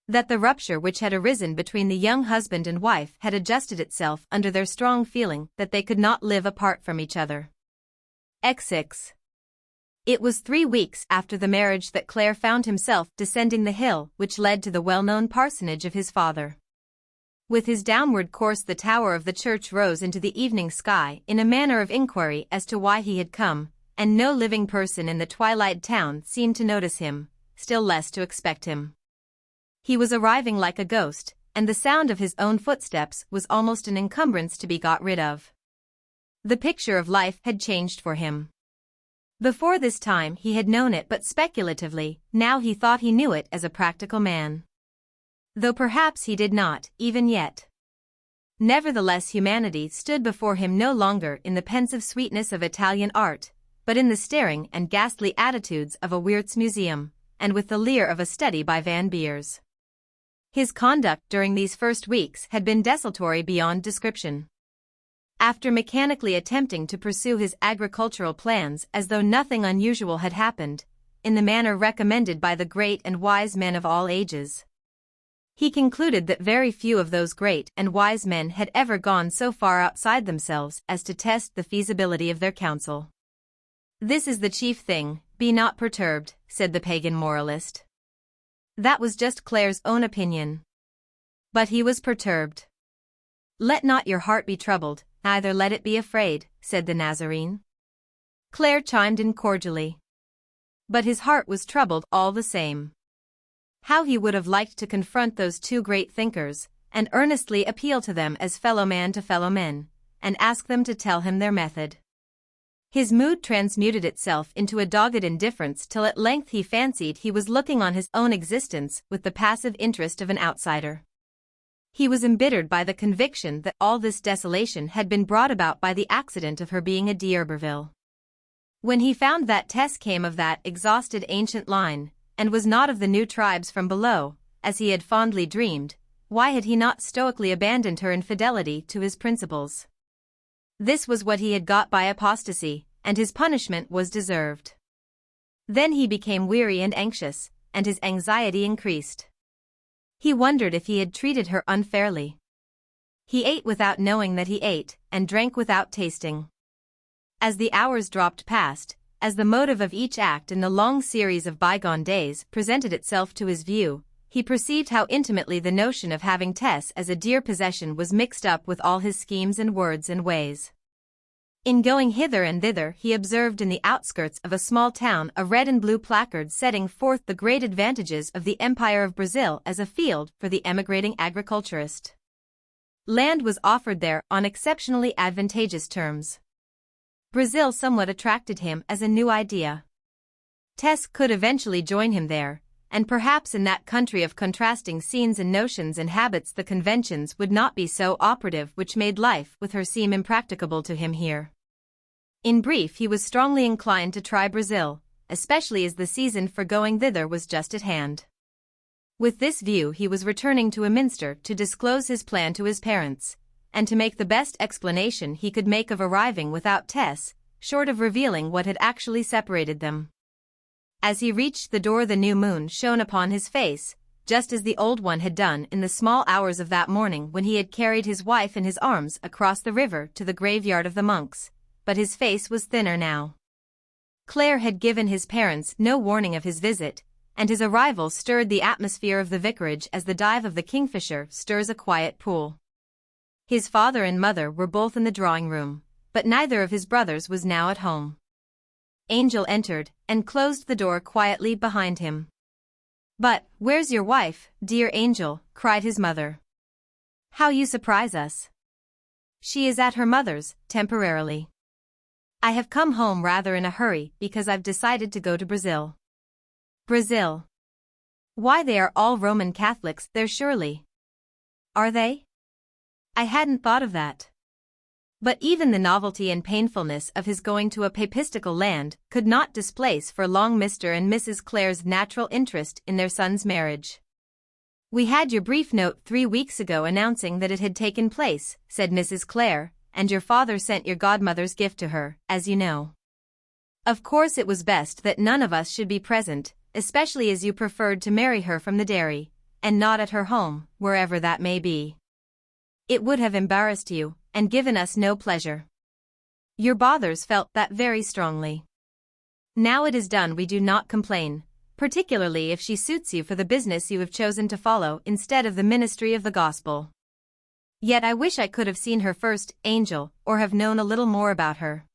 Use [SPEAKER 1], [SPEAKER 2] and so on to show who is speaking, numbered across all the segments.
[SPEAKER 1] That the rupture which had arisen between the young husband and wife had adjusted itself under their strong feeling that they could not live apart from each other. XX. It was 3 weeks after the marriage that Clare found himself descending the hill which led to the well-known parsonage of his father. With his downward course the tower of the church rose into the evening sky in a manner of inquiry as to why he had come, and no living person in the twilight town seemed to notice him, still less to expect him. He was arriving like a ghost, and the sound of his own footsteps was almost an encumbrance to be got rid of. The picture of life had changed for him. Before this time he had known it but speculatively, now he thought he knew it as a practical man. Though perhaps he did not, even yet. Nevertheless humanity stood before him no longer in the pensive sweetness of Italian art, but in the staring and ghastly attitudes of a Wiertz museum, and with the leer of a study by Van Beers. His conduct during these first weeks had been desultory beyond description. After mechanically attempting to pursue his agricultural plans as though nothing unusual had happened, in the manner recommended by the great and wise men of all ages, he concluded that very few of those great and wise men had ever gone so far outside themselves as to test the feasibility of their counsel. "This is the chief thing, be not perturbed," said the pagan moralist. That was just Clare's own opinion. But he was perturbed. "Let not your heart be troubled, neither let it be afraid," said the Nazarene. Clare chimed in cordially. But his heart was troubled all the same. How he would have liked to confront those two great thinkers, and earnestly appeal to them as fellow man to fellow men, and ask them to tell him their method. His mood transmuted itself into a dogged indifference till at length he fancied he was looking on his own existence with the passive interest of an outsider. He was embittered by the conviction that all this desolation had been brought about by the accident of her being a d'Urberville. When he found that Tess came of that exhausted ancient line, and was not of the new tribes from below, as he had fondly dreamed, why had he not stoically abandoned her in fidelity to his principles? This was what he had got by apostasy, and his punishment was deserved. Then he became weary and anxious, and his anxiety increased. He wondered if he had treated her unfairly. He ate without knowing that he ate, and drank without tasting. As the hours dropped past, as the motive of each act in the long series of bygone days presented itself to his view, he perceived how intimately the notion of having Tess as a dear possession was mixed up with all his schemes and words and ways. In going hither and thither he observed in the outskirts of a small town a red and blue placard setting forth the great advantages of the Empire of Brazil as a field for the emigrating agriculturist. Land was offered there on exceptionally advantageous terms. Brazil somewhat attracted him as a new idea. Tess could eventually join him there, and perhaps in that country of contrasting scenes and notions and habits the conventions would not be so operative which made life with her seem impracticable to him here. In brief, he was strongly inclined to try Brazil, especially as the season for going thither was just at hand. With this view he was returning to Minster to disclose his plan to his parents, and to make the best explanation he could make of arriving without Tess, short of revealing what had actually separated them. As he reached the door the new moon shone upon his face, just as the old one had done in the small hours of that morning when he had carried his wife in his arms across the river to the graveyard of the monks, but his face was thinner now. Clare had given his parents no warning of his visit, and his arrival stirred the atmosphere of the vicarage as the dive of the kingfisher stirs a quiet pool. His father and mother were both in the drawing-room, but neither of his brothers was now at home. Angel entered, and closed the door quietly behind him. "But, where's your wife, dear Angel?" cried his mother. "How you surprise us!" "She is at her mother's, temporarily. I have come home rather in a hurry because I've decided to go to Brazil." "Brazil? Why, they are all Roman Catholics there surely." "Are they? I hadn't thought of that." But even the novelty and painfulness of his going to a papistical land could not displace for long Mr. and Mrs. Clare's natural interest in their son's marriage. "We had your brief note 3 weeks ago announcing that it had taken place," said Mrs. Clare, "and your father sent your godmother's gift to her, as you know. Of course it was best that none of us should be present, especially as you preferred to marry her from the dairy, and not at her home, wherever that may be. It would have embarrassed you, and given us no pleasure. Your bothers felt that very strongly. Now it is done, we do not complain, particularly if she suits you for the business you have chosen to follow instead of the ministry of the gospel. Yet I wish I could have seen her first, Angel, or have known a little more about her.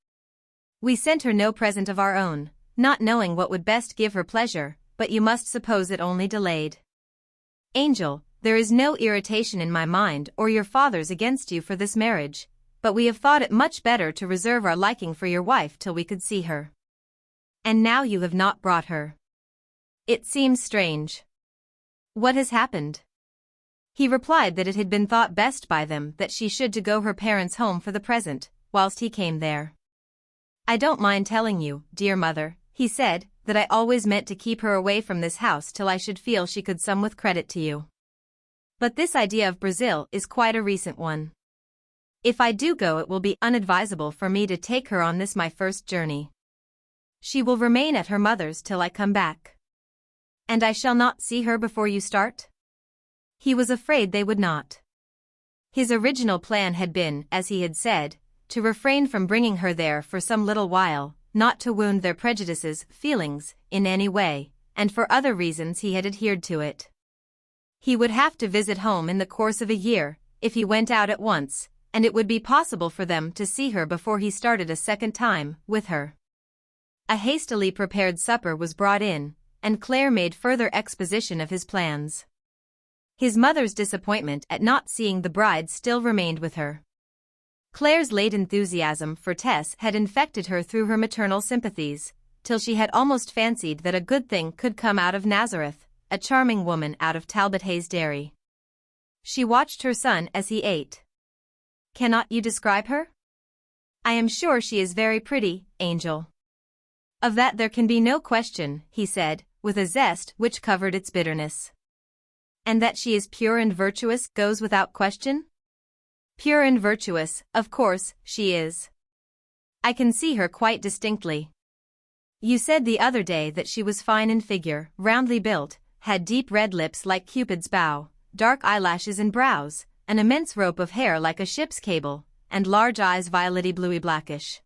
[SPEAKER 1] We sent her no present of our own, not knowing what would best give her pleasure, but you must suppose it only delayed. Angel, there is no irritation in my mind or your father's against you for this marriage, but we have thought it much better to reserve our liking for your wife till we could see her. And now you have not brought her. It seems strange. What has happened? He replied that it had been thought best by them that she should to go her parents' home for the present, whilst he came there. I don't mind telling you, dear mother, he said, that I always meant to keep her away from this house till I should feel she could some with credit to you. But this idea of Brazil is quite a recent one. If I do go, it will be unadvisable for me to take her on this my first journey. She will remain at her mother's till I come back. And I shall not see her before you start? He was afraid they would not. His original plan had been, as he had said, to refrain from bringing her there for some little while, not to wound their prejudices, feelings, in any way, and for other reasons he had adhered to it. He would have to visit home in the course of a year, if he went out at once, and it would be possible for them to see her before he started a second time, with her. A hastily prepared supper was brought in, and Claire made further exposition of his plans. His mother's disappointment at not seeing the bride still remained with her. Claire's late enthusiasm for Tess had infected her through her maternal sympathies, till she had almost fancied that a good thing could come out of Nazareth, a charming woman out of Talbot Hayes Dairy. She watched her son as he ate. Cannot you describe her? I am sure she is very pretty, Angel. Of that there can be no question, he said, with a zest which covered its bitterness. And that she is pure and virtuous goes without question? Pure and virtuous, of course, she is. I can see her quite distinctly. You said the other day that she was fine in figure, roundly built, had deep red lips like Cupid's bow, dark eyelashes and brows, an immense rope of hair like a ship's cable, and large eyes violety bluey blackish.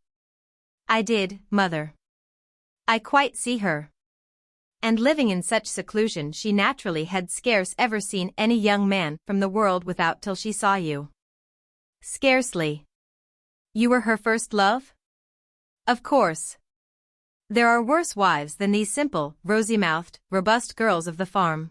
[SPEAKER 1] I did, mother. I quite see her. And living in such seclusion she naturally had scarce ever seen any young man from the world without till she saw you. Scarcely. You were her first love? Of course. There are worse wives than these simple, rosy-mouthed, robust girls of the farm.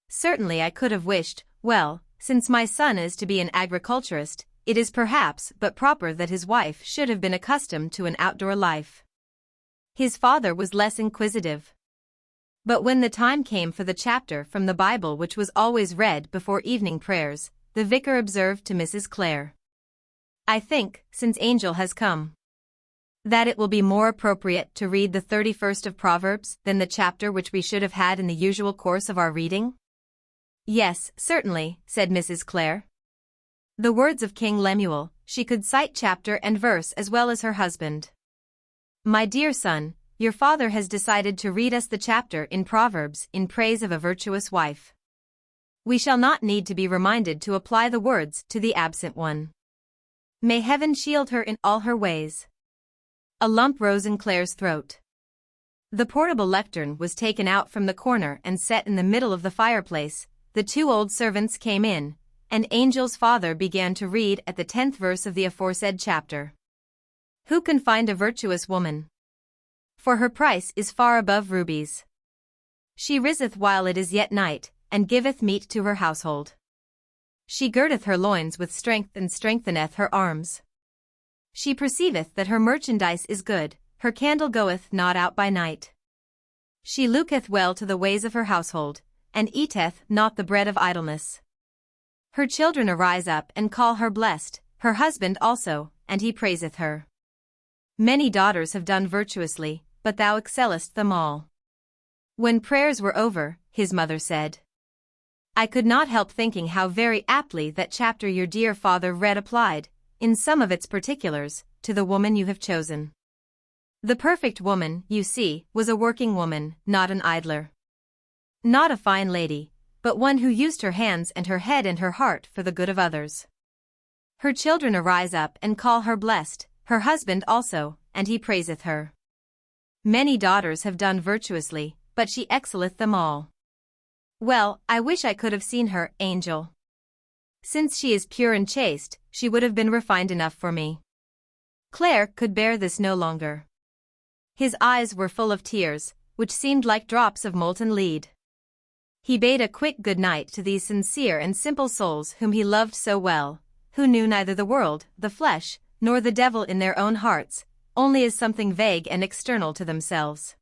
[SPEAKER 1] Certainly I could have wished, well, since my son is to be an agriculturist, it is perhaps but proper that his wife should have been accustomed to an outdoor life. His father was less inquisitive. But when the time came for the chapter from the Bible which was always read before evening prayers, the vicar observed to Mrs. Clare, I think, since Angel has come, that it will be more appropriate to read the 31st of Proverbs than the chapter which we should have had in the usual course of our reading? Yes, certainly, said Mrs. Clare. The words of King Lemuel, she could cite chapter and verse as well as her husband. My dear son, your father has decided to read us the chapter in Proverbs in praise of a virtuous wife. We shall not need to be reminded to apply the words to the absent one. May heaven shield her in all her ways. A lump rose in Claire's throat. The portable lectern was taken out from the corner and set in the middle of the fireplace. The two old servants came in, and Angel's father began to read at the 10th verse of the aforesaid chapter. Who can find a virtuous woman? For her price is far above rubies. She riseth while it is yet night, and giveth meat to her household. She girdeth her loins with strength and strengtheneth her arms. She perceiveth that her merchandise is good, her candle goeth not out by night. She looketh well to the ways of her household, and eateth not the bread of idleness. Her children arise up and call her blessed, her husband also, and he praiseth her. Many daughters have done virtuously, but thou excellest them all. When prayers were over, his mother said, I could not help thinking how very aptly that chapter your dear father read applied, in some of its particulars, to the woman you have chosen. The perfect woman, you see, was a working woman, not an idler. Not a fine lady, but one who used her hands and her head and her heart for the good of others. Her children arise up and call her blessed, her husband also, and he praiseth her. Many daughters have done virtuously, but she excelleth them all. Well, I wish I could have seen her, angel. Since she is pure and chaste, she would have been refined enough for me. Claire could bear this no longer. His eyes were full of tears, which seemed like drops of molten lead. He bade a quick good night to these sincere and simple souls whom he loved so well, who knew neither the world, the flesh, nor the devil in their own hearts, only as something vague and external to themselves.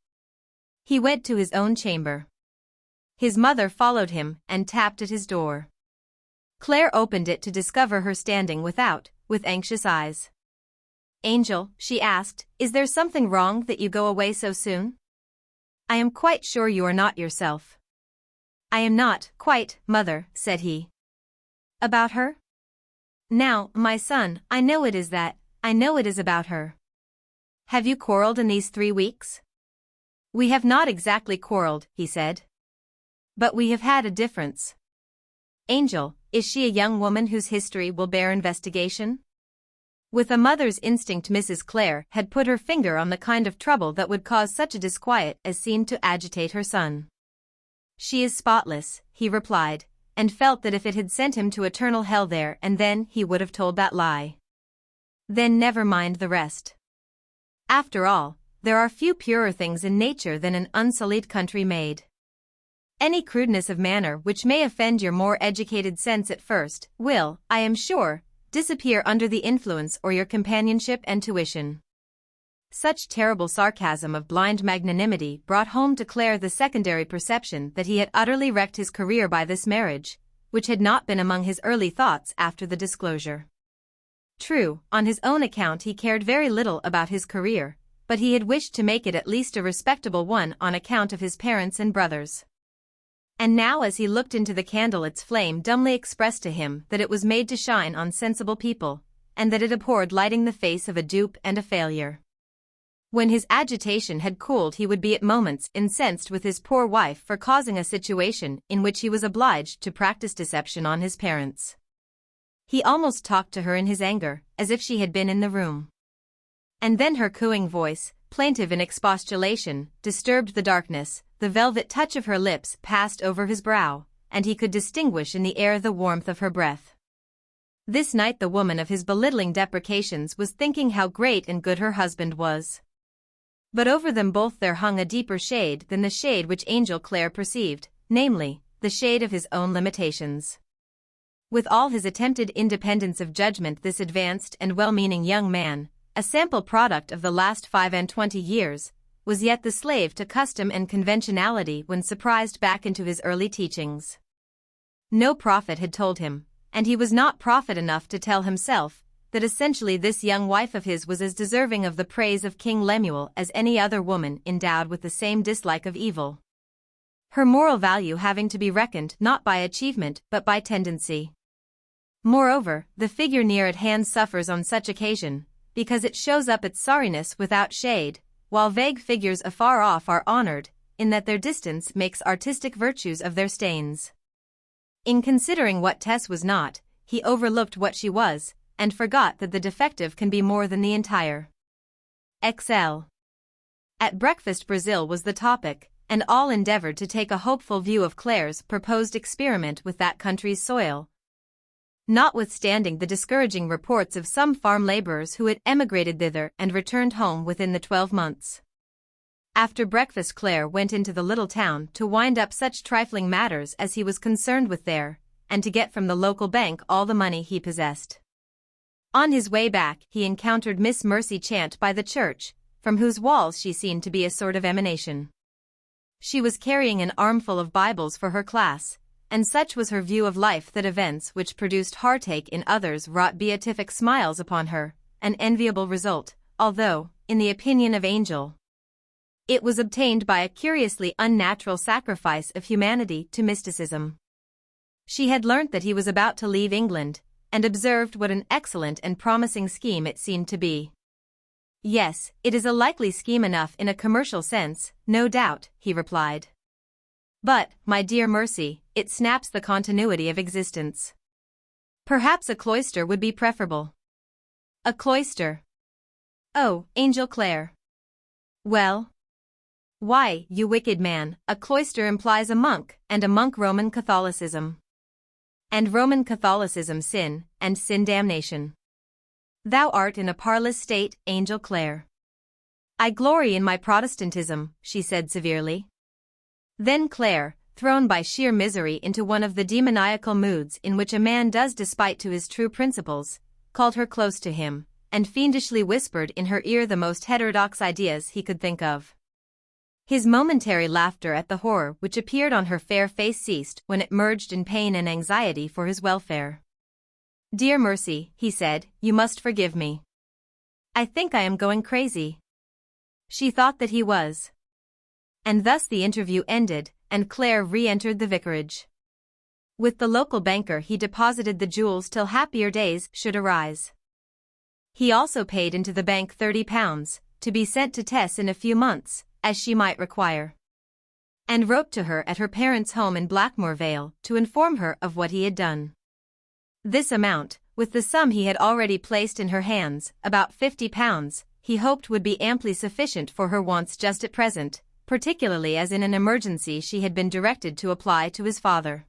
[SPEAKER 1] He went to his own chamber. His mother followed him and tapped at his door. Claire opened it to discover her standing without, with anxious eyes. "Angel," she asked, "is there something wrong that you go away so soon? I am quite sure you are not yourself." "I am not, quite, mother," said he. "About her? Now, my son, I know it is that, I know it is about her. Have you quarreled in these 3 weeks?" "We have not exactly quarreled," he said. "But we have had a difference." "Angel, is she a young woman whose history will bear investigation?" With a mother's instinct, Mrs. Clare had put her finger on the kind of trouble that would cause such a disquiet as seemed to agitate her son. "She is spotless," he replied, and felt that if it had sent him to eternal hell there and then he would have told that lie. Then never mind the rest. After all, there are few purer things in nature than an unsullied country maid. Any crudeness of manner which may offend your more educated sense at first will, I am sure, disappear under the influence or your companionship and tuition. Such terrible sarcasm of blind magnanimity brought home to Claire the secondary perception that he had utterly wrecked his career by this marriage, which had not been among his early thoughts after the disclosure. True, on his own account he cared very little about his career, but he had wished to make it at least a respectable one on account of his parents and brothers. And now as he looked into the candle its flame dumbly expressed to him that it was made to shine on sensible people, and that it abhorred lighting the face of a dupe and a failure. When his agitation had cooled he would be at moments incensed with his poor wife for causing a situation in which he was obliged to practice deception on his parents. He almost talked to her in his anger, as if she had been in the room. And then her cooing voice, plaintive in expostulation, disturbed the darkness. The velvet touch of her lips passed over his brow, and he could distinguish in the air the warmth of her breath. This night the woman of his belittling deprecations was thinking how great and good her husband was. But over them both there hung a deeper shade than the shade which Angel Clare perceived, namely, the shade of his own limitations. With all his attempted independence of judgment, this advanced and well-meaning young man, a sample product of the last 25 years, was yet the slave to custom and conventionality when surprised back into his early teachings. No prophet had told him, and he was not prophet enough to tell himself, that essentially this young wife of his was as deserving of the praise of King Lemuel as any other woman endowed with the same dislike of evil. Her moral value having to be reckoned not by achievement but by tendency. Moreover, the figure near at hand suffers on such occasion, because it shows up its sorriness without shade, while vague figures afar off are honored, in that their distance makes artistic virtues of their stains. In considering what Tess was not, he overlooked what she was, and forgot that the defective can be more than the entire. XL. At breakfast Brazil was the topic, and all endeavored to take a hopeful view of Claire's proposed experiment with that country's soil. Notwithstanding the discouraging reports of some farm laborers who had emigrated thither and returned home within the 12 months. After breakfast Claire went into the little town to wind up such trifling matters as he was concerned with there, and to get from the local bank all the money he possessed. On his way back he encountered Miss Mercy Chant by the church, from whose walls she seemed to be a sort of emanation. She was carrying an armful of Bibles for her class, and such was her view of life that events which produced heartache in others wrought beatific smiles upon her, an enviable result, although, in the opinion of Angel, it was obtained by a curiously unnatural sacrifice of humanity to mysticism. She had learnt that he was about to leave England, and observed what an excellent and promising scheme it seemed to be. "Yes, it is a likely scheme enough in a commercial sense, no doubt," he replied. But, my dear Mercy, it snaps the continuity of existence. Perhaps a cloister would be preferable. A cloister? Oh, Angel Clare. Well? Why, you wicked man, a cloister implies a monk, and a monk Roman Catholicism. And Roman Catholicism sin, and sin damnation. Thou art in a parlous state, Angel Clare. I glory in my Protestantism, she said severely. Then Clare, thrown by sheer misery into one of the demoniacal moods in which a man does despite to his true principles, called her close to him, and fiendishly whispered in her ear the most heterodox ideas he could think of. His momentary laughter at the horror which appeared on her fair face ceased when it merged in pain and anxiety for his welfare. Dear Mercy, he said, you must forgive me. I think I am going crazy. She thought that he was. And thus the interview ended, and Clare re-entered the vicarage. With the local banker he deposited the jewels till happier days should arise. He also paid into the bank £30, to be sent to Tess in a few months, as she might require. And wrote to her at her parents' home in Blackmore Vale to inform her of what he had done. This amount, with the sum he had already placed in her hands, about £50, he hoped would be amply sufficient for her wants just at present, particularly as in an emergency she had been directed to apply to his father.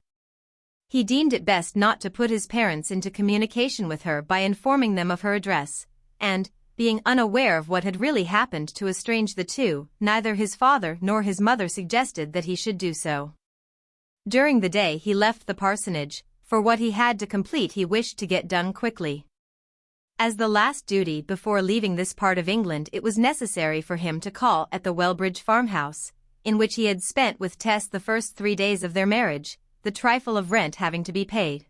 [SPEAKER 1] He deemed it best not to put his parents into communication with her by informing them of her address, and, being unaware of what had really happened to estrange the two, neither his father nor his mother suggested that he should do so. During the day he left the parsonage, for what he had to complete he wished to get done quickly. As the last duty before leaving this part of England it was necessary for him to call at the Wellbridge farmhouse, in which he had spent with Tess the first 3 days of their marriage, the trifle of rent having to be paid.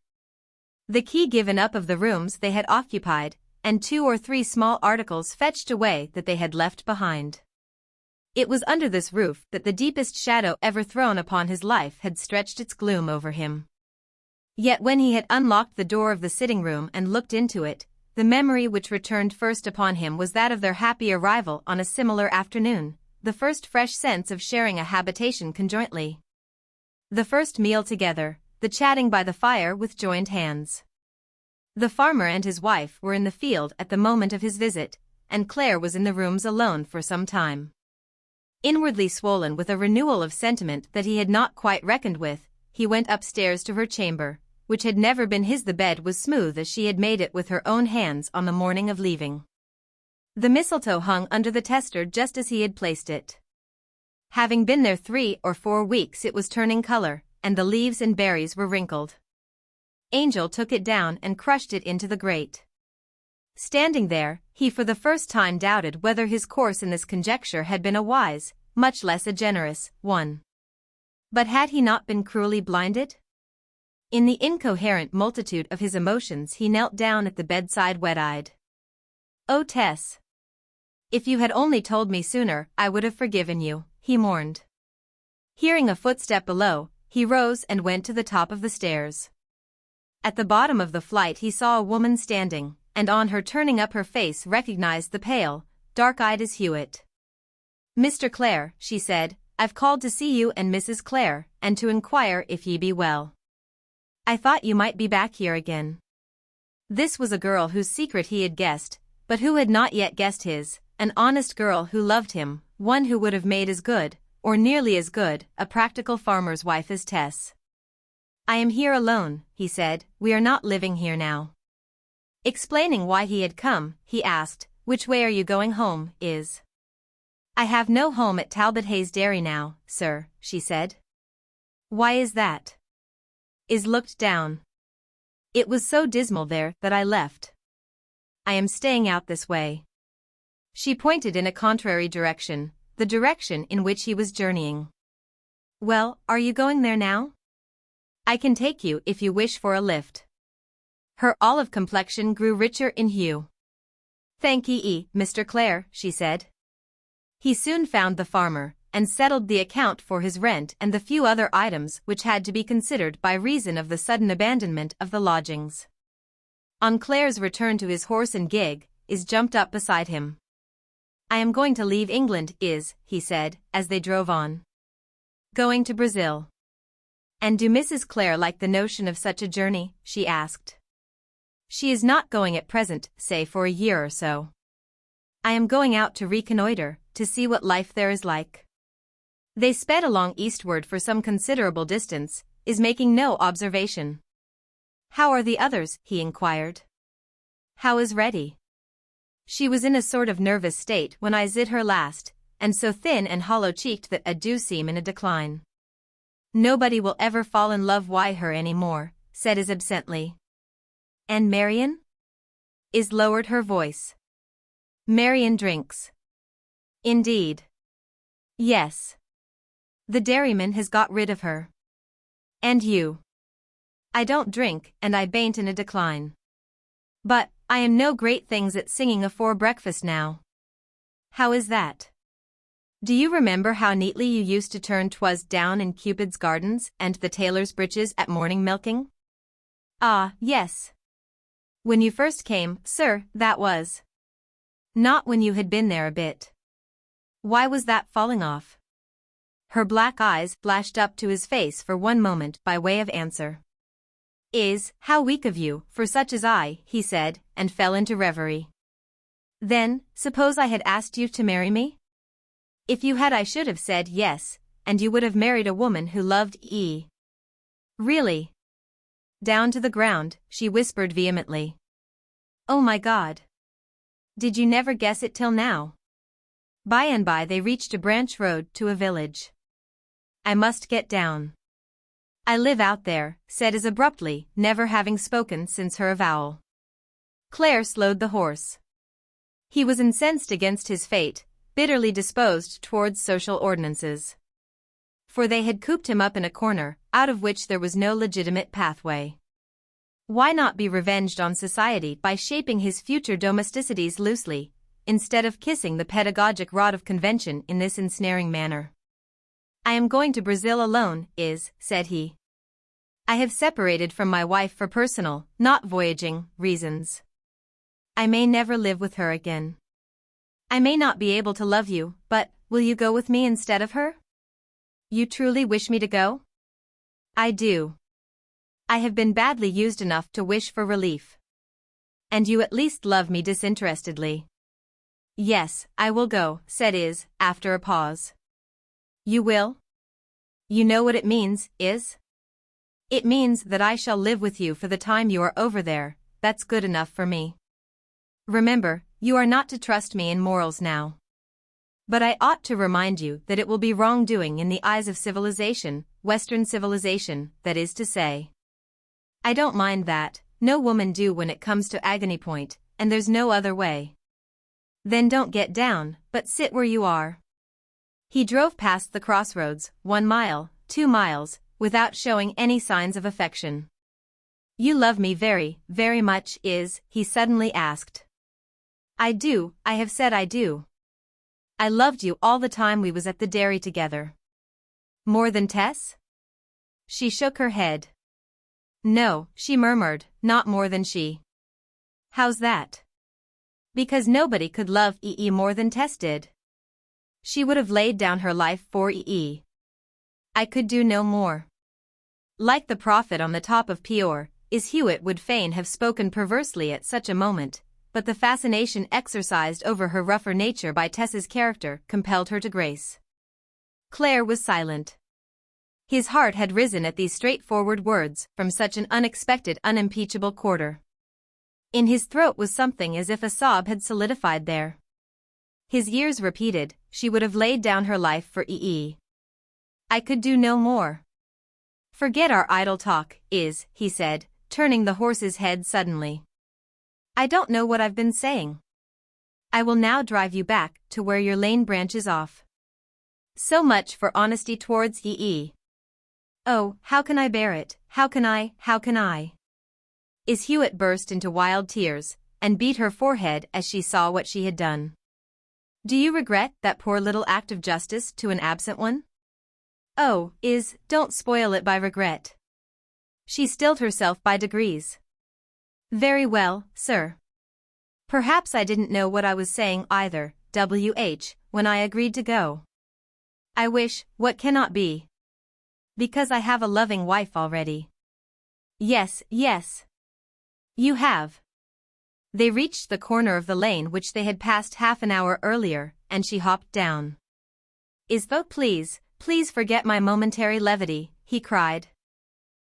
[SPEAKER 1] The key given up of the rooms they had occupied, and 2 or 3 small articles fetched away that they had left behind. It was under this roof that the deepest shadow ever thrown upon his life had stretched its gloom over him. Yet when he had unlocked the door of the sitting room and looked into it, the memory which returned first upon him was that of their happy arrival on a similar afternoon, the first fresh sense of sharing a habitation conjointly. The first meal together, the chatting by the fire with joined hands. The farmer and his wife were in the field at the moment of his visit, and Clare was in the rooms alone for some time. Inwardly swollen with a renewal of sentiment that he had not quite reckoned with, he went upstairs to her chamber, which had never been his. The bed was smooth as she had made it with her own hands on the morning of leaving. The mistletoe hung under the tester just as he had placed it. Having been there 3 or 4 weeks it was turning color, and the leaves and berries were wrinkled. Angel took it down and crushed it into the grate. Standing there, he for the first time doubted whether his course in this conjuncture had been a wise, much less a generous, one. But had he not been cruelly blinded? In the incoherent multitude of his emotions he knelt down at the bedside wet-eyed. "Oh Tess! If you had only told me sooner, I would have forgiven you," he mourned. Hearing a footstep below, he rose and went to the top of the stairs. At the bottom of the flight he saw a woman standing, and on her turning up her face recognized the pale, dark-eyed as Hewitt. "Mr. Clare," she said, "I've called to see you and Mrs. Clare, and to inquire if ye be well. I thought you might be back here again." This was a girl whose secret he had guessed, but who had not yet guessed his, an honest girl who loved him, one who would have made as good, or nearly as good, a practical farmer's wife as Tess. "I am here alone," he said, "we are not living here now." Explaining why he had come, he asked, "Which way are you going home, Is?" "I have no home at Talbot Hayes Dairy now, sir," she said. "Why is that?" Is looked down. "It was so dismal there that I left. I am staying out this way." She pointed in a contrary direction, the direction in which he was journeying. "Well, are you going there now? I can take you if you wish for a lift." Her olive complexion grew richer in hue. "Thank ye, Mr. Clare," she said. He soon found the farmer, and settled the account for his rent and the few other items which had to be considered by reason of the sudden abandonment of the lodgings. On Clare's return to his horse and gig, Is jumped up beside him. "I am going to leave England, Is," he said, as they drove on. Going to Brazil. And do Mrs. Clare like the notion of such a journey? She asked. She is not going at present, say for a year or so. I am going out to reconnoiter, to see what life there is like. They sped along eastward for some considerable distance, is making no observation. How are the others? He inquired. How is Reddy? She was in a sort of nervous state when I zid her last, and so thin and hollow-cheeked that I do seem in a decline. Nobody will ever fall in love wi' her any more, said Is absently. And Marion? Is lowered her voice. Marion drinks. Indeed. Yes. The dairyman has got rid of her. And you? I don't drink, and I bain't in a decline. But, I am no great things at singing afore breakfast now. How is that? Do you remember how neatly you used to turn 'twas down in Cupid's gardens and the tailor's breeches at morning milking? Ah, yes. When you first came, sir, that was. Not when you had been there a bit. Why was that falling off? Her black eyes flashed up to his face for one moment by way of answer. How weak of you, for such as I, he said, and fell into reverie. Then, suppose I had asked you to marry me? If you had I should have said yes, and you would have married a woman who loved E. Really? Down to the ground, she whispered vehemently. Oh my God. Did you never guess it till now? By and by they reached a branch road to a village. I must get down. I live out there, said as abruptly, never having spoken since her avowal. Claire slowed the horse. He was incensed against his fate, bitterly disposed towards social ordinances. For they had cooped him up in a corner, out of which there was no legitimate pathway. Why not be revenged on society by shaping his future domesticities loosely, instead of kissing the pedagogic rod of convention in this ensnaring manner? I am going to Brazil alone, said he. I have separated from my wife for personal, not voyaging, reasons. I may never live with her again. I may not be able to love you, but, will you go with me instead of her? You truly wish me to go? I do. I have been badly used enough to wish for relief. And you at least love me disinterestedly. Yes, I will go, said Is, after a pause. You will? You know what it means, Is? It means that I shall live with you for the time you are over there. That's good enough for me. Remember, you are not to trust me in morals now. But I ought to remind you that it will be wrongdoing in the eyes of civilization, Western civilization, that is to say. I don't mind that, no woman do when it comes to agony point, and there's no other way. Then don't get down, but sit where you are. He drove past the crossroads, 1 mile, 2 miles, without showing any signs of affection. You love me very, very much, Is, he suddenly asked. I do, I have said I do. I loved you all the time we was at the dairy together. More than Tess? She shook her head. No, she murmured, not more than she. How's that? Because nobody could love more than Tess did. She would have laid down her life for I could do no more. Like the prophet on the top of Peor, Hewitt would fain have spoken perversely at such a moment, but the fascination exercised over her rougher nature by Tess's character compelled her to grace. Claire was silent. His heart had risen at these straightforward words from such an unexpected, unimpeachable quarter. In his throat was something as if a sob had solidified there. His years repeated, she would have laid down her life for I could do no more. Forget our idle talk, he said, turning the horse's head suddenly. I don't know what I've been saying. I will now drive you back to where your lane branches off. So much for honesty towards Oh, how can I bear it, how can I? Hewitt burst into wild tears, and beat her forehead as she saw what she had done. Do you regret that poor little act of justice to an absent one? Oh, don't spoil it by regret. She stilled herself by degrees. Very well, sir. Perhaps I didn't know what I was saying either, when I agreed to go. I wish, what cannot be, Because I have a loving wife already. Yes, yes. You have. They reached the corner of the lane which they had passed half an hour earlier, and she hopped down. Please, please forget my momentary levity, he cried.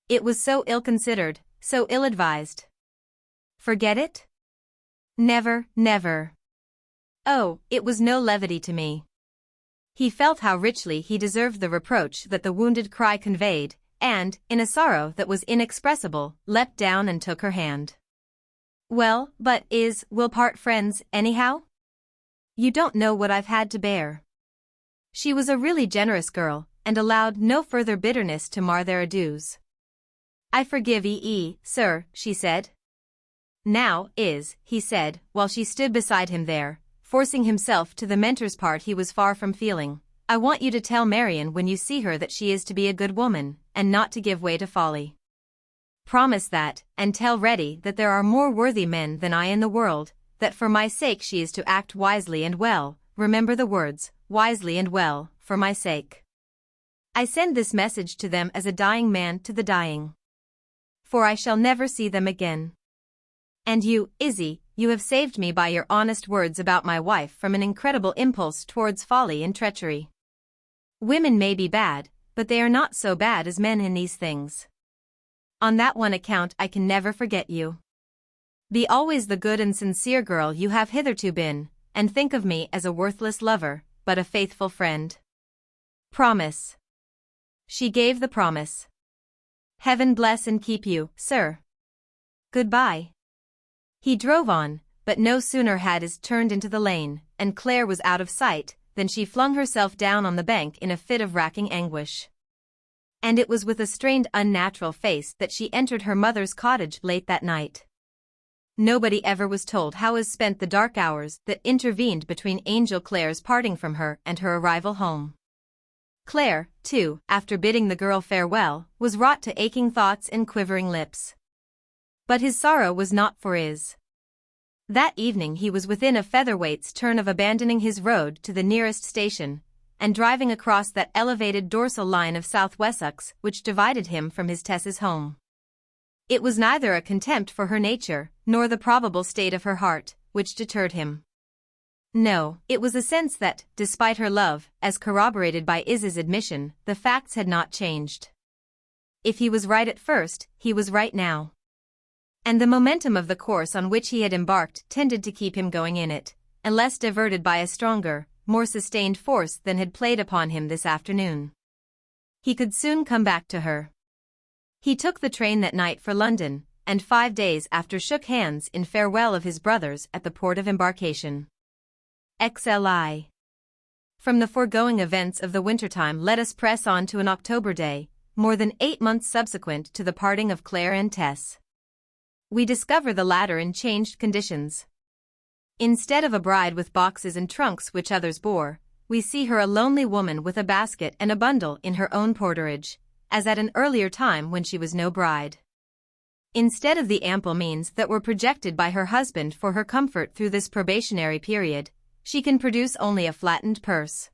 [SPEAKER 1] It was so ill-considered, so ill-advised. Forget it? Never, never. Oh, it was no levity to me. He felt how richly he deserved the reproach that the wounded cry conveyed, and, in a sorrow that was inexpressible, leapt down and took her hand. Well, but we'll part friends, anyhow? You don't know what I've had to bear. She was a really generous girl, and allowed no further bitterness to mar their adieus. I forgive sir, she said. Now, he said, while she stood beside him there, forcing himself to the mentor's part he was far from feeling, I want you to tell Marion when you see her that she is to be a good woman, and not to give way to folly. Promise that, and tell Reddy that there are more worthy men than I in the world, that for my sake she is to act wisely and well, remember the words, wisely and well, for my sake. I send this message to them as a dying man to the dying. For I shall never see them again. And you, Izzy, you have saved me by your honest words about my wife from an incredible impulse towards folly and treachery. Women may be bad, but they are not so bad as men in these things. On that one account I can never forget you. Be always the good and sincere girl you have hitherto been, and think of me as a worthless lover, but a faithful friend. Promise. She gave the promise. Heaven bless and keep you, sir. Goodbye. He drove on, but no sooner had he turned into the lane, and Claire was out of sight, than she flung herself down on the bank in a fit of racking anguish. And it was with a strained, unnatural face that she entered her mother's cottage late that night. Nobody ever was told how is spent the dark hours that intervened between Angel Claire's parting from her and her arrival home. Claire, too, after bidding the girl farewell, was wrought to aching thoughts and quivering lips. But his sorrow was not for his. That evening he was within a featherweight's turn of abandoning his road to the nearest station, and driving across that elevated dorsal line of South Wessex which divided him from his Tess's home. It was neither a contempt for her nature, nor the probable state of her heart, which deterred him. No, it was a sense that, despite her love, as corroborated by Izzy's admission, the facts had not changed. If he was right at first, he was right now. And the momentum of the course on which he had embarked tended to keep him going in it, unless diverted by a stronger, more sustained force than had played upon him this afternoon. He could soon come back to her. He took the train that night for London, and 5 days after shook hands in farewell of his brothers at the port of embarkation. XXXIX. From the foregoing events of the wintertime let us press on to an October day, more than 8 months subsequent to the parting of Claire and Tess. We discover the latter in changed conditions. Instead of a bride with boxes and trunks which others bore, we see her a lonely woman with a basket and a bundle in her own porterage, as at an earlier time when she was no bride. Instead of the ample means that were projected by her husband for her comfort through this probationary period, she can produce only a flattened purse.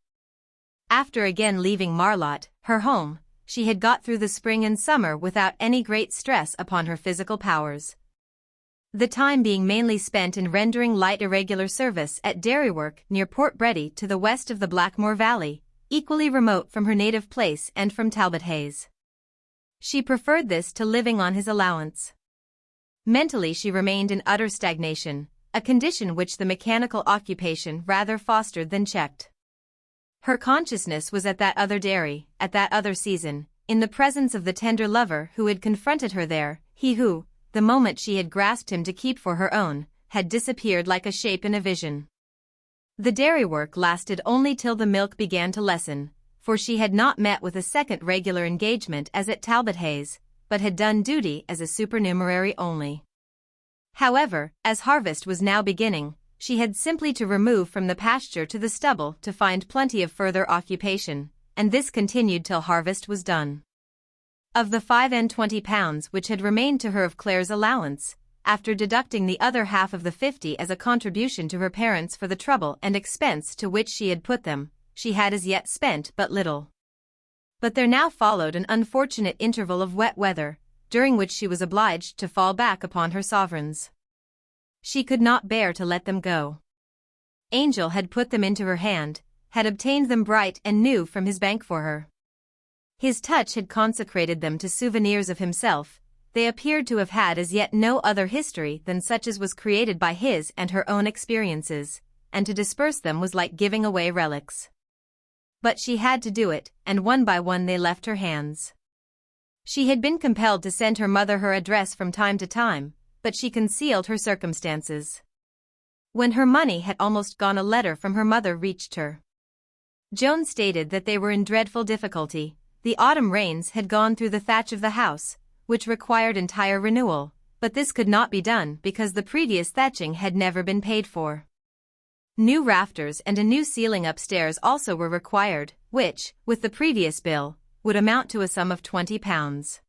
[SPEAKER 1] After again leaving Marlott, her home, she had got through the spring and summer without any great stress upon her physical powers. The time being mainly spent in rendering light irregular service at dairy work near Port Bredy to the west of the Blackmore Valley, equally remote from her native place and from Talbot Hayes. She preferred this to living on his allowance. Mentally she remained in utter stagnation, a condition which the mechanical occupation rather fostered than checked. Her consciousness was at that other dairy, at that other season, in the presence of the tender lover who had confronted her there, he who, the moment she had grasped him to keep for her own, had disappeared like a shape in a vision. The dairy work lasted only till the milk began to lessen, for she had not met with a second regular engagement as at Talbot Hayes, but had done duty as a supernumerary only. However, as harvest was now beginning, she had simply to remove from the pasture to the stubble to find plenty of further occupation, and this continued till harvest was done. Of the £25 which had remained to her of Claire's allowance, after deducting the other half of the 50 as a contribution to her parents for the trouble and expense to which she had put them, she had as yet spent but little. But there now followed an unfortunate interval of wet weather, during which she was obliged to fall back upon her sovereigns. She could not bear to let them go. Angel had put them into her hand, had obtained them bright and new from his bank for her. His touch had consecrated them to souvenirs of himself. They appeared to have had as yet no other history than such as was created by his and her own experiences, and to disperse them was like giving away relics. But she had to do it, and one by one they left her hands. She had been compelled to send her mother her address from time to time, but she concealed her circumstances. When her money had almost gone, a letter from her mother reached her. Joan stated that they were in dreadful difficulty. The autumn rains had gone through the thatch of the house, which required entire renewal, but this could not be done because the previous thatching had never been paid for. New rafters and a new ceiling upstairs also were required, which, with the previous bill, would amount to a sum of £20.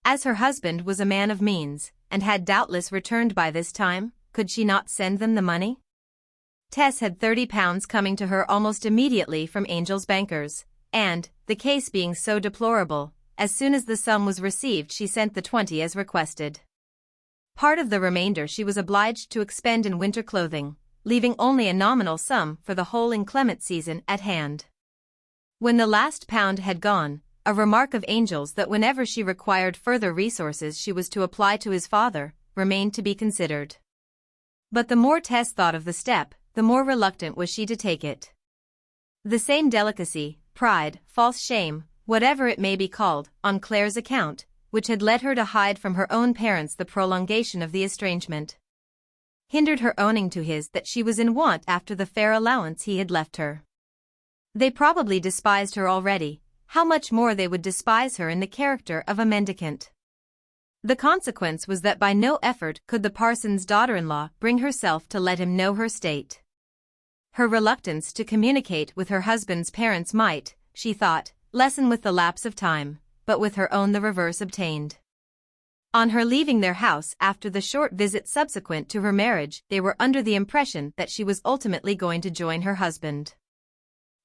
[SPEAKER 1] As her husband was a man of means, and had doubtless returned by this time, could she not send them the money? Tess had £30 coming to her almost immediately from Angel's bankers, and, the case being so deplorable, as soon as the sum was received she sent the 20 as requested. Part of the remainder she was obliged to expend in winter clothing, leaving only a nominal sum for the whole inclement season at hand. When the last pound had gone, a remark of Angel's that whenever she required further resources she was to apply to his father, remained to be considered. But the more Tess thought of the step, the more reluctant was she to take it. The same delicacy, pride, false shame, whatever it may be called, on Claire's account, which had led her to hide from her own parents the prolongation of the estrangement, hindered her owning to his that she was in want after the fair allowance he had left her. They probably despised her already. How much more they would despise her in the character of a mendicant. The consequence was that by no effort could the parson's daughter-in-law bring herself to let him know her state. Her reluctance to communicate with her husband's parents might, she thought, lessen with the lapse of time, but with her own the reverse obtained. On her leaving their house after the short visit subsequent to her marriage, they were under the impression that she was ultimately going to join her husband.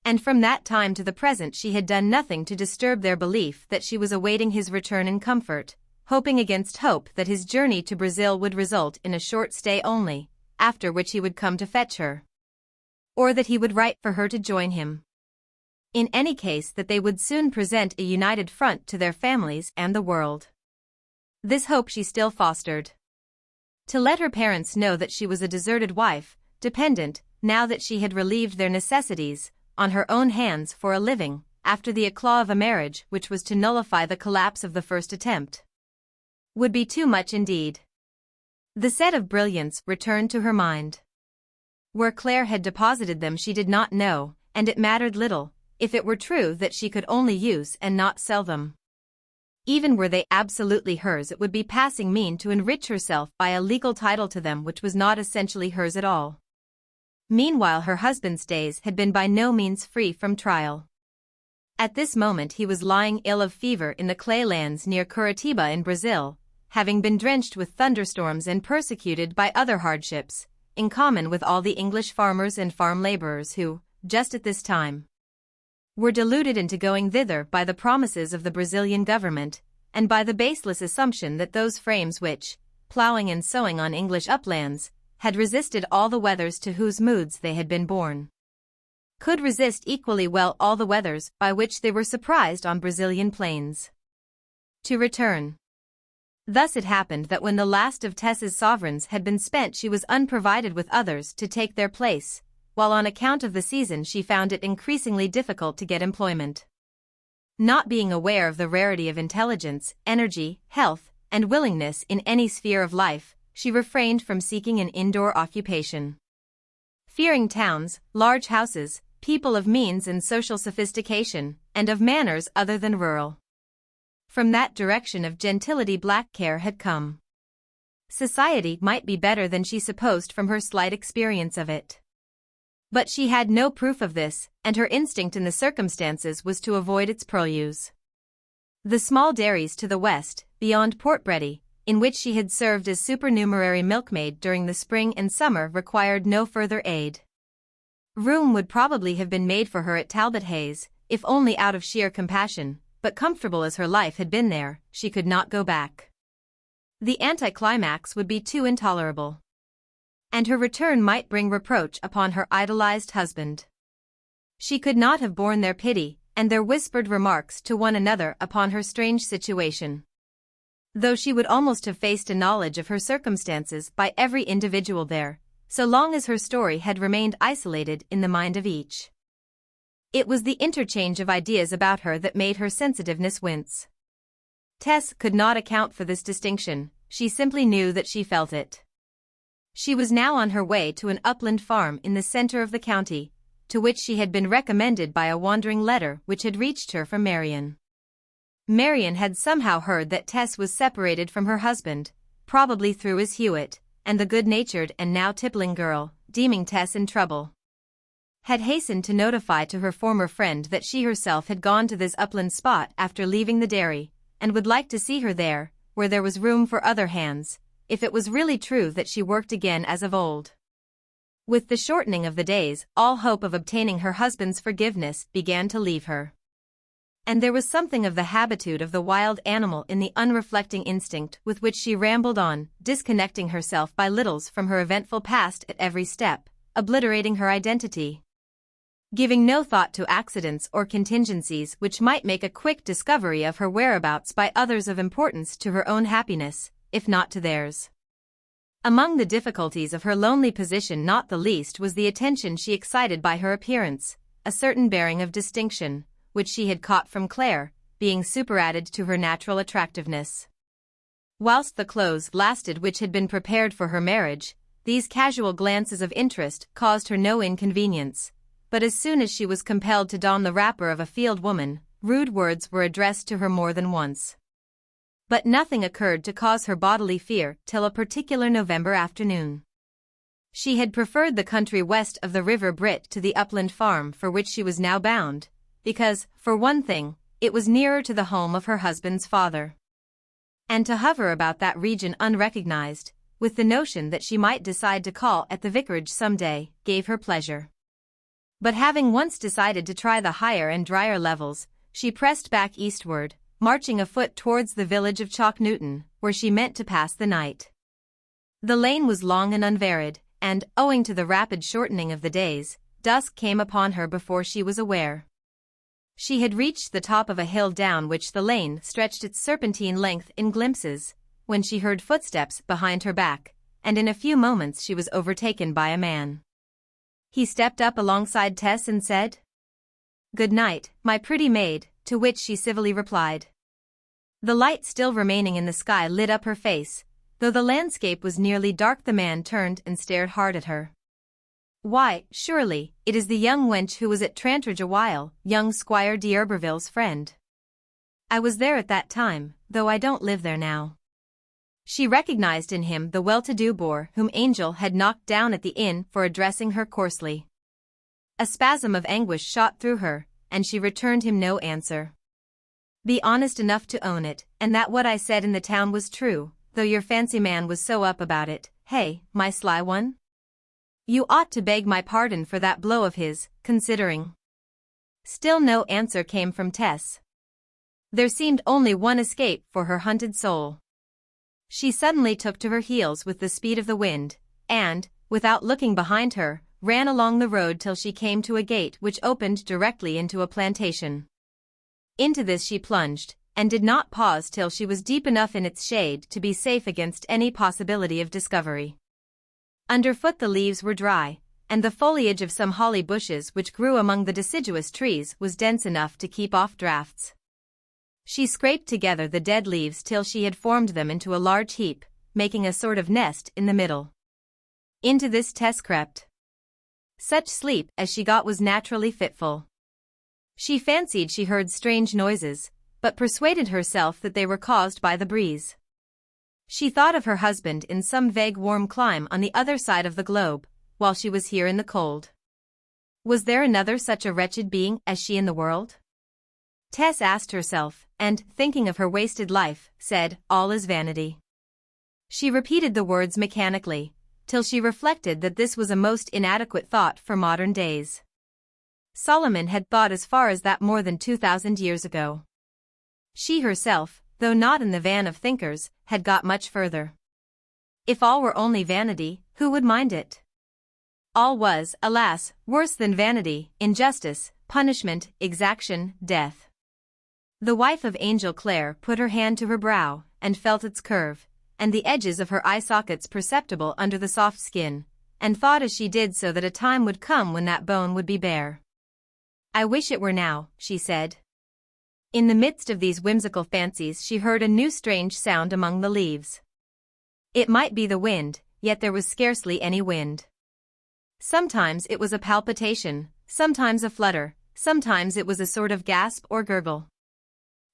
[SPEAKER 1] And from that time to the present she had done nothing to disturb their belief that she was awaiting his return in comfort, hoping against hope that his journey to Brazil would result in a short stay only, after which he would come to fetch her. Or that he would write for her to join him. In any case that they would soon present a united front to their families and the world. This hope she still fostered. To let her parents know that she was a deserted wife, dependent, now that she had relieved their necessities, on her own hands for a living, after the éclat of a marriage which was to nullify the collapse of the first attempt, would be too much indeed. The set of brilliants returned to her mind. Where Claire had deposited them she did not know, and it mattered little, if it were true that she could only use and not sell them. Even were they absolutely hers, it would be passing mean to enrich herself by a legal title to them which was not essentially hers at all. Meanwhile her husband's days had been by no means free from trial. At this moment he was lying ill of fever in the clay lands near Curitiba in Brazil, having been drenched with thunderstorms and persecuted by other hardships, in common with all the English farmers and farm laborers who, just at this time, were deluded into going thither by the promises of the Brazilian government, and by the baseless assumption that those frames which, ploughing and sowing on English uplands, had resisted all the weathers to whose moods they had been born, could resist equally well all the weathers by which they were surprised on Brazilian plains. To return. Thus it happened that when the last of Tess's sovereigns had been spent she was unprovided with others to take their place, while on account of the season she found it increasingly difficult to get employment. Not being aware of the rarity of intelligence, energy, health, and willingness in any sphere of life, she refrained from seeking an indoor occupation. Fearing towns, large houses, people of means and social sophistication, and of manners other than rural. From that direction of gentility black care had come. Society might be better than she supposed from her slight experience of it. But she had no proof of this, and her instinct in the circumstances was to avoid its purlieus. The small dairies to the west, beyond Portbredy, in which she had served as supernumerary milkmaid during the spring and summer, required no further aid. Room would probably have been made for her at Talbot Hayes, if only out of sheer compassion, but comfortable as her life had been there, she could not go back. The anticlimax would be too intolerable. And her return might bring reproach upon her idolized husband. She could not have borne their pity, and their whispered remarks to one another upon her strange situation. Though she would almost have faced a knowledge of her circumstances by every individual there, so long as her story had remained isolated in the mind of each. It was the interchange of ideas about her that made her sensitiveness wince. Tess could not account for this distinction, she simply knew that she felt it. She was now on her way to an upland farm in the center of the county, to which she had been recommended by a wandering letter which had reached her from Marian. Marian had somehow heard that Tess was separated from her husband, probably through his Hewitt, and the good-natured and now tippling girl, deeming Tess in trouble, had hastened to notify to her former friend that she herself had gone to this upland spot after leaving the dairy, and would like to see her there, where there was room for other hands, if it was really true that she worked again as of old. With the shortening of the days, all hope of obtaining her husband's forgiveness began to leave her. And there was something of the habitude of the wild animal in the unreflecting instinct with which she rambled on, disconnecting herself by littles from her eventful past at every step, obliterating her identity, giving no thought to accidents or contingencies which might make a quick discovery of her whereabouts by others of importance to her own happiness, if not to theirs. Among the difficulties of her lonely position not the least was the attention she excited by her appearance, a certain bearing of distinction, which she had caught from Claire, being superadded to her natural attractiveness. Whilst the clothes lasted which had been prepared for her marriage, these casual glances of interest caused her no inconvenience, but as soon as she was compelled to don the wrapper of a field woman, rude words were addressed to her more than once. But nothing occurred to cause her bodily fear till a particular November afternoon. She had preferred the country west of the River Brit to the upland farm for which she was now bound, because, for one thing, it was nearer to the home of her husband's father. And to hover about that region unrecognized, with the notion that she might decide to call at the vicarage some day, gave her pleasure. But having once decided to try the higher and drier levels, she pressed back eastward, marching afoot towards the village of Chalk Newton, where she meant to pass the night. The lane was long and unvaried, and, owing to the rapid shortening of the days, dusk came upon her before she was aware. She had reached the top of a hill down which the lane stretched its serpentine length in glimpses, when she heard footsteps behind her back, and in a few moments she was overtaken by a man. He stepped up alongside Tess and said, "Good night, my pretty maid," to which she civilly replied. The light still remaining in the sky lit up her face, though the landscape was nearly dark. The man turned and stared hard at her. "Why, surely, it is the young wench who was at Trantridge a while, young Squire d'Urberville's friend. I was there at that time, though I don't live there now." She recognized in him the well-to-do boor whom Angel had knocked down at the inn for addressing her coarsely. A spasm of anguish shot through her, and she returned him no answer. "Be honest enough to own it, and that what I said in the town was true, though your fancy man was so up about it, hey, my sly one? You ought to beg my pardon for that blow of his, considering." Still no answer came from Tess. There seemed only one escape for her hunted soul. She suddenly took to her heels with the speed of the wind, and, without looking behind her, ran along the road till she came to a gate which opened directly into a plantation. Into this she plunged, and did not pause till she was deep enough in its shade to be safe against any possibility of discovery. Underfoot the leaves were dry, and the foliage of some holly bushes which grew among the deciduous trees was dense enough to keep off draughts. She scraped together the dead leaves till she had formed them into a large heap, making a sort of nest in the middle. Into this Tess crept. Such sleep as she got was naturally fitful. She fancied she heard strange noises, but persuaded herself that they were caused by the breeze. She thought of her husband in some vague warm clime on the other side of the globe, while she was here in the cold. Was there another such a wretched being as she in the world? Tess asked herself, and, thinking of her wasted life, said, "All is vanity." She repeated the words mechanically, till she reflected that this was a most inadequate thought for modern days. Solomon had thought as far as that more than 2,000 years ago. She herself, though not in the van of thinkers, had got much further. If all were only vanity, who would mind it? All was, alas, worse than vanity, injustice, punishment, exaction, death. The wife of Angel Clare put her hand to her brow, and felt its curve, and the edges of her eye sockets perceptible under the soft skin, and thought as she did so that a time would come when that bone would be bare. "I wish it were now," she said. In the midst of these whimsical fancies she heard a new strange sound among the leaves. It might be the wind, yet there was scarcely any wind. Sometimes it was a palpitation, sometimes a flutter, sometimes it was a sort of gasp or gurgle.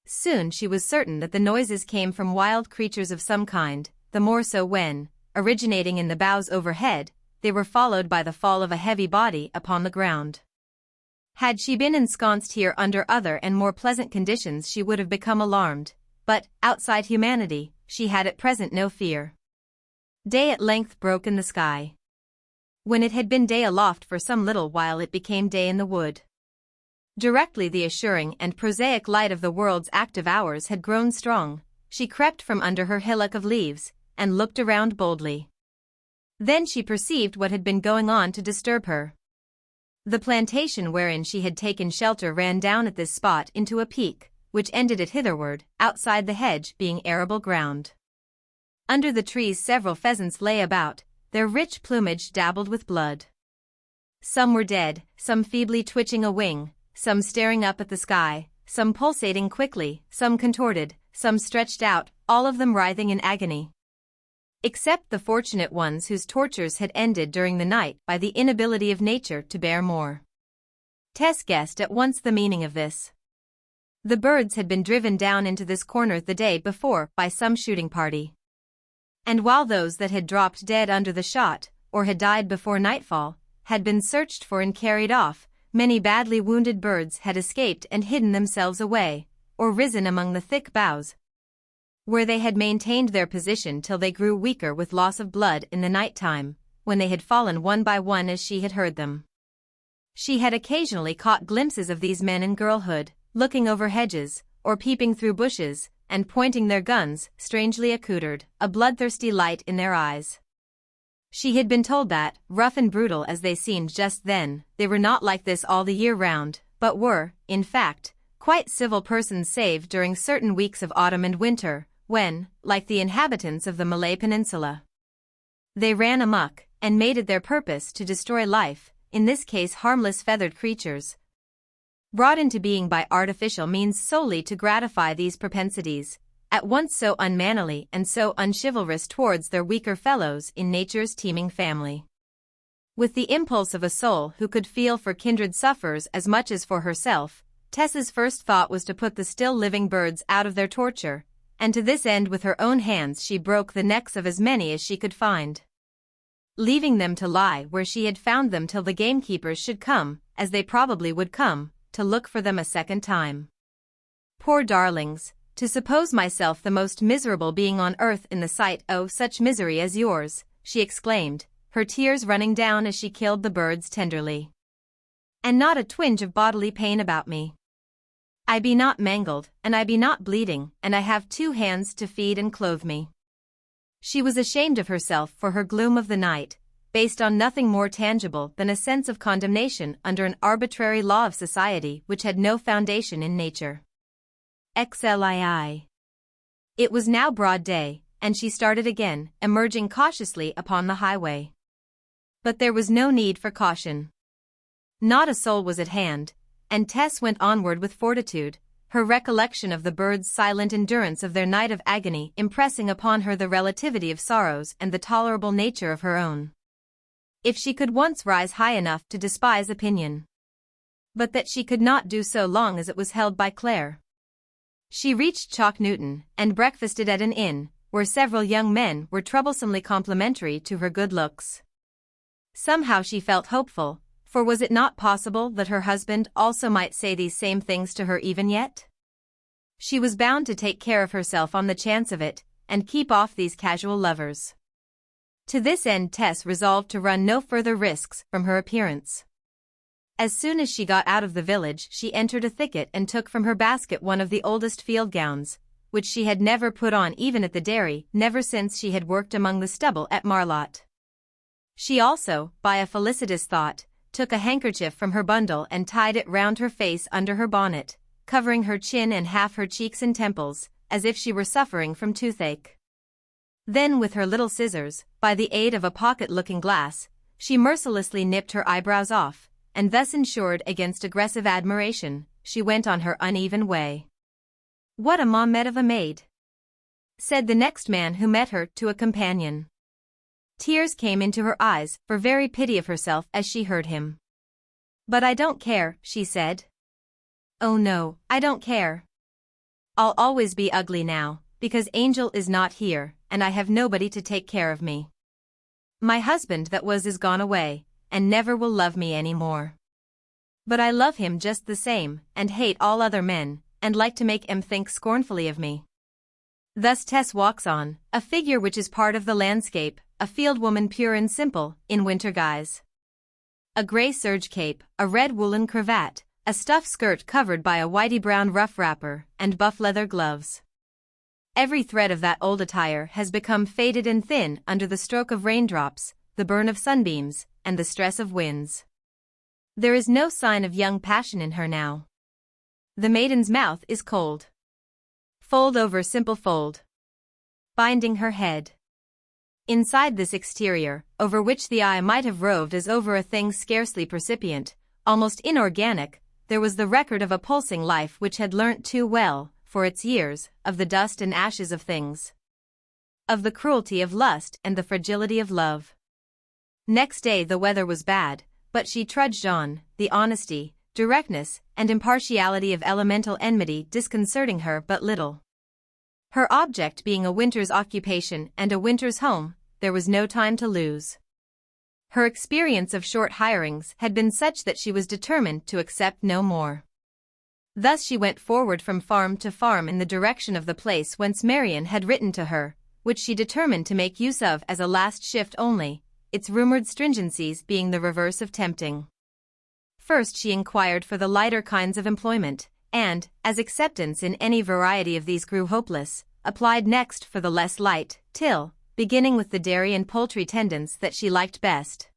[SPEAKER 1] Soon she was certain that the noises came from wild creatures of some kind, the more so when, originating in the boughs overhead, they were followed by the fall of a heavy body upon the ground. Had she been ensconced here under other and more pleasant conditions she would have become alarmed, but, outside humanity, she had at present no fear. Day at length broke in the sky. When it had been day aloft for some little while it became day in the wood. Directly the assuring and prosaic light of the world's active hours had grown strong, she crept from under her hillock of leaves, and looked around boldly. Then she perceived what had been going on to disturb her. The plantation wherein she had taken shelter ran down at this spot into a peak, which ended it hitherward, outside the hedge being arable ground. Under the trees several pheasants lay about, their rich plumage dabbled with blood. Some were dead, some feebly twitching a wing, some staring up at the sky, some pulsating quickly, some contorted, some stretched out, all of them writhing in agony. Except the fortunate ones whose tortures had ended during the night by the inability of nature to bear more. Tess guessed at once the meaning of this. The birds had been driven down into this corner the day before by some shooting party. And while those that had dropped dead under the shot, or had died before nightfall, had been searched for and carried off, many badly wounded birds had escaped and hidden themselves away, or risen among the thick boughs, where they had maintained their position till they grew weaker with loss of blood in the night time, when they had fallen one by one as she had heard them. She had occasionally caught glimpses of these men in girlhood, looking over hedges, or peeping through bushes, and pointing their guns, strangely accoutred, a bloodthirsty light in their eyes. She had been told that, rough and brutal as they seemed just then, they were not like this all the year round, but were, in fact, quite civil persons save during certain weeks of autumn and winter, when, like the inhabitants of the Malay Peninsula, they ran amok, and made it their purpose to destroy life, in this case harmless feathered creatures, brought into being by artificial means solely to gratify these propensities, at once so unmannerly and so unchivalrous towards their weaker fellows in nature's teeming family. With the impulse of a soul who could feel for kindred sufferers as much as for herself, Tess's first thought was to put the still living birds out of their torture, and to this end with her own hands she broke the necks of as many as she could find, leaving them to lie where she had found them till the gamekeepers should come, as they probably would come, to look for them a second time. Poor darlings, to suppose myself the most miserable being on earth in the sight of such misery as yours, she exclaimed, her tears running down as she killed the birds tenderly. And not a twinge of bodily pain about me. I be not mangled, and I be not bleeding, and I have 2 hands to feed and clothe me. She was ashamed of herself for her gloom of the night, based on nothing more tangible than a sense of condemnation under an arbitrary law of society which had no foundation in nature. XXXIX. It was now broad day, and she started again, emerging cautiously upon the highway. But there was no need for caution. Not a soul was at hand, and Tess went onward with fortitude, her recollection of the birds' silent endurance of their night of agony impressing upon her the relativity of sorrows and the tolerable nature of her own. If she could once rise high enough to despise opinion. But that she could not do so long as it was held by Clare. She reached Chalk Newton, and breakfasted at an inn, where several young men were troublesomely complimentary to her good looks. Somehow she felt hopeful, for was it not possible that her husband also might say these same things to her even yet? She was bound to take care of herself on the chance of it, and keep off these casual lovers. To this end Tess resolved to run no further risks from her appearance. As soon as she got out of the village, she entered a thicket and took from her basket one of the oldest field gowns, which she had never put on even at the dairy, never since she had worked among the stubble at Marlott. She also, by a felicitous thought, took a handkerchief from her bundle and tied it round her face under her bonnet, covering her chin and half her cheeks and temples, as if she were suffering from toothache. Then with her little scissors, by the aid of a pocket-looking glass, she mercilessly nipped her eyebrows off, and thus ensured against aggressive admiration, she went on her uneven way. "What a mommet of a maid!" said the next man who met her to a companion. Tears came into her eyes for very pity of herself as she heard him. "But I don't care," she said. "Oh no, I don't care. I'll always be ugly now, because Angel is not here, and I have nobody to take care of me. My husband that was is gone away, and never will love me any more. But I love him just the same, and hate all other men, and like to make 'em think scornfully of me." Thus Tess walks on, a figure which is part of the landscape, a field woman pure and simple, in winter guise. A grey serge cape, a red woolen cravat, a stuff skirt covered by a whitey brown ruff wrapper, and buff leather gloves. Every thread of that old attire has become faded and thin under the stroke of raindrops, the burn of sunbeams, and the stress of winds. There is no sign of young passion in her now. The maiden's mouth is cold. Fold over simple fold, binding her head. Inside this exterior, over which the eye might have roved as over a thing scarcely percipient, almost inorganic, there was the record of a pulsing life which had learnt too well, for its years, of the dust and ashes of things, of the cruelty of lust and the fragility of love. Next day the weather was bad, but she trudged on, the honesty, directness, and impartiality of elemental enmity disconcerting her but little. Her object being a winter's occupation and a winter's home, there was no time to lose. Her experience of short hirings had been such that she was determined to accept no more. Thus she went forward from farm to farm in the direction of the place whence Marian had written to her, which she determined to make use of as a last shift only, its rumored stringencies being the reverse of tempting. First she inquired for the lighter kinds of employment, and, as acceptance in any variety of these grew hopeless, applied next for the less light, till, beginning with the dairy and poultry tendance that she liked best,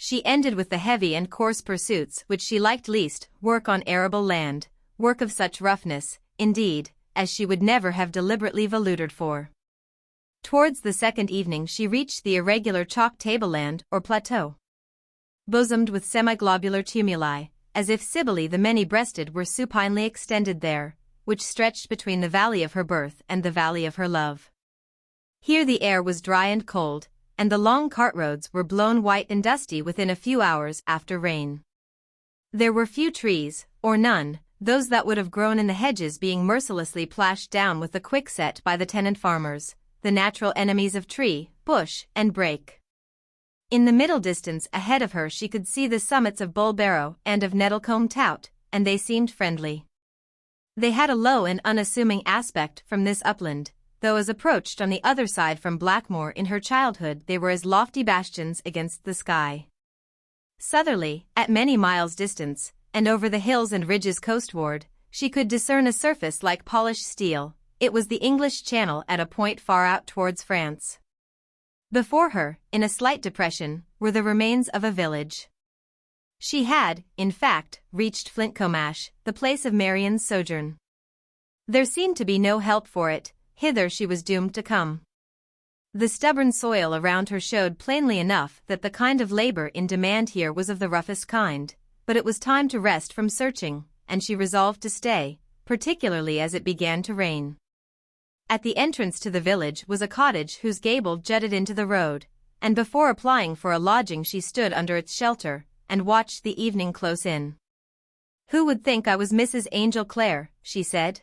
[SPEAKER 1] she ended with the heavy and coarse pursuits which she liked least, work on arable land, work of such roughness, indeed, as she would never have deliberately volunteered for. Towards the second evening she reached the irregular chalk tableland or plateau, bosomed with semi-globular tumuli, as if Cybele the many-breasted were supinely extended there, which stretched between the valley of her birth and the valley of her love. Here the air was dry and cold, and the long cart roads were blown white and dusty within a few hours after rain. There were few trees, or none, those that would have grown in the hedges being mercilessly plashed down with the quickset by the tenant farmers, the natural enemies of tree, bush, and brake. In the middle distance ahead of her she could see the summits of Bulbarrow and of Nettlecombe Tout, and they seemed friendly. They had a low and unassuming aspect from this upland, though as approached on the other side from Blackmoor in her childhood they were as lofty bastions against the sky. Southerly, at many miles' distance, and over the hills and ridges coastward, she could discern a surface like polished steel. It was the English Channel at a point far out towards France. Before her, in a slight depression, were the remains of a village. She had, in fact, reached Flintcomash, the place of Marian's sojourn. There seemed to be no help for it, hither she was doomed to come. The stubborn soil around her showed plainly enough that the kind of labor in demand here was of the roughest kind, but it was time to rest from searching, and she resolved to stay, particularly as it began to rain. At the entrance to the village was a cottage whose gable jutted into the road, and before applying for a lodging she stood under its shelter, and watched the evening close in. "Who would think I was Mrs. Angel Clare?" she said.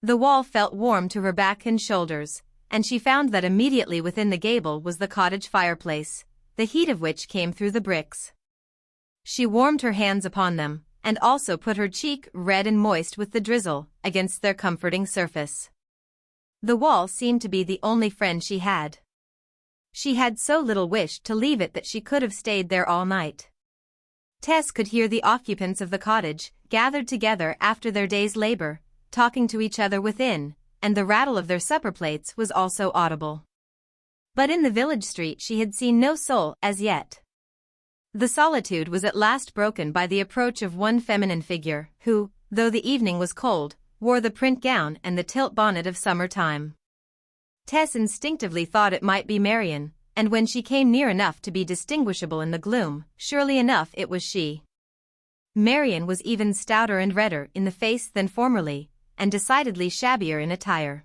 [SPEAKER 1] The wall felt warm to her back and shoulders, and she found that immediately within the gable was the cottage fireplace, the heat of which came through the bricks. She warmed her hands upon them, and also put her cheek, red and moist with the drizzle, against their comforting surface. The wall seemed to be the only friend she had. She had so little wished to leave it that she could have stayed there all night. Tess could hear the occupants of the cottage, gathered together after their day's labor, talking to each other within, and the rattle of their supper plates was also audible. But in the village street she had seen no soul as yet. The solitude was at last broken by the approach of one feminine figure, who, though the evening was cold, wore the print gown and the tilt bonnet of summer time. Tess instinctively thought it might be Marian, and when she came near enough to be distinguishable in the gloom, surely enough it was she. Marian was even stouter and redder in the face than formerly, and decidedly shabbier in attire.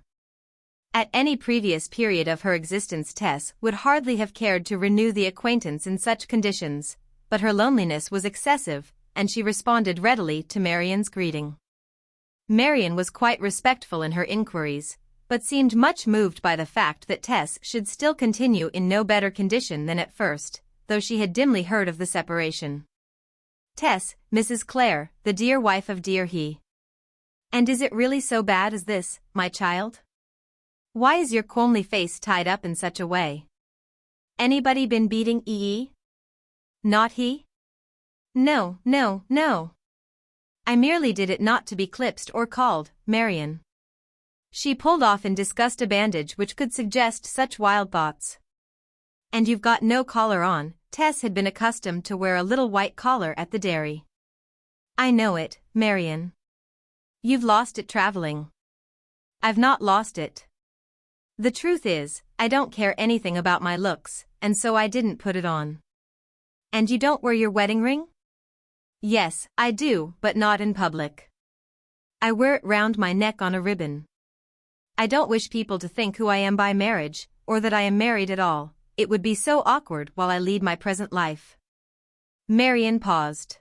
[SPEAKER 1] At any previous period of her existence Tess would hardly have cared to renew the acquaintance in such conditions, but her loneliness was excessive, and she responded readily to Marian's greeting. Marian was quite respectful in her inquiries, but seemed much moved by the fact that Tess should still continue in no better condition than at first, though she had dimly heard of the separation. Tess, Mrs. Clare, the dear wife of dear he. And is it really so bad as this, my child? Why is your comely face tied up in such a way? Anybody been beating ee? Not he? No, no, no. I merely did it not to be clipsed or called, Marian. She pulled off in disgust a bandage which could suggest such wild thoughts. And you've got no collar on. Tess had been accustomed to wear a little white collar at the dairy. I know it, Marian. You've lost it traveling. I've not lost it. The truth is, I don't care anything about my looks, and so I didn't put it on. And you don't wear your wedding ring? Yes, I do, but not in public. I wear it round my neck on a ribbon. I don't wish people to think who I am by marriage, or that I am married at all. It would be so awkward while I lead my present life. Marian paused.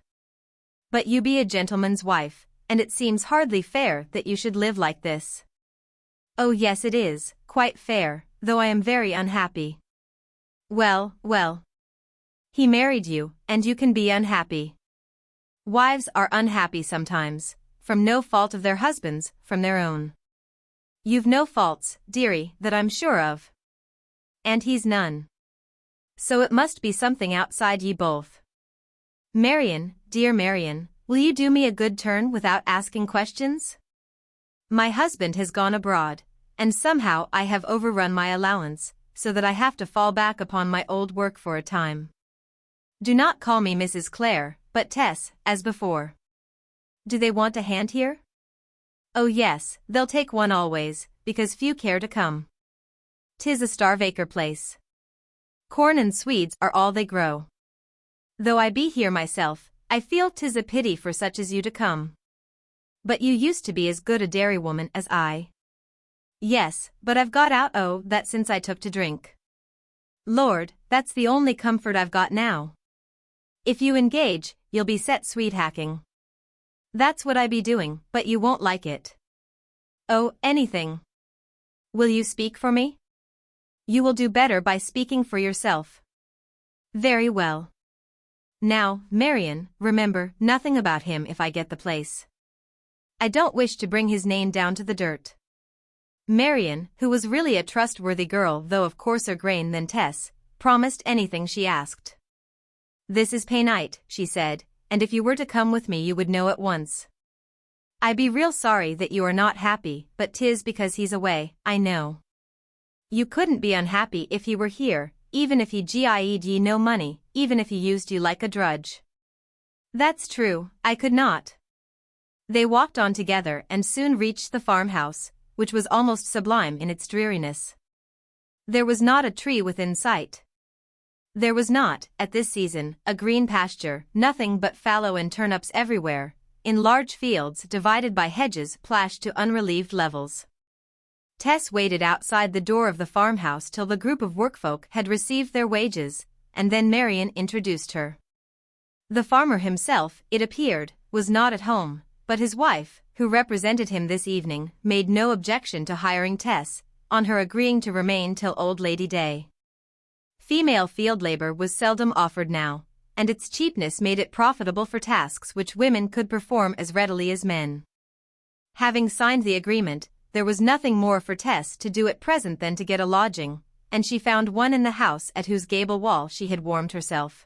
[SPEAKER 1] But you be a gentleman's wife, and it seems hardly fair that you should live like this. Oh yes it is, quite fair, though I am very unhappy. Well, well. He married you, and you can be unhappy. Wives are unhappy sometimes, from no fault of their husbands, from their own. You've no faults, dearie, that I'm sure of. And he's none. So it must be something outside ye both. Marian, dear Marian, will you do me a good turn without asking questions? My husband has gone abroad, and somehow I have overrun my allowance, so that I have to fall back upon my old work for a time. Do not call me Mrs. Clare, but Tess, as before. Do they want a hand here? Oh yes, they'll take one always, because few care to come. 'Tis a starve-acre place. Corn and swedes are all they grow. Though I be here myself, I feel 'tis a pity for such as you to come. But you used to be as good a dairywoman as I. Yes, but I've got out that since I took to drink. Lord, that's the only comfort I've got now. If you engage, you'll be set sweet-hacking. That's what I be doing, but you won't like it. Oh, anything. Will you speak for me? You will do better by speaking for yourself. Very well. Now, Marian, remember nothing about him if I get the place. I don't wish to bring his name down to the dirt. Marian, who was really a trustworthy girl though of coarser grain than Tess, promised anything she asked. This is pay night, she said, and if you were to come with me you would know at once. I be real sorry that you are not happy, but 'tis because he's away, I know. You couldn't be unhappy if he were here, even if he gied ye no money, even if he used you like a drudge. That's true, I could not. They walked on together and soon reached the farmhouse, which was almost sublime in its dreariness. There was not a tree within sight. There was not, at this season, a green pasture, nothing but fallow and turnips everywhere, in large fields divided by hedges plashed to unrelieved levels. Tess waited outside the door of the farmhouse till the group of workfolk had received their wages, and then Marian introduced her. The farmer himself, it appeared, was not at home, but his wife, who represented him this evening, made no objection to hiring Tess, on her agreeing to remain till Old Lady Day. Female field labor was seldom offered now, and its cheapness made it profitable for tasks which women could perform as readily as men. Having signed the agreement, there was nothing more for Tess to do at present than to get a lodging, and she found one in the house at whose gable wall she had warmed herself.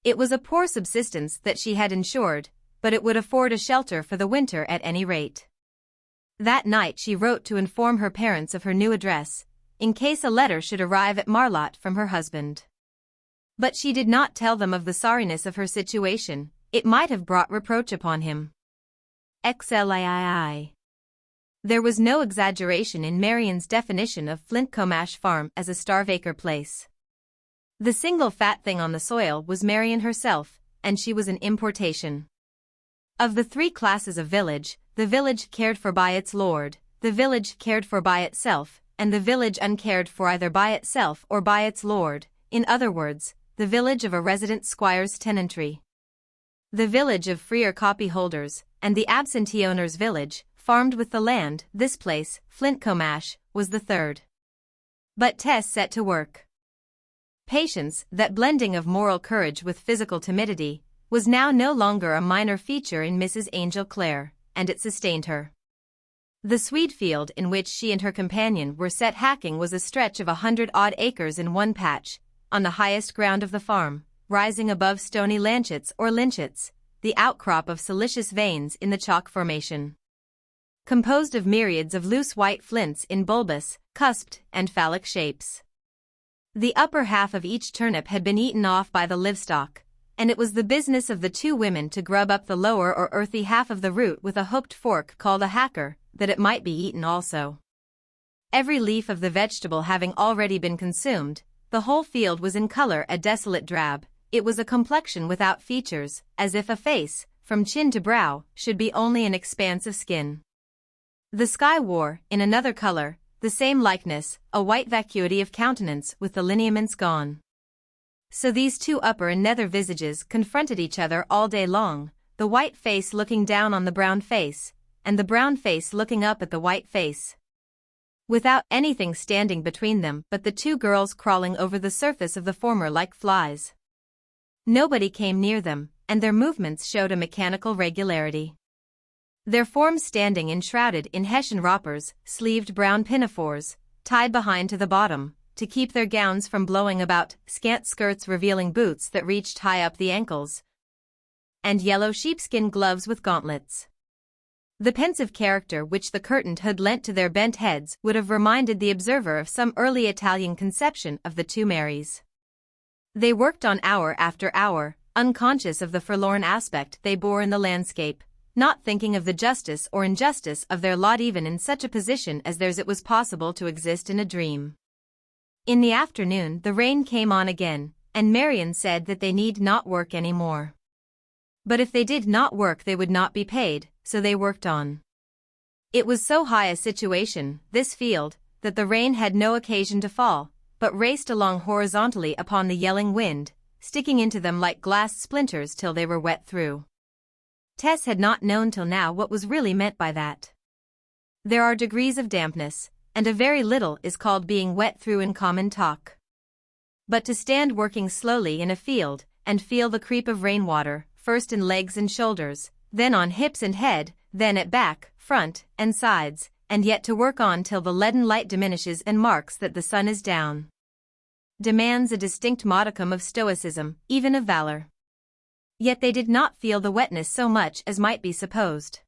[SPEAKER 1] It was a poor subsistence that she had ensured, but it would afford a shelter for the winter at any rate. That night she wrote to inform her parents of her new address, in case a letter should arrive at Marlott from her husband. But she did not tell them of the sorriness of her situation. It might have brought reproach upon him. XXXIX. There was no exaggeration in Marian's definition of Flintcomash Farm as a starve-acre place. The single fat thing on the soil was Marian herself, and she was an importation. Of the three classes of village, the village cared for by its lord, the village cared for by itself, and the village uncared for either by itself or by its lord, in other words, the village of a resident squire's tenantry. The village of freer copyholders, and the absentee owner's village, farmed with the land. This place, Flintcomash, was the third. But Tess set to work. Patience, that blending of moral courage with physical timidity, was now no longer a minor feature in Mrs. Angel Clare, and it sustained her. The swede field in which she and her companion were set hacking was a stretch of 100-odd acres in one patch, on the highest ground of the farm, rising above stony lanchets or lynchets, the outcrop of silicious veins in the chalk formation. Composed of myriads of loose white flints in bulbous, cusped, and phallic shapes. The upper half of each turnip had been eaten off by the livestock, and it was the business of the two women to grub up the lower or earthy half of the root with a hooked fork called a hacker, that it might be eaten also. Every leaf of the vegetable having already been consumed, the whole field was in color a desolate drab. It was a complexion without features, as if a face, from chin to brow, should be only an expanse of skin. The sky wore, in another color, the same likeness, a white vacuity of countenance with the lineaments gone. So these two upper and nether visages confronted each other all day long, the white face looking down on the brown face, and the brown face looking up at the white face, without anything standing between them but the two girls crawling over the surface of the former like flies. Nobody came near them, and their movements showed a mechanical regularity. Their forms standing enshrouded in Hessian wrappers, sleeved brown pinafores, tied behind to the bottom, to keep their gowns from blowing about, scant skirts revealing boots that reached high up the ankles, and yellow sheepskin gloves with gauntlets. The pensive character which the curtained hood lent to their bent heads would have reminded the observer of some early Italian conception of the two Marys. They worked on hour after hour, unconscious of the forlorn aspect they bore in the landscape, not thinking of the justice or injustice of their lot even in such a position as theirs it was possible to exist in a dream. In the afternoon the rain came on again, and Marian said that they need not work any more. But if they did not work they would not be paid, so they worked on. It was so high a situation, this field, that the rain had no occasion to fall, but raced along horizontally upon the yelling wind, sticking into them like glass splinters till they were wet through. Tess had not known till now what was really meant by that. There are degrees of dampness, and a very little is called being wet through in common talk. But to stand working slowly in a field, and feel the creep of rainwater, first in legs and shoulders, then on hips and head, then at back, front, and sides, and yet to work on till the leaden light diminishes and marks that the sun is down, demands a distinct modicum of stoicism, even of valor. Yet they did not feel the wetness so much as might be supposed.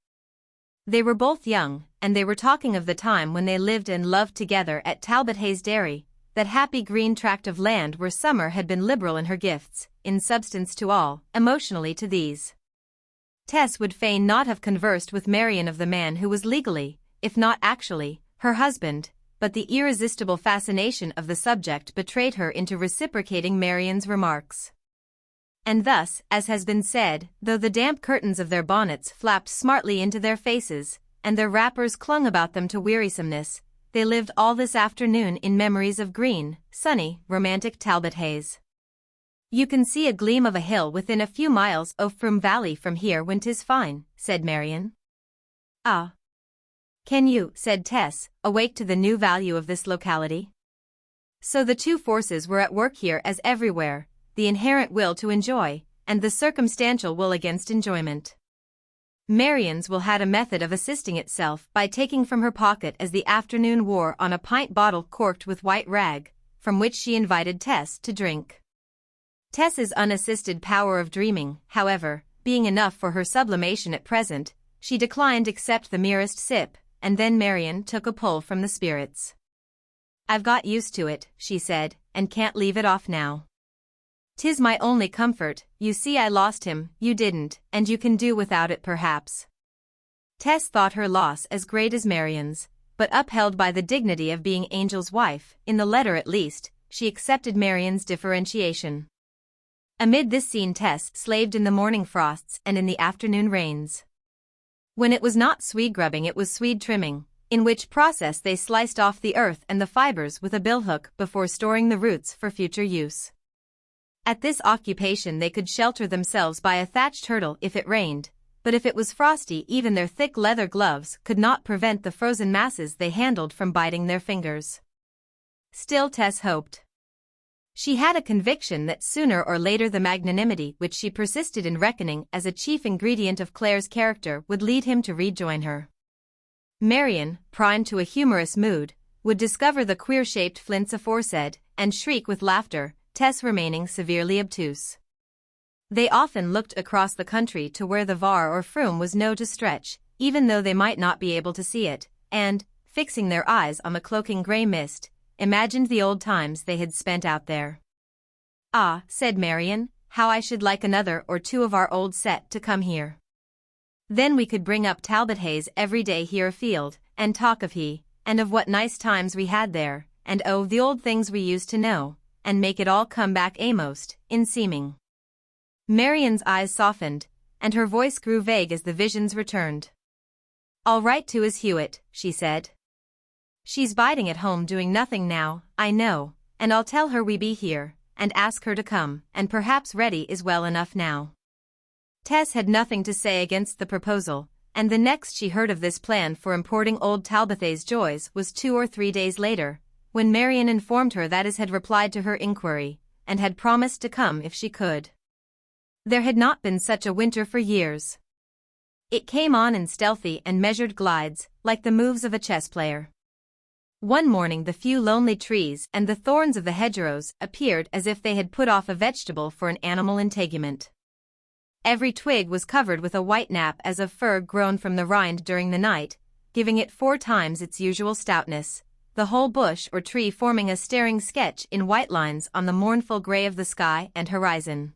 [SPEAKER 1] They were both young, and they were talking of the time when they lived and loved together at Talbot Hayes Dairy, that happy green tract of land where summer had been liberal in her gifts, in substance to all, emotionally to these. Tess would fain not have conversed with Marian of the man who was legally, if not actually, her husband, but the irresistible fascination of the subject betrayed her into reciprocating Marian's remarks. And thus, as has been said, though the damp curtains of their bonnets flapped smartly into their faces, and their wrappers clung about them to wearisomeness, they lived all this afternoon in memories of green, sunny, romantic Talbot Hayes. "You can see a gleam of a hill within a few miles o' Froom Valley from here when 'tis fine," said Marian. "Ah. Can you?" said Tess, awake to the new value of this locality. So the two forces were at work here as everywhere, the inherent will to enjoy, and the circumstantial will against enjoyment. Marian's will had a method of assisting itself by taking from her pocket as the afternoon wore on a pint bottle corked with white rag, from which she invited Tess to drink. Tess's unassisted power of dreaming, however, being enough for her sublimation at present, she declined except the merest sip, and then Marian took a pull from the spirits. "I've got used to it," she said, "and can't leave it off now. 'Tis my only comfort, you see I lost him, you didn't, and you can do without it perhaps." Tess thought her loss as great as Marian's, but upheld by the dignity of being Angel's wife, in the letter at least, she accepted Marian's differentiation. Amid this scene Tess slaved in the morning frosts and in the afternoon rains. When it was not swede grubbing it was swede trimming, in which process they sliced off the earth and the fibers with a billhook before storing the roots for future use. At this occupation they could shelter themselves by a thatched hurdle if it rained, but if it was frosty even their thick leather gloves could not prevent the frozen masses they handled from biting their fingers. Still Tess hoped. She had a conviction that sooner or later the magnanimity which she persisted in reckoning as a chief ingredient of Claire's character would lead him to rejoin her. Marian, primed to a humorous mood, would discover the queer-shaped flints aforesaid, and shriek with laughter, Tess remaining severely obtuse. They often looked across the country to where the Var or Froom was known to stretch, even though they might not be able to see it, and, fixing their eyes on the cloaking grey mist, imagined the old times they had spent out there. "Ah," said Marian, "how I should like another or two of our old set to come here. Then we could bring up Talbot Hayes every day here afield, and talk of he, and of what nice times we had there, and oh the old things we used to know, and make it all come back amost, in seeming." Marian's eyes softened, and her voice grew vague as the visions returned. "I'll write to Miss Hewitt," she said. "She's biding at home doing nothing now, I know, and I'll tell her we be here, and ask her to come, and perhaps Reddy is well enough now." Tess had nothing to say against the proposal, and the next she heard of this plan for importing old Talbothays joys was 2 or 3 days later, when Marian informed her that Is had replied to her inquiry, and had promised to come if she could. There had not been such a winter for years. It came on in stealthy and measured glides, like the moves of a chess player. One morning the few lonely trees and the thorns of the hedgerows appeared as if they had put off a vegetable for an animal integument. Every twig was covered with a white nap as of fur grown from the rind during the night, giving it 4 times its usual stoutness, the whole bush or tree forming a staring sketch in white lines on the mournful grey of the sky and horizon.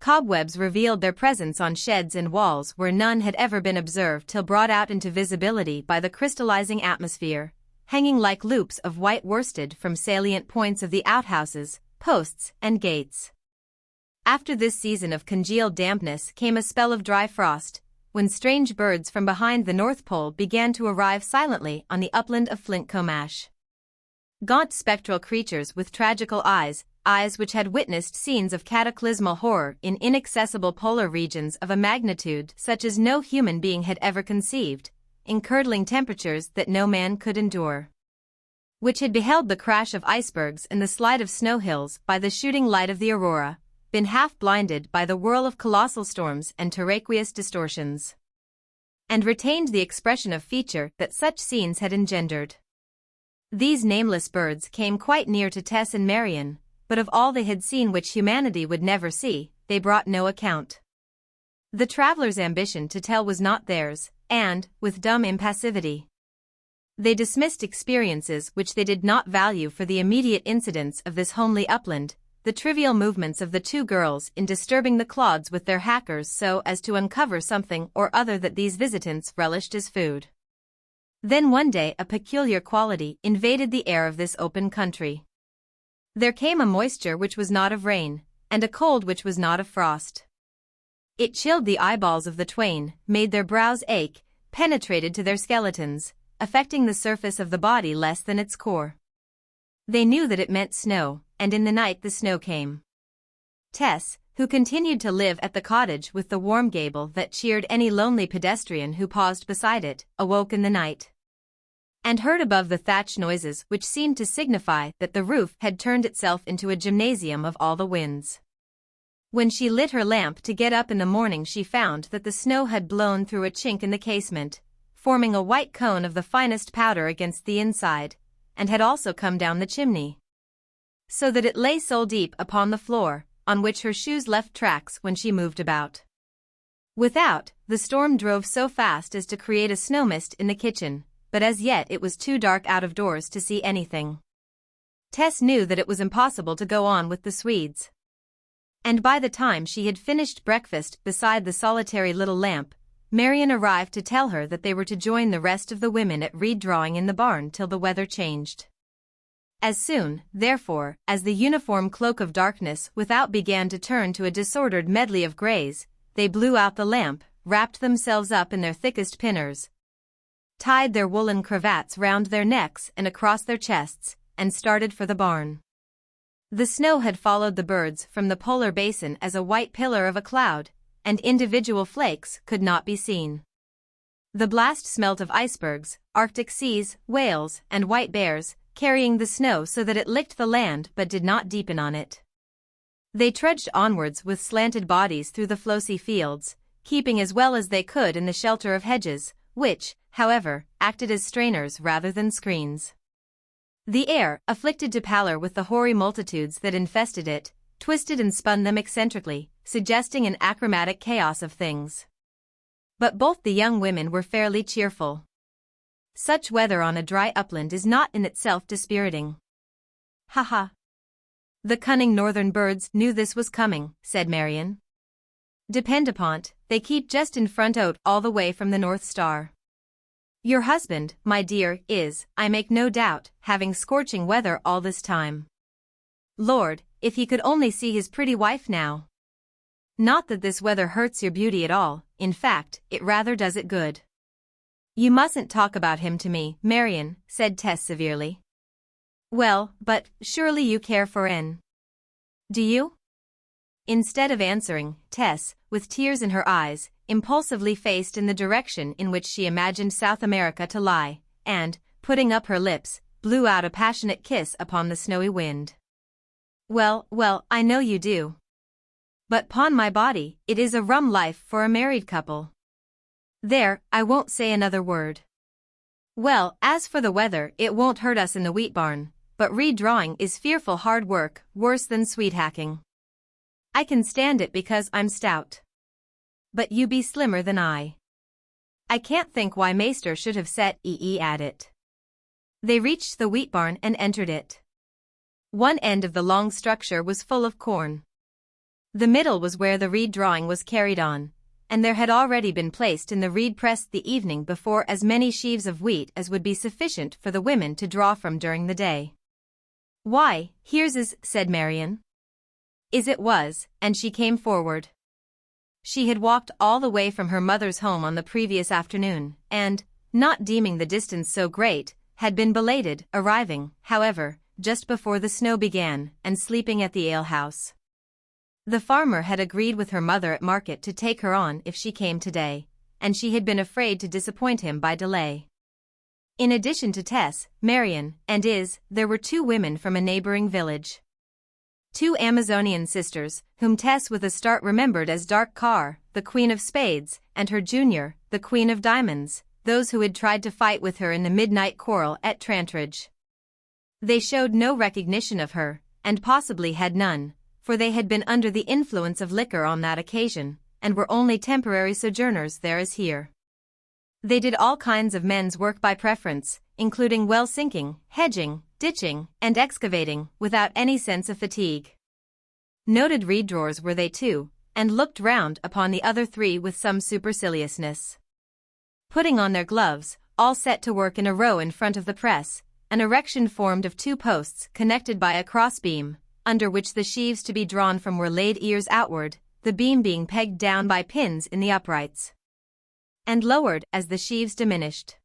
[SPEAKER 1] Cobwebs revealed their presence on sheds and walls where none had ever been observed till brought out into visibility by the crystallizing atmosphere, hanging like loops of white worsted from salient points of the outhouses, posts, and gates. After this season of congealed dampness came a spell of dry frost, when strange birds from behind the North Pole began to arrive silently on the upland of Flintcomash. Gaunt spectral creatures with tragical eyes which had witnessed scenes of cataclysmal horror in inaccessible polar regions of a magnitude such as no human being had ever conceived, in curdling temperatures that no man could endure. Which had beheld the crash of icebergs and the slide of snow hills by the shooting light of the aurora, been half blinded by the whirl of colossal storms and terraqueous distortions, and retained the expression of feature that such scenes had engendered. These nameless birds came quite near to Tess and Marian, but of all they had seen which humanity would never see, they brought no account. The travelers' ambition to tell was not theirs, and, with dumb impassivity, they dismissed experiences which they did not value for the immediate incidents of this homely upland, the trivial movements of the 2 girls in disturbing the clods with their hackers so as to uncover something or other that these visitants relished as food. Then one day a peculiar quality invaded the air of this open country. There came a moisture which was not of rain, and a cold which was not of frost. It chilled the eyeballs of the twain, made their brows ache, penetrated to their skeletons, affecting the surface of the body less than its core. They knew that it meant snow, and in the night the snow came. Tess, who continued to live at the cottage with the warm gable that cheered any lonely pedestrian who paused beside it, awoke in the night, and heard above the thatch noises which seemed to signify that the roof had turned itself into a gymnasium of all the winds. When she lit her lamp to get up in the morning she found that the snow had blown through a chink in the casement, forming a white cone of the finest powder against the inside, and had also come down the chimney, so that it lay sole deep upon the floor, on which her shoes left tracks when she moved about. Without, the storm drove so fast as to create a snow mist in the kitchen, but as yet it was too dark out of doors to see anything. Tess knew that it was impossible to go on with the Swedes. And by the time she had finished breakfast beside the solitary little lamp, Marion arrived to tell her that they were to join the rest of the women at reed drawing in the barn till the weather changed. As soon, therefore, as the uniform cloak of darkness without began to turn to a disordered medley of greys, they blew out the lamp, wrapped themselves up in their thickest pinners, tied their woolen cravats round their necks and across their chests, and started for the barn. The snow had followed the birds from the polar basin as a white pillar of a cloud, and individual flakes could not be seen. The blast smelt of icebergs, Arctic seas, whales, and white bears, carrying the snow so that it licked the land but did not deepen on it. They trudged onwards with slanted bodies through the flossy fields, keeping as well as they could in the shelter of hedges, which, however, acted as strainers rather than screens. The air, afflicted to pallor with the hoary multitudes that infested it, twisted and spun them eccentrically, suggesting an achromatic chaos of things. But both the young women were fairly cheerful. Such weather on a dry upland is not in itself dispiriting. "Ha ha! The cunning northern birds knew this was coming," said Marion. "Depend upon't, they keep just in front out all the way from the North Star. Your husband, my dear, is, I make no doubt, having scorching weather all this time. Lord, if he could only see his pretty wife now. Not that this weather hurts your beauty at all, in fact, it rather does it good." "You mustn't talk about him to me, Marion," said Tess severely. "Well, but, surely you care for N. Do you?" Instead of answering, Tess, with tears in her eyes, impulsively faced in the direction in which she imagined South America to lie, and, putting up her lips, blew out a passionate kiss upon the snowy wind. "Well, well, I know you do. But 'pon my body, it is a rum life for a married couple. There, I won't say another word. Well, as for the weather, it won't hurt us in the wheat barn, but reed drawing is fearful hard work, worse than sweet hacking. I can stand it because I'm stout. But you be slimmer than I. I can't think why Maester should have set at it." They reached the wheat barn and entered it. One end of the long structure was full of corn. The middle was where the reed drawing was carried on, and there had already been placed in the reed press the evening before as many sheaves of wheat as would be sufficient for the women to draw from during the day. "Why, here's is," said Marion. "Is it was," and she came forward. She had walked all the way from her mother's home on the previous afternoon, and, not deeming the distance so great, had been belated, arriving, however, just before the snow began, and sleeping at the alehouse. The farmer had agreed with her mother at market to take her on if she came today, and she had been afraid to disappoint him by delay. In addition to Tess, Marion, and there were two women from a neighboring village. Two Amazonian sisters, whom Tess with a start remembered as Dark Carr, the Queen of Spades, and her junior, the Queen of Diamonds, those who had tried to fight with her in the midnight quarrel at Trantridge. They showed no recognition of her, and possibly had none, for they had been under the influence of liquor on that occasion, and were only temporary sojourners there as here. They did all kinds of men's work by preference, including well sinking, hedging, ditching, and excavating, without any sense of fatigue. Noted reed drawers were they too, and looked round upon the other three with some superciliousness. Putting on their gloves, all set to work in a row in front of the press, an erection formed of two posts connected by a crossbeam, under which the sheaves to be drawn from were laid ears outward, the beam being pegged down by pins in the uprights, and lowered as the sheaves diminished.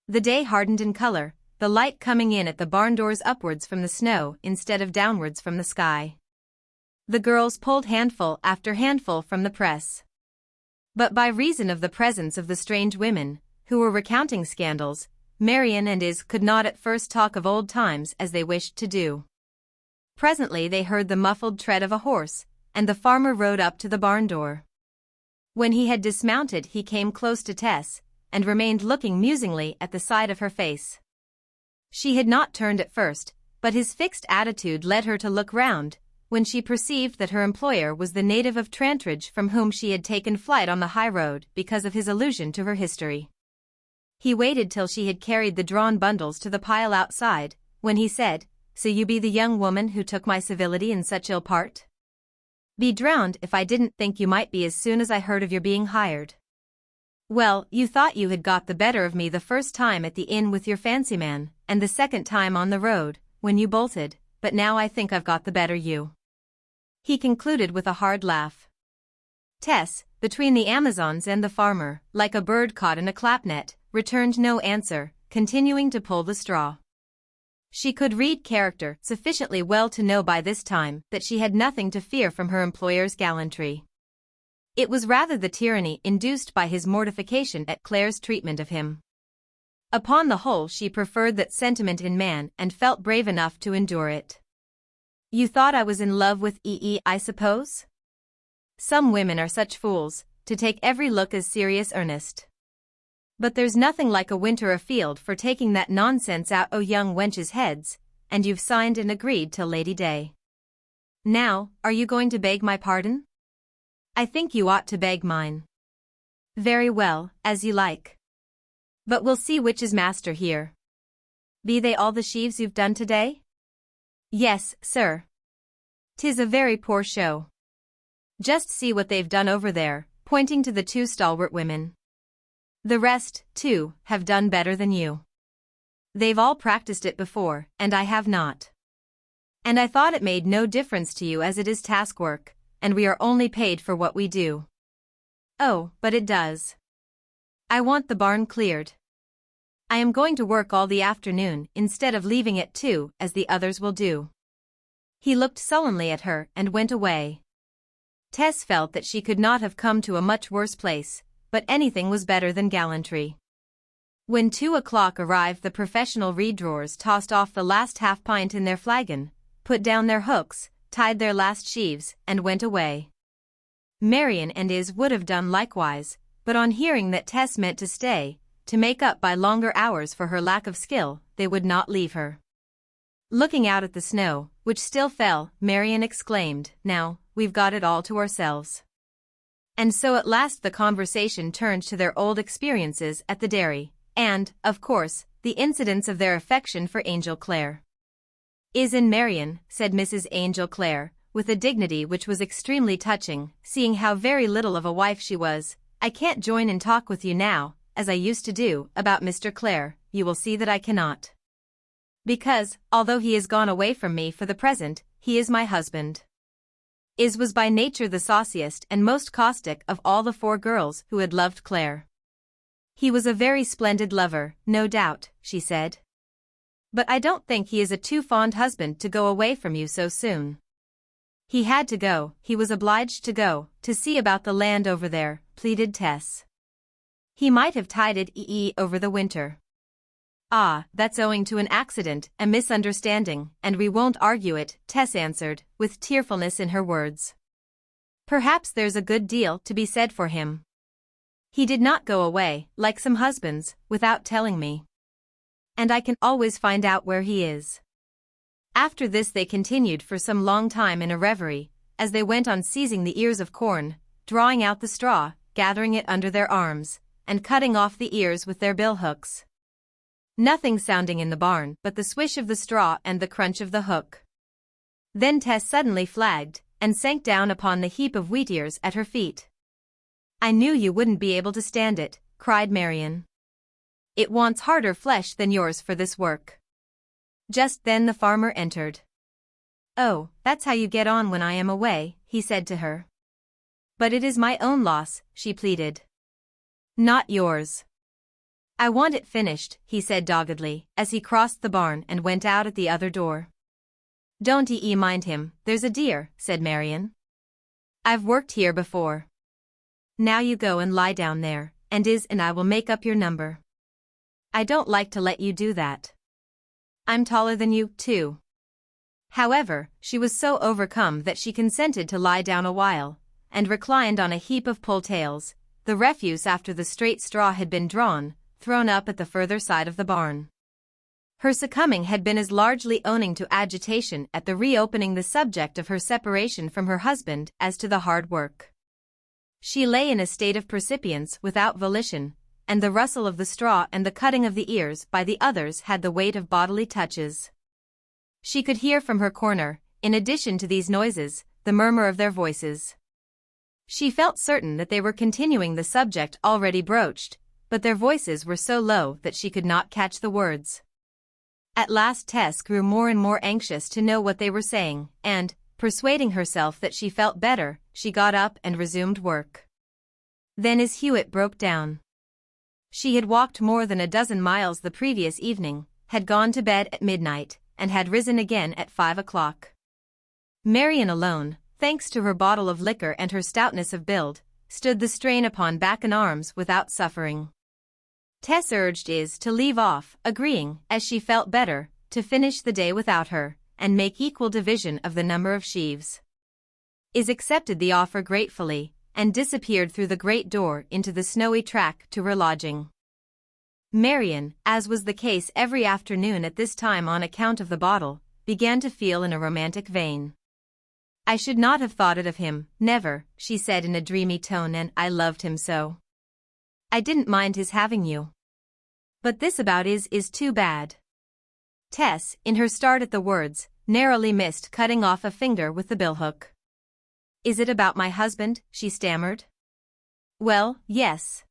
[SPEAKER 1] The day hardened in color, the light coming in at the barn doors upwards from the snow instead of downwards from the sky. The girls pulled handful after handful from the press. But by reason of the presence of the strange women, who were recounting scandals, Marion and could not at first talk of old times as they wished to do. Presently they heard the muffled tread of a horse, and the farmer rode up to the barn door. When he had dismounted he came close to Tess, and remained looking musingly at the side of her face. She had not turned at first, but his fixed attitude led her to look round, when she perceived that her employer was the native of Trantridge from whom she had taken flight on the high road because of his allusion to her history. He waited till she had carried the drawn bundles to the pile outside, when he said, "So you be the young woman who took my civility in such ill part? Be drowned if I didn't think you might be as soon as I heard of your being hired. Well, you thought you had got the better of me the first time at the inn with your fancy man, and the second time on the road, when you bolted, but now I think I've got the better you." He concluded with a hard laugh. Tess, between the Amazons and the farmer, like a bird caught in a clapnet, returned no answer, continuing to pull the straw. She could read character sufficiently well to know by this time that she had nothing to fear from her employer's gallantry. It was rather the tyranny induced by his mortification at Claire's treatment of him. Upon the whole, she preferred that sentiment in man and felt brave enough to endure it. "You thought I was in love with I suppose? Some women are such fools, to take every look as serious earnest. But there's nothing like a winter afield for taking that nonsense out o' young wenches' heads, and you've signed and agreed till Lady Day. Now, are you going to beg my pardon?" "I think you ought to beg mine." "Very well, as you like. But we'll see which is master here. Be they all the sheaves you've done today?" "Yes, sir. 'Tis a very poor show. Just see what they've done over there," pointing to the two stalwart women. "The rest, too, have done better than you. They've all practiced it before, and I have not. And I thought it made no difference to you as it is task work, and we are only paid for what we do." "Oh, but it does. I want the barn cleared. I am going to work all the afternoon instead of leaving at 2 as the others will do." He looked sullenly at her and went away. Tess felt that she could not have come to a much worse place, but anything was better than gallantry. When 2 o'clock arrived, the professional reed-drawers tossed off the last half-pint in their flagon, put down their hooks, tied their last sheaves, and went away. Marian and Is would have done likewise, but on hearing that Tess meant to stay, to make up by longer hours for her lack of skill, they would not leave her. Looking out at the snow, which still fell, Marian exclaimed, "Now, we've got it all to ourselves." And so at last the conversation turned to their old experiences at the dairy, and, of course, the incidents of their affection for Angel Clare. "Is and Marian," said Mrs. Angel Clare, with a dignity which was extremely touching, seeing how very little of a wife she was, "I can't join in talk with you now, as I used to do, about Mr. Clare. You will see that I cannot. Because, although he is gone away from me for the present, he is my husband." Is was by nature the sauciest and most caustic of all the 4 girls who had loved Clare. "He was a very splendid lover, no doubt," she said. "But I don't think he is a too fond husband to go away from you so soon." "He had to go, he was obliged to go, to see about the land over there," pleaded Tess. "He might have tided over the winter." "Ah, that's owing to an accident, a misunderstanding, and we won't argue it," Tess answered, with tearfulness in her words. "Perhaps there's a good deal to be said for him. He did not go away, like some husbands, without telling me. And I can always find out where he is." After this they continued for some long time in a reverie, as they went on seizing the ears of corn, drawing out the straw, gathering it under their arms, and cutting off the ears with their bill-hooks. Nothing sounding in the barn but the swish of the straw and the crunch of the hook. Then Tess suddenly flagged, and sank down upon the heap of wheat ears at her feet. "I knew you wouldn't be able to stand it," cried Marian. "It wants harder flesh than yours for this work." Just then the farmer entered. "Oh, that's how you get on when I am away," he said to her. "But it is my own loss," she pleaded. "Not yours." "I want it finished," he said doggedly, as he crossed the barn and went out at the other door. "Don't mind him, there's a dear," said Marian. "I've worked here before. Now you go and lie down there, and Is and I will make up your number." "I don't like to let you do that. I'm taller than you, too." However, she was so overcome that she consented to lie down a while, and reclined on a heap of pull-tails, the refuse after the straight straw had been drawn, thrown up at the further side of the barn. Her succumbing had been as largely owing to agitation at the reopening the subject of her separation from her husband as to the hard work. She lay in a state of percipience without volition, and the rustle of the straw and the cutting of the ears by the others had the weight of bodily touches. She could hear from her corner, in addition to these noises, the murmur of their voices. She felt certain that they were continuing the subject already broached, but their voices were so low that she could not catch the words. At last Tess grew more and more anxious to know what they were saying, and, persuading herself that she felt better, she got up and resumed work. Then as Hewitt broke down. She had walked more than a dozen miles the previous evening, had gone to bed at midnight, and had risen again at 5 o'clock. Marian alone, thanks to her bottle of liquor and her stoutness of build, stood the strain upon back and arms without suffering. Tess urged Is to leave off, agreeing, as she felt better, to finish the day without her, and make equal division of the number of sheaves. Is accepted the offer gratefully, and disappeared through the great door into the snowy track to her lodging. Marian, as was the case every afternoon at this time on account of the bottle, began to feel in a romantic vein. "I should not have thought it of him, never," she said in a dreamy tone, "and I loved him so. I didn't mind his having you. But this about is too bad." Tess, in her start at the words, narrowly missed cutting off a finger with the billhook. "Is it about my husband?" she stammered. "Well, yes."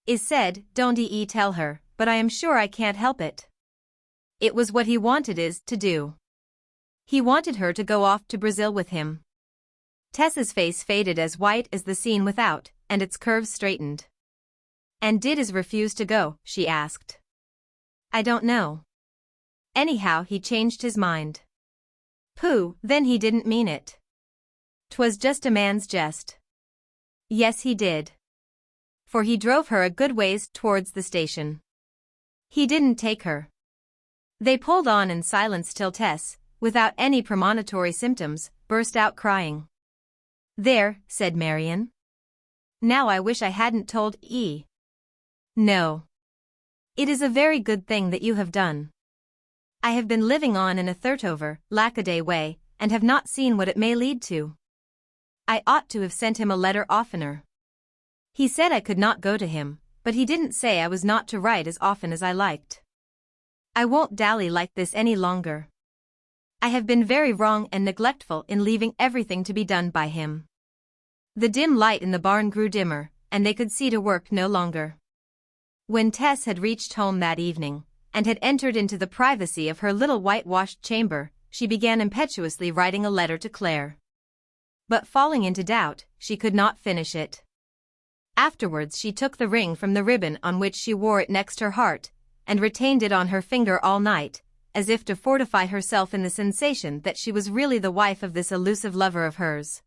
[SPEAKER 1] Is said, "Don't tell her, but I am sure I can't help it." It was what he wanted Is to do. He wanted her to go off to Brazil with him. Tess's face faded as white as the scene without, and its curves straightened. "And did Is refuse to go?" she asked. "I don't know. Anyhow he changed his mind." "Pooh, then he didn't mean it. 'Twas just a man's jest." "Yes he did. For he drove her a good ways towards the station. He didn't take her." They pulled on in silence till Tess, without any premonitory symptoms, burst out crying. "There," said Marian. "Now I wish I hadn't told E. No. It is a very good thing that you have done. I have been living on in a thirtover, lackaday way, and have not seen what it may lead to. I ought to have sent him a letter oftener. He said I could not go to him, but he didn't say I was not to write as often as I liked. I won't dally like this any longer. I have been very wrong and neglectful in leaving everything to be done by him." The dim light in the barn grew dimmer, and they could see to work no longer. When Tess had reached home that evening, and had entered into the privacy of her little whitewashed chamber, she began impetuously writing a letter to Claire. But falling into doubt, she could not finish it. Afterwards she took the ring from the ribbon on which she wore it next her heart, and retained it on her finger all night, as if to fortify herself in the sensation that she was really the wife of this elusive lover of hers.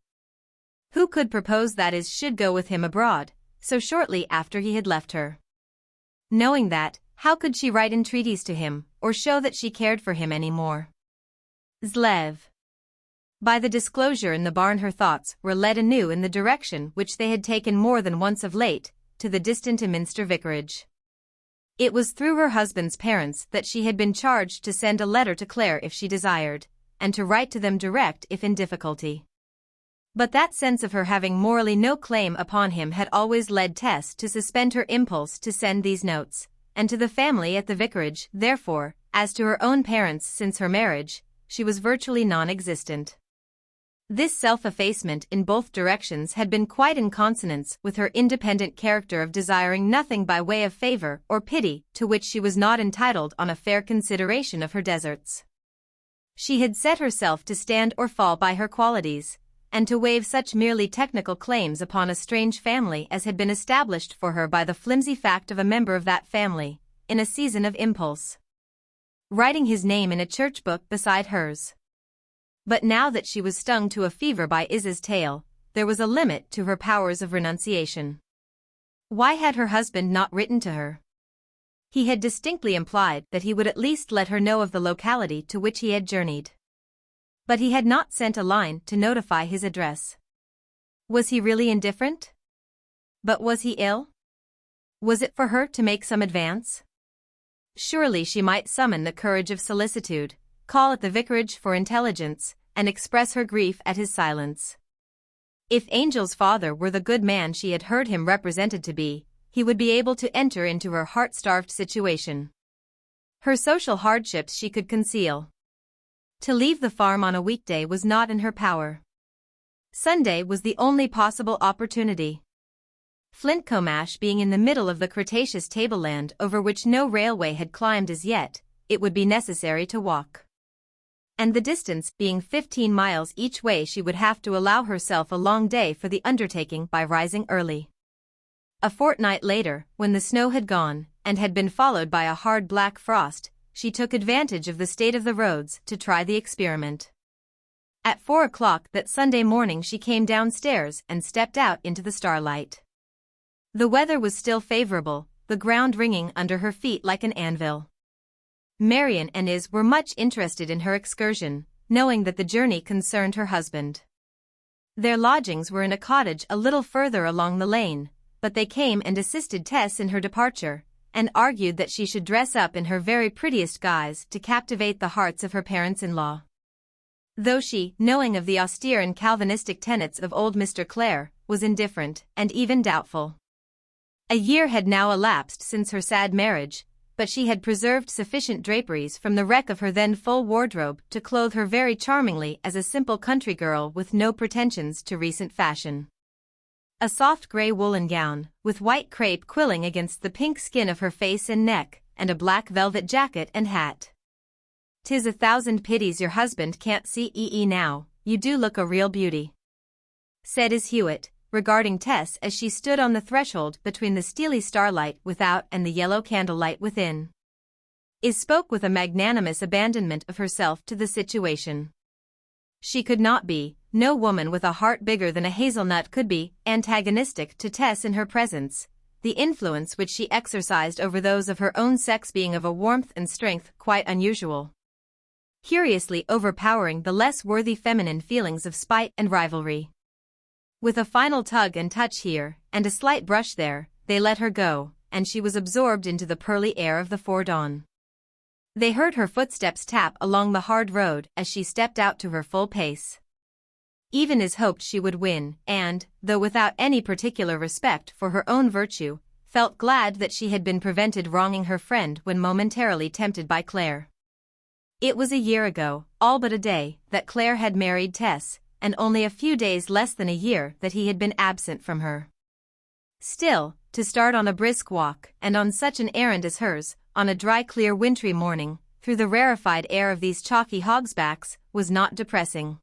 [SPEAKER 1] Who could propose that Is should go with him abroad, so shortly after he had left her? Knowing that, how could she write entreaties to him, or show that she cared for him any more? Zlev. By the disclosure in the barn her thoughts were led anew in the direction which they had taken more than once of late, to the distant Minster vicarage. It was through her husband's parents that she had been charged to send a letter to Claire if she desired, and to write to them direct if in difficulty. But that sense of her having morally no claim upon him had always led Tess to suspend her impulse to send these notes, and to the family at the vicarage, therefore, as to her own parents since her marriage, she was virtually non-existent. This self-effacement in both directions had been quite in consonance with her independent character of desiring nothing by way of favor or pity to which she was not entitled on a fair consideration of her deserts. She had set herself to stand or fall by her qualities, and to waive such merely technical claims upon a strange family as had been established for her by the flimsy fact of a member of that family, in a season of impulse, writing his name in a church book beside hers. But now that she was stung to a fever by Is's tale, there was a limit to her powers of renunciation. Why had her husband not written to her? He had distinctly implied that he would at least let her know of the locality to which he had journeyed. But he had not sent a line to notify his address. Was he really indifferent? But was he ill? Was it for her to make some advance? Surely she might summon the courage of solicitude, call at the vicarage for intelligence, and express her grief at his silence. If Angel's father were the good man she had heard him represented to be, he would be able to enter into her heart-starved situation. Her social hardships she could conceal. To leave the farm on a weekday was not in her power. Sunday was the only possible opportunity. Flintcomash being in the middle of the Cretaceous tableland over which no railway had climbed as yet, it would be necessary to walk. And the distance being 15 miles each way, she would have to allow herself a long day for the undertaking by rising early. A fortnight later, when the snow had gone, and had been followed by a hard black frost, she took advantage of the state of the roads to try the experiment. At 4 o'clock that Sunday morning she came downstairs and stepped out into the starlight. The weather was still favorable, the ground ringing under her feet like an anvil. Marian and Iz were much interested in her excursion, knowing that the journey concerned her husband. Their lodgings were in a cottage a little further along the lane, but they came and assisted Tess in her departure, and argued that she should dress up in her very prettiest guise to captivate the hearts of her parents-in-law. Though she, knowing of the austere and Calvinistic tenets of old Mr. Clare, was indifferent and even doubtful. A year had now elapsed since her sad marriage, but she had preserved sufficient draperies from the wreck of her then full wardrobe to clothe her very charmingly as a simple country girl with no pretensions to recent fashion. A soft grey woolen gown, with white crepe quilling against the pink skin of her face and neck, and a black velvet jacket and hat. "'Tis a thousand pities your husband can't see now, you do look a real beauty," said Iz Hewitt, regarding Tess as she stood on the threshold between the steely starlight without and the yellow candlelight within. Iz spoke with a magnanimous abandonment of herself to the situation. She could not be, no woman with a heart bigger than a hazelnut could be, antagonistic to Tess in her presence, the influence which she exercised over those of her own sex being of a warmth and strength quite unusual, curiously overpowering the less worthy feminine feelings of spite and rivalry. With a final tug and touch here, and a slight brush there, they let her go, and she was absorbed into the pearly air of the foredawn. They heard her footsteps tap along the hard road as she stepped out to her full pace. Even Iz hoped she would win, and, though without any particular respect for her own virtue, felt glad that she had been prevented wronging her friend when momentarily tempted by Clare. It was a year ago, all but a day, that Clare had married Tess, and only a few days less than a year that he had been absent from her. Still, to start on a brisk walk, and on such an errand as hers, on a dry clear wintry morning, through the rarefied air of these chalky hogsbacks, was not depressing.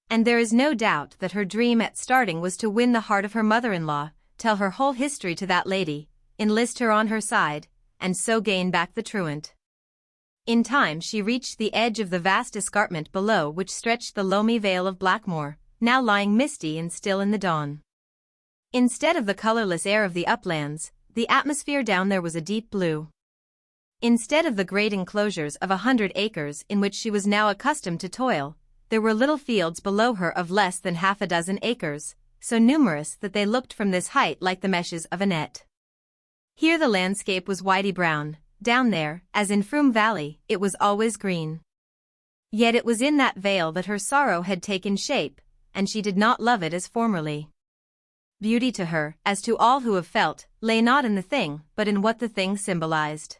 [SPEAKER 1] And there is no doubt that her dream at starting was to win the heart of her mother-in-law, tell her whole history to that lady, enlist her on her side, and so gain back the truant. In time she reached the edge of the vast escarpment below which stretched the loamy vale of Blackmoor, now lying misty and still in the dawn. Instead of the colorless air of the uplands, the atmosphere down there was a deep blue. Instead of the great enclosures of 100 acres in which she was now accustomed to toil, there were little fields below her of less than half a dozen acres, so numerous that they looked from this height like the meshes of a net. Here the landscape was whitey brown. Down there, as in Froome Valley, it was always green. Yet it was in that vale that her sorrow had taken shape, and she did not love it as formerly. Beauty to her, as to all who have felt, lay not in the thing, but in what the thing symbolized.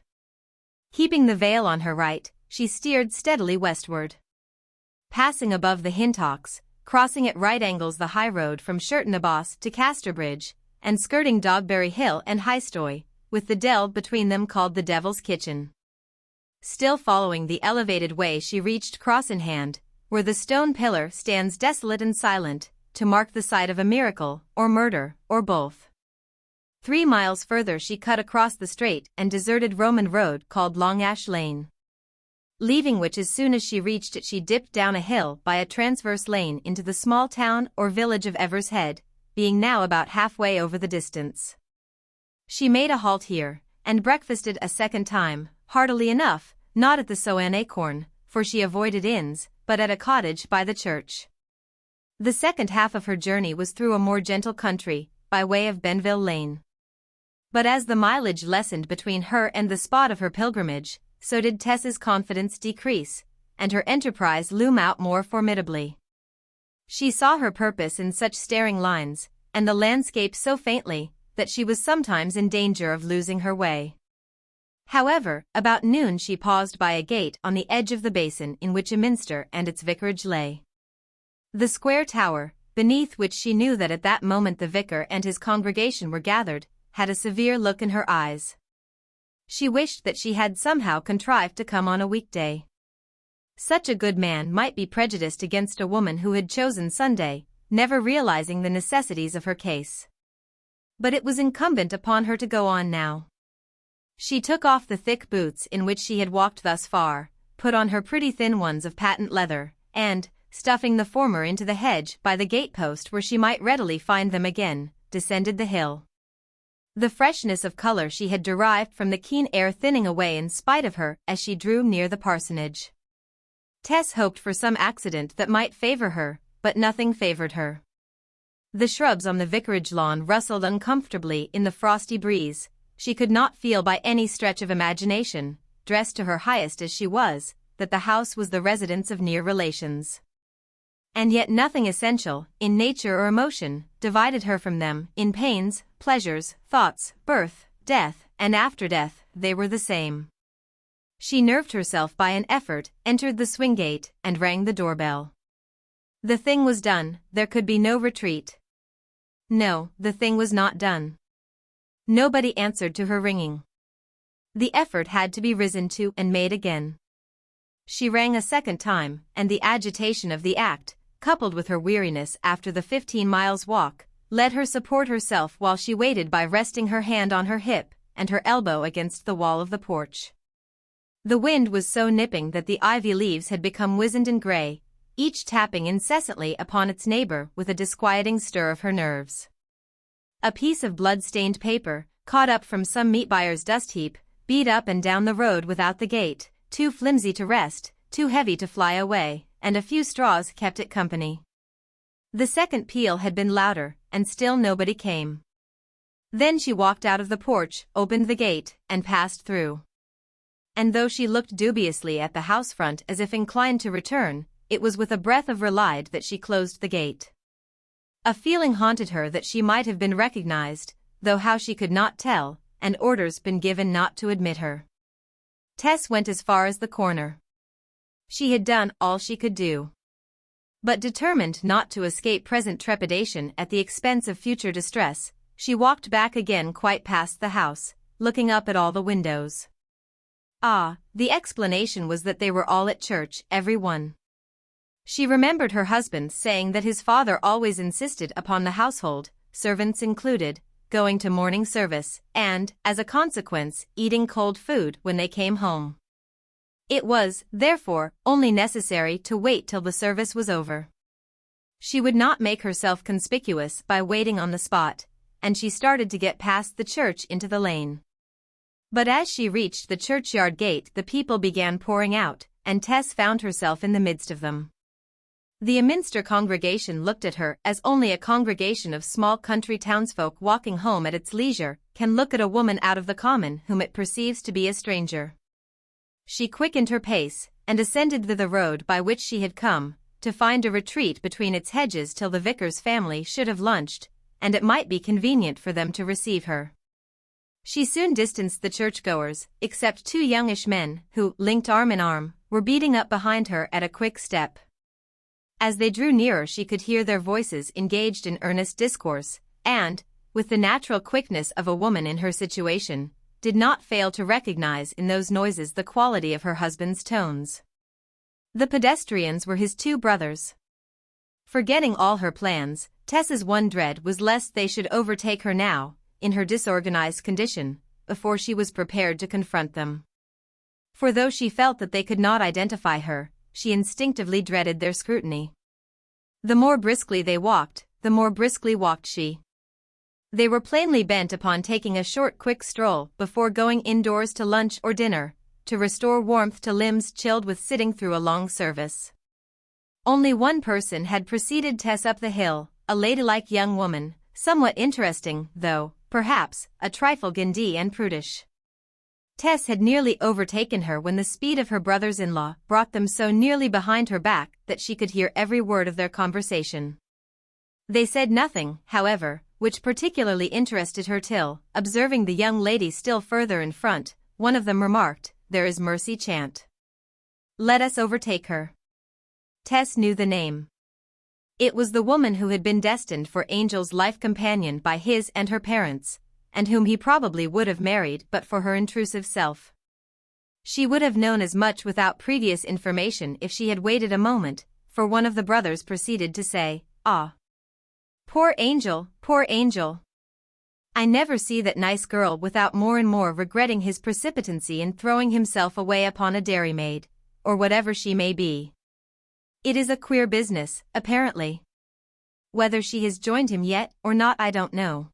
[SPEAKER 1] Keeping the vale on her right, she steered steadily westward. Passing above the Hintocks, crossing at right angles the high road from Sherton Abbas to Casterbridge, and skirting Dogberry Hill and Highstoy, with the delve between them called the Devil's Kitchen. Still following the elevated way she reached Cross in Hand, where the stone pillar stands desolate and silent, to mark the site of a miracle, or murder, or both. 3 miles further she cut across the straight and deserted Roman road called Long Ash Lane. Leaving which as soon as she reached it she dipped down a hill by a transverse lane into the small town or village of Ever's Head, being now about halfway over the distance. She made a halt here, and breakfasted a second time, heartily enough, not at the Soan Acorn, for she avoided inns, but at a cottage by the church. The second half of her journey was through a more gentle country, by way of Benville Lane. But as the mileage lessened between her and the spot of her pilgrimage, so did Tess's confidence decrease, and her enterprise loom out more formidably. She saw her purpose in such staring lines, and the landscape so faintly, that she was sometimes in danger of losing her way. However, about noon she paused by a gate on the edge of the basin in which a minster and its vicarage lay. The square tower, beneath which she knew that at that moment the vicar and his congregation were gathered, had a severe look in her eyes. She wished that she had somehow contrived to come on a weekday. Such a good man might be prejudiced against a woman who had chosen Sunday, never realizing the necessities of her case. But it was incumbent upon her to go on now. She took off the thick boots in which she had walked thus far, put on her pretty thin ones of patent leather, and, stuffing the former into the hedge by the gate-post where she might readily find them again, descended the hill. The freshness of color she had derived from the keen air thinning away in spite of her as she drew near the parsonage. Tess hoped for some accident that might favor her, but nothing favored her. The shrubs on the vicarage lawn rustled uncomfortably in the frosty breeze. She could not feel by any stretch of imagination, dressed to her highest as she was, that the house was the residence of near relations. And yet nothing essential, in nature or emotion, divided her from them. In pains, pleasures, thoughts, birth, death, and after death, they were the same. She nerved herself by an effort, entered the swing gate, and rang the doorbell. The thing was done, there could be no retreat. No, the thing was not done. Nobody answered to her ringing. The effort had to be risen to and made again. She rang a second time, and the agitation of the act, coupled with her weariness after the 15 miles walk, let her support herself while she waited by resting her hand on her hip and her elbow against the wall of the porch. The wind was so nipping that the ivy leaves had become wizened and gray, each tapping incessantly upon its neighbor with a disquieting stir of her nerves. A piece of blood-stained paper, caught up from some meat buyer's dust heap, beat up and down the road without the gate, too flimsy to rest, too heavy to fly away, and a few straws kept it company. The second peal had been louder, and still nobody came. Then she walked out of the porch, opened the gate, and passed through. And though she looked dubiously at the house front as if inclined to return, it was with a breath of relief that she closed the gate. A feeling haunted her that she might have been recognized, though how she could not tell, and orders been given not to admit her. Tess went as far as the corner. She had done all she could do. But determined not to escape present trepidation at the expense of future distress, she walked back again quite past the house, looking up at all the windows. Ah, the explanation was that they were all at church, every one. She remembered her husband saying that his father always insisted upon the household, servants included, going to morning service, and, as a consequence, eating cold food when they came home. It was, therefore, only necessary to wait till the service was over. She would not make herself conspicuous by waiting on the spot, and she started to get past the church into the lane. But as she reached the churchyard gate the people began pouring out, and Tess found herself in the midst of them. The Minster congregation looked at her as only a congregation of small country townsfolk walking home at its leisure can look at a woman out of the common whom it perceives to be a stranger. She quickened her pace, and ascended the road by which she had come, to find a retreat between its hedges till the vicar's family should have lunched, and it might be convenient for them to receive her. She soon distanced the churchgoers, except 2 youngish men who, linked arm in arm, were beating up behind her at a quick step. As they drew nearer she could hear their voices engaged in earnest discourse, and, with the natural quickness of a woman in her situation, did not fail to recognize in those noises the quality of her husband's tones. The pedestrians were his 2 brothers. Forgetting all her plans, Tess's one dread was lest they should overtake her now, in her disorganized condition, before she was prepared to confront them. For though she felt that they could not identify her, she instinctively dreaded their scrutiny. The more briskly they walked, the more briskly walked she. They were plainly bent upon taking a short quick stroll before going indoors to lunch or dinner, to restore warmth to limbs chilled with sitting through a long service. Only one person had preceded Tess up the hill, a ladylike young woman, somewhat interesting, though, perhaps, a trifle gindie and prudish. Tess had nearly overtaken her when the speed of her brothers-in-law brought them so nearly behind her back that she could hear every word of their conversation. They said nothing, however, which particularly interested her till, observing the young lady still further in front, one of them remarked, "There is Mercy Chant. Let us overtake her." Tess knew the name. It was the woman who had been destined for Angel's life companion by his and her parents, and whom he probably would have married but for her intrusive self. She would have known as much without previous information if she had waited a moment, for one of the brothers proceeded to say, "Ah, poor Angel, poor Angel. I never see that nice girl without more and more regretting his precipitancy in throwing himself away upon a dairymaid, or whatever she may be. It is a queer business, apparently. Whether she has joined him yet or not I don't know.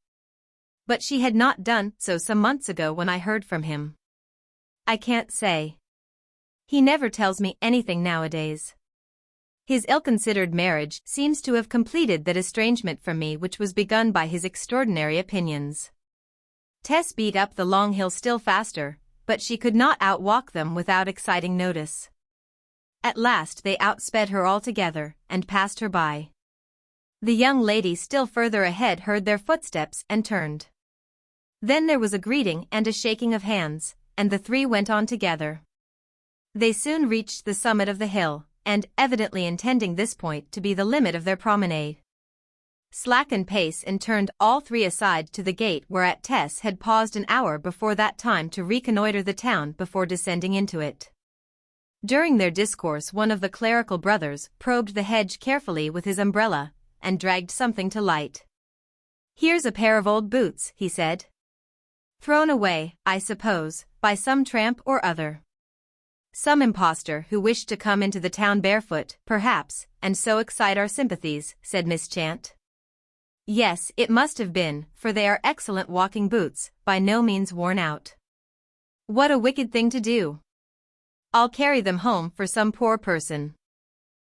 [SPEAKER 1] But she had not done so some months ago when I heard from him. I can't say. He never tells me anything nowadays. His ill-considered marriage seems to have completed that estrangement from me which was begun by his extraordinary opinions." Tess beat up the long hill still faster, but she could not outwalk them without exciting notice. At last they outsped her altogether, and passed her by. The young lady still further ahead heard their footsteps and turned. Then there was a greeting and a shaking of hands, and the three went on together. They soon reached the summit of the hill, and, evidently intending this point to be the limit of their promenade, slackened pace and turned all three aside to the gate whereat Tess had paused an hour before that time to reconnoiter the town before descending into it. During their discourse one of the clerical brothers probed the hedge carefully with his umbrella, and dragged something to light. "Here's a pair of old boots," he said. "Thrown away, I suppose, by some tramp or other. Some impostor who wished to come into the town barefoot, perhaps, and so excite our sympathies," said Miss Chant. "Yes, it must have been, for they are excellent walking boots, by no means worn out. What a wicked thing to do! I'll carry them home for some poor person."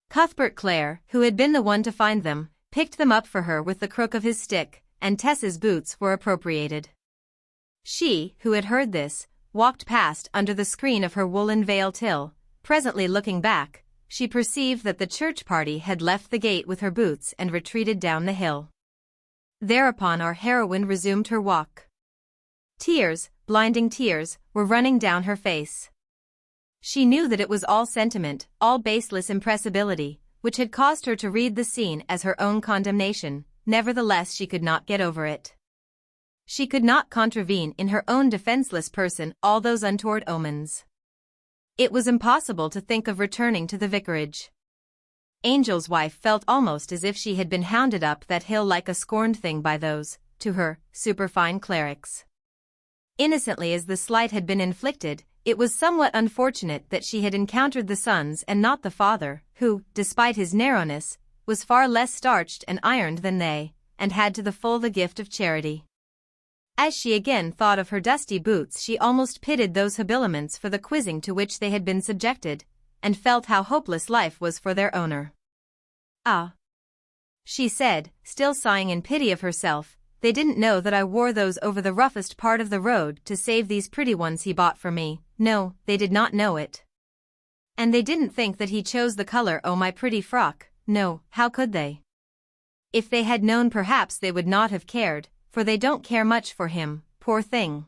[SPEAKER 1] Cuthbert Clare, who had been the one to find them, picked them up for her with the crook of his stick, and Tess's boots were appropriated. She, who had heard this, walked past under the screen of her woolen veil till, presently looking back, she perceived that the church party had left the gate with her boots and retreated down the hill. Thereupon our heroine resumed her walk. Tears, blinding tears, were running down her face. She knew that it was all sentiment, all baseless impressibility, which had caused her to read the scene as her own condemnation, nevertheless she could not get over it. She could not contravene in her own defenseless person all those untoward omens. It was impossible to think of returning to the vicarage. Angel's wife felt almost as if she had been hounded up that hill like a scorned thing by those, to her, superfine clerics. Innocently as the slight had been inflicted, it was somewhat unfortunate that she had encountered the sons and not the father, who, despite his narrowness, was far less starched and ironed than they, and had to the full the gift of charity. As she again thought of her dusty boots she almost pitied those habiliments for the quizzing to which they had been subjected, and felt how hopeless life was for their owner. "Ah," she said, still sighing in pity of herself, "they didn't know that I wore those over the roughest part of the road to save these pretty ones he bought for me. No, they did not know it. And they didn't think that he chose the color o' my pretty frock. No, how could they? If they had known perhaps they would not have cared, for they don't care much for him, poor thing."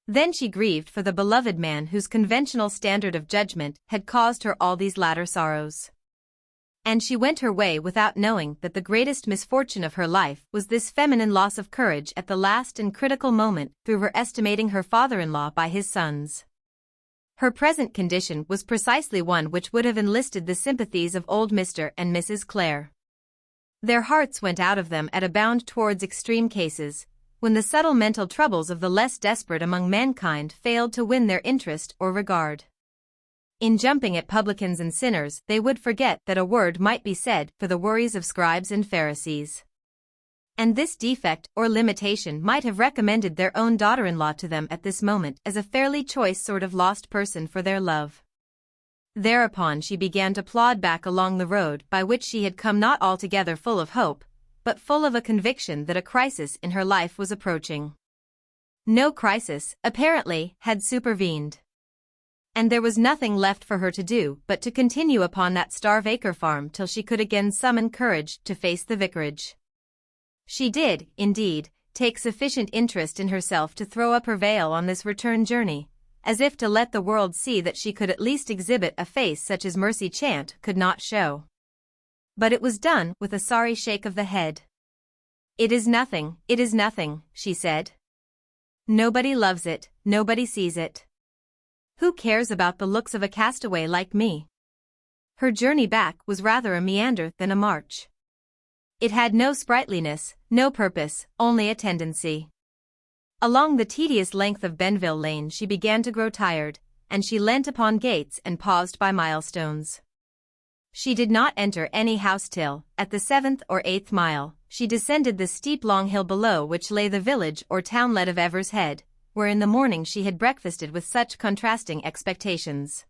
[SPEAKER 1] Then she grieved for the beloved man whose conventional standard of judgment had caused her all these latter sorrows. And she went her way without knowing that the greatest misfortune of her life was this feminine loss of courage at the last and critical moment through her estimating her father-in-law by his sons. Her present condition was precisely one which would have enlisted the sympathies of old Mr. and Mrs. Clare. Their hearts went out of them at a bound towards extreme cases, when the subtle mental troubles of the less desperate among mankind failed to win their interest or regard. In jumping at publicans and sinners they would forget that a word might be said for the worries of scribes and Pharisees. And this defect or limitation might have recommended their own daughter-in-law to them at this moment as a fairly choice sort of lost person for their love. Thereupon she began to plod back along the road by which she had come not altogether full of hope, but full of a conviction that a crisis in her life was approaching. No crisis, apparently, had supervened. And there was nothing left for her to do but to continue upon that starve-acre farm till she could again summon courage to face the vicarage. She did, indeed, take sufficient interest in herself to throw up her veil on this return journey, as if to let the world see that she could at least exhibit a face such as Mercy Chant could not show. But it was done with a sorry shake of the head. It is nothing, she said. Nobody loves it, nobody sees it. Who cares about the looks of a castaway like me? Her journey back was rather a meander than a march. It had no sprightliness, no purpose, only a tendency. Along the tedious length of Benville Lane she began to grow tired, and she leant upon gates and paused by milestones. She did not enter any house till, at the 7th or 8th mile, she descended the steep long hill below which lay the village or townlet of Ever's Head, where in the morning she had breakfasted with such contrasting expectations.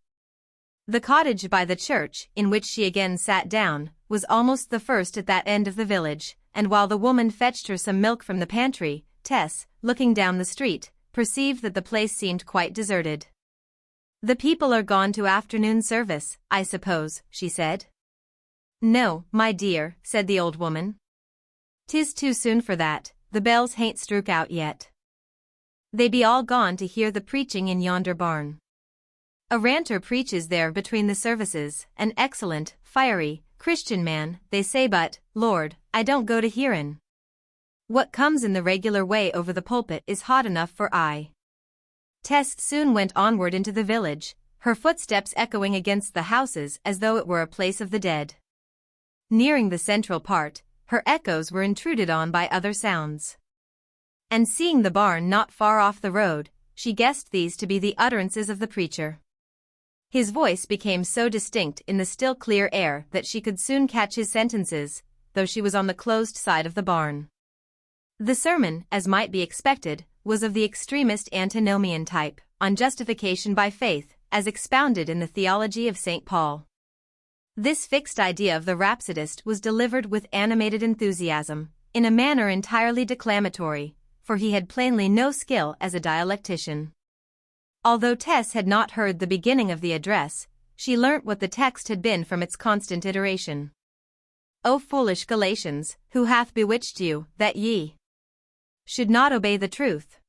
[SPEAKER 1] The cottage by the church, in which she again sat down, was almost the first at that end of the village, and while the woman fetched her some milk from the pantry, Tess, looking down the street, perceived that the place seemed quite deserted. "The people are gone to afternoon service, I suppose," she said. "No, my dear," said the old woman. "'Tis too soon for that, the bells hain't struck out yet. They be all gone to hear the preaching in yonder barn. A ranter preaches there between the services, an excellent, fiery, Christian man, they say, but, Lord, I don't go to hearin'. What comes in the regular way over the pulpit is hot enough for I." Tess soon went onward into the village, her footsteps echoing against the houses as though it were a place of the dead. Nearing the central part, her echoes were intruded on by other sounds. And seeing the barn not far off the road, she guessed these to be the utterances of the preacher. His voice became so distinct in the still clear air that she could soon catch his sentences, though she was on the closed side of the barn. The sermon, as might be expected, was of the extremist antinomian type, on justification by faith, as expounded in the theology of St. Paul. This fixed idea of the rhapsodist was delivered with animated enthusiasm, in a manner entirely declamatory, for he had plainly no skill as a dialectician. Although Tess had not heard the beginning of the address, she learnt what the text had been from its constant iteration. "O foolish Galatians, who hath bewitched you, that ye should not obey the truth?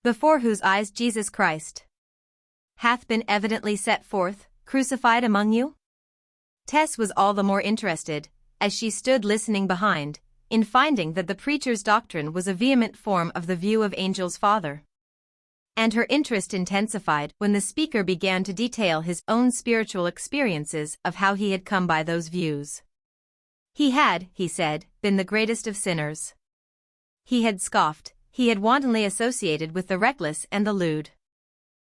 [SPEAKER 1] Before whose eyes Jesus Christ hath been evidently set forth, crucified among you?" Tess was all the more interested, as she stood listening behind, in finding that the preacher's doctrine was a vehement form of the view of angels Father. And her interest intensified when the speaker began to detail his own spiritual experiences of how he had come by those views. He had, he said, been the greatest of sinners. He had scoffed, he had wantonly associated with the reckless and the lewd.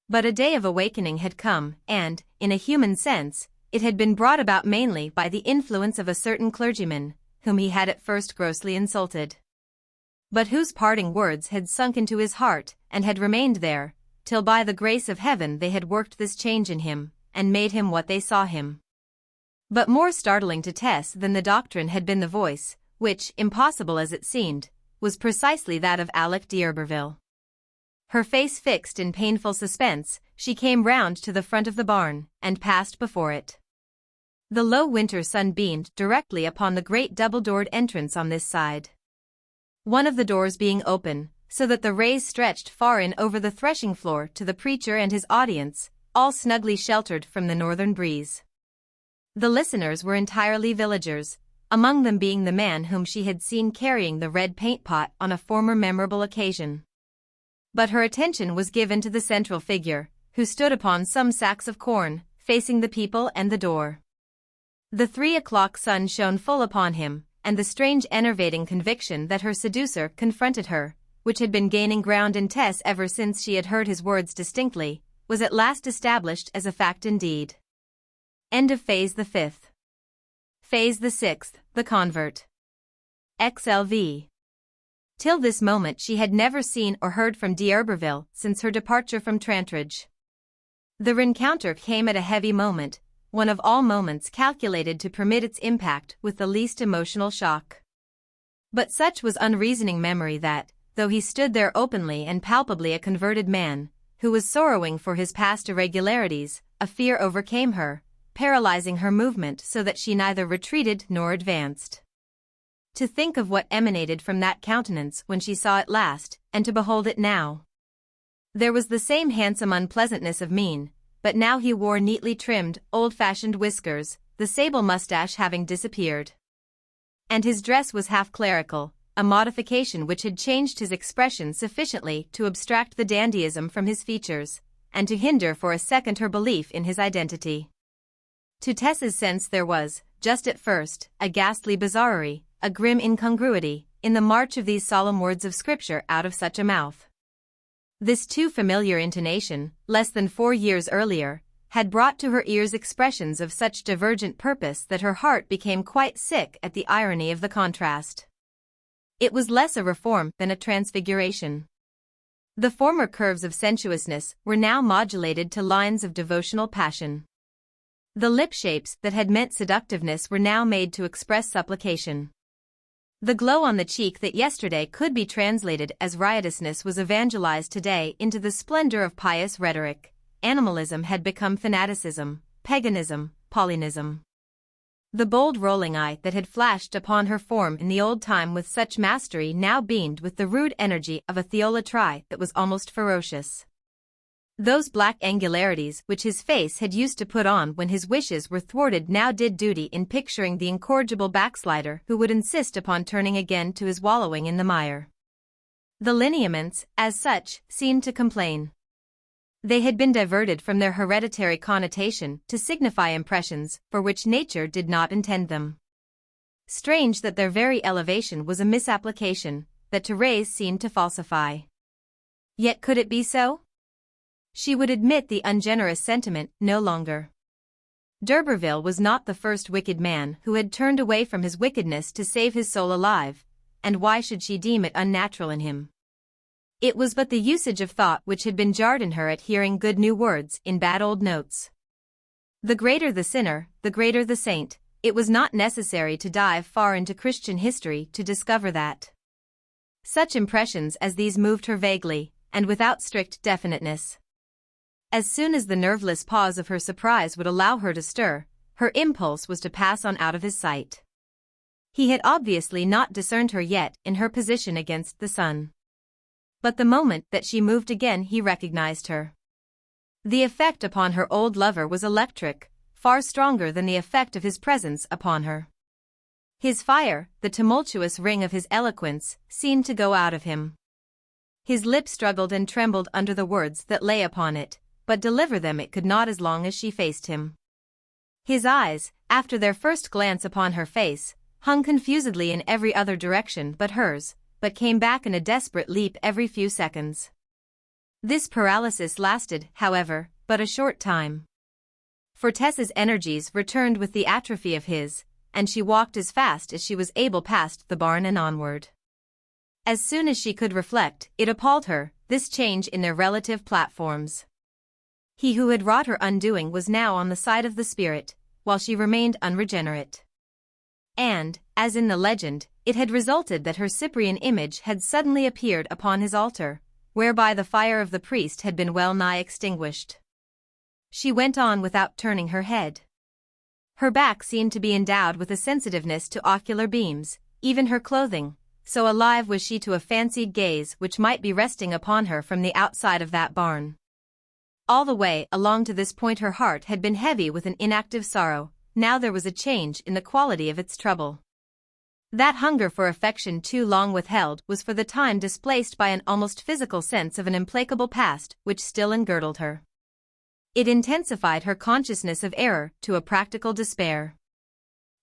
[SPEAKER 1] But a day of awakening had come, and, in a human sense, it had been brought about mainly by the influence of a certain clergyman, whom he had at first grossly insulted, but whose parting words had sunk into his heart, and had remained there, till by the grace of heaven they had worked this change in him, and made him what they saw him. But more startling to Tess than the doctrine had been the voice, which, impossible as it seemed, was precisely that of Alec d'Urberville. Her face fixed in painful suspense, she came round to the front of the barn, and passed before it. The low winter sun beamed directly upon the great double-doored entrance on this side, one of the doors being open, so that the rays stretched far in over the threshing floor to the preacher and his audience, all snugly sheltered from the northern breeze. The listeners were entirely villagers, among them being the man whom she had seen carrying the red paint pot on a former memorable occasion. But her attention was given to the central figure, who stood upon some sacks of corn, facing the people and the door. The 3 o'clock sun shone full upon him, and the strange enervating conviction that her seducer confronted her, which had been gaining ground in Tess ever since she had heard his words distinctly, was at last established as a fact indeed. End of Phase the 5th. Phase the 6th, The Convert. XLV. Till this moment she had never seen or heard from d'Urberville since her departure from Trantridge. The rencounter came at a heavy moment, one of all moments calculated to permit its impact with the least emotional shock. But such was unreasoning memory that, though he stood there openly and palpably a converted man, who was sorrowing for his past irregularities, a fear overcame her, paralyzing her movement so that she neither retreated nor advanced. To think of what emanated from that countenance when she saw it last, and to behold it now. There was the same handsome unpleasantness of mien, but now he wore neatly trimmed, old-fashioned whiskers, the sable mustache having disappeared. And his dress was half clerical, a modification which had changed his expression sufficiently to abstract the dandyism from his features, and to hinder for a second her belief in his identity. To Tess's sense there was, just at first, a ghastly bizarrerie, a grim incongruity, in the march of these solemn words of Scripture out of such a mouth. This too familiar intonation, less than 4 years earlier, had brought to her ears expressions of such divergent purpose that her heart became quite sick at the irony of the contrast. It was less a reform than a transfiguration. The former curves of sensuousness were now modulated to lines of devotional passion. The lip shapes that had meant seductiveness were now made to express supplication. The glow on the cheek that yesterday could be translated as riotousness was evangelized today into the splendor of pious rhetoric. Animalism had become fanaticism, paganism, Paulinism. The bold rolling eye that had flashed upon her form in the old time with such mastery now beamed with the rude energy of a theolatry that was almost ferocious. Those black angularities which his face had used to put on when his wishes were thwarted now did duty in picturing the incorrigible backslider who would insist upon turning again to his wallowing in the mire. The lineaments, as such, seemed to complain. They had been diverted from their hereditary connotation to signify impressions for which nature did not intend them. Strange that their very elevation was a misapplication, that to raise seemed to falsify. Yet could it be so? She would admit the ungenerous sentiment no longer. D'Urberville was not the first wicked man who had turned away from his wickedness to save his soul alive, and why should she deem it unnatural in him? It was but the usage of thought which had been jarred in her at hearing good new words in bad old notes. The greater the sinner, the greater the saint. It was not necessary to dive far into Christian history to discover that. Such impressions as these moved her vaguely, and without strict definiteness. As soon as the nerveless pause of her surprise would allow her to stir, her impulse was to pass on out of his sight. He had obviously not discerned her yet in her position against the sun. But the moment that she moved again he recognized her. The effect upon her old lover was electric, far stronger than the effect of his presence upon her. His fire, the tumultuous ring of his eloquence, seemed to go out of him. His lips struggled and trembled under the words that lay upon it, but deliver them it could not as long as she faced him. His eyes, after their first glance upon her face, hung confusedly in every other direction but hers, but came back in a desperate leap every few seconds. This paralysis lasted, however, but a short time. For Tess's energies returned with the atrophy of his, and she walked as fast as she was able past the barn and onward. As soon as she could reflect, it appalled her, this change in their relative platforms. He who had wrought her undoing was now on the side of the spirit, while she remained unregenerate. And, as in the legend, it had resulted that her Cyprian image had suddenly appeared upon his altar, whereby the fire of the priest had been well nigh extinguished. She went on without turning her head. Her back seemed to be endowed with a sensitiveness to ocular beams, even her clothing, so alive was she to a fancied gaze which might be resting upon her from the outside of that barn. All the way along to this point her heart had been heavy with an inactive sorrow, now there was a change in the quality of its trouble. That hunger for affection too long withheld was for the time displaced by an almost physical sense of an implacable past which still engirdled her. It intensified her consciousness of error to a practical despair.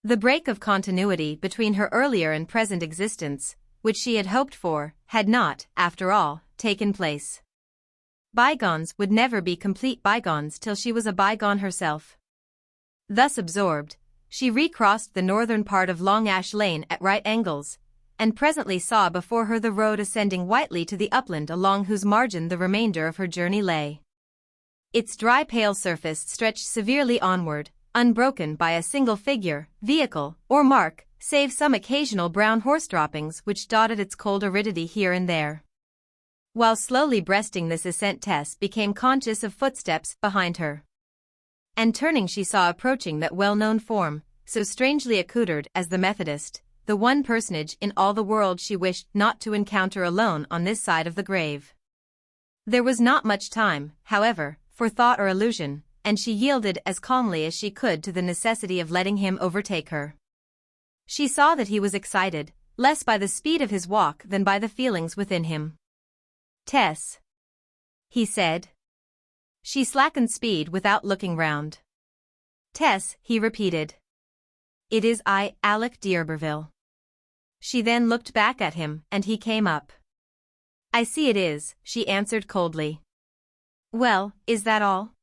[SPEAKER 1] The break of continuity between her earlier and present existence, which she had hoped for, had not, after all, taken place. Bygones would never be complete bygones till she was a bygone herself. Thus absorbed, she recrossed the northern part of Long Ash Lane at right angles, and presently saw before her the road ascending whitely to the upland along whose margin the remainder of her journey lay. Its dry pale surface stretched severely onward, unbroken by a single figure, vehicle, or mark, save some occasional brown horse droppings which dotted its cold aridity here and there. While slowly breasting this ascent, Tess became conscious of footsteps behind her. And turning, she saw approaching that well-known form, so strangely accoutred as the Methodist, the one personage in all the world she wished not to encounter alone on this side of the grave. There was not much time, however, for thought or illusion, and she yielded as calmly as she could to the necessity of letting him overtake her. She saw that he was excited, less by the speed of his walk than by the feelings within him. "Tess," he said. She slackened speed without looking round. "Tess," he repeated. "It is I, Alec d'Urberville." She then looked back at him, and he came up. "I see it is," she answered coldly. "Well, is that all?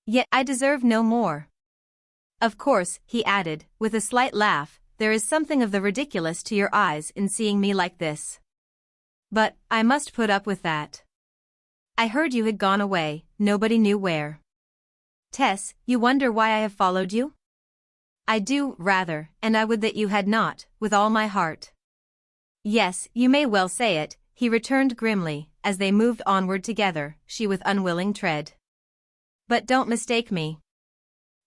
[SPEAKER 1] Yet I deserve no more. Of course," he added, with a slight laugh, "there is something of the ridiculous to your eyes in seeing me like this. But I must put up with that. I heard you had gone away, nobody knew where. Tess, you wonder why I have followed you? I do, rather, and I would that you had not, with all my heart." "Yes, you may well say it," he returned grimly, as they moved onward together, she with unwilling tread. "But don't mistake me.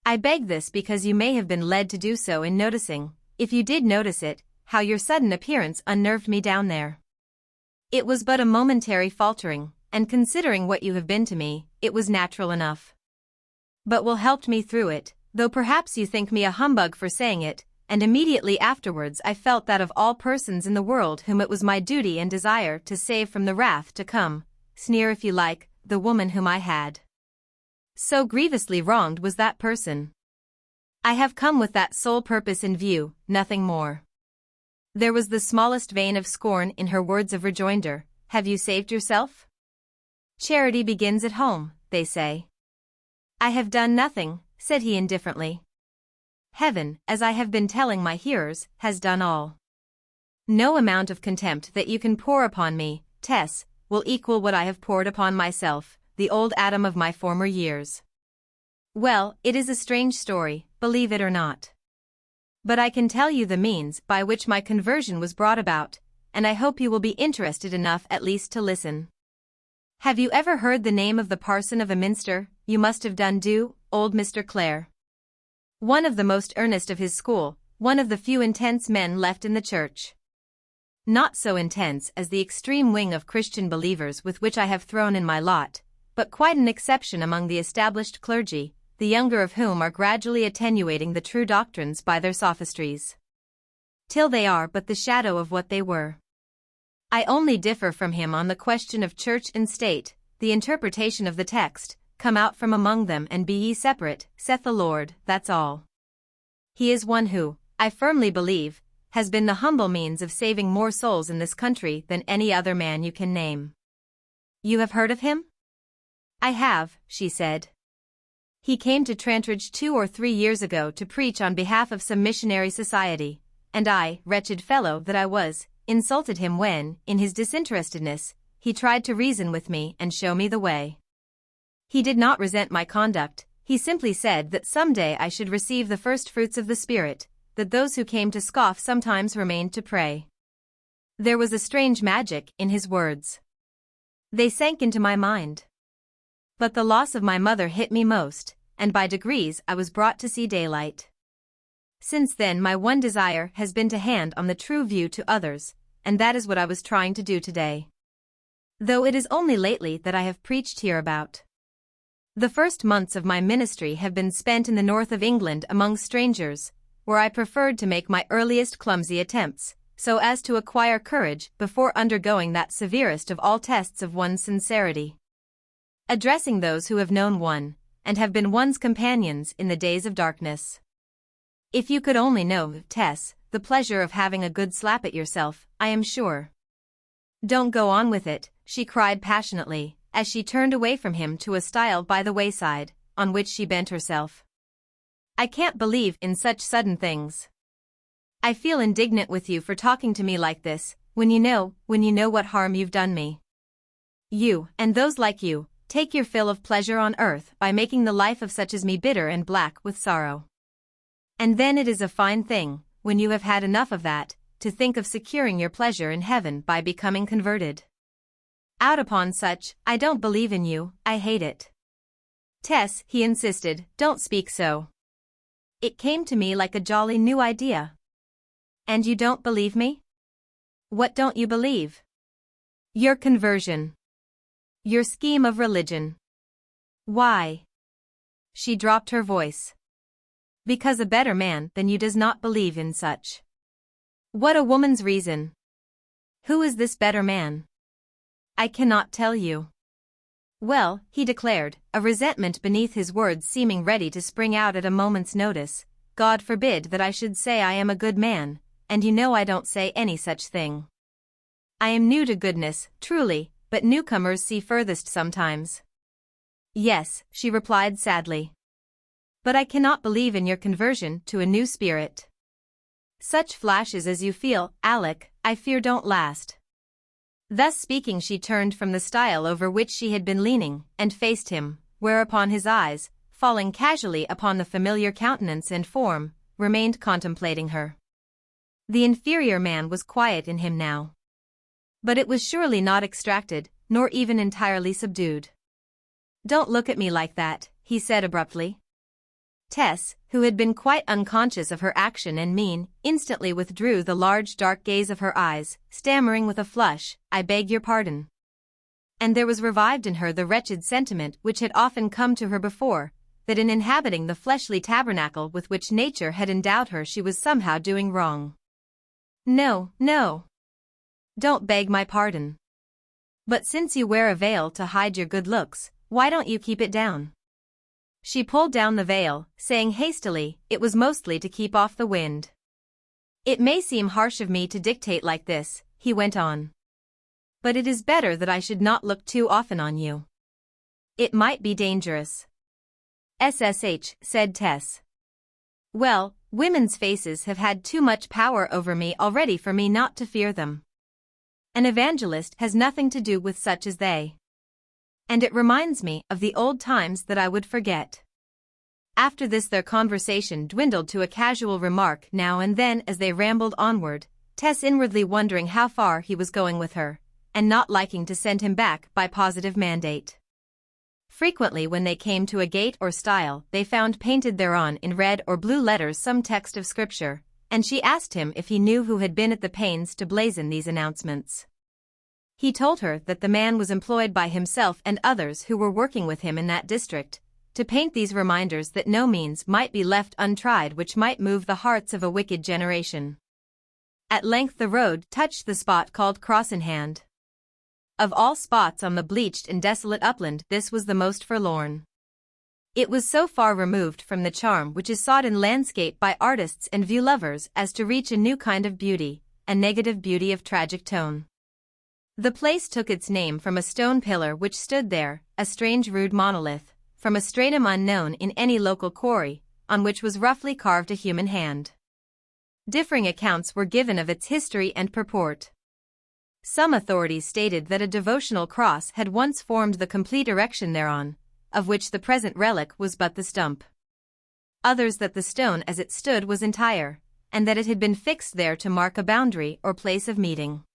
[SPEAKER 1] I beg this because you may have been led to do so in noticing, if you did notice it, how your sudden appearance unnerved me down there. It was but a momentary faltering, and considering what you have been to me, it was natural enough. But Will helped me through it, though perhaps you think me a humbug for saying it, and immediately afterwards I felt that of all persons in the world whom it was my duty and desire to save from the wrath to come, sneer if you like, the woman whom I had so grievously wronged was that person. I have come with that sole purpose in view, nothing more." There was the smallest vein of scorn in her words of rejoinder. "Have you saved yourself? Charity begins at home, they say." "I have done nothing," said he indifferently. "Heaven, as I have been telling my hearers, has done all. No amount of contempt that you can pour upon me, Tess, will equal what I have poured upon myself, the old Adam of my former years. Well, it is a strange story, believe it or not. But I can tell you the means by which my conversion was brought about, and I hope you will be interested enough at least to listen. Have you ever heard the name of the parson of a minster? You must have done, old Mr. Clare. One of the most earnest of his school, one of the few intense men left in the church. Not so intense as the extreme wing of Christian believers with which I have thrown in my lot, but quite an exception among the established clergy, the younger of whom are gradually attenuating the true doctrines by their sophistries, till they are but the shadow of what they were. I only differ from him on the question of church and state, the interpretation of the text, 'Come out from among them and be ye separate, saith the Lord,' that's all. He is one who, I firmly believe, has been the humble means of saving more souls in this country than any other man you can name. You have heard of him?" "I have," she said. "He came to Trantridge 2 or 3 years ago to preach on behalf of some missionary society, and I, wretched fellow that I was, insulted him when, in his disinterestedness, he tried to reason with me and show me the way. He did not resent my conduct, he simply said that some day I should receive the first fruits of the Spirit, that those who came to scoff sometimes remained to pray. There was a strange magic in his words. They sank into my mind. But the loss of my mother hit me most, and by degrees I was brought to see daylight. Since then my one desire has been to hand on the true view to others, and that is what I was trying to do today. Though it is only lately that I have preached hereabout. The first months of my ministry have been spent in the north of England among strangers, where I preferred to make my earliest clumsy attempts, so as to acquire courage before undergoing that severest of all tests of one's sincerity. Addressing those who have known one, and have been one's companions in the days of darkness. If you could only know, Tess, the pleasure of having a good slap at yourself, I am sure. Don't go on with it, she cried passionately, as she turned away from him to a stile by the wayside, on which she bent herself. I can't believe in such sudden things. I feel indignant with you for talking to me like this, when you know what harm you've done me. You, and those like you, take your fill of pleasure on earth by making the life of such as me bitter and black with sorrow. And then it is a fine thing, when you have had enough of that, to think of securing your pleasure in heaven by becoming converted. Out upon such, I don't believe in you, I hate it. Tess, he insisted, don't speak so. It came to me like a jolly new idea. And you don't believe me? What don't you believe? Your conversion. Your scheme of religion. Why? She dropped her voice. Because a better man than you does not believe in such. What a woman's reason. Who is this better man? I cannot tell you. Well, he declared, a resentment beneath his words seeming ready to spring out at a moment's notice. God forbid that I should say I am a good man, and you know I don't say any such thing. I am new to goodness, truly, but newcomers see furthest sometimes. Yes, she replied sadly. But I cannot believe in your conversion to a new spirit. Such flashes as you feel, Alec, I fear don't last. Thus speaking, she turned from the stile over which she had been leaning, and faced him, whereupon his eyes, falling casually upon the familiar countenance and form, remained contemplating her. The inferior man was quiet in him now. But it was surely not extracted, nor even entirely subdued. Don't look at me like that, he said abruptly. Tess, who had been quite unconscious of her action and mien, instantly withdrew the large dark gaze of her eyes, stammering with a flush, I beg your pardon. And there was revived in her the wretched sentiment which had often come to her before, that in inhabiting the fleshly tabernacle with which nature had endowed her she was somehow doing wrong. No, no. Don't beg my pardon. But since you wear a veil to hide your good looks, why don't you keep it down? She pulled down the veil, saying hastily, it was mostly to keep off the wind. It may seem harsh of me to dictate like this, he went on. But it is better that I should not look too often on you. It might be dangerous. SSH, said Tess. Well, women's faces have had too much power over me already for me not to fear them. An evangelist has nothing to do with such as they. And it reminds me of the old times that I would forget. After this their conversation dwindled to a casual remark now and then as they rambled onward, Tess inwardly wondering how far he was going with her, and not liking to send him back by positive mandate. Frequently when they came to a gate or stile they found painted thereon in red or blue letters some text of scripture, and she asked him if he knew who had been at the pains to blazon these announcements. He told her that the man was employed by himself and others who were working with him in that district, to paint these reminders that no means might be left untried which might move the hearts of a wicked generation. At length the road touched the spot called Cross in Hand. Of all spots on the bleached and desolate upland this was the most forlorn. It was so far removed from the charm which is sought in landscape by artists and view lovers as to reach a new kind of beauty, a negative beauty of tragic tone. The place took its name from a stone pillar which stood there, a strange rude monolith, from a stratum unknown in any local quarry, on which was roughly carved a human hand. Differing accounts were given of its history and purport. Some authorities stated that a devotional cross had once formed the complete erection thereon, of which the present relic was but the stump. Others that the stone as it stood was entire, and that it had been fixed there to mark a boundary or place of meeting.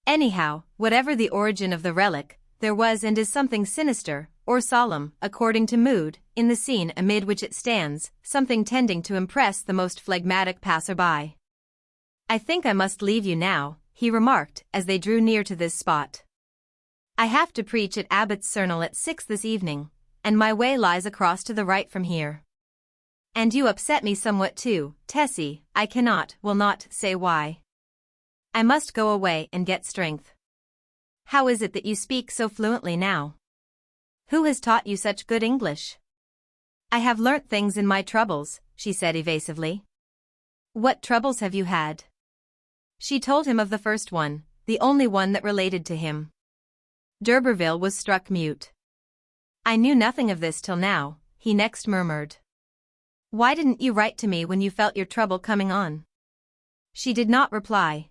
[SPEAKER 1] Anyhow, whatever the origin of the relic, there was and is something sinister, or solemn, according to mood, in the scene amid which it stands, something tending to impress the most phlegmatic passer-by. I think I must leave you now, he remarked, as they drew near to this spot. I have to preach at Abbott's Cernel at 6 this evening, and my way lies across to the right from here. And you upset me somewhat too, Tessie, I will not say why. I must go away and get strength. How is it that you speak so fluently now? Who has taught you such good English? I have learnt things in my troubles, she said evasively. What troubles have you had? She told him of the first one, the only one that related to him. D'Urberville was struck mute. I knew nothing of this till now, he next murmured. Why didn't you write to me when you felt your trouble coming on? She did not reply.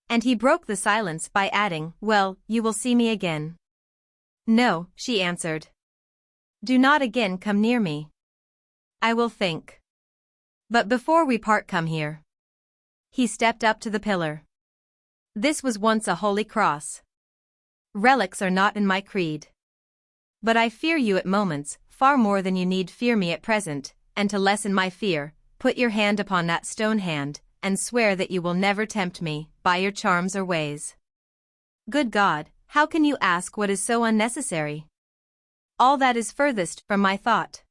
[SPEAKER 1] And he broke the silence by adding, well, you will see me again. No, she answered. Do not again come near me. I will think. But before we part come here. He stepped up to the pillar. This was once a holy cross. Relics are not in my creed. But I fear you at moments, far more than you need fear me at present, and to lessen my fear, put your hand upon that stone hand, and swear that you will never tempt me, by your charms or ways. Good God, how can you ask what is so unnecessary? All that is furthest from my thought.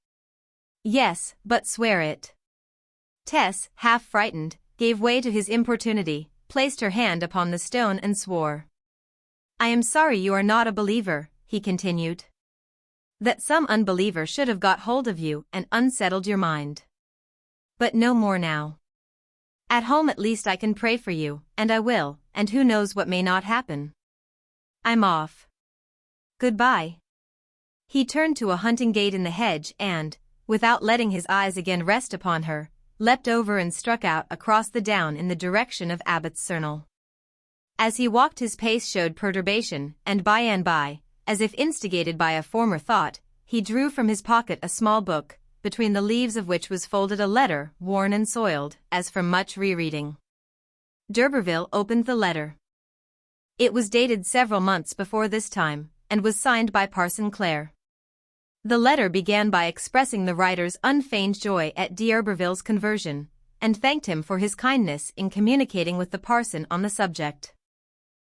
[SPEAKER 1] Yes, but swear it. Tess, half frightened, gave way to his importunity, placed her hand upon the stone and swore. I am sorry you are not a believer, he continued. That some unbeliever should have got hold of you and unsettled your mind. But no more now. At home at least I can pray for you, and I will, and who knows what may not happen. I'm off. Goodbye. He turned to a hunting gate in the hedge and, without letting his eyes again rest upon her, leapt over and struck out across the down in the direction of Abbott's Cernel. As he walked his pace showed perturbation, and by, as if instigated by a former thought, he drew from his pocket a small book, between the leaves of which was folded a letter, worn and soiled, as from much rereading. D'Urberville opened the letter. It was dated several months before this time, and was signed by Parson Clare. The letter began by expressing the writer's unfeigned joy at D'Urberville's conversion, and thanked him for his kindness in communicating with the parson on the subject.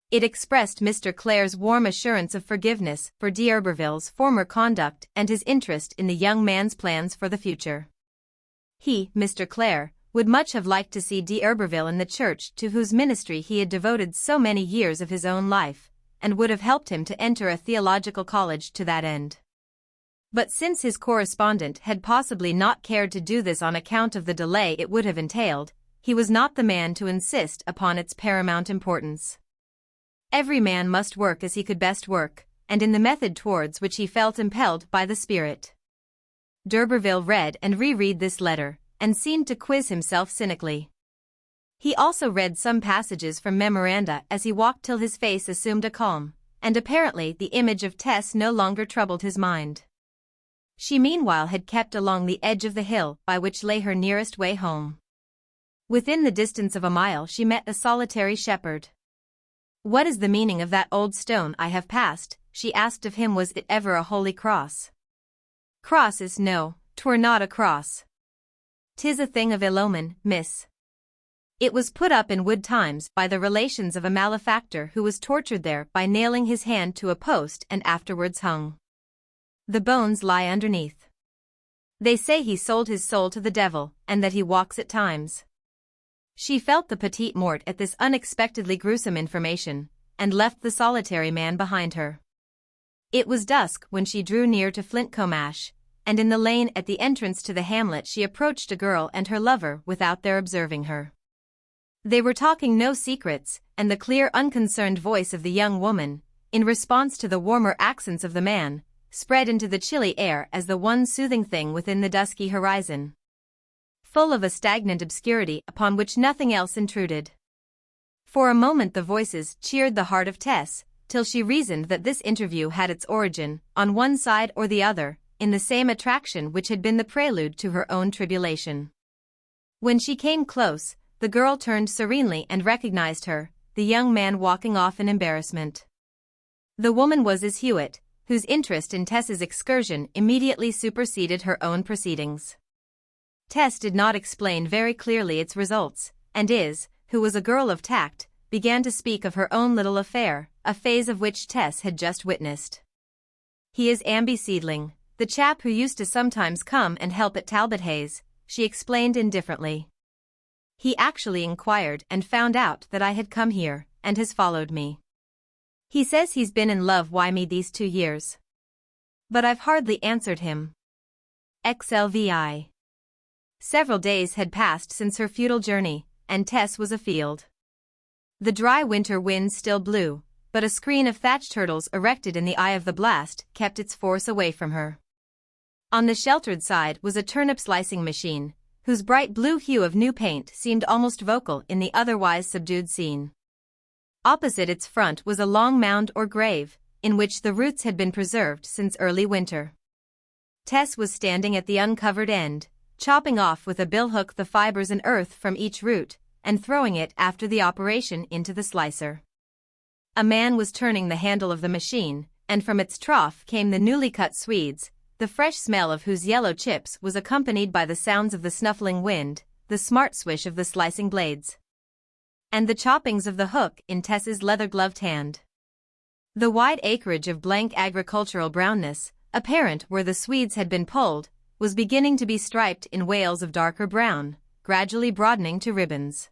[SPEAKER 1] It expressed Mr. Clare's warm assurance of forgiveness for D'Urberville's former conduct and his interest in the young man's plans for the future. He, Mr. Clare, would much have liked to see D'Urberville in the church to whose ministry he had devoted so many years of his own life, and would have helped him to enter a theological college to that end. But since his correspondent had possibly not cared to do this on account of the delay it would have entailed, he was not the man to insist upon its paramount importance. Every man must work as he could best work, and in the method towards which he felt impelled by the Spirit. D'Urberville read and reread this letter, and seemed to quiz himself cynically. He also read some passages from memoranda as he walked till his face assumed a calm, and apparently the image of Tess no longer troubled his mind. She meanwhile had kept along the edge of the hill by which lay her nearest way home. Within the distance of a mile she met a solitary shepherd. What is the meaning of that old stone I have passed? She asked of him. Was it ever a holy cross? Crosses, no, 'twere not a cross. 'Tis a thing of ill omen, miss. It was put up in wood times by the relations of a malefactor who was tortured there by nailing his hand to a post and afterwards hung. The bones lie underneath. They say he sold his soul to the devil, and that he walks at times. She felt the petite mort at this unexpectedly gruesome information, and left the solitary man behind her. It was dusk when she drew near to Flintcomb, and in the lane at the entrance to the hamlet she approached a girl and her lover without their observing her. They were talking no secrets, and the clear unconcerned voice of the young woman, in response to the warmer accents of the man, spread into the chilly air as the one soothing thing within the dusky horizon, full of a stagnant obscurity upon which nothing else intruded. For a moment the voices cheered the heart of Tess, till she reasoned that this interview had its origin, on one side or the other, in the same attraction which had been the prelude to her own tribulation. When she came close, the girl turned serenely and recognized her, the young man walking off in embarrassment. The woman was Is Hewitt, whose interest in Tess's excursion immediately superseded her own proceedings. Tess did not explain very clearly its results, and Is, who was a girl of tact, began to speak of her own little affair, a phase of which Tess had just witnessed. He is Amby Seedling, the chap who used to sometimes come and help at Talbot Hayes, she explained indifferently. He actually inquired and found out that I had come here, and has followed me. He says he's been in love with me these 2 years. But I've hardly answered him. XLVI. Several days had passed since her futile journey, and Tess was afield. The dry winter wind still blew, but a screen of thatched hurdles erected in the eye of the blast kept its force away from her. On the sheltered side was a turnip-slicing machine, whose bright blue hue of new paint seemed almost vocal in the otherwise subdued scene. Opposite its front was a long mound or grave, in which the roots had been preserved since early winter. Tess was standing at the uncovered end, chopping off with a billhook the fibers and earth from each root, and throwing it after the operation into the slicer. A man was turning the handle of the machine, and from its trough came the newly cut swedes, the fresh smell of whose yellow chips was accompanied by the sounds of the snuffling wind, the smart swish of the slicing blades, and the choppings of the hook in Tess's leather-gloved hand. The wide acreage of blank agricultural brownness, apparent where the swedes had been pulled, was beginning to be striped in wales of darker brown, gradually broadening to ribbons.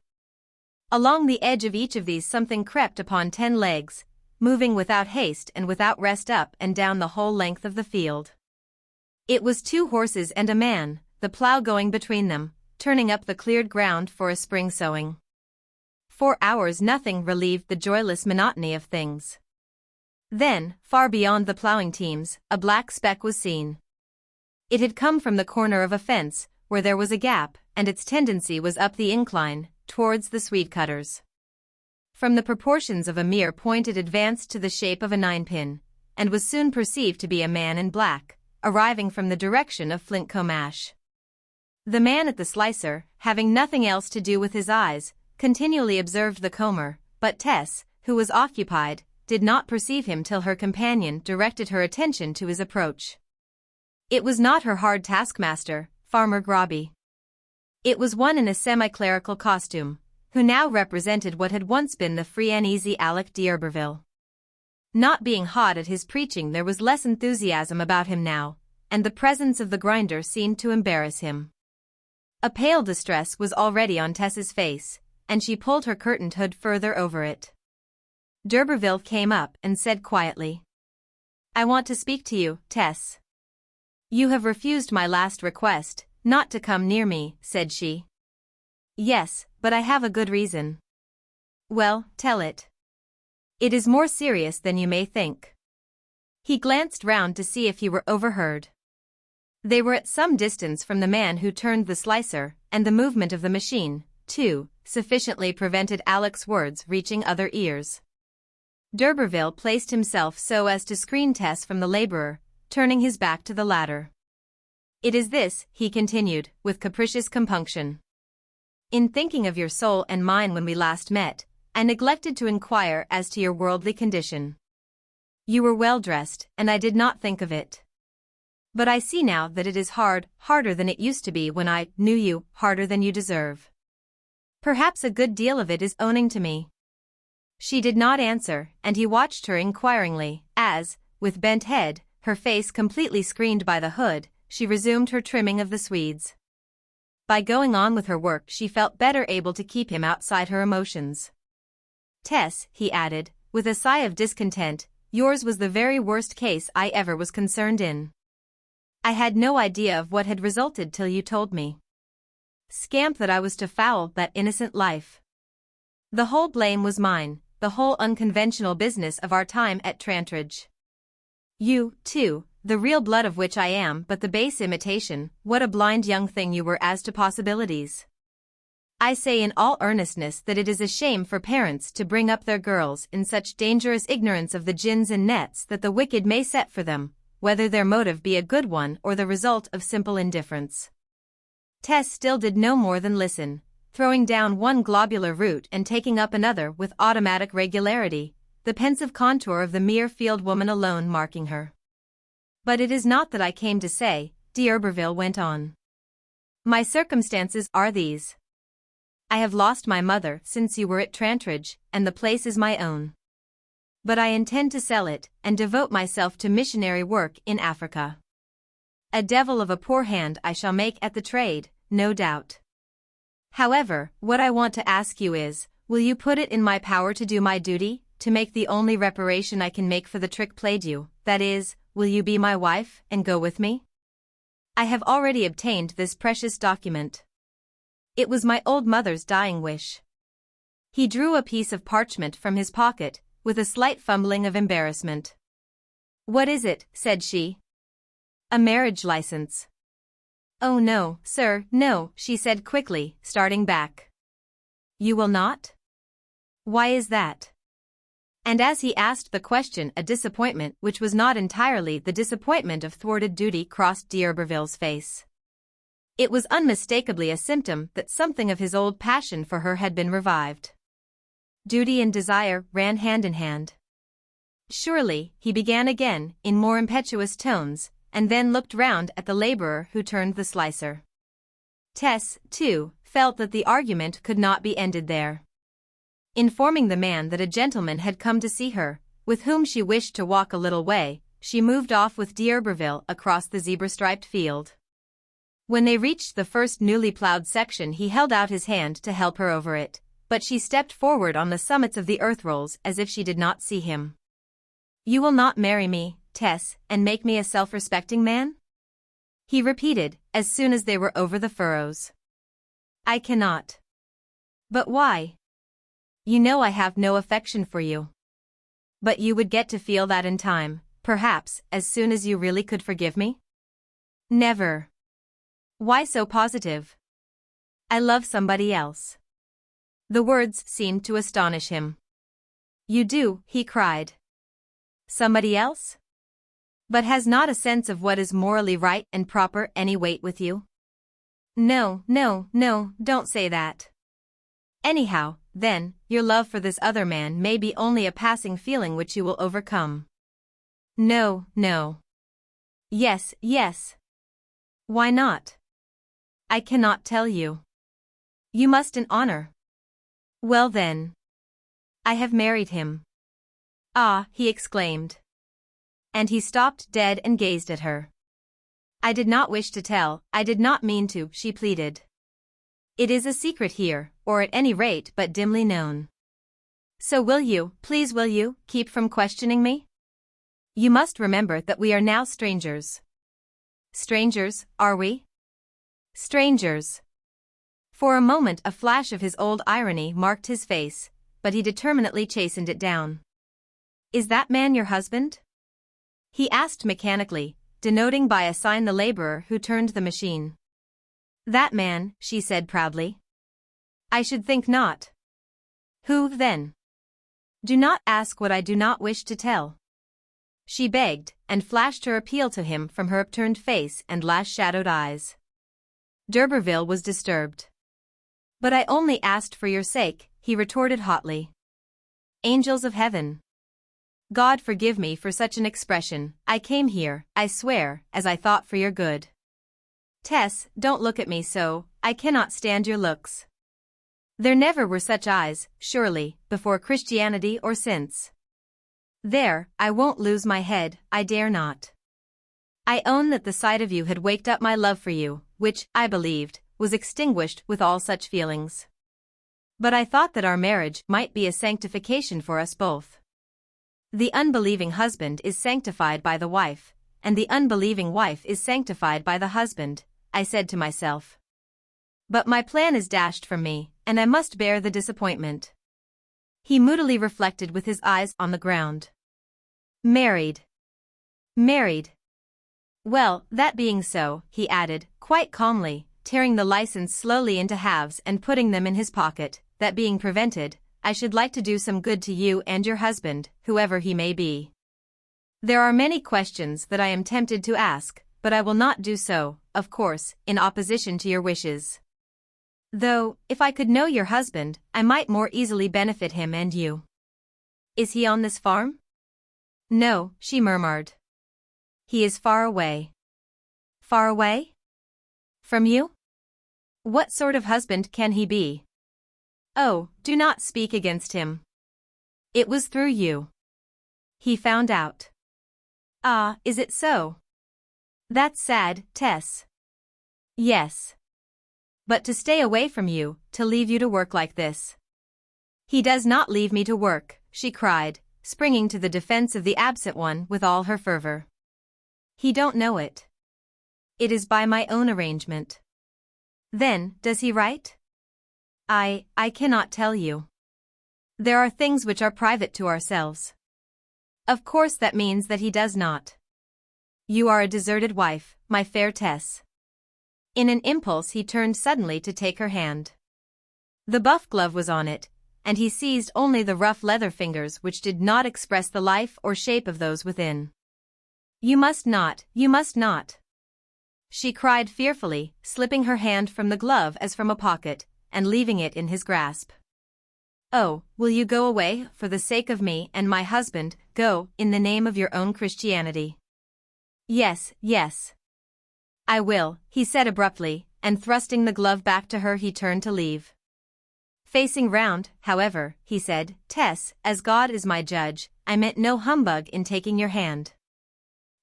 [SPEAKER 1] Along the edge of each of these something crept upon 10 legs, moving without haste and without rest up and down the whole length of the field. It was 2 horses and a man, the plough going between them, turning up the cleared ground for a spring sowing. For hours nothing relieved the joyless monotony of things. Then, far beyond the ploughing teams, a black speck was seen. It had come from the corner of a fence, where there was a gap, and its tendency was up the incline, towards the swede cutters. From the proportions of a mere point it advanced to the shape of a 9-pin, and was soon perceived to be a man in black, arriving from the direction of Flintcomb. The man at the slicer, having nothing else to do with his eyes, continually observed the comber, but Tess, who was occupied, did not perceive him till her companion directed her attention to his approach. It was not her hard taskmaster, Farmer Grobby. It was one in a semi-clerical costume, who now represented what had once been the free and easy Alec d'Urberville. Not being hot at his preaching, there was less enthusiasm about him now, and the presence of the grinder seemed to embarrass him. A pale distress was already on Tess's face, and she pulled her curtained hood further over it. D'Urberville came up and said quietly, "I want to speak to you, Tess." "You have refused my last request, not to come near me," said she. "Yes, but I have a good reason." "Well, tell it." "It is more serious than you may think." He glanced round to see if he were overheard. They were at some distance from the man who turned the slicer, and the movement of the machine, too, sufficiently prevented Alec's words reaching other ears. D'Urberville placed himself so as to screen Tess from the laborer, turning his back to the latter. "It is this," he continued, with capricious compunction. "In thinking of your soul and mine when we last met, I neglected to inquire as to your worldly condition. You were well dressed, and I did not think of it. But I see now that it is harder than it used to be when I knew you, harder than you deserve. Perhaps a good deal of it is owning to me." She did not answer, and he watched her inquiringly, as, with bent head, her face completely screened by the hood, she resumed her trimming of the swedes. By going on with her work she felt better able to keep him outside her emotions. "Tess," he added, with a sigh of discontent, "yours was the very worst case I ever was concerned in. I had no idea of what had resulted till you told me. Scamp that I was to foul that innocent life. The whole blame was mine, the whole unconventional business of our time at Trantridge. You, too, the real blood of which I am but the base imitation, what a blind young thing you were as to possibilities. I say in all earnestness that it is a shame for parents to bring up their girls in such dangerous ignorance of the gins and nets that the wicked may set for them, whether their motive be a good one or the result of simple indifference." Tess still did no more than listen, throwing down one globular root and taking up another with automatic regularity, the pensive contour of the mere field woman alone marking her. "But it is not that I came to say," d'Urberville went on. "My circumstances are these. I have lost my mother since you were at Trantridge, and the place is my own. But I intend to sell it, and devote myself to missionary work in Africa. A devil of a poor hand I shall make at the trade, no doubt. However, what I want to ask you is, will you put it in my power to do my duty, to make the only reparation I can make for the trick played you, that is, will you be my wife, and go with me? I have already obtained this precious document. It was my old mother's dying wish." He drew a piece of parchment from his pocket, with a slight fumbling of embarrassment. "What is it?" said she. "A marriage license." "Oh no, sir, no," she said quickly, starting back. "You will not? Why is that?" And as he asked the question a disappointment which was not entirely the disappointment of thwarted duty crossed d'Urberville's face. It was unmistakably a symptom that something of his old passion for her had been revived. Duty and desire ran hand in hand. Surely, he began again, in more impetuous tones, and then looked round at the laborer who turned the slicer. Tess, too, felt that the argument could not be ended there. Informing the man that a gentleman had come to see her, with whom she wished to walk a little way, she moved off with D'Urberville across the zebra-striped field. When they reached the first newly ploughed section, he held out his hand to help her over it, but she stepped forward on the summits of the earth rolls as if she did not see him. "You will not marry me, Tess, and make me a self-respecting man?" he repeated, as soon as they were over the furrows. "I cannot." "But why? You know I have no affection for you." "But you would get to feel that in time, perhaps, as soon as you really could forgive me?" "Never." "Why so positive?" "I love somebody else." The words seemed to astonish him. "You do," he cried. "Somebody else? But has not a sense of what is morally right and proper any weight with you?" "No, no, no, don't say that." "Anyhow, then, your love for this other man may be only a passing feeling which you will overcome." "No, no." "Yes, yes." "Why not?" "I cannot tell you." "You must in honor." "Well then. I have married him." "Ah," he exclaimed. And he stopped dead and gazed at her. "I did not wish to tell, I did not mean to," she pleaded. "It is a secret here, or at any rate but dimly known. So will you, please will you, keep from questioning me? You must remember that we are now strangers." "Strangers, are we?" "Strangers." For a moment a flash of his old irony marked his face, but he determinately chastened it down. "Is that man your husband?" he asked mechanically, denoting by a sign the laborer who turned the machine. "That man," she said proudly. "I should think not." "Who, then?" "Do not ask what I do not wish to tell," she begged, and flashed her appeal to him from her upturned face and lash-shadowed eyes. D'Urberville was disturbed. "But I only asked for your sake," he retorted hotly. "Angels of heaven! God forgive me for such an expression. I came here, I swear, as I thought for your good. Tess, don't look at me so, I cannot stand your looks. There never were such eyes, surely, before Christianity or since. There, I won't lose my head, I dare not. I own that the sight of you had waked up my love for you, which, I believed, was extinguished with all such feelings. But I thought that our marriage might be a sanctification for us both. The unbelieving husband is sanctified by the wife, and the unbelieving wife is sanctified by the husband, I said to myself. But my plan is dashed from me, and I must bear the disappointment." He moodily reflected with his eyes on the ground. "Married. Married. Well, that being so," he added, quite calmly, tearing the license slowly into halves and putting them in his pocket, "that being prevented, I should like to do some good to you and your husband, whoever he may be. There are many questions that I am tempted to ask, but I will not do so, of course, in opposition to your wishes. Though, if I could know your husband, I might more easily benefit him and you. Is he on this farm?" "No," she murmured. "He is far away." "Far away? From you? What sort of husband can he be?" "Oh, do not speak against him. It was through you he found out." "Ah, is it so? That's sad, Tess." "Yes. But to stay away from you, to leave you to work like this." "He does not leave me to work," she cried, springing to the defense of the absent one with all her fervor. "He don't know it. It is by my own arrangement." "Then, does he write?" I cannot tell you. There are things which are private to ourselves." "Of course that means that he does not. You are a deserted wife, my fair Tess." In an impulse he turned suddenly to take her hand. The buff glove was on it, and he seized only the rough leather fingers which did not express the life or shape of those within. You must not." she cried fearfully, slipping her hand from the glove as from a pocket, and leaving it in his grasp. "Oh, will you go away, for the sake of me and my husband, go, in the name of your own Christianity?" "Yes, yes. I will," he said abruptly, and thrusting the glove back to her he turned to leave. Facing round, however, he said, "Tess, as God is my judge, I meant no humbug in taking your hand."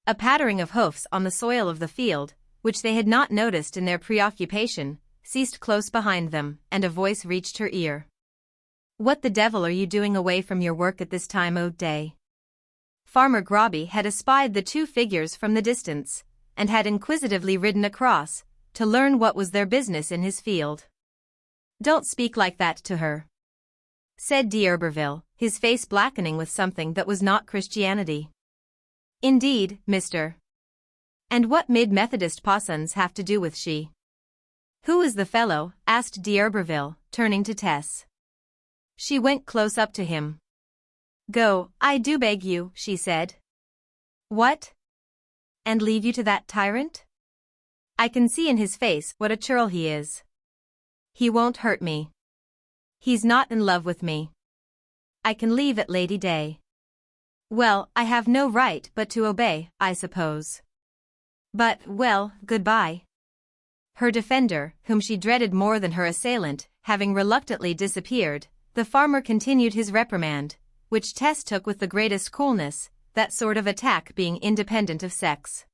[SPEAKER 1] A pattering of hoofs on the soil of the field, which they had not noticed in their preoccupation, ceased close behind them, and a voice reached her ear. "What the devil are you doing away from your work at this time o' day?" Farmer Groby had espied the two figures from the distance, and had inquisitively ridden across, to learn what was their business in his field. "Don't speak like that to her," said d'Urberville, his face blackening with something that was not Christianity. "Indeed, mister. And what mid-Methodist parsons have to do with she?" "Who is the fellow?" asked d'Urberville, turning to Tess. She went close up to him. "Go, I do beg you," she said. "What? And leave you to that tyrant? I can see in his face what a churl he is. He won't hurt me. He's not in love with me. I can leave at Lady Day. Well, I have no right but to obey, I suppose. But, well, goodbye." Her defender, whom she dreaded more than her assailant, having reluctantly disappeared, the farmer continued his reprimand, which Tess took with the greatest coolness, that sort of attack being independent of sex.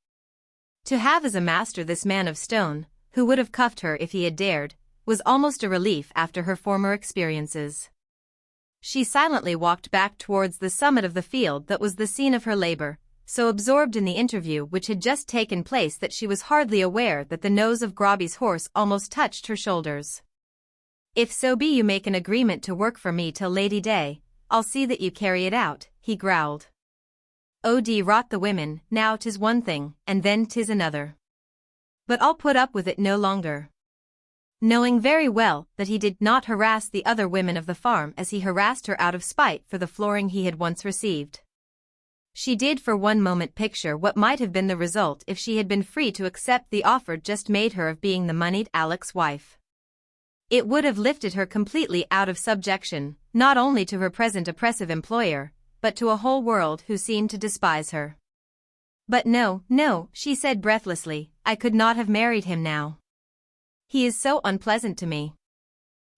[SPEAKER 1] To have as a master this man of stone, who would have cuffed her if he had dared, was almost a relief after her former experiences. She silently walked back towards the summit of the field that was the scene of her labor, so absorbed in the interview which had just taken place that she was hardly aware that the nose of Groby's horse almost touched her shoulders. "If so be you make an agreement to work for me till Lady Day, I'll see that you carry it out," he growled. "Od rot the women, now 'tis one thing, and then 'tis another. But I'll put up with it no longer." Knowing very well that he did not harass the other women of the farm as he harassed her out of spite for the flooring he had once received. She did for one moment picture what might have been the result if she had been free to accept the offer just made her of being the moneyed Alec's wife. It would have lifted her completely out of subjection, not only to her present oppressive employer, but to a whole world who seemed to despise her. "But no, no," she said breathlessly, "I could not have married him now. He is so unpleasant to me."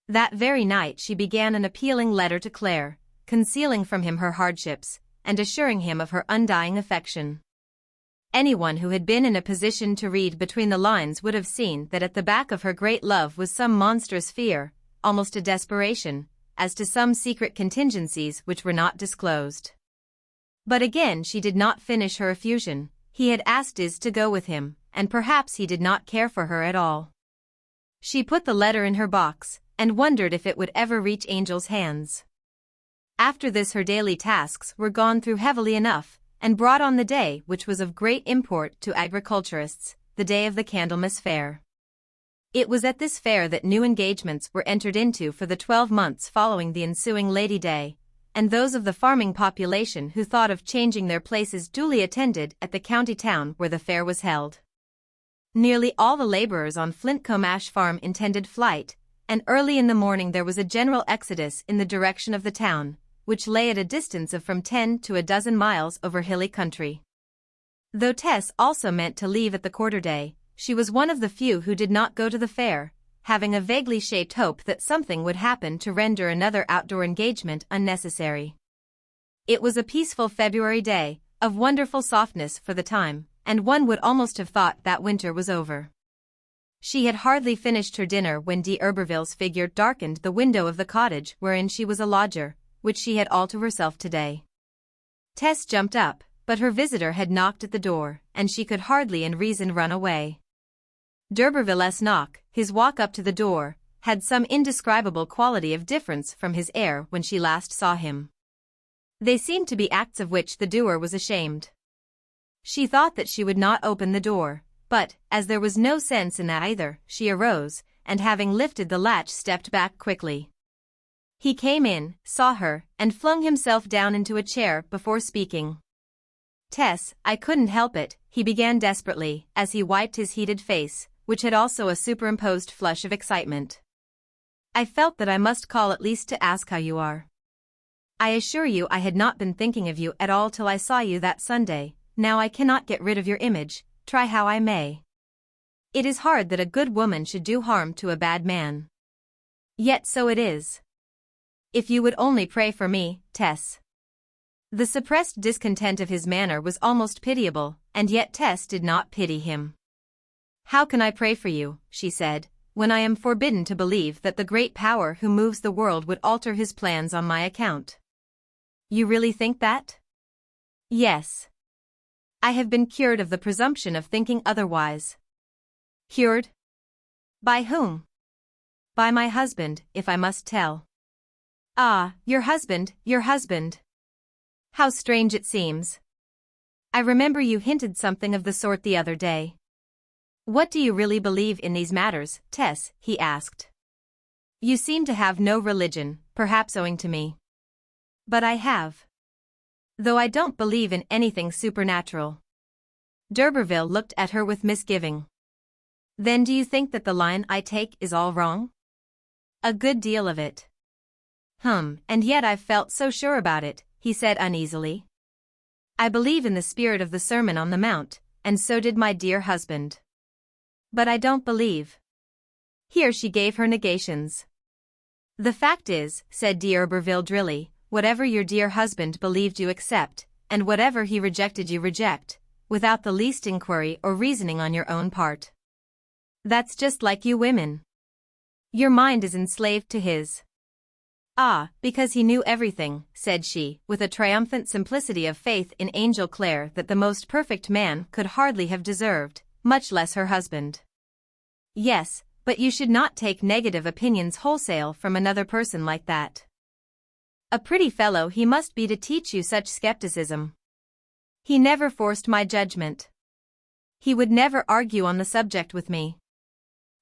[SPEAKER 1] That very night she began an appealing letter to Claire, concealing from him her hardships, and assuring him of her undying affection. Anyone who had been in a position to read between the lines would have seen that at the back of her great love was some monstrous fear, almost a desperation, as to some secret contingencies which were not disclosed. But again she did not finish her effusion. He had asked Is to go with him, and perhaps he did not care for her at all. She put the letter in her box, and wondered if it would ever reach Angel's hands. After this her daily tasks were gone through heavily enough, and brought on the day which was of great import to agriculturists, the day of the Candlemas Fair. It was at this fair that new engagements were entered into for the 12 months following the ensuing Lady Day, and those of the farming population who thought of changing their places duly attended at the county town where the fair was held. Nearly all the laborers on Flintcomb Ash Farm intended flight, and early in the morning there was a general exodus in the direction of the town, which lay at a distance of from 10 to a dozen miles over hilly country. Though Tess also meant to leave at the quarter-day, she was one of the few who did not go to the fair, having a vaguely shaped hope that something would happen to render another outdoor engagement unnecessary. It was a peaceful February day, of wonderful softness for the time, and one would almost have thought that winter was over. She had hardly finished her dinner when d'Urberville's figure darkened the window of the cottage wherein she was a lodger, which she had all to herself today. Tess jumped up, but her visitor had knocked at the door, and she could hardly in reason run away. D'Urberville's knock, his walk up to the door, had some indescribable quality of difference from his air when she last saw him. They seemed to be acts of which the doer was ashamed. She thought that she would not open the door, but, as there was no sense in that either, she arose, and having lifted the latch stepped back quickly. He came in, saw her, and flung himself down into a chair before speaking. "Tess, I couldn't help it," he began desperately, as he wiped his heated face, which had also a superimposed flush of excitement. I felt that I must call at least to ask how you are. I assure you I had not been thinking of you at all till I saw you that Sunday. Now I cannot get rid of your image, try how I may. It is hard that a good woman should do harm to a bad man. Yet so it is. If you would only pray for me, Tess. The suppressed discontent of his manner was almost pitiable, and yet Tess did not pity him. How can I pray for you, she said, when I am forbidden to believe that the great power who moves the world would alter his plans on my account? You really think that? Yes. I have been cured of the presumption of thinking otherwise. Cured? By whom? By my husband, if I must tell. Ah, your husband, your husband. How strange it seems. I remember you hinted something of the sort the other day. What do you really believe in these matters, Tess? He asked. You seem to have no religion, perhaps owing to me. But I have. Though I don't believe in anything supernatural. D'Urberville looked at her with misgiving. Then do you think that the line I take is all wrong? A good deal of it. And yet I've felt so sure about it, he said uneasily. I believe in the spirit of the Sermon on the Mount, and so did my dear husband. But I don't believe. Here she gave her negations. The fact is, said d'Urberville drily, whatever your dear husband believed you accept, and whatever he rejected you reject, without the least inquiry or reasoning on your own part. That's just like you women. Your mind is enslaved to his. Ah, because he knew everything, said she, with a triumphant simplicity of faith in Angel Clare that the most perfect man could hardly have deserved, much less her husband. Yes, but you should not take negative opinions wholesale from another person like that. A pretty fellow he must be to teach you such skepticism. He never forced my judgment. He would never argue on the subject with me.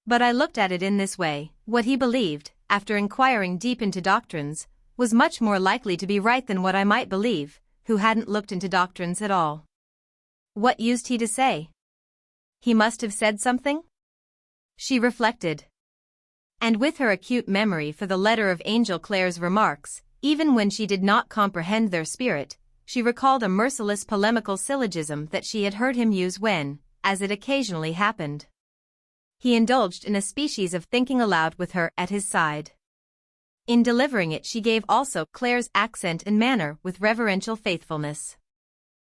[SPEAKER 1] But I looked at it in this way: what he believed, after inquiring deep into doctrines, was much more likely to be right than what I might believe, who hadn't looked into doctrines at all. What used he to say? He must have said something? She reflected. And with her acute memory for the letter of Angel Clare's remarks, even when she did not comprehend their spirit, she recalled a merciless polemical syllogism that she had heard him use when, as it occasionally happened, he indulged in a species of thinking aloud with her at his side. In delivering it she gave also Clare's accent and manner with reverential faithfulness.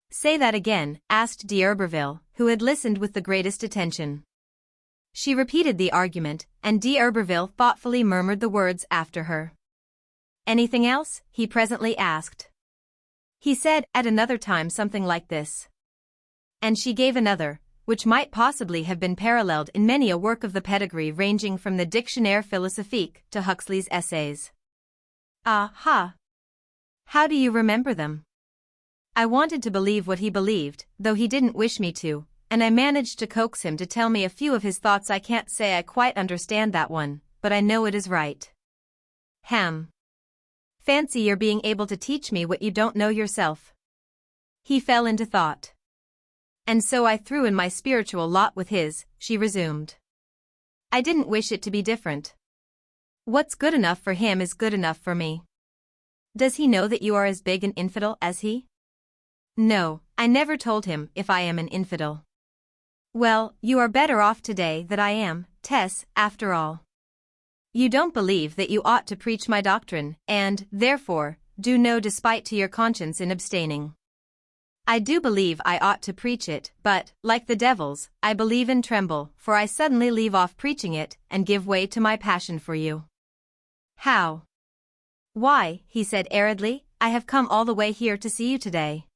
[SPEAKER 1] Say that again, asked d'Urberville, who had listened with the greatest attention. She repeated the argument, and d'Urberville thoughtfully murmured the words after her. Anything else? He presently asked. He said at another time something like this. And she gave another, which might possibly have been paralleled in many a work of the pedigree ranging from the Dictionnaire philosophique to Huxley's Essays. Ah, ha! How do you remember them? I wanted to believe what he believed, though he didn't wish me to, and I managed to coax him to tell me a few of his thoughts. I can't say I quite understand that one, but I know it is right. Fancy your being able to teach me what you don't know yourself. He fell into thought. And so I threw in my spiritual lot with his, she resumed. I didn't wish it to be different. What's good enough for him is good enough for me. Does he know that you are as big an infidel as he? No, I never told him if I am an infidel. Well, you are better off today that I am, Tess, after all. You don't believe that you ought to preach my doctrine, and, therefore, do no despite to your conscience in abstaining. I do believe I ought to preach it, but, like the devils, I believe and tremble, for I suddenly leave off preaching it, and give way to my passion for you. How? Why, he said aridly, I have come all the way here to see you today.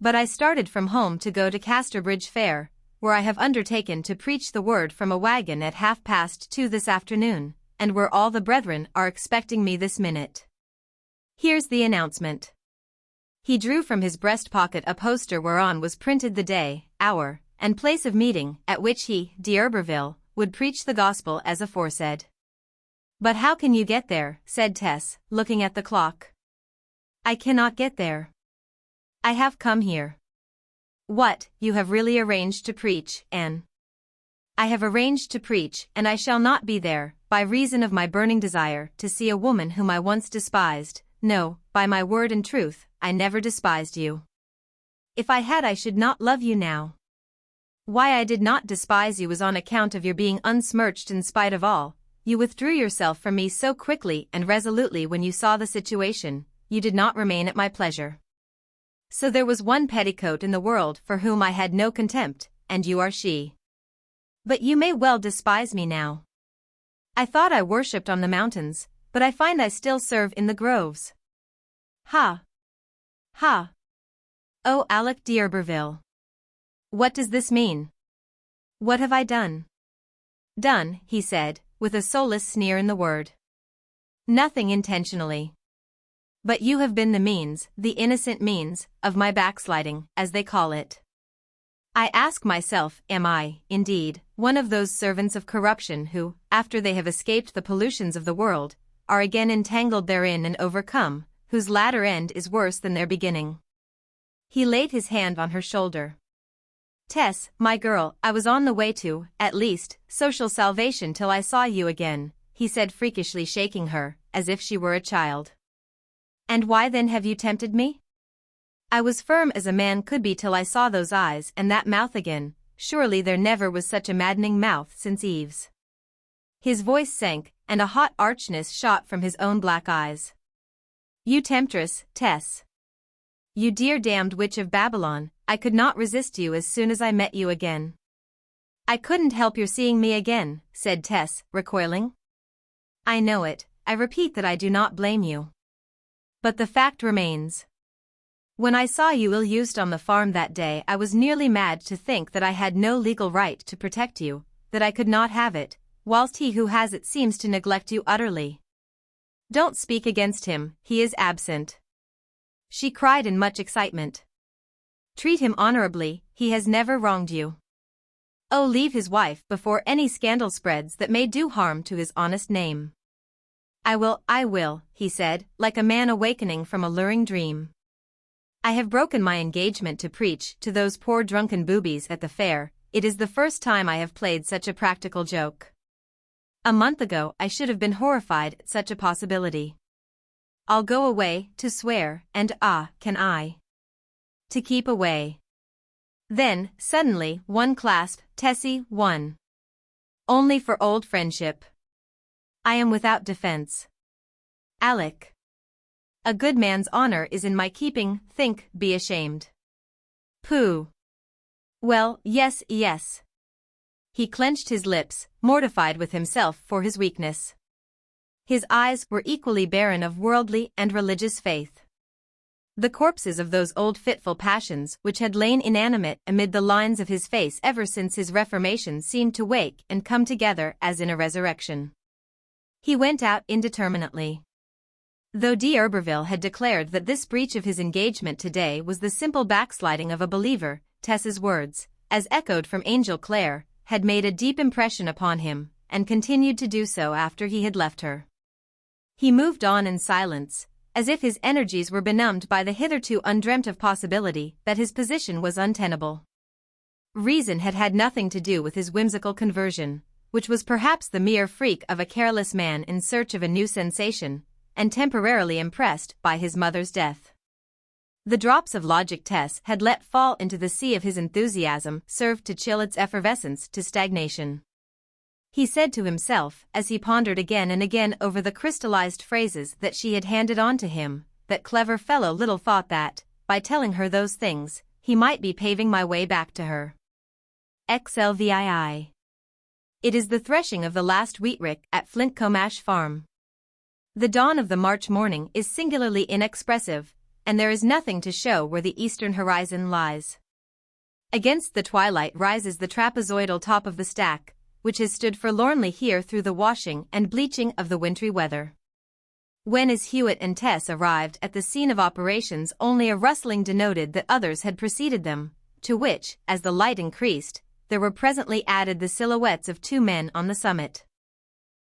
[SPEAKER 1] But I started from home to go to Casterbridge Fair, where I have undertaken to preach the word from a wagon at 2:30 this afternoon, and where all the brethren are expecting me this minute. Here's the announcement. He drew from his breast pocket a poster whereon was printed the day, hour, and place of meeting at which he, d'Urberville, would preach the gospel as aforesaid. But how can you get there? Said Tess, looking at the clock. I cannot get there. I have come here. What, you have really arranged to preach, Anne? I have arranged to preach, and I shall not be there, by reason of my burning desire to see a woman whom I once despised. No, by my word and truth, I never despised you. If I had, I should not love you now. Why I did not despise you was on account of your being unsmirched in spite of all. You withdrew yourself from me so quickly and resolutely when you saw the situation. You did not remain at my pleasure. So there was one petticoat in the world for whom I had no contempt, and you are she. But you may well despise me now. I thought I worshipped on the mountains, but I find I still serve in the groves. Ha! Ha! Oh, Alec d'Urberville. What does this mean? What have I done? Done, he said, with a soulless sneer in the word. Nothing intentionally. But you have been the means, the innocent means, of my backsliding, as they call it. I ask myself, am I, indeed, one of those servants of corruption who, after they have escaped the pollutions of the world, are again entangled therein and overcome, whose latter end is worse than their beginning? He laid his hand on her shoulder. Tess, my girl, I was on the way to, at least, social salvation till I saw you again, he said freakishly, shaking her, as if she were a child. And why then have you tempted me? I was firm as a man could be till I saw those eyes and that mouth again. Surely there never was such a maddening mouth since Eve's. His voice sank, and a hot archness shot from his own black eyes. You temptress, Tess. You dear damned witch of Babylon, I could not resist you as soon as I met you again. I couldn't help your seeing me again, said Tess, recoiling. I know it, I repeat that I do not blame you. But the fact remains. When I saw you ill-used on the farm that day, I was nearly mad to think that I had no legal right to protect you, that I could not have it, whilst he who has it seems to neglect you utterly. Don't speak against him, he is absent. She cried in much excitement. Treat him honorably, he has never wronged you. Oh, leave his wife before any scandal spreads that may do harm to his honest name. I will, he said, like a man awakening from a luring dream. I have broken my engagement to preach to those poor drunken boobies at the fair. It is the first time I have played such a practical joke. A month ago I should have been horrified at such a possibility. I'll go away, to swear, and can I? To keep away. Then, suddenly, one clasp, Tessie, one. Only for old friendship. I am without defense. Alec. A good man's honor is in my keeping, be ashamed. Pooh. Well, yes. He clenched his lips, mortified with himself for his weakness. His eyes were equally barren of worldly and religious faith. The corpses of those old fitful passions which had lain inanimate amid the lines of his face ever since his reformation seemed to wake and come together as in a resurrection. He went out indeterminately. Though d'Urberville had declared that this breach of his engagement today was the simple backsliding of a believer, Tess's words, as echoed from Angel Clare, had made a deep impression upon him, and continued to do so after he had left her. He moved on in silence, as if his energies were benumbed by the hitherto undreamt of possibility that his position was untenable. Reason had had nothing to do with his whimsical conversion, which was perhaps the mere freak of a careless man in search of a new sensation, and temporarily impressed by his mother's death. The drops of logic Tess had let fall into the sea of his enthusiasm served to chill its effervescence to stagnation. He said to himself, as he pondered again and again over the crystallized phrases that she had handed on to him, that clever fellow little thought that, by telling her those things, he might be paving my way back to her. XLVII. It is the threshing of the last wheat-rick at Flintcomb Farm. The dawn of the March morning is singularly inexpressive, and there is nothing to show where the eastern horizon lies. Against the twilight rises the trapezoidal top of the stack, which has stood forlornly here through the washing and bleaching of the wintry weather. When as Hewitt and Tess arrived at the scene of operations, only a rustling denoted that others had preceded them, to which, as the light increased, there were presently added the silhouettes of two men on the summit.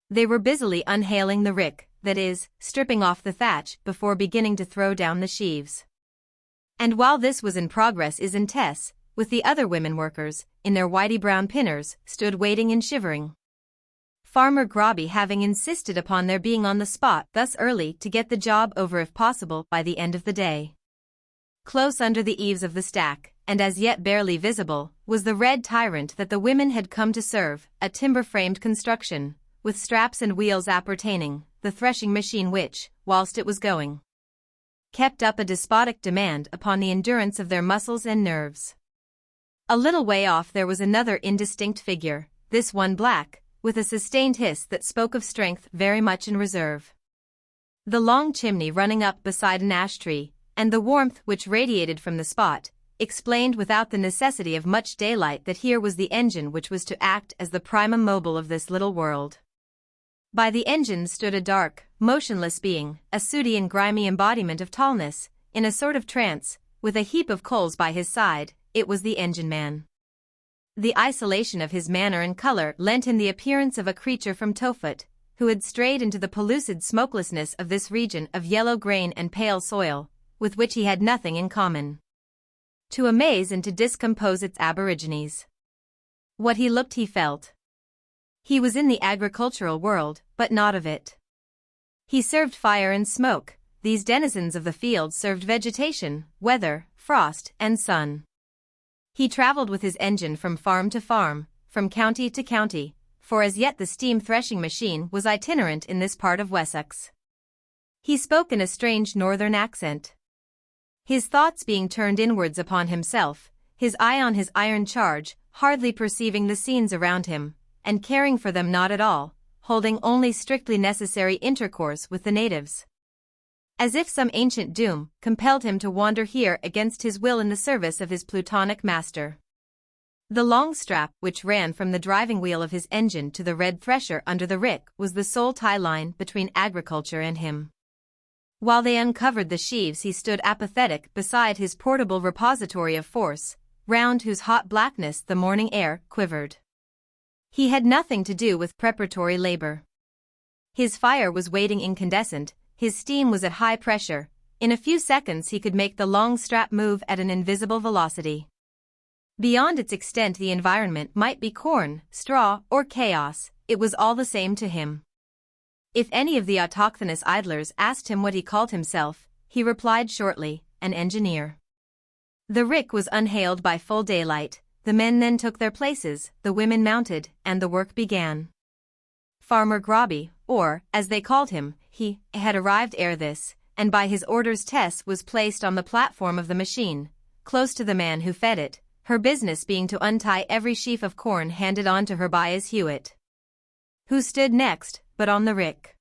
[SPEAKER 1] They were busily unhailing the rick, that is, stripping off the thatch before beginning to throw down the sheaves. And while this was in progress in Tess, with the other women workers, in their whitey brown pinners, stood waiting and shivering. Farmer Grobby having insisted upon their being on the spot thus early to get the job over if possible by the end of the day. Close under the eaves of the stack, and as yet barely visible, was the red tyrant that the women had come to serve, a timber-framed construction, with straps and wheels appertaining, the threshing machine which, whilst it was going, kept up a despotic demand upon the endurance of their muscles and nerves. A little way off there was another indistinct figure, this one black, with a sustained hiss that spoke of strength very much in reserve. The long chimney running up beside an ash tree, and the warmth which radiated from the spot, explained without the necessity of much daylight that here was the engine which was to act as the primum mobile of this little world. By the engine stood a dark, motionless being, a sooty and grimy embodiment of tallness, in a sort of trance, with a heap of coals by his side. It was the engine man. The isolation of his manner and color lent him the appearance of a creature from Tophet, who had strayed into the pellucid smokelessness of this region of yellow grain and pale soil, with which he had nothing in common, to amaze and to discompose its aborigines. What he looked he felt. He was in the agricultural world, but not of it. He served fire and smoke, these denizens of the field served vegetation, weather, frost, and sun. He travelled with his engine from farm to farm, from county to county, for as yet the steam threshing machine was itinerant in this part of Wessex. He spoke in a strange northern accent. His thoughts being turned inwards upon himself, his eye on his iron charge, hardly perceiving the scenes around him, and caring for them not at all, holding only strictly necessary intercourse with the natives. As if some ancient doom compelled him to wander here against his will in the service of his plutonic master. The long strap which ran from the driving wheel of his engine to the red thresher under the rick was the sole tie line between agriculture and him. While they uncovered the sheaves he stood apathetic beside his portable repository of force, round whose hot blackness the morning air quivered. He had nothing to do with preparatory labor. His fire was waiting incandescent, his steam was at high pressure, in a few seconds he could make the long strap move at an invisible velocity. Beyond its extent the environment might be corn, straw, or chaos, it was all the same to him. If any of the autochthonous idlers asked him what he called himself, he replied shortly, an engineer. The rick was unhailed by full daylight, the men then took their places, the women mounted, and the work began. Farmer Grobby, or, as they called him, he, had arrived ere this, and by his orders Tess was placed on the platform of the machine, close to the man who fed it, her business being to untie every sheaf of corn handed on to her by his Hewitt, who stood next, but on the rick,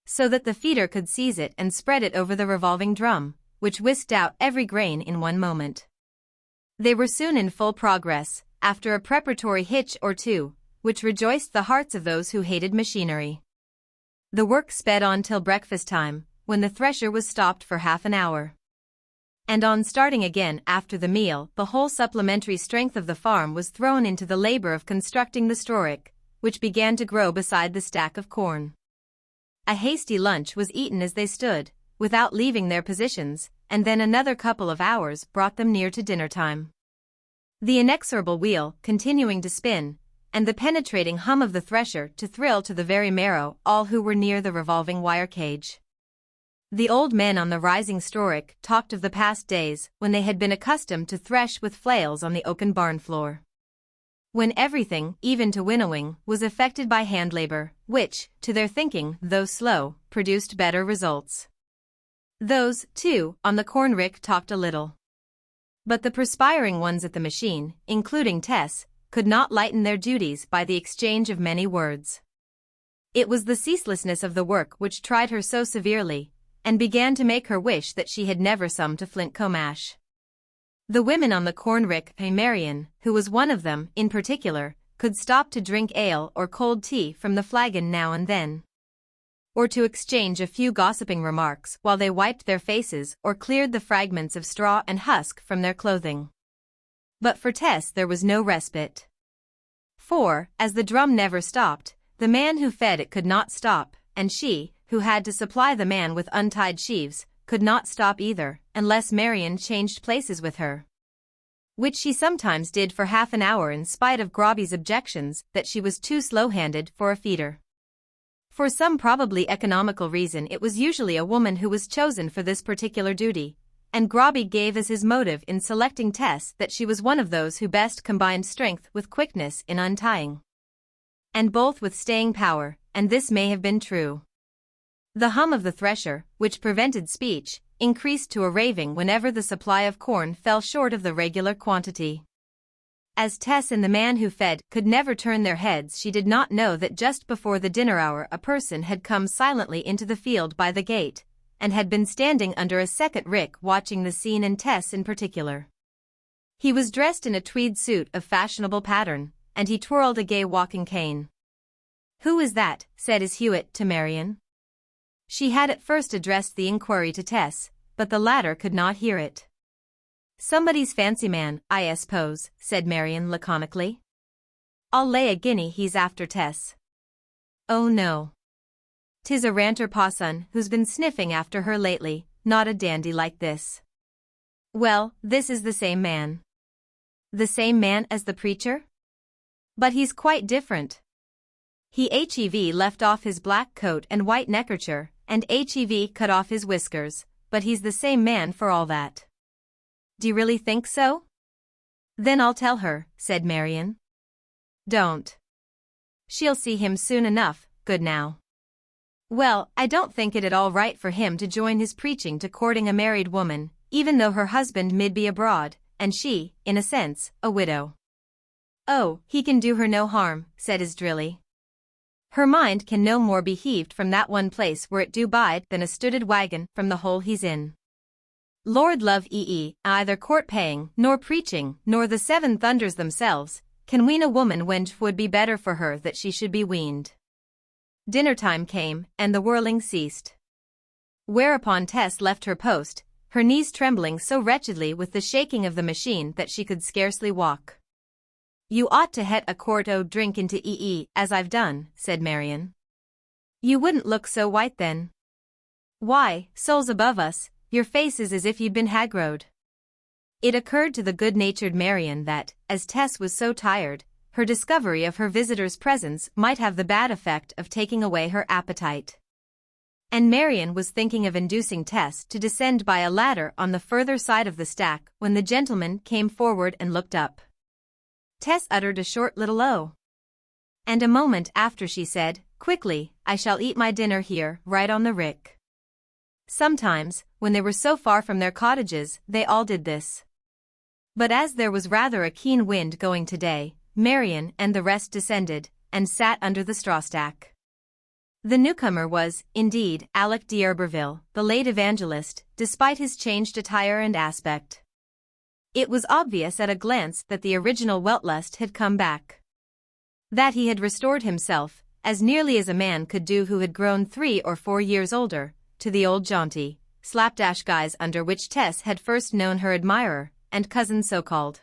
[SPEAKER 1] so that the feeder could seize it and spread it over the revolving drum, which whisked out every grain in one moment. They were soon in full progress, after a preparatory hitch or two, which rejoiced the hearts of those who hated machinery. The work sped on till breakfast time, when the thresher was stopped for half an hour. And on starting again after the meal, the whole supplementary strength of the farm was thrown into the labor of constructing the straw rick, which began to grow beside the stack of corn. A hasty lunch was eaten as they stood, without leaving their positions, and then another couple of hours brought them near to dinner time. The inexorable wheel continuing to spin, and the penetrating hum of the thresher to thrill to the very marrow all who were near the revolving wire cage. The old men on the rising straw rick talked of the past days when they had been accustomed to thresh with flails on the oaken barn floor, when everything, even to winnowing, was effected by hand labor, which, to their thinking, though slow, produced better results. Those, too, on the corn rick talked a little. But the perspiring ones at the machine, including Tess, could not lighten their duties by the exchange of many words. It was the ceaselessness of the work which tried her so severely, and began to make her wish that she had never some to Flintcomb. The women on the corn rick, Marian, who was one of them, in particular, could stop to drink ale or cold tea from the flagon now and then, or to exchange a few gossiping remarks while they wiped their faces or cleared the fragments of straw and husk from their clothing. But for Tess there was no respite. For, as the drum never stopped, the man who fed it could not stop, and she, who had to supply the man with untied sheaves, could not stop either, unless Marian changed places with her. which she sometimes did for half an hour in spite of Grobby's objections that she was too slow-handed for a feeder. For some probably economical reason it was usually a woman who was chosen for this particular duty, and Grobby gave as his motive in selecting Tess that she was one of those who best combined strength with quickness in untying. And both with staying power, and this may have been true. The hum of the thresher, which prevented speech, increased to a raving whenever the supply of corn fell short of the regular quantity. As Tess and the man who fed could never turn their heads, she did not know that just before the dinner hour a person had come silently into the field by the gate, and had been standing under a second rick watching the scene, and Tess in particular. He was dressed in a tweed suit of fashionable pattern, and he twirled a gay walking cane. "Who is that?" said his Hewitt to Marion. She had at first addressed the inquiry to Tess, but the latter could not hear it. "Somebody's fancy man, I suppose," said Marion laconically. "I'll lay a guinea he's after Tess." "Oh no. 'Tis a ranter pa'son who's been sniffing after her lately, not a dandy like this." "Well, this is the same man." "The same man as the preacher?" "But he's quite different. He left off his black coat and white neckerchief, and cut off his whiskers, but he's the same man for all that." "D'you really think so?" "Then I'll tell her," said Marion. "Don't. She'll see him soon enough, good now." "Well, I don't think it at all right for him to join his preaching to courting a married woman, even though her husband mid be abroad, and she, in a sense, a widow." "Oh, he can do her no harm," said his drilly. "Her mind can no more be heaved from that one place where it do bide than a stooded wagon from the hole he's in. Lord love either court paying, nor preaching, nor the seven thunders themselves, can wean a woman when 'twould be better for her that she should be weaned." Dinner time came, and the whirling ceased. Whereupon Tess left her post, her knees trembling so wretchedly with the shaking of the machine that she could scarcely walk. "You ought to het a quart o' drink into as I've done," said Marion. "You wouldn't look so white then. Why, souls above us, your face is as if you'd been hag-rode." It occurred to the good-natured Marion that, as Tess was so tired, her discovery of her visitor's presence might have the bad effect of taking away her appetite. And Marion was thinking of inducing Tess to descend by a ladder on the further side of the stack when the gentleman came forward and looked up. Tess uttered a short little "oh." And a moment after she said, quickly, "I shall eat my dinner here, right on the rick." Sometimes, when they were so far from their cottages, they all did this. But as there was rather a keen wind going today, Marion and the rest descended, and sat under the straw stack. The newcomer was, indeed, Alec d'Urberville, the late evangelist, despite his changed attire and aspect. It was obvious at a glance that the original Weltlust had come back. That he had restored himself, as nearly as a man could do who had grown 3 or 4 years older, to the old jaunty, slapdash guise under which Tess had first known her admirer, and cousin so-called.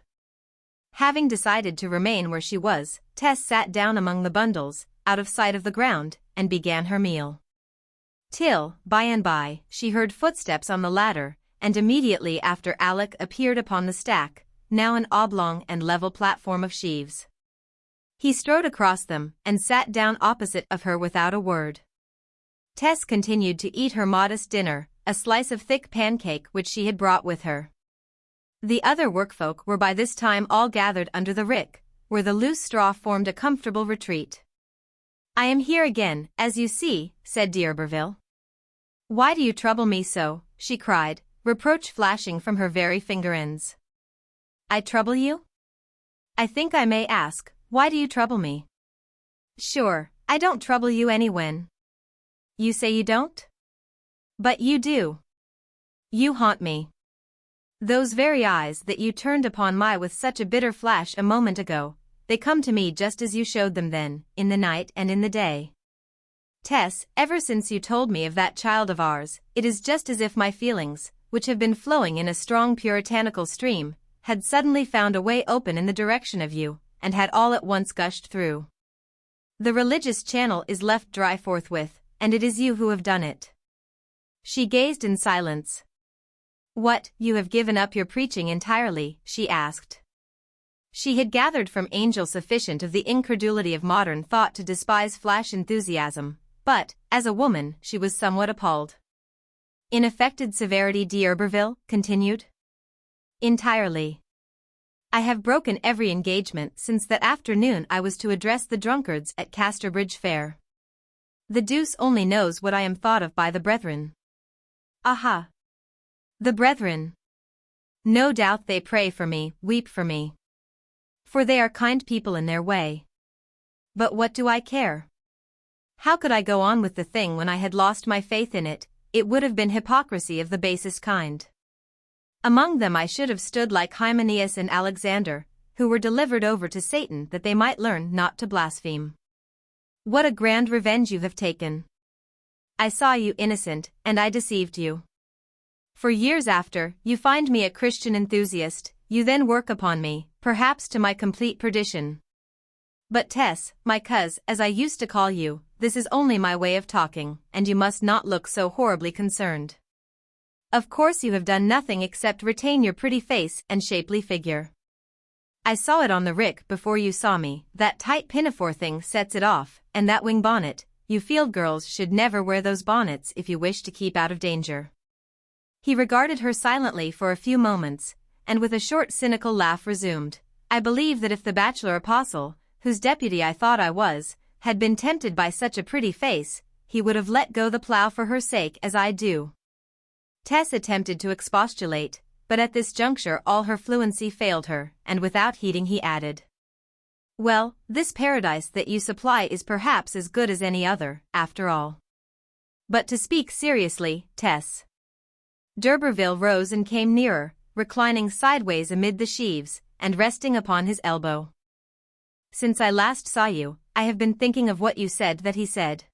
[SPEAKER 1] Having decided to remain where she was, Tess sat down among the bundles, out of sight of the ground, and began her meal. Till, by and by, she heard footsteps on the ladder, and immediately after Alec appeared upon the stack, now an oblong and level platform of sheaves. He strode across them, and sat down opposite of her without a word. Tess continued to eat her modest dinner, a slice of thick pancake which she had brought with her. The other workfolk were by this time all gathered under the rick, where the loose straw formed a comfortable retreat. "I am here again, as you see," said d'Urberville. "Why do you trouble me so?" she cried, reproach flashing from her very finger ends. "I trouble you? I think I may ask, why do you trouble me?" "Sure, I don't trouble you any when." "You say you don't?" "But you do. You haunt me. Those very eyes that you turned upon my with such a bitter flash a moment ago, they come to me just as you showed them then, in the night and in the day. Tess, ever since you told me of that child of ours, it is just as if my feelings, which have been flowing in a strong puritanical stream, had suddenly found a way open in the direction of you, and had all at once gushed through. The religious channel is left dry forthwith, and it is you who have done it." She gazed in silence. "What, you have given up your preaching entirely?" she asked. She had gathered from Angel sufficient of the incredulity of modern thought to despise flash enthusiasm, but, as a woman, she was somewhat appalled. "In affected severity d'Urberville?" continued. "Entirely. I have broken every engagement since that afternoon I was to address the drunkards at Casterbridge Fair. The deuce only knows what I am thought of by the brethren." "Aha! The brethren. No doubt they pray for me, weep for me. For they are kind people in their way. But what do I care? How could I go on with the thing when I had lost my faith in it? It would have been hypocrisy of the basest kind. Among them I should have stood like Hymenaeus and Alexander, who were delivered over to Satan that they might learn not to blaspheme. What a grand revenge you have taken! I saw you innocent, and I deceived you. For years after, you find me a Christian enthusiast, you then work upon me, perhaps to my complete perdition. But Tess, my coz, as I used to call you, this is only my way of talking, and you must not look so horribly concerned. Of course you have done nothing except retain your pretty face and shapely figure. I saw it on the rick before you saw me, that tight pinafore thing sets it off, and that wing bonnet, you field girls should never wear those bonnets if you wish to keep out of danger." He regarded her silently for a few moments, and with a short cynical laugh resumed, "I believe that if the bachelor apostle, whose deputy I thought I was, had been tempted by such a pretty face, he would have let go the plough for her sake as I do." Tess attempted to expostulate, but at this juncture all her fluency failed her, and without heeding he added, "Well, this paradise that you supply is perhaps as good as any other, after all. But to speak seriously, Tess." D'Urberville rose and came nearer, reclining sideways amid the sheaves, and resting upon his elbow. "Since I last saw you, I have been thinking of what you said that he said.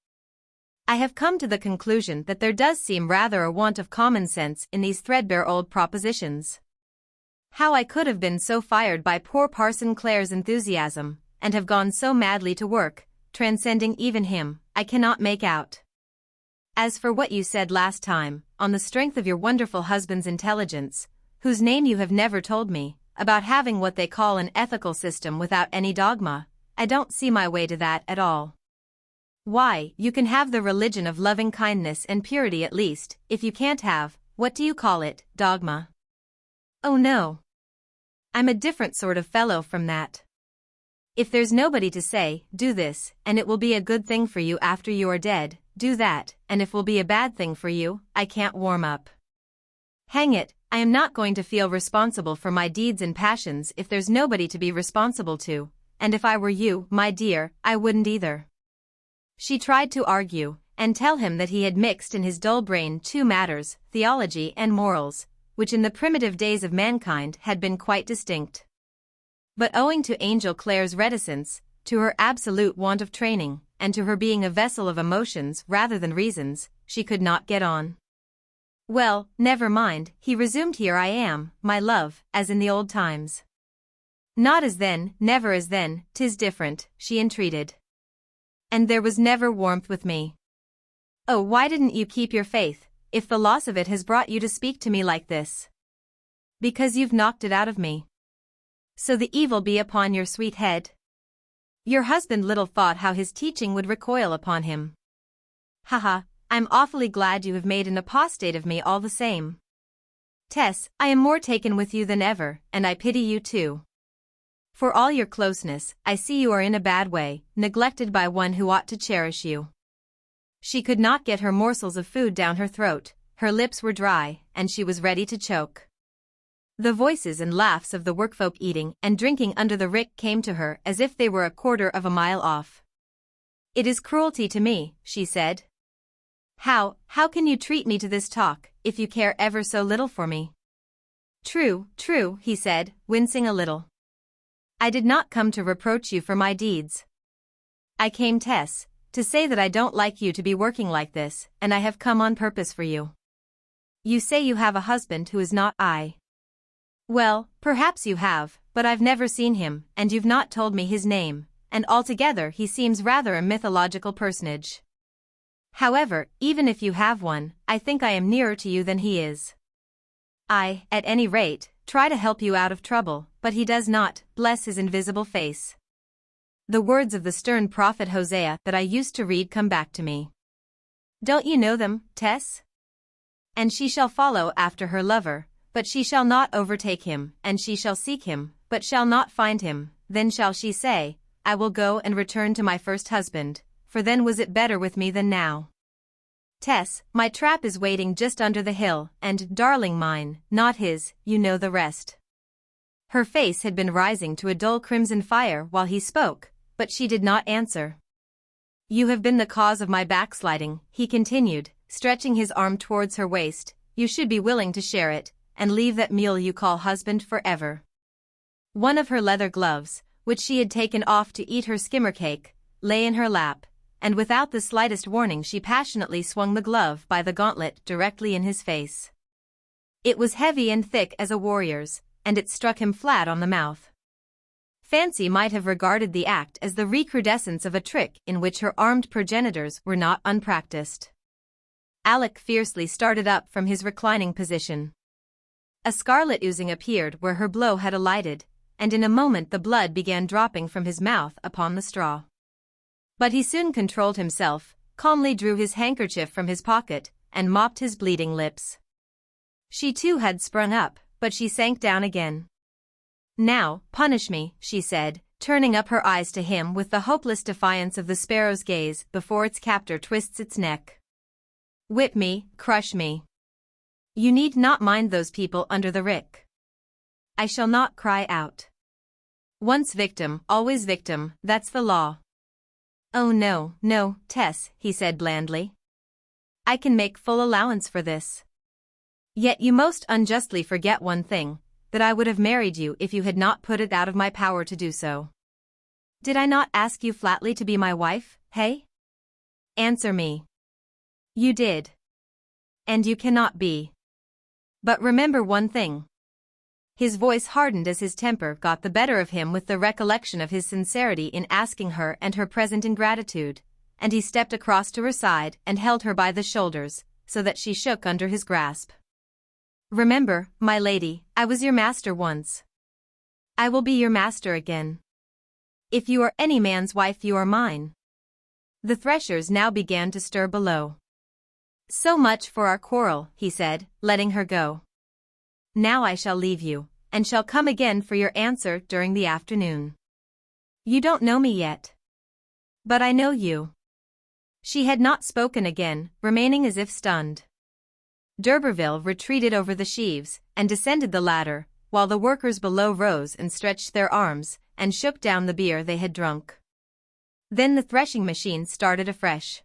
[SPEAKER 1] I have come to the conclusion that there does seem rather a want of common sense in these threadbare old propositions. How I could have been so fired by poor Parson Clare's enthusiasm, and have gone so madly to work, transcending even him, I cannot make out. As for what you said last time, on the strength of your wonderful husband's intelligence, whose name you have never told me, about having what they call an ethical system without any dogma, I don't see my way to that at all. Why, you can have the religion of loving kindness and purity at least, if you can't have, what do you call it, dogma? Oh no. I'm a different sort of fellow from that. If there's nobody to say, do this, and it will be a good thing for you after you are dead, do that, and if will be a bad thing for you, I can't warm up. Hang it, I am not going to feel responsible for my deeds and passions if there's nobody to be responsible to, and if I were you, my dear, I wouldn't either." She tried to argue, and tell him that he had mixed in his dull brain two matters, theology and morals, which in the primitive days of mankind had been quite distinct. But owing to Angel Clare's reticence, to her absolute want of training, and to her being a vessel of emotions rather than reasons, she could not get on. "Well, never mind," he resumed, "here I am, my love, as in the old times." "Not as then, never as then, 'tis different," she entreated. "And there was never warmth with me. Oh, why didn't you keep your faith, if the loss of it has brought you to speak to me like this? Because you've knocked it out of me. So the evil be upon your sweet head. Your husband little thought how his teaching would recoil upon him. Haha, I'm awfully glad you have made an apostate of me all the same. Tess, I am more taken with you than ever, and I pity you too. For all your closeness, I see you are in a bad way, neglected by one who ought to cherish you." She could not get her morsels of food down her throat, her lips were dry, and she was ready to choke. The voices and laughs of the workfolk eating and drinking under the rick came to her as if they were a quarter of a mile off. "It is cruelty to me," she said. How can you treat me to this talk, if you care ever so little for me?" True, he said, wincing a little. "I did not come to reproach you for my deeds. I came, Tess, to say that I don't like you to be working like this, and I have come on purpose for you. You say you have a husband who is not I. Well, perhaps you have, but I've never seen him, and you've not told me his name, and altogether he seems rather a mythological personage. However, even if you have one, I think I am nearer to you than he is. I, at any rate, try to help you out of trouble, but he does not, bless his invisible face. The words of the stern prophet Hosea that I used to read come back to me. Don't you know them, Tess? And she shall follow after her lover, but she shall not overtake him, and she shall seek him, but shall not find him. Then shall she say, I will go and return to my first husband, for then was it better with me than now. Tess, my trap is waiting just under the hill, and, darling mine, not his, you know the rest. Her face had been rising to a dull crimson fire while he spoke, but she did not answer. You have been the cause of my backsliding, he continued, stretching his arm towards her waist. You should be willing to share it, and leave that mule you call husband forever. One of her leather gloves, which she had taken off to eat her skimmer cake, lay in her lap, and without the slightest warning she passionately swung the glove by the gauntlet directly in his face. It was heavy and thick as a warrior's, and it struck him flat on the mouth. Fancy might have regarded the act as the recrudescence of a trick in which her armed progenitors were not unpracticed. Alec fiercely started up from his reclining position. A scarlet oozing appeared where her blow had alighted, and in a moment the blood began dropping from his mouth upon the straw. But he soon controlled himself, calmly drew his handkerchief from his pocket, and mopped his bleeding lips. She too had sprung up, but she sank down again. Now, punish me, she said, turning up her eyes to him with the hopeless defiance of the sparrow's gaze before its captor twists its neck. Whip me, crush me. You need not mind those people under the rick. I shall not cry out. Once victim, always victim, that's the law. Oh no, no, Tess, he said blandly. I can make full allowance for this. Yet you most unjustly forget one thing, that I would have married you if you had not put it out of my power to do so. Did I not ask you flatly to be my wife, hey? Answer me. You did. And you cannot be. But remember one thing. His voice hardened as his temper got the better of him with the recollection of his sincerity in asking her and her present ingratitude, and he stepped across to her side and held her by the shoulders, so that she shook under his grasp. Remember, my lady, I was your master once. I will be your master again. If you are any man's wife, you are mine. The threshers now began to stir below. So much for our quarrel, he said, letting her go. Now I shall leave you, and shall come again for your answer during the afternoon. You don't know me yet. But I know you. She had not spoken again, remaining as if stunned. D'Urberville retreated over the sheaves, and descended the ladder, while the workers below rose and stretched their arms, and shook down the beer they had drunk. Then the threshing machine started afresh.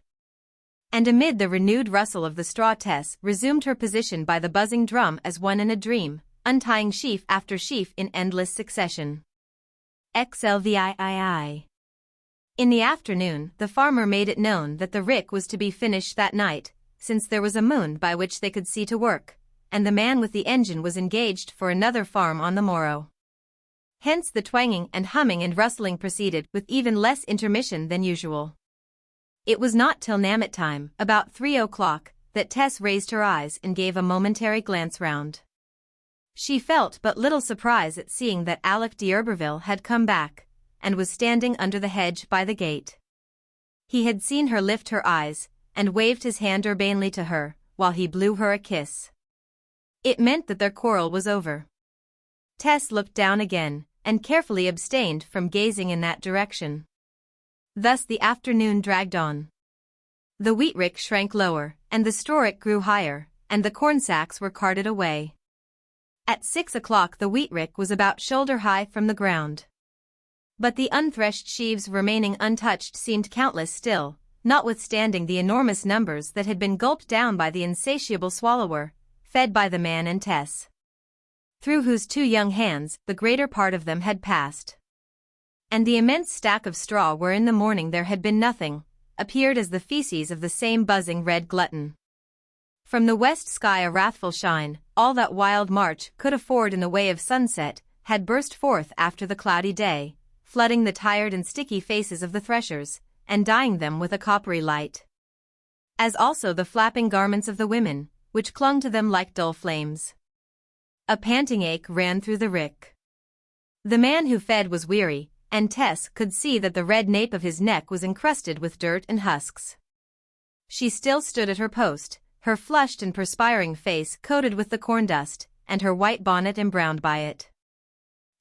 [SPEAKER 1] And amid the renewed rustle of the straw, Tess resumed her position by the buzzing drum as one in a dream, untying sheaf after sheaf in endless succession. XXXIX. In the afternoon, the farmer made it known that the rick was to be finished that night, since there was a moon by which they could see to work, and the man with the engine was engaged for another farm on the morrow. Hence the twanging and humming and rustling proceeded with even less intermission than usual. It was not till Nammet time, about 3 o'clock, that Tess raised her eyes and gave a momentary glance round. She felt but little surprise at seeing that Alec d'Urberville had come back, and was standing under the hedge by the gate. He had seen her lift her eyes, and waved his hand urbanely to her, while he blew her a kiss. It meant that their quarrel was over. Tess looked down again, and carefully abstained from gazing in that direction. Thus the afternoon dragged on. The wheat rick shrank lower, and the straw rick grew higher, and the corn sacks were carted away. At 6 o'clock the wheat rick was about shoulder-high from the ground. But the unthreshed sheaves remaining untouched seemed countless still, notwithstanding the enormous numbers that had been gulped down by the insatiable swallower, fed by the man and Tess, through whose 2 young hands the greater part of them had passed. And the immense stack of straw where in the morning there had been nothing, appeared as the feces of the same buzzing red glutton. From the west sky a wrathful shine, all that wild March could afford in the way of sunset, had burst forth after the cloudy day, flooding the tired and sticky faces of the threshers, and dyeing them with a coppery light. As also the flapping garments of the women, which clung to them like dull flames. A panting ache ran through the rick. The man who fed was weary, and Tess could see that the red nape of his neck was encrusted with dirt and husks. She still stood at her post, her flushed and perspiring face coated with the corn dust, and her white bonnet embrowned by it.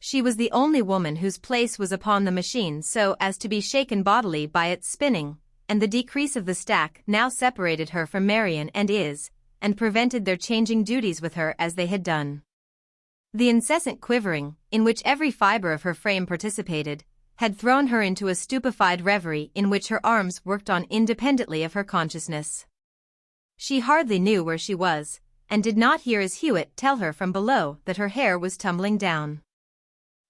[SPEAKER 1] She was the only woman whose place was upon the machine so as to be shaken bodily by its spinning, and the decrease of the stack now separated her from Marian and prevented their changing duties with her as they had done. The incessant quivering, in which every fiber of her frame participated, had thrown her into a stupefied reverie in which her arms worked on independently of her consciousness. She hardly knew where she was, and did not hear as Hewitt tell her from below that her hair was tumbling down.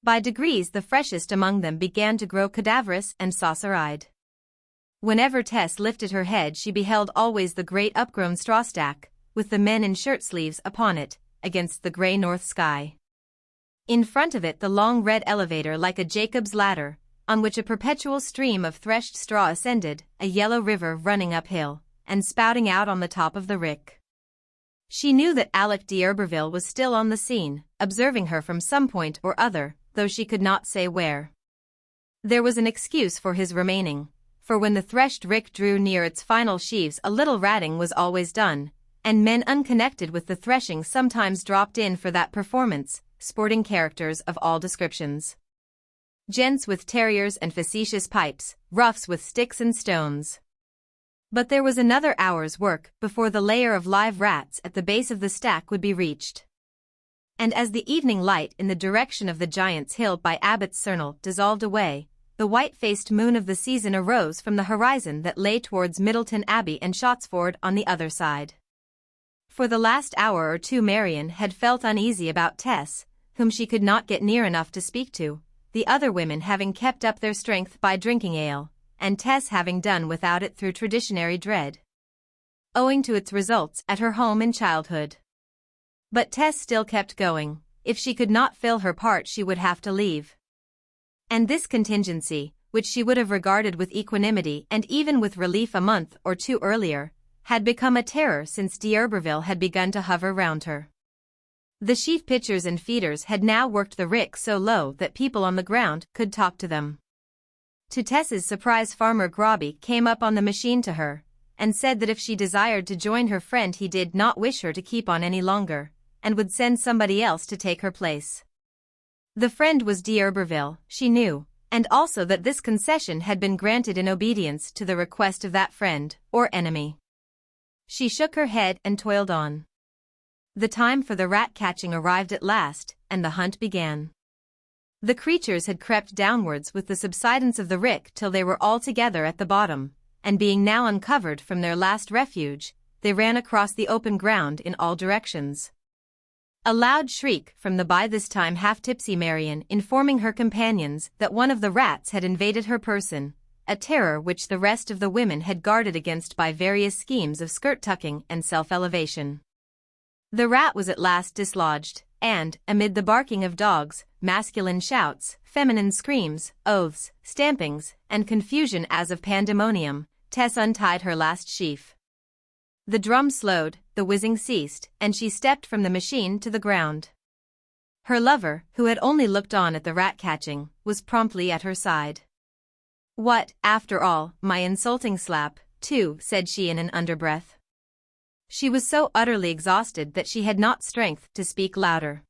[SPEAKER 1] By degrees the freshest among them began to grow cadaverous and saucer-eyed. Whenever Tess lifted her head she beheld always the great upgrown straw stack, with the men in shirt-sleeves upon it, against the grey north sky. In front of it the long red elevator like a Jacob's ladder, on which a perpetual stream of threshed straw ascended, a yellow river running uphill, and spouting out on the top of the rick. She knew that Alec d'Urberville was still on the scene, observing her from some point or other, though she could not say where. There was an excuse for his remaining, for when the threshed rick drew near its final sheaves a little ratting was always done, and men unconnected with the threshing sometimes dropped in for that performance, sporting characters of all descriptions. Gents with terriers and facetious pipes, roughs with sticks and stones. But there was another hour's work before the layer of live rats at the base of the stack would be reached. And as the evening light in the direction of the Giant's Hill by Abbott's Cernel dissolved away, the white-faced moon of the season arose from the horizon that lay towards Middleton Abbey and Shottsford on the other side. For the last hour or two Marian had felt uneasy about Tess, whom she could not get near enough to speak to, the other women having kept up their strength by drinking ale, and Tess having done without it through traditionary dread, owing to its results at her home in childhood. But Tess still kept going. If she could not fill her part she would have to leave. And this contingency, which she would have regarded with equanimity and even with relief a month or two earlier, had become a terror since d'Urberville had begun to hover round her. The sheaf pitchers and feeders had now worked the rick so low that people on the ground could talk to them. To Tess's surprise Farmer Grobby came up on the machine to her, and said that if she desired to join her friend he did not wish her to keep on any longer, and would send somebody else to take her place. The friend was d'Urberville, she knew, and also that this concession had been granted in obedience to the request of that friend, or enemy. She shook her head and toiled on. The time for the rat-catching arrived at last, and the hunt began. The creatures had crept downwards with the subsidence of the rick till they were all together at the bottom, and being now uncovered from their last refuge, they ran across the open ground in all directions. A loud shriek from the by this time half-tipsy Marian informing her companions that one of the rats had invaded her person, a terror which the rest of the women had guarded against by various schemes of skirt-tucking and self-elevation. The rat was at last dislodged, and, amid the barking of dogs, masculine shouts, feminine screams, oaths, stampings, and confusion as of pandemonium, Tess untied her last sheaf. The drum slowed, the whizzing ceased, and she stepped from the machine to the ground. Her lover, who had only looked on at the rat-catching, was promptly at her side. "What, after all, my insulting slap, too," said she in an underbreath. She was so utterly exhausted that she had not strength to speak louder.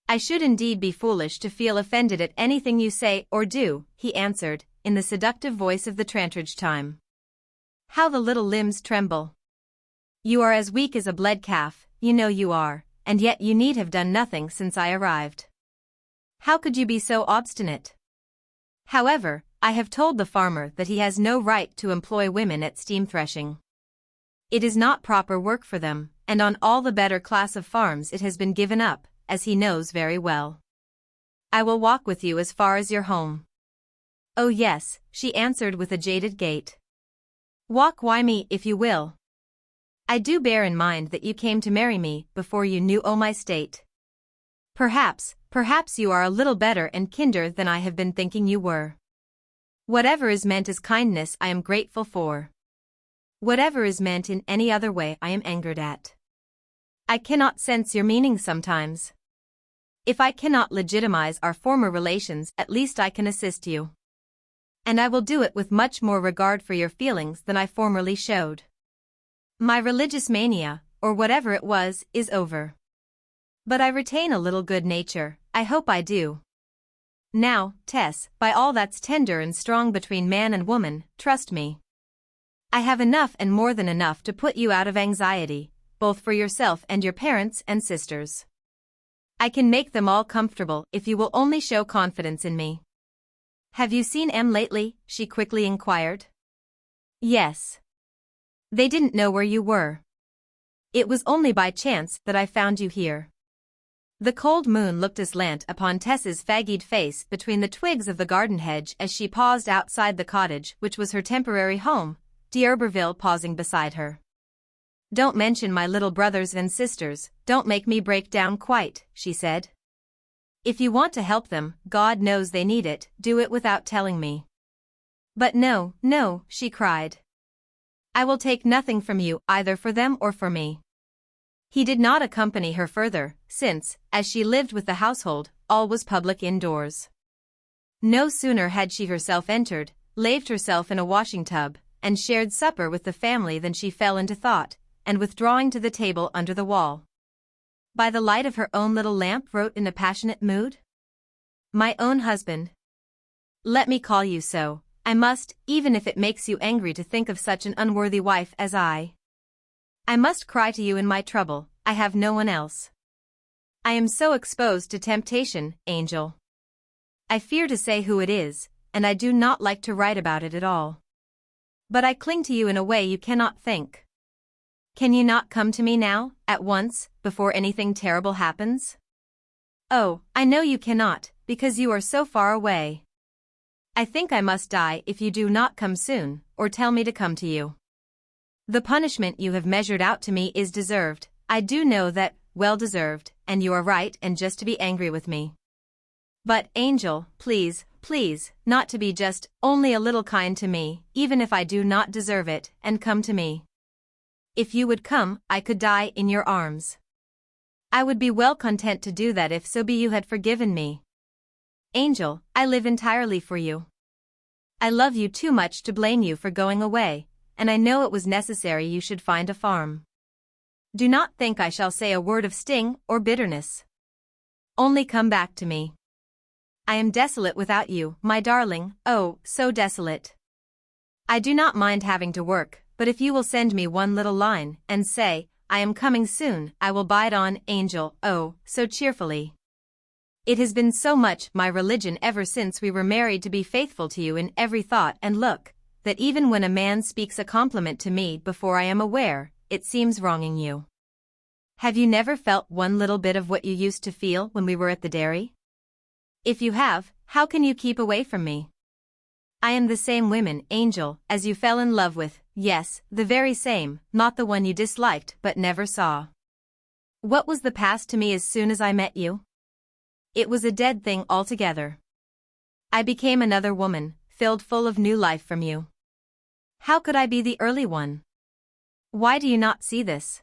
[SPEAKER 1] "I should indeed be foolish to feel offended at anything you say or do," he answered, in the seductive voice of the Trantridge time. "How the little limbs tremble! You are as weak as a bled calf, you know you are, and yet you need have done nothing since I arrived. How could you be so obstinate? However, I have told the farmer that he has no right to employ women at steam threshing. It is not proper work for them, and on all the better class of farms it has been given up, as he knows very well. I will walk with you as far as your home." "Oh yes," she answered with a jaded gait. "Walk wi' me if you will. I do bear in mind that you came to marry me before you knew o' my state. Perhaps you are a little better and kinder than I have been thinking you were. Whatever is meant as kindness I am grateful for. Whatever is meant in any other way I am angered at. I cannot sense your meaning sometimes. If I cannot legitimize our former relations, at least I can assist you. And I will do it with much more regard for your feelings than I formerly showed. My religious mania, or whatever it was, is over. But I retain a little good nature, I hope I do. Now, Tess, by all that's tender and strong between man and woman, trust me. I have enough and more than enough to put you out of anxiety, both for yourself and your parents and sisters. I can make them all comfortable if you will only show confidence in me. Have you seen Em lately? She quickly inquired. Yes. They didn't know where you were. It was only by chance that I found you here. The cold moon looked aslant upon Tess's faggied face between the twigs of the garden hedge as she paused outside the cottage which was her temporary home, D'Urberville pausing beside her. Don't mention my little brothers and sisters, don't make me break down quite, she said. If you want to help them, God knows they need it, do it without telling me. But no, no, she cried. I will take nothing from you, either for them or for me. He did not accompany her further, since, as she lived with the household, all was public indoors. No sooner had she herself entered, laved herself in a washing tub, and shared supper with the family than she fell into thought, and withdrawing to the table under the wall. By the light of her own little lamp wrote in a passionate mood. My own husband. Let me call you so, I must, even if it makes you angry to think of such an unworthy wife as I. I must cry to you in my trouble, I have no one else. I am so exposed to temptation, Angel. I fear to say who it is, and I do not like to write about it at all. But I cling to you in a way you cannot think. Can you not come to me now, at once, before anything terrible happens? Oh, I know you cannot, because you are so far away. I think I must die if you do not come soon, or tell me to come to you. The punishment you have measured out to me is deserved, I do know that, well deserved, and you are right and just to be angry with me. But, Angel, please, please, not to be just, only a little kind to me, even if I do not deserve it, and come to me. If you would come, I could die in your arms. I would be well content to do that if so be you had forgiven me. Angel, I live entirely for you. I love you too much to blame you for going away, and I know it was necessary you should find a farm. Do not think I shall say a word of sting or bitterness. Only come back to me. I am desolate without you, my darling, oh, so desolate. I do not mind having to work, but if you will send me one little line, and say, I am coming soon, I will bide on, Angel, oh, so cheerfully. It has been so much my religion ever since we were married to be faithful to you in every thought and look, that even when a man speaks a compliment to me before I am aware, it seems wronging you. Have you never felt one little bit of what you used to feel when we were at the dairy? If you have, how can you keep away from me? I am the same woman, Angel, as you fell in love with, yes, the very same, not the one you disliked but never saw. What was the past to me as soon as I met you? It was a dead thing altogether. I became another woman, filled full of new life from you. How could I be the early one? Why do you not see this?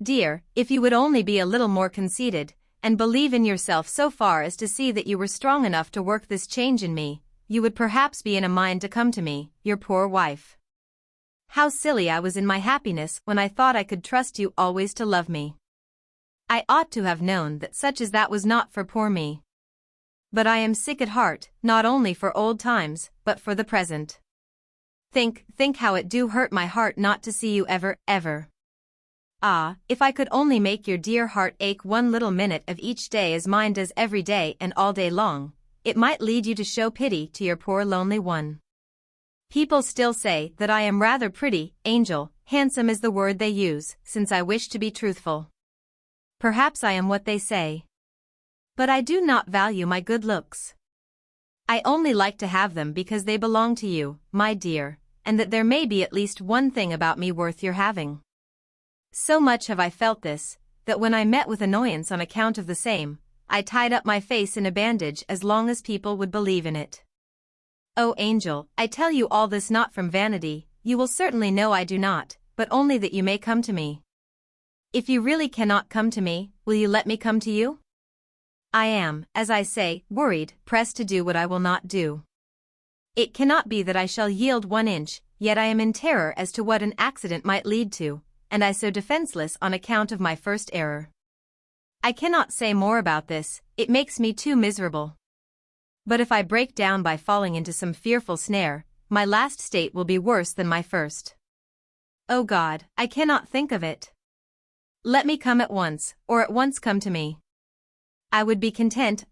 [SPEAKER 1] Dear, if you would only be a little more conceited, and believe in yourself so far as to see that you were strong enough to work this change in me, you would perhaps be in a mind to come to me, your poor wife. How silly I was in my happiness when I thought I could trust you always to love me. I ought to have known that such as that was not for poor me. But I am sick at heart, not only for old times, but for the present. Think how it do hurt my heart not to see you ever, ever. Ah, if I could only make your dear heart ache one little minute of each day as mine does every day and all day long, it might lead you to show pity to your poor lonely one. People still say that I am rather pretty, Angel, handsome is the word they use, since I wish to be truthful. Perhaps I am what they say. But I do not value my good looks. I only like to have them because they belong to you, my dear, and that there may be at least one thing about me worth your having. So much have I felt this, that when I met with annoyance on account of the same, I tied up my face in a bandage as long as people would believe in it. Oh, Angel, I tell you all this not from vanity, you will certainly know I do not, but only that you may come to me. If you really cannot come to me, will you let me come to you? I am, as I say, worried, pressed to do what I will not do. It cannot be that I shall yield 1 inch, yet I am in terror as to what an accident might lead to, and I so defenseless on account of my first error. I cannot say more about this, it makes me too miserable. But if I break down by falling into some fearful snare, my last state will be worse than my first. Oh God, I cannot think of it. Let me come at once, or at once come to me. I would be content,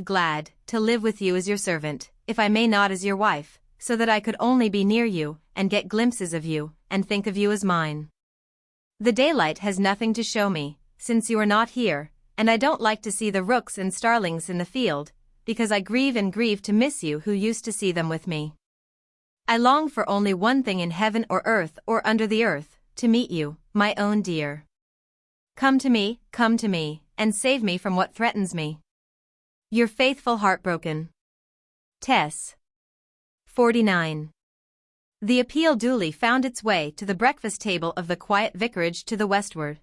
[SPEAKER 1] glad, to live with you as your servant, if I may not as your wife, so that I could only be near you, and get glimpses of you, and think of you as mine. The daylight has nothing to show me, since you are not here, and I don't like to see the rooks and starlings in the field, because I grieve and grieve to miss you who used to see them with me. I long for only one thing in heaven or earth or under the earth, to meet you, my own dear. Come to me, and save me from what threatens me. Your faithful heartbroken Tess. 49. The appeal duly found its way to the breakfast table of the quiet vicarage to the westward.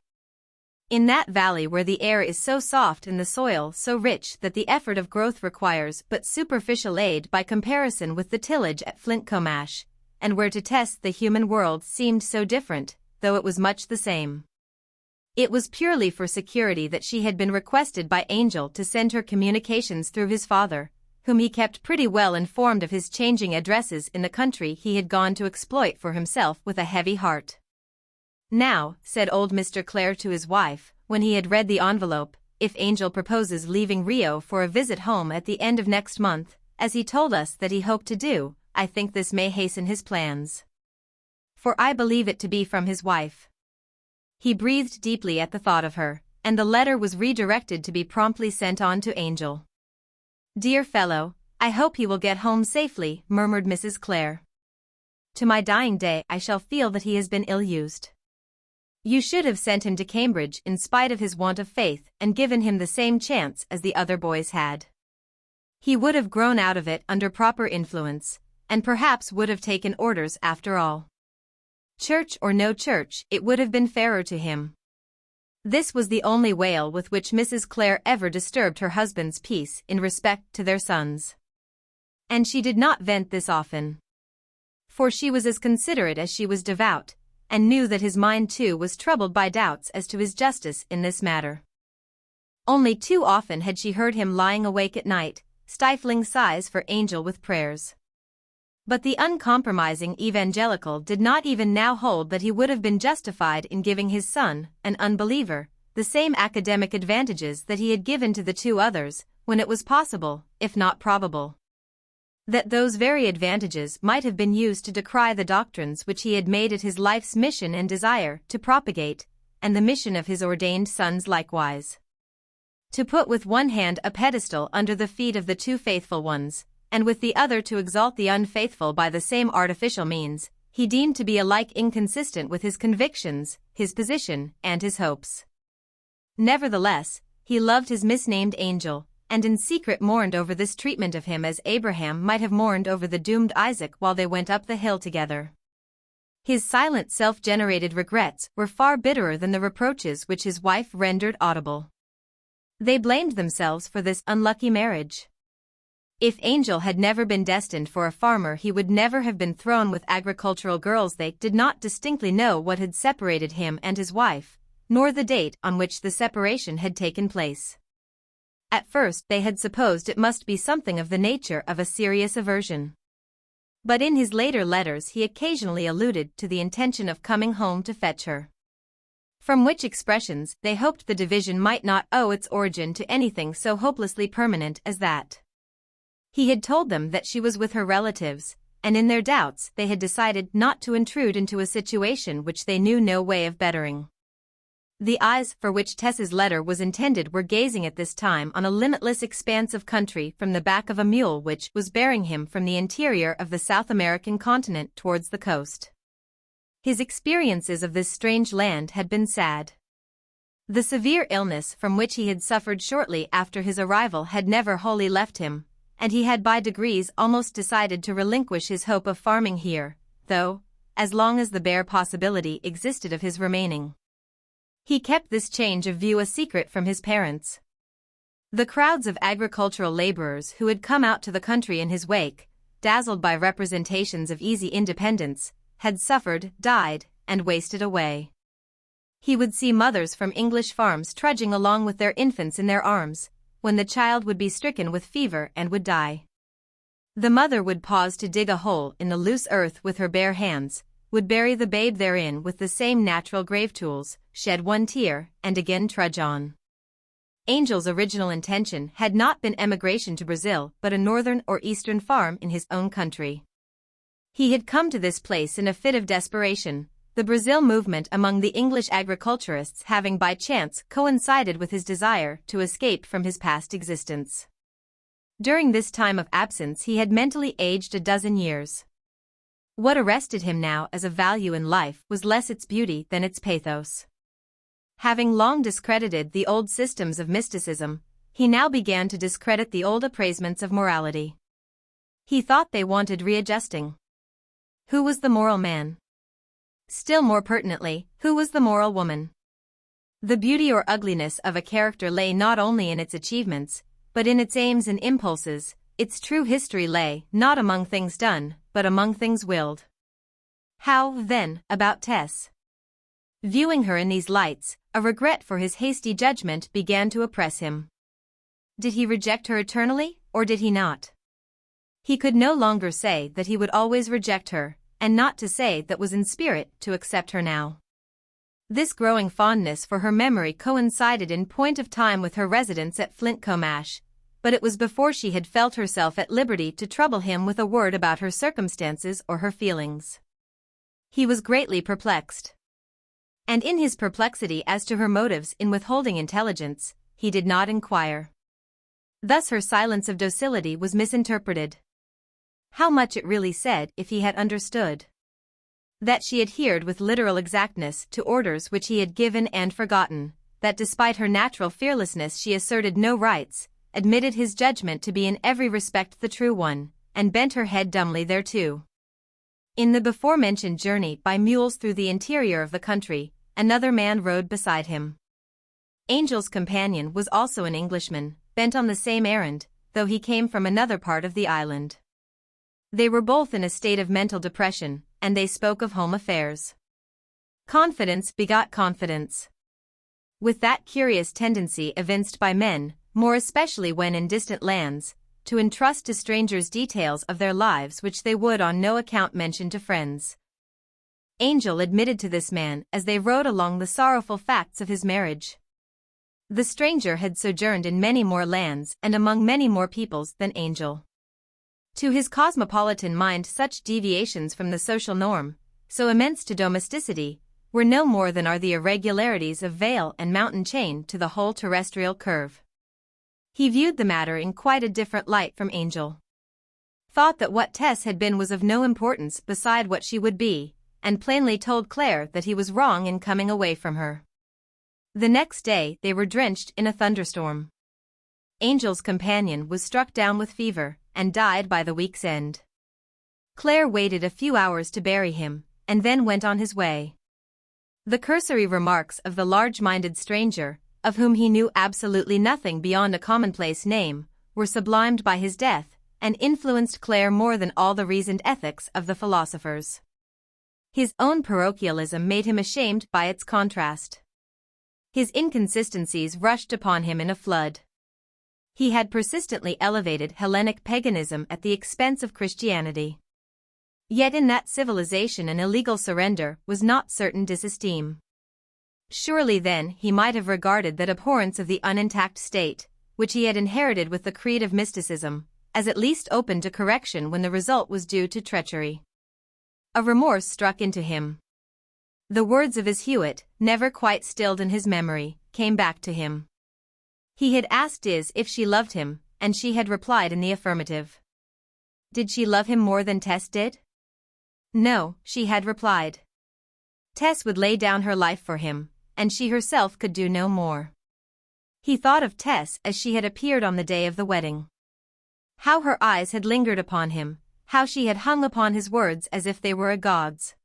[SPEAKER 1] In that valley where the air is so soft and the soil so rich that the effort of growth requires but superficial aid by comparison with the tillage at Flintcomash, and where to Tess the human world seemed so different, though it was much the same. It was purely for security that she had been requested by Angel to send her communications through his father, whom he kept pretty well informed of his changing addresses in the country he had gone to exploit for himself with a heavy heart. Now, said old Mr. Clare to his wife, when he had read the envelope, if Angel proposes leaving Rio for a visit home at the end of next month, as he told us that he hoped to do, I think this may hasten his plans. For I believe it to be from his wife. He breathed deeply at the thought of her, and the letter was redirected to be promptly sent on to Angel. Dear fellow, I hope he will get home safely, murmured Mrs. Clare. To my dying day I shall feel that he has been ill-used. You should have sent him to Cambridge in spite of his want of faith and given him the same chance as the other boys had. He would have grown out of it under proper influence, and perhaps would have taken orders after all. Church or no church, it would have been fairer to him. This was the only wail with which Mrs. Clare ever disturbed her husband's peace in respect to their sons. And she did not vent this often. For she was as considerate as she was devout, and knew that his mind too was troubled by doubts as to his justice in this matter. Only too often had she heard him lying awake at night, stifling sighs for Angel with prayers. But the uncompromising evangelical did not even now hold that he would have been justified in giving his son, an unbeliever, the same academic advantages that he had given to the 2 others, when it was possible, if not probable, that those very advantages might have been used to decry the doctrines which he had made it his life's mission and desire to propagate, and the mission of his ordained sons likewise. To put with one hand a pedestal under the feet of the 2 faithful ones, and with the other to exalt the unfaithful by the same artificial means, he deemed to be alike inconsistent with his convictions, his position, and his hopes. Nevertheless, he loved his misnamed Angel, and in secret mourned over this treatment of him as Abraham might have mourned over the doomed Isaac while they went up the hill together. His silent self-generated regrets were far bitterer than the reproaches which his wife rendered audible. They blamed themselves for this unlucky marriage. If Angel had never been destined for a farmer, he would never have been thrown with agricultural girls. They did not distinctly know what had separated him and his wife, nor the date on which the separation had taken place. At first they had supposed it must be something of the nature of a serious aversion. But in his later letters he occasionally alluded to the intention of coming home to fetch her. From which expressions they hoped the division might not owe its origin to anything so hopelessly permanent as that. He had told them that she was with her relatives, and in their doubts they had decided not to intrude into a situation which they knew no way of bettering. The eyes for which Tess's letter was intended were gazing at this time on a limitless expanse of country from the back of a mule which was bearing him from the interior of the South American continent towards the coast. His experiences of this strange land had been sad. The severe illness from which he had suffered shortly after his arrival had never wholly left him, and he had by degrees almost decided to relinquish his hope of farming here, though, as long as the bare possibility existed of his remaining, he kept this change of view a secret from his parents. The crowds of agricultural laborers who had come out to the country in his wake, dazzled by representations of easy independence, had suffered, died, and wasted away. He would see mothers from English farms trudging along with their infants in their arms, when the child would be stricken with fever and would die. The mother would pause to dig a hole in the loose earth with her bare hands, would bury the babe therein with the same natural grave tools, shed one tear, and again trudge on. Angel's original intention had not been emigration to Brazil but a northern or eastern farm in his own country. He had come to this place in a fit of desperation, the Brazil movement among the English agriculturists having by chance coincided with his desire to escape from his past existence. During this time of absence he had mentally aged a dozen years. What arrested him now as a value in life was less its beauty than its pathos. Having long discredited the old systems of mysticism, he now began to discredit the old appraisements of morality. He thought they wanted readjusting. Who was the moral man? Still more pertinently, who was the moral woman? The beauty or ugliness of a character lay not only in its achievements, but in its aims and impulses. Its true history lay not among things done, but among things willed. How, then, about Tess? Viewing her in these lights, a regret for his hasty judgment began to oppress him. Did he reject her eternally, or did he not? He could no longer say that he would always reject her, and not to say that was in spirit to accept her now. This growing fondness for her memory coincided in point of time with her residence at Flintcomb, but it was before she had felt herself at liberty to trouble him with a word about her circumstances or her feelings. He was greatly perplexed. And in his perplexity as to her motives in withholding intelligence, he did not inquire. Thus her silence of docility was misinterpreted. How much it really said if he had understood. That she adhered with literal exactness to orders which he had given and forgotten, that despite her natural fearlessness she asserted no rights, admitted his judgment to be in every respect the true one, and bent her head dumbly thereto. In the before-mentioned journey by mules through the interior of the country, another man rode beside him. Angel's companion was also an Englishman, bent on the same errand, though he came from another part of the island. They were both in a state of mental depression, and they spoke of home affairs. Confidence begot confidence. With that curious tendency evinced by men, more especially when in distant lands, to entrust to strangers details of their lives which they would on no account mention to friends. Angel admitted to this man as they rode along the sorrowful facts of his marriage. The stranger had sojourned in many more lands and among many more peoples than Angel. To his cosmopolitan mind such deviations from the social norm, so immense to domesticity, were no more than are the irregularities of vale and mountain chain to the whole terrestrial curve. He viewed the matter in quite a different light from Angel. Thought that what Tess had been was of no importance beside what she would be, and plainly told Claire that he was wrong in coming away from her. The next day they were drenched in a thunderstorm. Angel's companion was struck down with fever, and died by the week's end. Claire waited a few hours to bury him, and then went on his way. The cursory remarks of the large-minded stranger, of whom he knew absolutely nothing beyond a commonplace name, were sublimed by his death, and influenced Claire more than all the reasoned ethics of the philosophers. His own parochialism made him ashamed by its contrast. His inconsistencies rushed upon him in a flood. He had persistently elevated Hellenic paganism at the expense of Christianity. Yet in that civilization an illegal surrender was not certain disesteem. Surely then he might have regarded that abhorrence of the unintact state, which he had inherited with the creed of mysticism, as at least open to correction when the result was due to treachery. A remorse struck into him. The words of his Hewitt, never quite stilled in his memory, came back to him. He had asked if she loved him, and she had replied in the affirmative. Did she love him more than Tess did? No, she had replied. Tess would lay down her life for him, and she herself could do no more. He thought of Tess as she had appeared on the day of the wedding. How her eyes had lingered upon him, how she had hung upon his words as if they were a god's.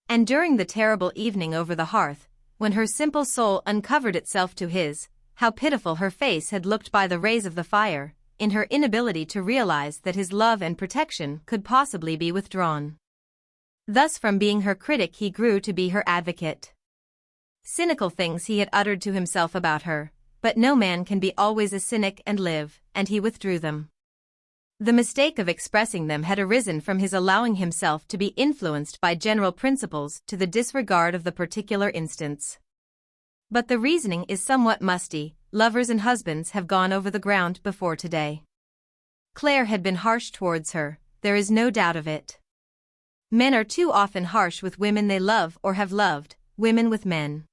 [SPEAKER 1] And during the terrible evening over the hearth, when her simple soul uncovered itself to his, how pitiful her face had looked by the rays of the fire, in her inability to realize that his love and protection could possibly be withdrawn. Thus from being her critic he grew to be her advocate. Cynical things he had uttered to himself about her, but no man can be always a cynic and live, and he withdrew them. The mistake of expressing them had arisen from his allowing himself to be influenced by general principles to the disregard of the particular instance. But the reasoning is somewhat musty. Lovers and husbands have gone over the ground before today. Claire had been harsh towards her, there is no doubt of it. Men are too often harsh with women they love or have loved, women with men.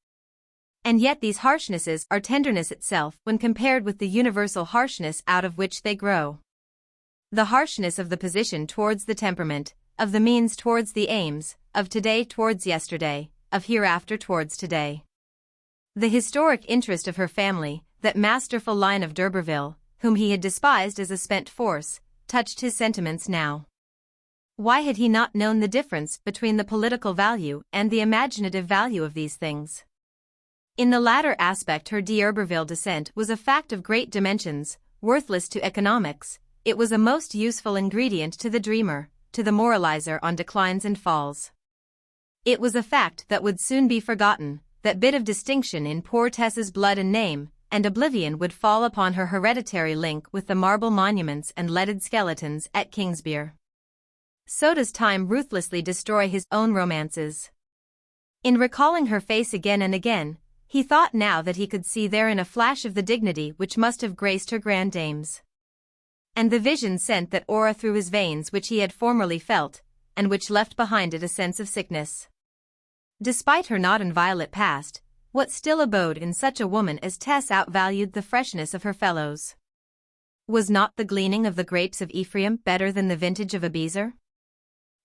[SPEAKER 1] And yet these harshnesses are tenderness itself when compared with the universal harshness out of which they grow. The harshness of the position towards the temperament, of the means towards the aims, of today towards yesterday, of hereafter towards today. The historic interest of her family, that masterful line of D'Urberville, whom he had despised as a spent force, touched his sentiments now. Why had he not known the difference between the political value and the imaginative value of these things? In the latter aspect her D'Urberville descent was a fact of great dimensions, worthless to economics. It was a most useful ingredient to the dreamer, to the moralizer on declines and falls. It was a fact that would soon be forgotten, that bit of distinction in poor Tess's blood and name, and oblivion would fall upon her hereditary link with the marble monuments and leaded skeletons at Kingsbere. So does time ruthlessly destroy his own romances. In recalling her face again and again, he thought now that he could see therein a flash of the dignity which must have graced her grand dames. And the vision sent that aura through his veins which he had formerly felt, and which left behind it a sense of sickness. Despite her not inviolate past, what still abode in such a woman as Tess outvalued the freshness of her fellows? Was not the gleaning of the grapes of Ephraim better than the vintage of Abiezer?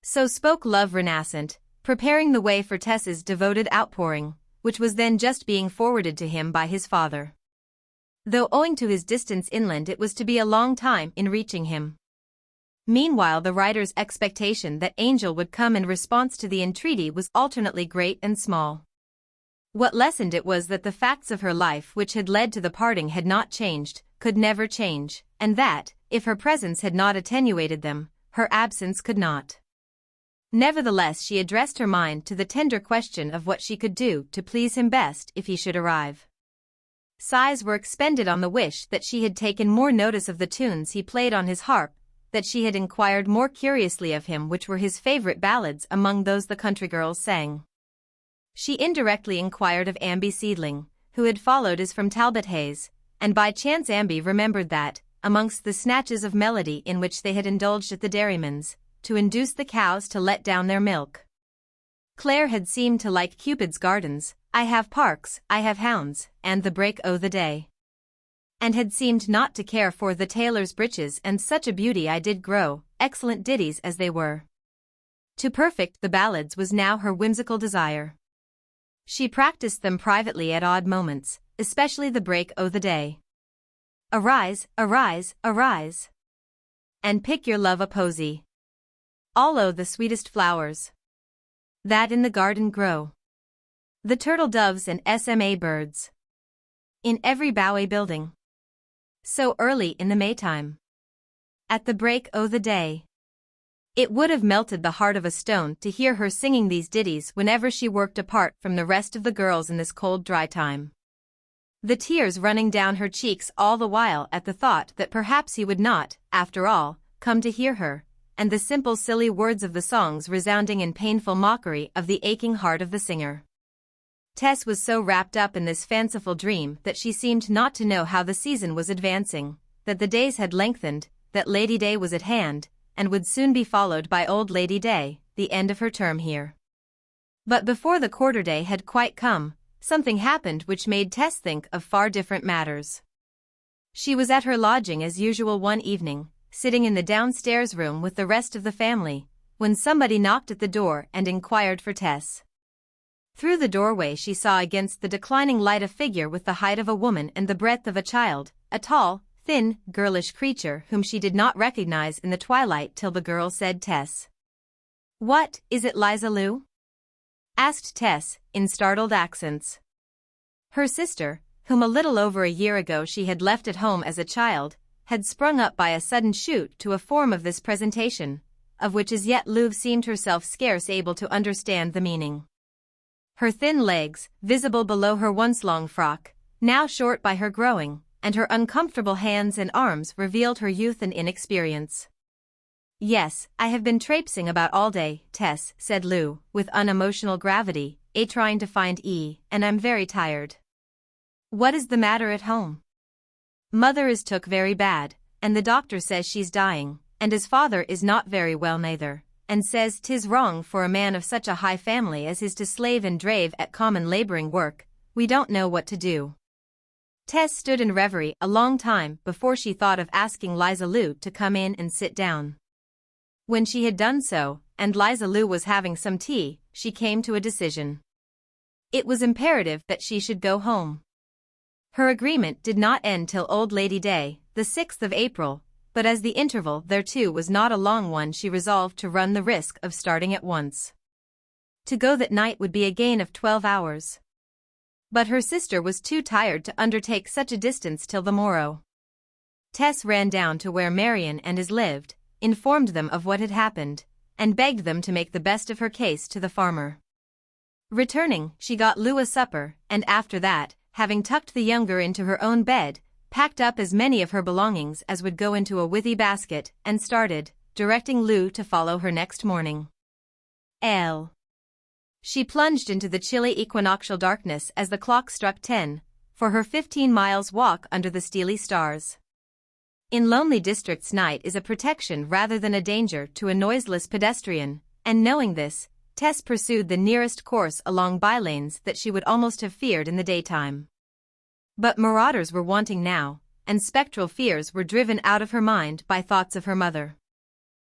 [SPEAKER 1] So spoke love renascent, preparing the way for Tess's devoted outpouring, which was then just being forwarded to him by his father. Though owing to his distance inland it was to be a long time in reaching him. Meanwhile the writer's expectation that Angel would come in response to the entreaty was alternately great and small. What lessened it was that the facts of her life which had led to the parting had not changed, could never change, and that, if her presence had not attenuated them, her absence could not. Nevertheless she addressed her mind to the tender question of what she could do to please him best if he should arrive. Sighs were expended on the wish that she had taken more notice of the tunes he played on his harp, that she had inquired more curiously of him which were his favorite ballads among those the country girls sang. She indirectly inquired of Amby Seedling, who had followed as from Talbot Hayes, and by chance Amby remembered that, amongst the snatches of melody in which they had indulged at the dairyman's, to induce the cows to let down their milk. Claire had seemed to like Cupid's gardens, I have parks, I have hounds, and the break o' the day. And had seemed not to care for the tailor's breeches and such a beauty I did grow, excellent ditties as they were. To perfect the ballads was now her whimsical desire. She practiced them privately at odd moments, especially the break o' the day. Arise, arise, arise, and pick your love a posy. All o' the sweetest flowers that in the garden grow. The turtle doves and SMA birds in every boughy building. So early in the Maytime, at the break o' the day. It would have melted the heart of a stone to hear her singing these ditties whenever she worked apart from the rest of the girls in this cold dry time. The tears running down her cheeks all the while at the thought that perhaps he would not, after all, come to hear her, and the simple silly words of the songs resounding in painful mockery of the aching heart of the singer. Tess was so wrapped up in this fanciful dream that she seemed not to know how the season was advancing, that the days had lengthened, that Lady Day was at hand, and would soon be followed by Old Lady Day, the end of her term here. But before the quarter day had quite come, something happened which made Tess think of far different matters. She was at her lodging as usual one evening, sitting in the downstairs room with the rest of the family, when somebody knocked at the door and inquired for Tess. Through the doorway she saw against the declining light a figure with the height of a woman and the breadth of a child, a tall, thin, girlish creature whom she did not recognize in the twilight till the girl said Tess. "What, is it Liza Lou?" asked Tess, in startled accents. Her sister, whom a little over a year ago she had left at home as a child, had sprung up by a sudden shoot to a form of this presentation, of which as yet Lou seemed herself scarce able to understand the meaning. Her thin legs, visible below her once long frock, now short by her growing, and her uncomfortable hands and arms revealed her youth and inexperience. "Yes, I have been traipsing about all day, Tess," said Lou, with unemotional gravity, trying to find and I'm very tired." "What is the matter at home?" "Mother is took very bad, and the doctor says she's dying, and his father is not very well neither, and says 'tis wrong for a man of such a high family as his to slave and drave at common laboring work. We don't know what to do." Tess stood in reverie a long time before she thought of asking Liza Lou to come in and sit down. When she had done so, and Liza Lou was having some tea, she came to a decision. It was imperative that she should go home. Her agreement did not end till Old Lady Day, the 6th of April, but as the interval thereto was not a long one, she resolved to run the risk of starting at once. To go that night would be a gain of 12 hours. But her sister was too tired to undertake such a distance till the morrow. Tess ran down to where Marian and his lived, informed them of what had happened, and begged them to make the best of her case to the farmer. Returning, she got Lou a supper, and after that, having tucked the younger into her own bed, packed up as many of her belongings as would go into a withy basket, and started, directing Lou to follow her next morning. She plunged into the chilly equinoctial darkness as the clock struck 10, for her 15 miles walk under the steely stars. In lonely districts night is a protection rather than a danger to a noiseless pedestrian, and knowing this, Tess pursued the nearest course along bylanes that she would almost have feared in the daytime. But marauders were wanting now, and spectral fears were driven out of her mind by thoughts of her mother.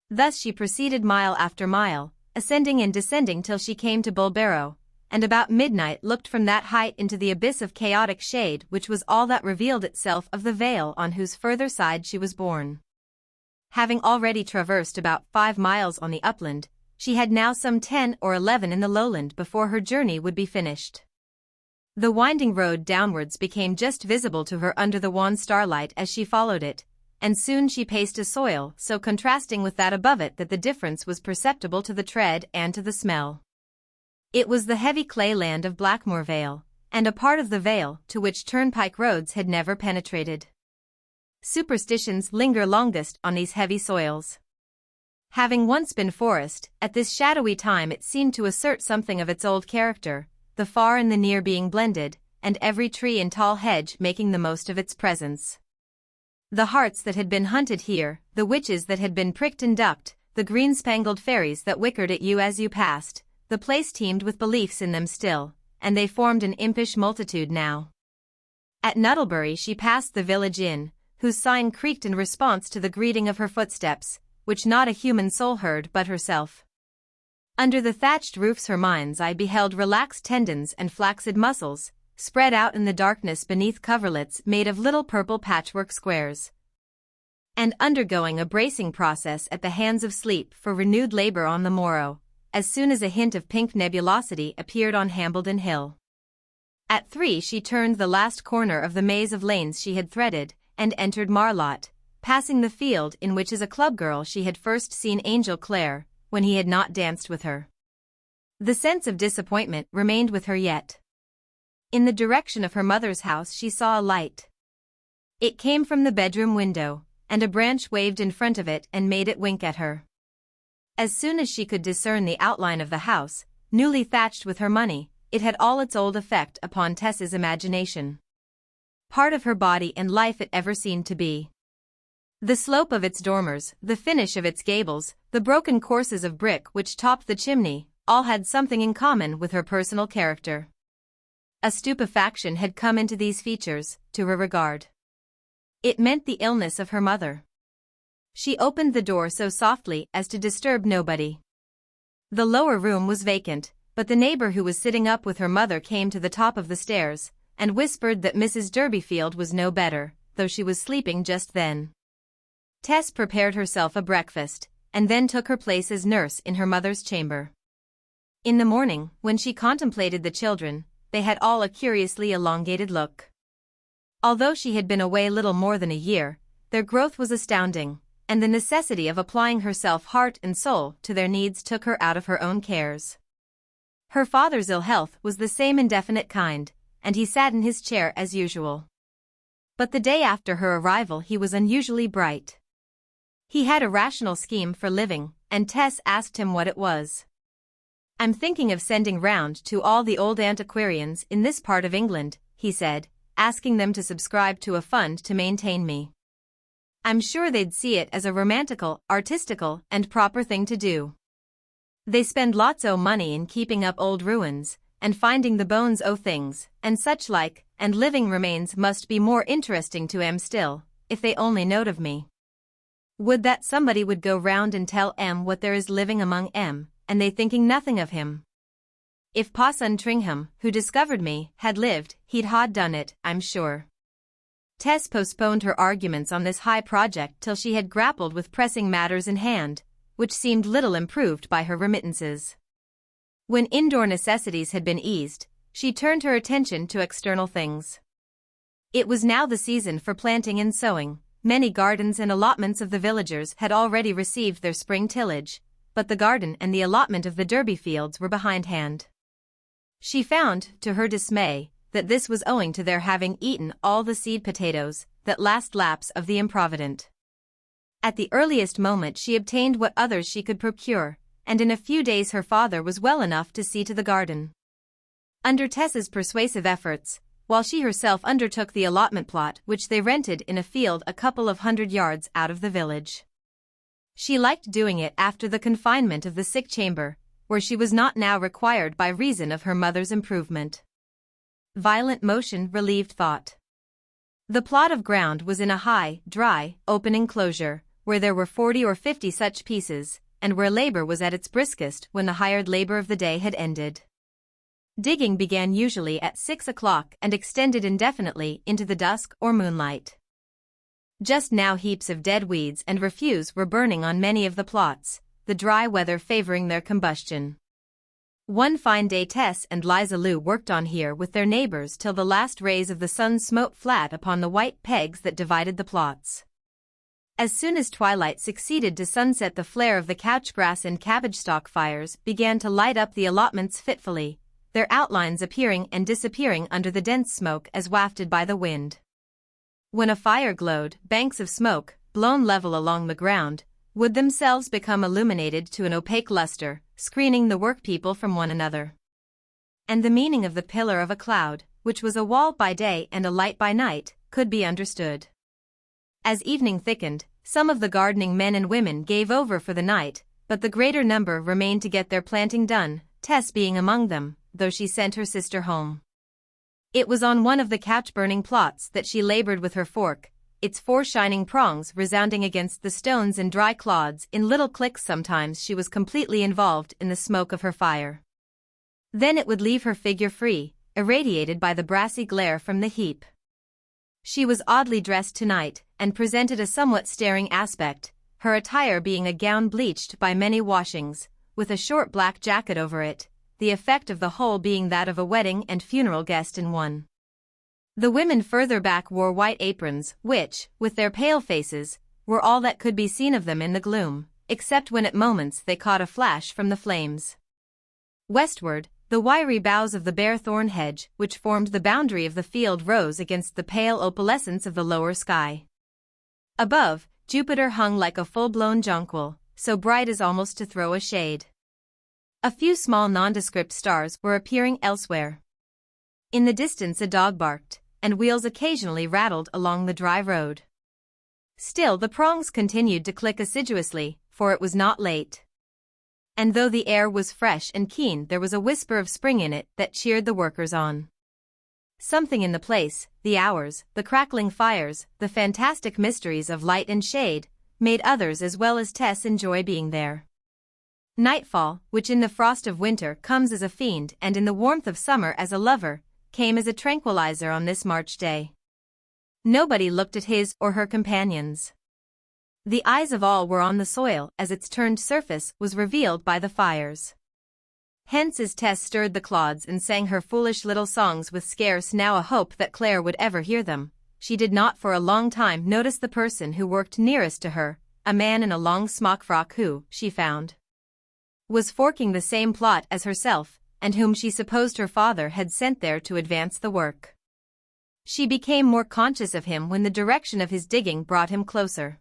[SPEAKER 1] Thus she proceeded mile after mile, ascending and descending till she came to Bulbarrow, and about midnight looked from that height into the abyss of chaotic shade which was all that revealed itself of the vale on whose further side she was born. Having already traversed about 5 miles on the upland, she had now some 10 or 11 in the lowland before her journey would be finished. The winding road downwards became just visible to her under the wan starlight as she followed it, and soon she paced a soil so contrasting with that above it that the difference was perceptible to the tread and to the smell. It was the heavy clay land of Blackmoor Vale, and a part of the vale to which turnpike roads had never penetrated. Superstitions linger longest on these heavy soils. Having once been forest, at this shadowy time it seemed to assert something of its old character, the far and the near being blended, and every tree and tall hedge making the most of its presence. The harts that had been hunted here, the witches that had been pricked and ducked, the green-spangled fairies that wickered at you as you passed, the place teemed with beliefs in them still, and they formed an impish multitude now. At Nuttlebury she passed the village inn, whose sign creaked in response to the greeting of her footsteps, which not a human soul heard but herself. Under the thatched roofs her mind's eye beheld relaxed tendons and flaccid muscles, spread out in the darkness beneath coverlets made of little purple patchwork squares, and undergoing a bracing process at the hands of sleep for renewed labor on the morrow, as soon as a hint of pink nebulosity appeared on Hambledon Hill. At 3 she turned the last corner of the maze of lanes she had threaded, and entered Marlott, passing the field in which as a club girl she had first seen Angel Clare, when he had not danced with her. The sense of disappointment remained with her yet. In the direction of her mother's house she saw a light. It came from the bedroom window, and a branch waved in front of it and made it wink at her. As soon as she could discern the outline of the house, newly thatched with her money, it had all its old effect upon Tess's imagination. Part of her body and life it ever seemed to be. The slope of its dormers, the finish of its gables, the broken courses of brick which topped the chimney, all had something in common with her personal character. A stupefaction had come into these features, to her regard. It meant the illness of her mother. She opened the door so softly as to disturb nobody. The lower room was vacant, but the neighbor who was sitting up with her mother came to the top of the stairs, and whispered that Mrs. Durbeyfield was no better, though she was sleeping just then. Tess prepared herself a breakfast, and then took her place as nurse in her mother's chamber. In the morning, when she contemplated the children, they had all a curiously elongated look. Although she had been away little more than a year, their growth was astounding, and the necessity of applying herself heart and soul to their needs took her out of her own cares. Her father's ill health was the same indefinite kind, and he sat in his chair as usual. But the day after her arrival he was unusually bright. He had a rational scheme for living, and Tess asked him what it was. "I'm thinking of sending round to all the old antiquarians in this part of England," he said, "asking them to subscribe to a fund to maintain me. I'm sure they'd see it as a romantical, artistical, and proper thing to do. They spend lots o' money in keeping up old ruins, and finding the bones o' things, and such like, and living remains must be more interesting to 'em still, if they only knowed of me. Would that somebody would go round and tell 'em what there is living among 'em, and they thinking nothing of him. If Pa'son Tringham, who discovered me, had lived, he'd ha' done it, I'm sure." Tess postponed her arguments on this high project till she had grappled with pressing matters in hand, which seemed little improved by her remittances. When indoor necessities had been eased, she turned her attention to external things. It was now the season for planting and sowing. Many gardens and allotments of the villagers had already received their spring tillage, but the garden and the allotment of the Durbeyfields were behindhand. She found, to her dismay, that this was owing to their having eaten all the seed potatoes, that last lapse of the improvident. At the earliest moment she obtained what others she could procure, and in a few days her father was well enough to see to the garden. Under Tess's persuasive efforts, while she herself undertook the allotment plot which they rented in a field a couple of 100 yards out of the village. She liked doing it after the confinement of the sick chamber, where she was not now required by reason of her mother's improvement. Violent motion relieved thought. The plot of ground was in a high, dry, open enclosure, where there were 40 or 50 such pieces, and where labor was at its briskest when the hired labor of the day had ended. Digging began usually at 6 o'clock and extended indefinitely into the dusk or moonlight. Just now heaps of dead weeds and refuse were burning on many of the plots, the dry weather favoring their combustion. One fine day Tess and Liza Lou worked on here with their neighbors till the last rays of the sun smote flat upon the white pegs that divided the plots. As soon as twilight succeeded to sunset, the flare of the couchgrass and cabbage stalk fires began to light up the allotments fitfully, their outlines appearing and disappearing under the dense smoke as wafted by the wind. When a fire glowed, banks of smoke, blown level along the ground, would themselves become illuminated to an opaque luster, screening the workpeople from one another. And the meaning of the pillar of a cloud, which was a wall by day and a light by night, could be understood. As evening thickened, some of the gardening men and women gave over for the night, but the greater number remained to get their planting done, Tess being among them, though she sent her sister home. It was on one of the couch-burning plots that she labored with her fork, its 4 shining prongs resounding against the stones and dry clods in little clicks. Sometimes she was completely involved in the smoke of her fire. Then it would leave her figure free, irradiated by the brassy glare from the heap. She was oddly dressed tonight, and presented a somewhat staring aspect, her attire being a gown bleached by many washings, with a short black jacket over it, the effect of the whole being that of a wedding and funeral guest in one. The women further back wore white aprons, which, with their pale faces, were all that could be seen of them in the gloom, except when at moments they caught a flash from the flames. Westward, the wiry boughs of the bare thorn hedge which formed the boundary of the field rose against the pale opalescence of the lower sky. Above, Jupiter hung like a full-blown jonquil, so bright as almost to throw a shade. A few small nondescript stars were appearing elsewhere. In the distance a dog barked, and wheels occasionally rattled along the dry road. Still the prongs continued to click assiduously, for it was not late. And though the air was fresh and keen, there was a whisper of spring in it that cheered the workers on. Something in the place, the hours, the crackling fires, the fantastic mysteries of light and shade, made others as well as Tess enjoy being there. Nightfall, which in the frost of winter comes as a fiend and in the warmth of summer as a lover, came as a tranquilizer on this March day. Nobody looked at his or her companions. The eyes of all were on the soil as its turned surface was revealed by the fires. Hence as Tess stirred the clods and sang her foolish little songs with scarce now a hope that Claire would ever hear them, she did not for a long time notice the person who worked nearest to her, a man in a long smock frock who, she found, was forking the same plot as herself, and whom she supposed her father had sent there to advance the work. She became more conscious of him when the direction of his digging brought him closer.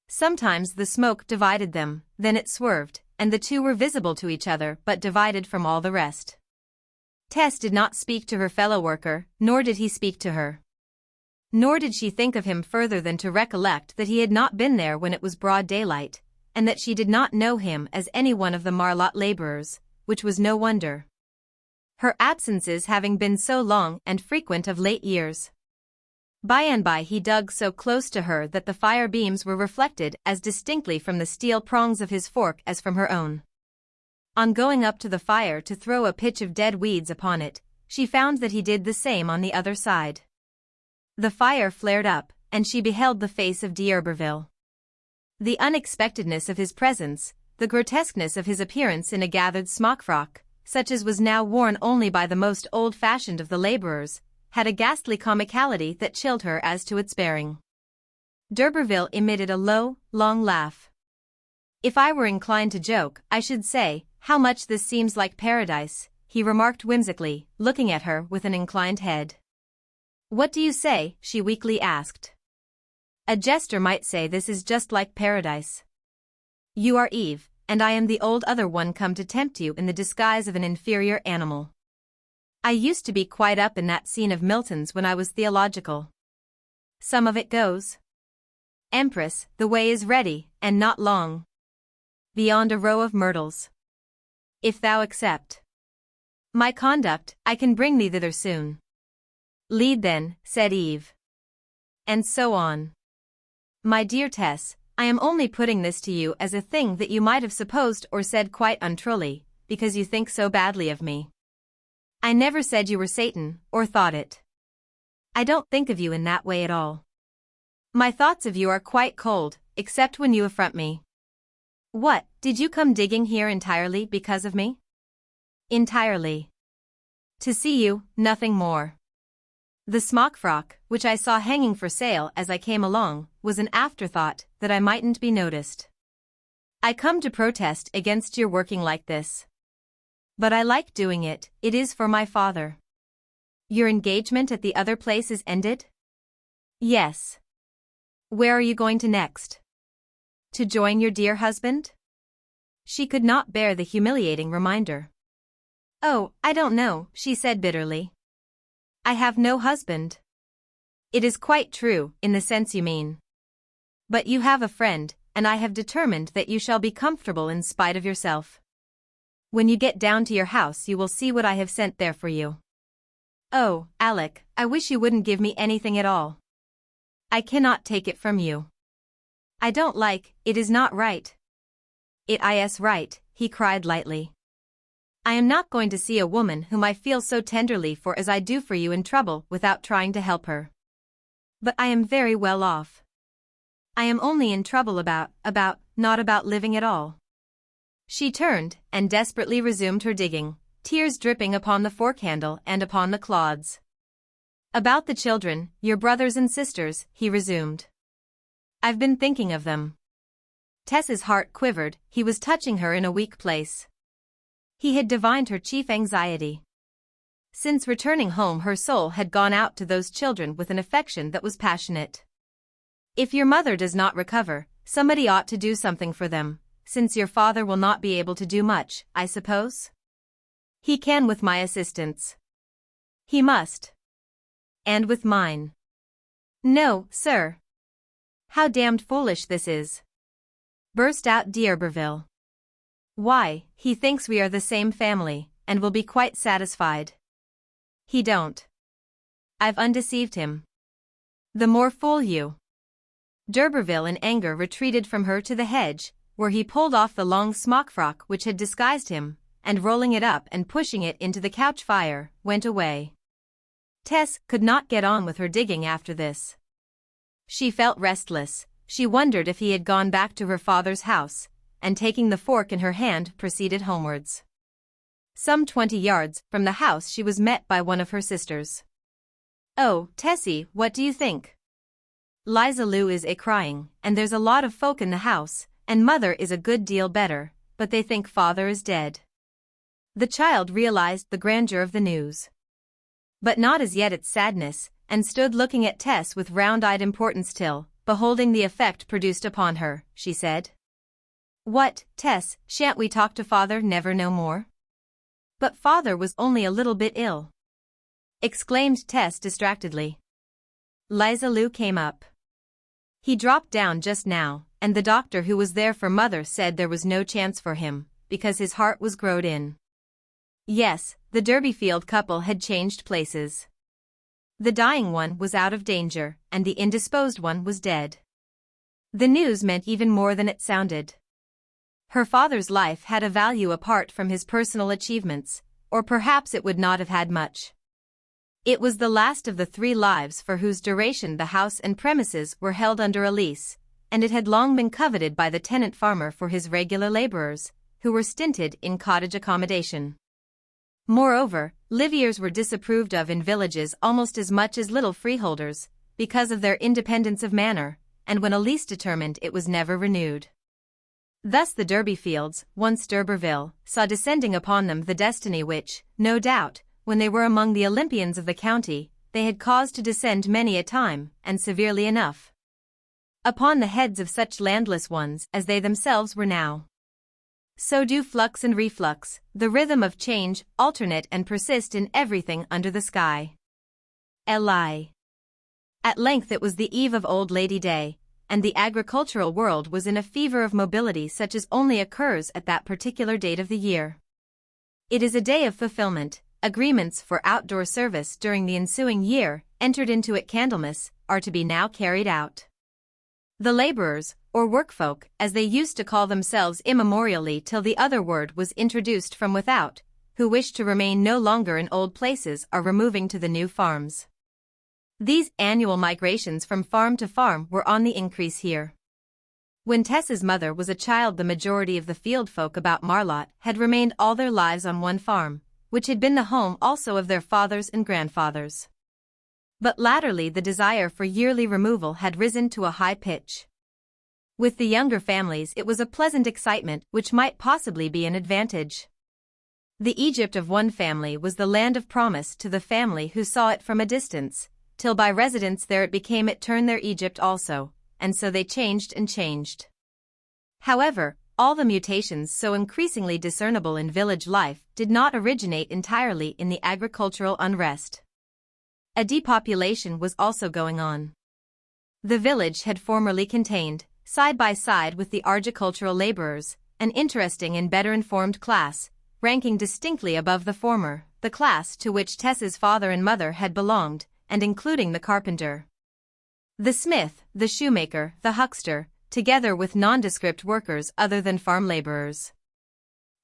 [SPEAKER 1] Sometimes the smoke divided them, then it swerved, and the two were visible to each other but divided from all the rest. Tess did not speak to her fellow worker, nor did he speak to her. Nor did she think of him further than to recollect that he had not been there when it was broad daylight, and that she did not know him as any one of the Marlott laborers, which was no wonder, her absences having been so long and frequent of late years. By and by he dug so close to her that the fire beams were reflected as distinctly from the steel prongs of his fork as from her own. On going up to the fire to throw a pitch of dead weeds upon it, she found that he did the same on the other side. The fire flared up, and she beheld the face of D'Urberville. The unexpectedness of his presence, the grotesqueness of his appearance in a gathered smock frock, such as was now worn only by the most old-fashioned of the laborers, had a ghastly comicality that chilled her as to its bearing. D'Urberville emitted a low, long laugh. "If I were inclined to joke, I should say, how much this seems like paradise," he remarked whimsically, looking at her with an inclined head. "What do you say?" she weakly asked. "A jester might say this is just like paradise. You are Eve, and I am the old other one come to tempt you in the disguise of an inferior animal. I used to be quite up in that scene of Milton's when I was theological. Some of it goes, Empress, the way is ready, and not long, beyond a row of myrtles. If thou accept my conduct, I can bring thee thither soon. Lead then," said Eve. And so on. My dear Tess, I am only putting this to you as a thing that you might have supposed or said quite untruly, because you think so badly of me. I never said you were Satan, or thought it. I don't think of you in that way at all. My thoughts of you are quite cold, except when you affront me. What, did you come digging here entirely because of me? Entirely. To see you, nothing more. The smock frock, which I saw hanging for sale as I came along, was an afterthought, that I mightn't be noticed. I come to protest against your working like this. But I like doing it, it is for my father. Your engagement at the other place is ended? Yes. Where are you going to next? To join your dear husband? She could not bear the humiliating reminder. Oh, I don't know, she said bitterly. I have no husband. It is quite true, in the sense you mean. But you have a friend, and I have determined that you shall be comfortable in spite of yourself. When you get down to your house you will see what I have sent there for you. Oh, Alec, I wish you wouldn't give me anything at all. I cannot take it from you. I don't like, it is not right. It is right, he cried lightly. I am not going to see a woman whom I feel so tenderly for as I do for you in trouble without trying to help her. But I am very well off. I am only in trouble not about living at all. She turned and desperately resumed her digging, tears dripping upon the fork handle and upon the clods. About the children, your brothers and sisters, he resumed. I've been thinking of them. Tess's heart quivered, he was touching her in a weak place. He had divined her chief anxiety. Since returning home her soul had gone out to those children with an affection that was passionate. If your mother does not recover, somebody ought to do something for them, since your father will not be able to do much, I suppose? He can with my assistance. He must. And with mine. No, sir. How damned foolish this is. Burst out D'Urberville. Why, he thinks we are the same family, and will be quite satisfied. He don't. I've undeceived him. The more fool you. D'Urberville in anger retreated from her to the hedge, where he pulled off the long smock frock which had disguised him, and rolling it up and pushing it into the couch fire, went away. Tess could not get on with her digging after this. She felt restless, she wondered if he had gone back to her father's house, and taking the fork in her hand proceeded homewards. Some 20 yards from the house she was met by one of her sisters. Oh, Tessie, what do you think? Liza Lou is crying, and there's a lot of folk in the house, and mother is a good deal better, but they think father is dead. The child realized the grandeur of the news, but not as yet its sadness, and stood looking at Tess with round-eyed importance till, beholding the effect produced upon her, she said. What, Tess, shan't we talk to father never no more? But father was only a little bit ill, exclaimed Tess distractedly. Liza Lou came up. He dropped down just now, and the doctor who was there for mother said there was no chance for him, because his heart was growed in. Yes, the Durbeyfield couple had changed places. The dying one was out of danger, and the indisposed one was dead. The news meant even more than it sounded. Her father's life had a value apart from his personal achievements, or perhaps it would not have had much. It was the last of the 3 lives for whose duration the house and premises were held under a lease, and it had long been coveted by the tenant farmer for his regular laborers, who were stinted in cottage accommodation. Moreover, liviers were disapproved of in villages almost as much as little freeholders, because of their independence of manner, and when a lease determined it was never renewed. Thus the Durbeyfields, once d'Urberville, saw descending upon them the destiny which, no doubt, when they were among the Olympians of the county, they had caused to descend many a time, and severely enough, upon the heads of such landless ones as they themselves were now. So do flux and reflux, the rhythm of change, alternate and persist in everything under the sky. Eli. At length it was the eve of Old Lady Day, and the agricultural world was in a fever of mobility such as only occurs at that particular date of the year. It is a day of fulfillment. Agreements for outdoor service during the ensuing year, entered into at Candlemas, are to be now carried out. The laborers, or workfolk, as they used to call themselves immemorially till the other word was introduced from without, who wish to remain no longer in old places are removing to the new farms. These annual migrations from farm to farm were on the increase here. When Tess's mother was a child, the majority of the field folk about Marlott had remained all their lives on one farm, which had been the home also of their fathers and grandfathers. But latterly the desire for yearly removal had risen to a high pitch. With the younger families it was a pleasant excitement which might possibly be an advantage. The Egypt of one family was the land of promise to the family who saw it from a distance, till by residence there it became it turned their Egypt also, and so they changed and changed. However, all the mutations so increasingly discernible in village life did not originate entirely in the agricultural unrest. A depopulation was also going on. The village had formerly contained, side by side with the agricultural laborers, an interesting and better informed class, ranking distinctly above the former, the class to which Tess's father and mother had belonged, and including the carpenter, the smith, the shoemaker, the huckster, together with nondescript workers other than farm laborers.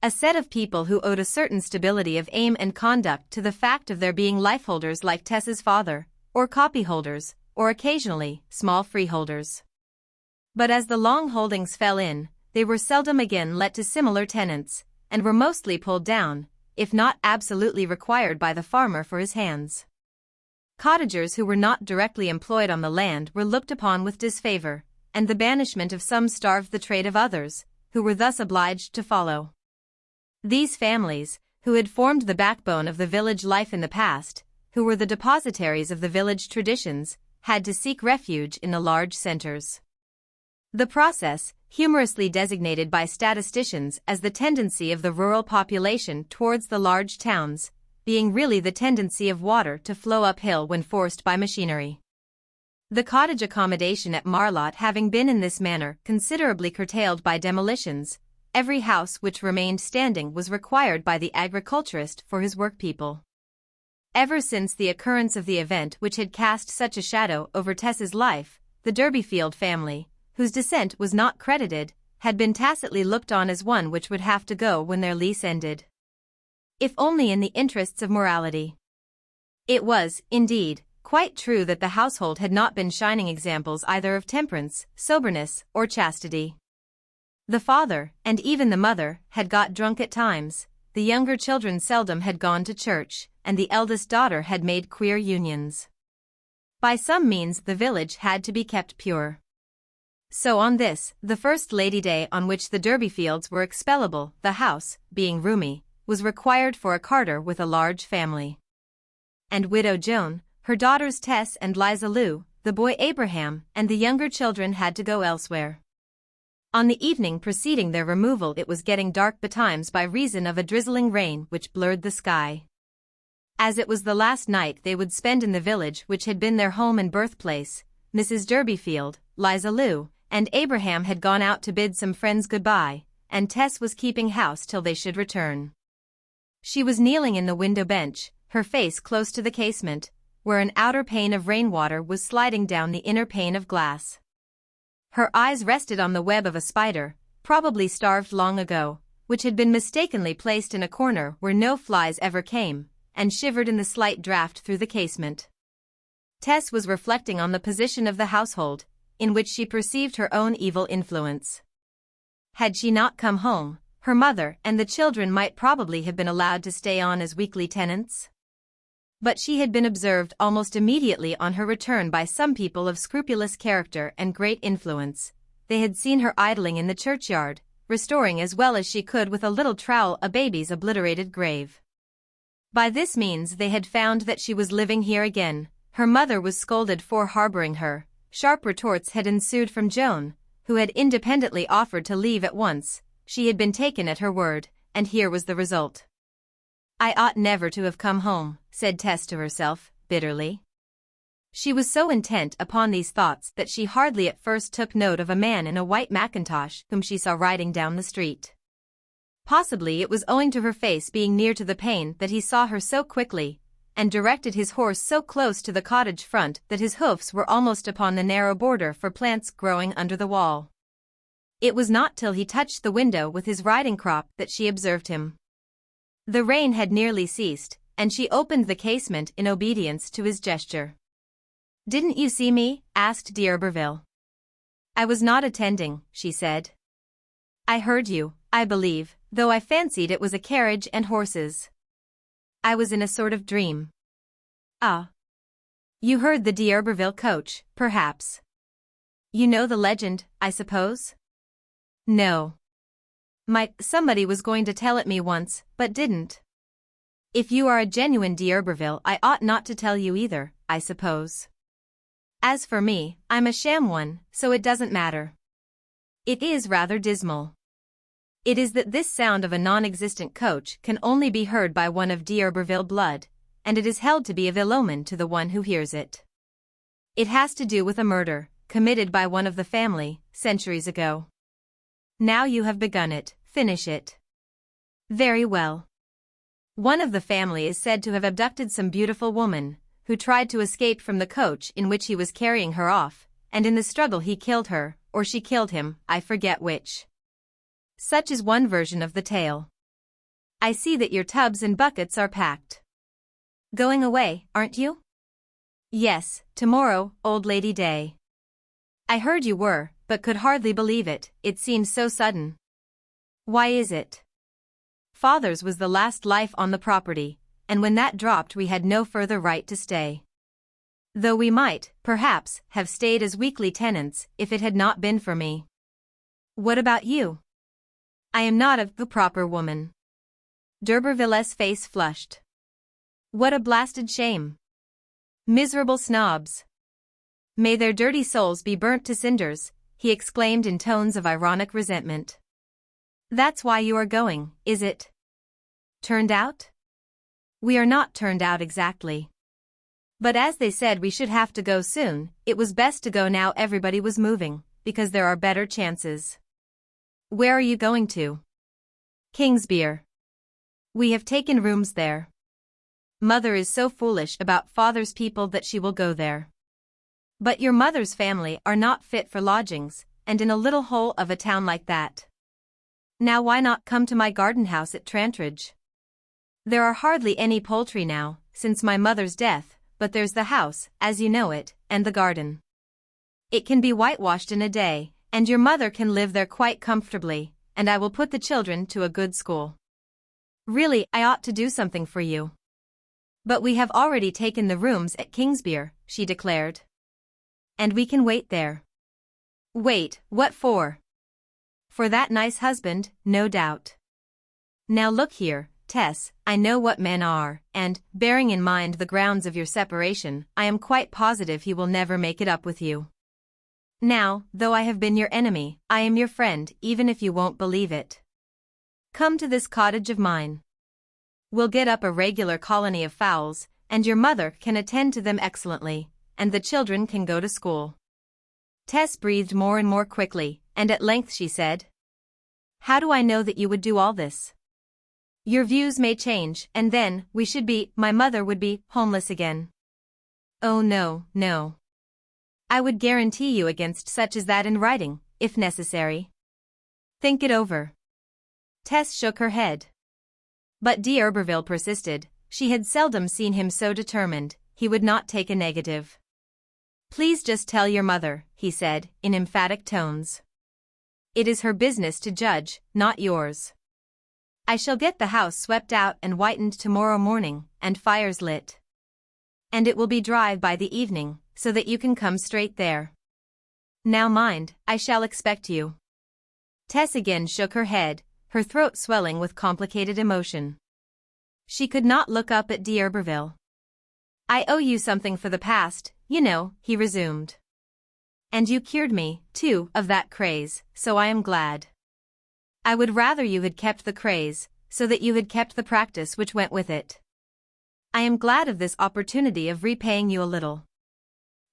[SPEAKER 1] A set of people who owed a certain stability of aim and conduct to the fact of their being lifeholders like Tess's father, or copyholders, or occasionally, small freeholders. But as the long holdings fell in, they were seldom again let to similar tenants, and were mostly pulled down, if not absolutely required by the farmer for his hands. Cottagers who were not directly employed on the land were looked upon with disfavor, and the banishment of some starved the trade of others, who were thus obliged to follow. These families, who had formed the backbone of the village life in the past, who were the depositaries of the village traditions, had to seek refuge in the large centers. The process, humorously designated by statisticians as the tendency of the rural population towards the large towns, being really the tendency of water to flow uphill when forced by machinery. The cottage accommodation at Marlott having been in this manner considerably curtailed by demolitions, every house which remained standing was required by the agriculturist for his workpeople. Ever since the occurrence of the event which had cast such a shadow over Tess's life, the Durbeyfield family, whose descent was not credited, had been tacitly looked on as one which would have to go when their lease ended, if only in the interests of morality. It was, indeed, quite true that the household had not been shining examples either of temperance, soberness, or chastity. The father, and even the mother, had got drunk at times, the younger children seldom had gone to church, and the eldest daughter had made queer unions. By some means the village had to be kept pure. So on this, the first Lady Day on which the Durbeyfields were expellable, the house, being roomy, was required for a carter with a large family. And widow Joan, her daughters Tess and Liza Lou, the boy Abraham, and the younger children had to go elsewhere. On the evening preceding their removal it was getting dark betimes by reason of a drizzling rain which blurred the sky. As it was the last night they would spend in the village which had been their home and birthplace, Mrs. Durbeyfield, Liza Lou, and Abraham had gone out to bid some friends goodbye, and Tess was keeping house till they should return. She was kneeling in the window bench, her face close to the casement, where an outer pane of rainwater was sliding down the inner pane of glass. Her eyes rested on the web of a spider, probably starved long ago, which had been mistakenly placed in a corner where no flies ever came, and shivered in the slight draught through the casement. Tess was reflecting on the position of the household, in which she perceived her own evil influence. Had she not come home, her mother and the children might probably have been allowed to stay on as weekly tenants. But she had been observed almost immediately on her return by some people of scrupulous character and great influence. They had seen her idling in the churchyard, restoring as well as she could with a little trowel a baby's obliterated grave. By this means they had found that she was living here again. Her mother was scolded for harboring her. Sharp retorts had ensued from Joan, who had independently offered to leave at once. She had been taken at her word, and here was the result. "I ought never to have come home," said Tess to herself, bitterly. She was so intent upon these thoughts that she hardly at first took note of a man in a white mackintosh whom she saw riding down the street. Possibly it was owing to her face being near to the pane that he saw her so quickly, and directed his horse so close to the cottage front that his hoofs were almost upon the narrow border for plants growing under the wall. It was not till he touched the window with his riding crop that she observed him. The rain had nearly ceased, and she opened the casement in obedience to his gesture. "Didn't you see me?" asked d'Urberville. "I was not attending," she said. "I heard you, I believe, though I fancied it was a carriage and horses. I was in a sort of dream." "Ah. You heard the d'Urberville coach, perhaps. You know the legend, I suppose?" "No. Somebody was going to tell it me once, but didn't. If you are a genuine d'Urberville I ought not to tell you either, I suppose. As for me, I'm a sham one, so it doesn't matter. It is rather dismal. It is that this sound of a non-existent coach can only be heard by one of d'Urberville blood, and it is held to be of ill omen to the one who hears it. It has to do with a murder, committed by one of the family, centuries ago. Now you have begun it, finish it." "Very well. One of the family is said to have abducted some beautiful woman, who tried to escape from the coach in which he was carrying her off, and in the struggle he killed her, or she killed him, I forget which. Such is one version of the tale. I see that your tubs and buckets are packed. Going away, aren't you?" "Yes, tomorrow, old Lady Day." "I heard you were, but could hardly believe it, it seems so sudden." "Why is it?" "Father's was the last life on the property, and when that dropped we had no further right to stay. Though we might, perhaps, have stayed as weekly tenants if it had not been for me." "What about you?" "I am not a proper woman." D'Urberville's face flushed. "What a blasted shame. Miserable snobs. May their dirty souls be burnt to cinders," he exclaimed in tones of ironic resentment. "That's why you are going, is it? Turned out?" "We are not turned out exactly. But as they said we should have to go soon, it was best to go now everybody was moving, because there are better chances." "Where are you going to?" "Kingsbere. We have taken rooms there. Mother is so foolish about father's people that she will go there. But your mother's family are not fit for lodgings, and in a little hole of a town like that. Now why not come to my garden house at Trantridge? There are hardly any poultry now, since my mother's death, but there's the house, as you know it, and the garden. It can be whitewashed in a day, and your mother can live there quite comfortably, and I will put the children to a good school. Really, I ought to do something for you." "But we have already taken the rooms at Kingsbere," she declared. And we can wait there. Wait, what for? For that nice husband, no doubt. Now look here, Tess, I know what men are, and, bearing in mind the grounds of your separation, I am quite positive he will never make it up with you. Now, though I have been your enemy, I am your friend, even if you won't believe it. Come to this cottage of mine. We'll get up a regular colony of fowls, and your mother can attend to them excellently, and the children can go to school. Tess breathed more and more quickly, and at length she said, How do I know that you would do all this? Your views may change, and then, my mother would be, homeless again. Oh no, no. I would guarantee you against such as that in writing, if necessary. Think it over. Tess shook her head. But D'Urberville persisted. She had seldom seen him so determined. He would not take a negative. Please just tell your mother, he said, in emphatic tones. It is her business to judge, not yours. I shall get the house swept out and whitened tomorrow morning, and fires lit. And it will be dry by the evening, so that you can come straight there. Now mind, I shall expect you. Tess again shook her head, her throat swelling with complicated emotion. She could not look up at D'Urberville. I owe you something for the past, you know, he resumed. And you cured me, too, of that craze, so I am glad. I would rather you had kept the craze, so that you had kept the practice which went with it. I am glad of this opportunity of repaying you a little.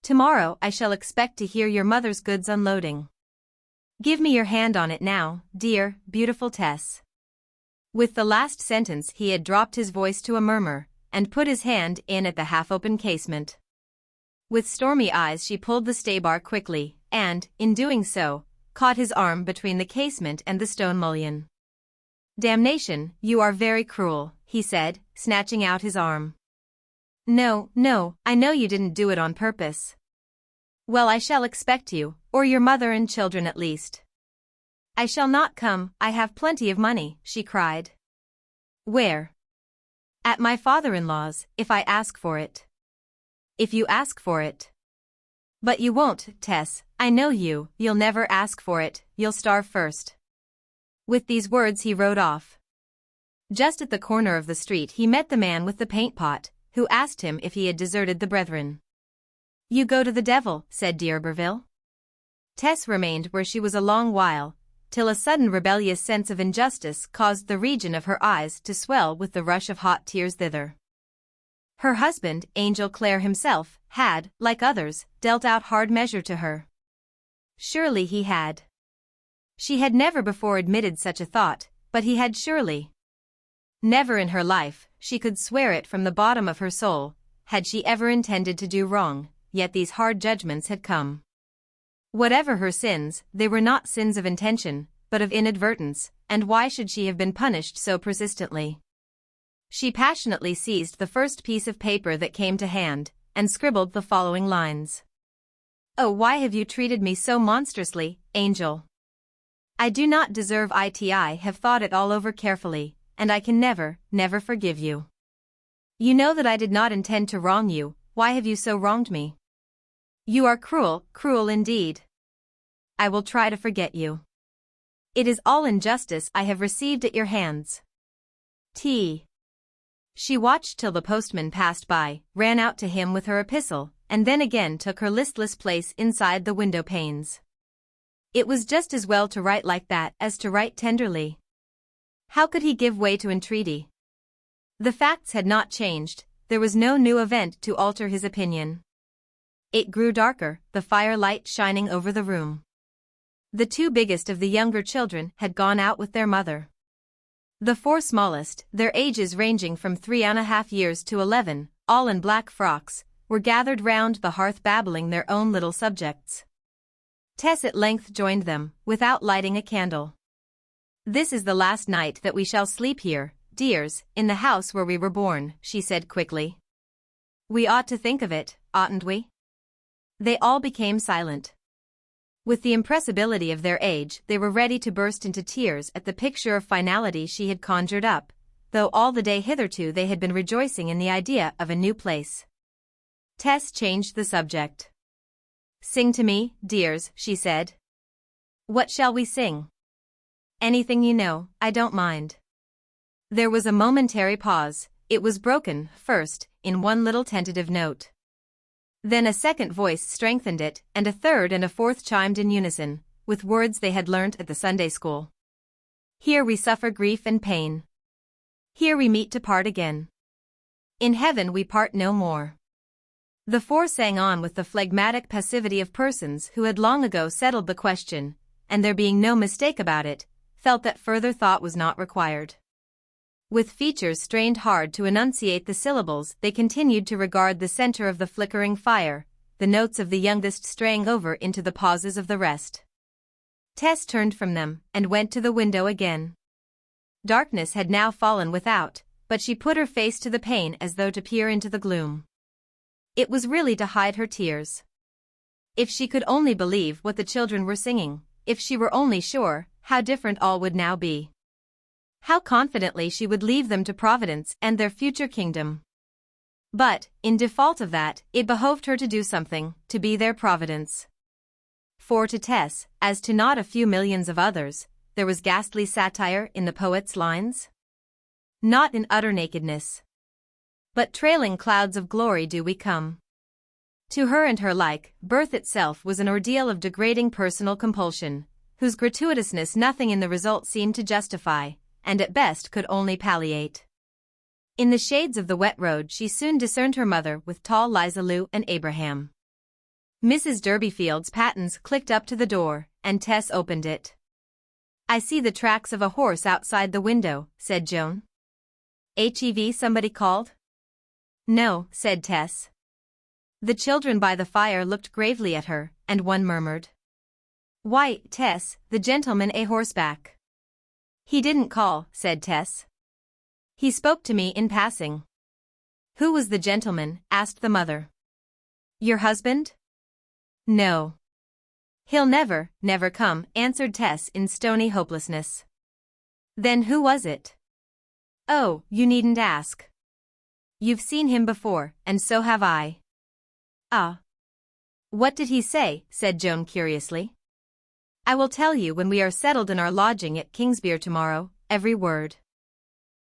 [SPEAKER 1] Tomorrow I shall expect to hear your mother's goods unloading. Give me your hand on it now, dear, beautiful Tess. With the last sentence he had dropped his voice to a murmur, and put his hand in at the half-open casement. With stormy eyes she pulled the stay-bar quickly, and, in doing so, caught his arm between the casement and the stone mullion. Damnation, you are very cruel, he said, snatching out his arm. No, no, I know you didn't do it on purpose. Well, I shall expect you, or your mother and children at least. I shall not come, I have plenty of money, she cried. Where? At my father-in-law's, if I ask for it. If you ask for it. But you won't, Tess, I know you, you'll never ask for it, you'll starve first. With these words he rode off. Just at the corner of the street he met the man with the paint pot, who asked him if he had deserted the brethren. You go to the devil, said D'Urberville. Tess remained where she was a long while, till a sudden rebellious sense of injustice caused the region of her eyes to swell with the rush of hot tears thither. Her husband, Angel Clare himself, had, like others, dealt out hard measure to her. Surely he had. She had never before admitted such a thought, but he had surely. Never in her life, she could swear it from the bottom of her soul, had she ever intended to do wrong, yet these hard judgments had come. Whatever her sins, they were not sins of intention, but of inadvertence, and why should she have been punished so persistently? She passionately seized the first piece of paper that came to hand, and scribbled the following lines. Oh, why have you treated me so monstrously, Angel? I do not deserve it. I have thought it all over carefully, and I can never, never forgive you. You know that I did not intend to wrong you, why have you so wronged me? You are cruel, cruel indeed. I will try to forget you. It is all injustice I have received at your hands. T. She watched till the postman passed by, ran out to him with her epistle, and then again took her listless place inside the window panes. It was just as well to write like that as to write tenderly. How could he give way to entreaty? The facts had not changed, there was no new event to alter his opinion. It grew darker, the firelight shining over the room. The two biggest of the younger children had gone out with their mother. The four smallest, their ages ranging from 3½ years to 11, all in black frocks, were gathered round the hearth babbling their own little subjects. Tess at length joined them, without lighting a candle. This is the last night that we shall sleep here, dears, in the house where we were born, she said quickly. We ought to think of it, oughtn't we? They all became silent. With the impressibility of their age, they were ready to burst into tears at the picture of finality she had conjured up, though all the day hitherto they had been rejoicing in the idea of a new place. Tess changed the subject. "Sing to me, dears," she said. "What shall we sing?" "Anything you know, I don't mind." There was a momentary pause. It was broken, first, in one little tentative note. Then a second voice strengthened it, and a third and a fourth chimed in unison, with words they had learnt at the Sunday school. "Here we suffer grief and pain. Here we meet to part again. In heaven we part no more." The four sang on with the phlegmatic passivity of persons who had long ago settled the question, and there being no mistake about it, felt that further thought was not required. With features strained hard to enunciate the syllables, they continued to regard the center of the flickering fire, the notes of the youngest straying over into the pauses of the rest. Tess turned from them, and went to the window again. Darkness had now fallen without, but she put her face to the pane as though to peer into the gloom. It was really to hide her tears. If she could only believe what the children were singing, if she were only sure, how different all would now be. How confidently she would leave them to Providence and their future kingdom. But, in default of that, it behoved her to do something, to be their Providence. For to Tess, as to not a few millions of others, there was ghastly satire in the poet's lines. Not in utter nakedness, but trailing clouds of glory do we come. To her and her like, birth itself was an ordeal of degrading personal compulsion, whose gratuitousness nothing in the result seemed to justify, and at best could only palliate. In the shades of the wet road she soon discerned her mother with tall Liza Lou and Abraham. Mrs. Durbeyfield's pattens clicked up to the door, and Tess opened it. "I see the tracks of a horse outside the window," said Joan. "Hev somebody called?" "No," said Tess. The children by the fire looked gravely at her, and one murmured, "Why, Tess, the gentleman a horseback." "He didn't call," said Tess. "He spoke to me in passing." "Who was the gentleman?" asked the mother. "Your husband?" "No. He'll never come," answered Tess in stony hopelessness. "Then who was it?" "Oh, you needn't ask. You've seen him before, and so have I." "Ah. What did he say?" said Joan curiously. "I will tell you when we are settled in our lodging at Kingsbere tomorrow, every word."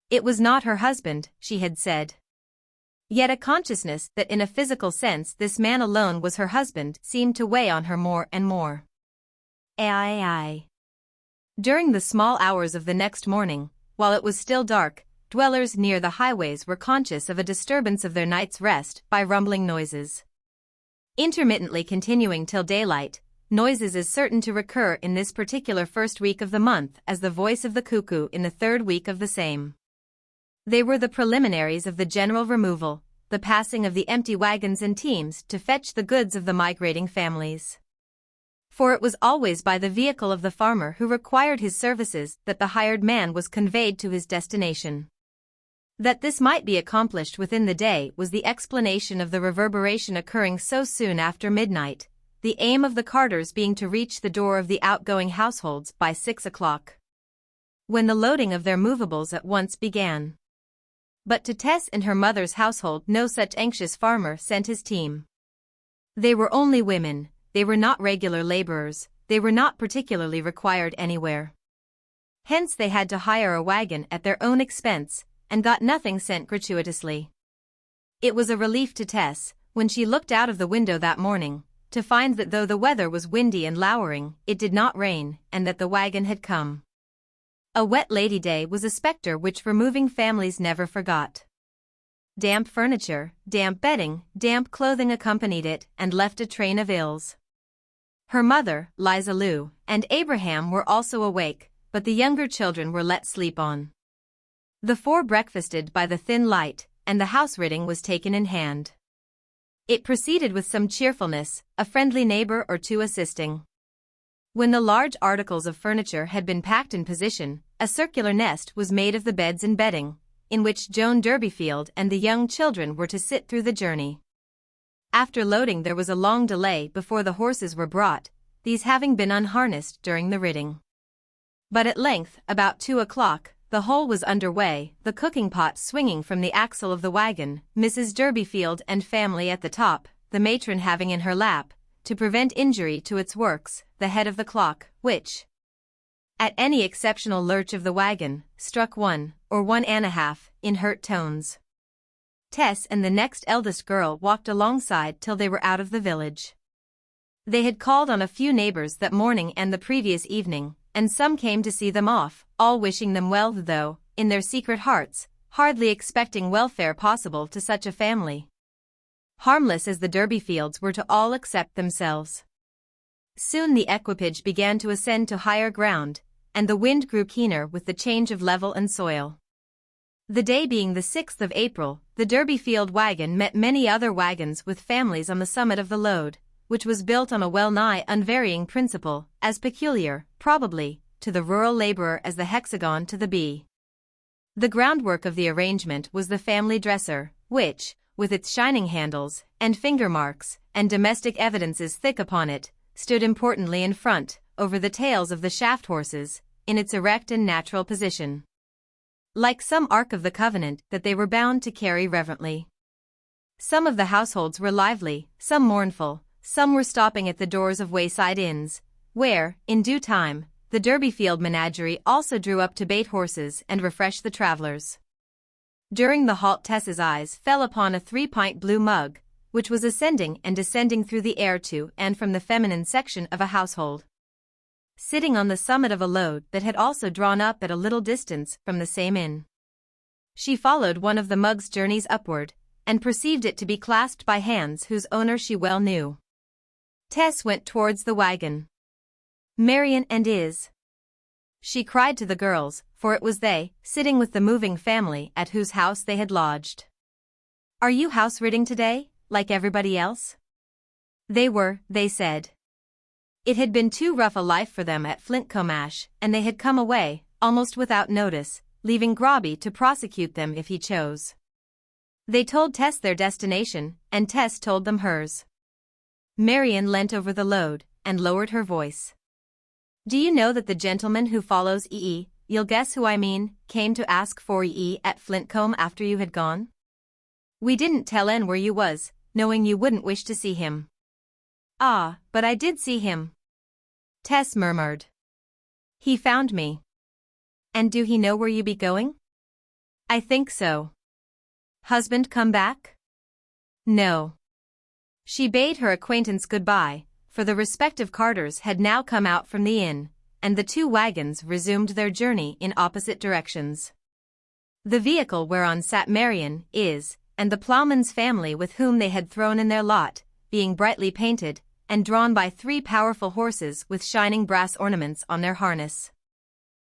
[SPEAKER 1] It was not her husband, she had said. Yet a consciousness that in a physical sense this man alone was her husband seemed to weigh on her more and more. Aye. During the small hours of the next morning, while it was still dark, dwellers near the highways were conscious of a disturbance of their night's rest by rumbling noises. Intermittently continuing till daylight, noises as certain to recur in this particular first week of the month as the voice of the cuckoo in the third week of the same. They were the preliminaries of the general removal, the passing of the empty wagons and teams to fetch the goods of the migrating families. For it was always by the vehicle of the farmer who required his services that the hired man was conveyed to his destination. That this might be accomplished within the day was the explanation of the reverberation occurring so soon after midnight, the aim of the carters being to reach the door of the outgoing households by 6 o'clock. When the loading of their movables at once began. But to Tess and her mother's household no such anxious farmer sent his team. They were only women, they were not regular laborers, they were not particularly required anywhere. Hence they had to hire a wagon at their own expense, and got nothing sent gratuitously. It was a relief to Tess, when she looked out of the window that morning, to find that though the weather was windy and lowering, it did not rain, and that the wagon had come. A wet Lady Day was a spectre which removing families never forgot. Damp furniture, damp bedding, damp clothing accompanied it and left a train of ills. Her mother, Liza Lou, and Abraham were also awake, but the younger children were let sleep on. The four breakfasted by the thin light, and the house-ridding was taken in hand. It proceeded with some cheerfulness, a friendly neighbor or two assisting. When the large articles of furniture had been packed in position, a circular nest was made of the beds and bedding, in which Joan Durbeyfield and the young children were to sit through the journey. After loading there was a long delay before the horses were brought, these having been unharnessed during the ridding. But at length, about 2 o'clock, the whole was underway, the cooking pot swinging from the axle of the wagon, Mrs. Durbeyfield and family at the top, the matron having in her lap, to prevent injury to its works, the head of the clock, which, at any exceptional lurch of the wagon, struck 1, or 1.5, in hurt tones. Tess and the next eldest girl walked alongside till they were out of the village. They had called on a few neighbors that morning and the previous evening, and some came to see them off, all wishing them well though, in their secret hearts, hardly expecting welfare possible to such a family. Harmless as the Durbeyfields were to all except themselves. Soon the equipage began to ascend to higher ground, and the wind grew keener with the change of level and soil. The day being the 6th of April, the Durbeyfield wagon met many other wagons with families on the summit of the load, which was built on a well-nigh unvarying principle, as peculiar, probably, to the rural laborer as the hexagon to the bee. The groundwork of the arrangement was the family dresser, which, with its shining handles, and finger marks, and domestic evidences thick upon it, stood importantly in front, over the tails of the shaft horses, in its erect and natural position, like some Ark of the Covenant that they were bound to carry reverently. Some of the households were lively, some mournful, some were stopping at the doors of wayside inns, where, in due time, the Durbeyfield menagerie also drew up to bait horses and refresh the travelers. During the halt Tess's eyes fell upon a 3-pint blue mug, which was ascending and descending through the air to and from the feminine section of a household, sitting on the summit of a load that had also drawn up at a little distance from the same inn. She followed one of the mug's journeys upward, and perceived it to be clasped by hands whose owner she well knew. Tess went towards the wagon. "Marian and Is," she cried to the girls, for it was they, sitting with the moving family at whose house they had lodged. "Are you house-ridding today, like everybody else?" They were, they said. It had been too rough a life for them at Flintcomb, and they had come away, almost without notice, leaving Grobby to prosecute them if he chose. They told Tess their destination, and Tess told them hers. Marian leant over the load, and lowered her voice. "Do you know that the gentleman who follows you'll guess who I mean, came to ask for at Flintcomb after you had gone? We didn't tell en where you was, knowing you wouldn't wish to see him." "Ah, but I did see him," Tess murmured. "He found me." "And do he know where you be going?" "I think so." "Husband come back?" "No." She bade her acquaintance goodbye, for the respective carters had now come out from the inn, and the two wagons resumed their journey in opposite directions. The vehicle whereon sat Marian, and the ploughman's family with whom they had thrown in their lot, being brightly painted, and drawn by 3 powerful horses with shining brass ornaments on their harness.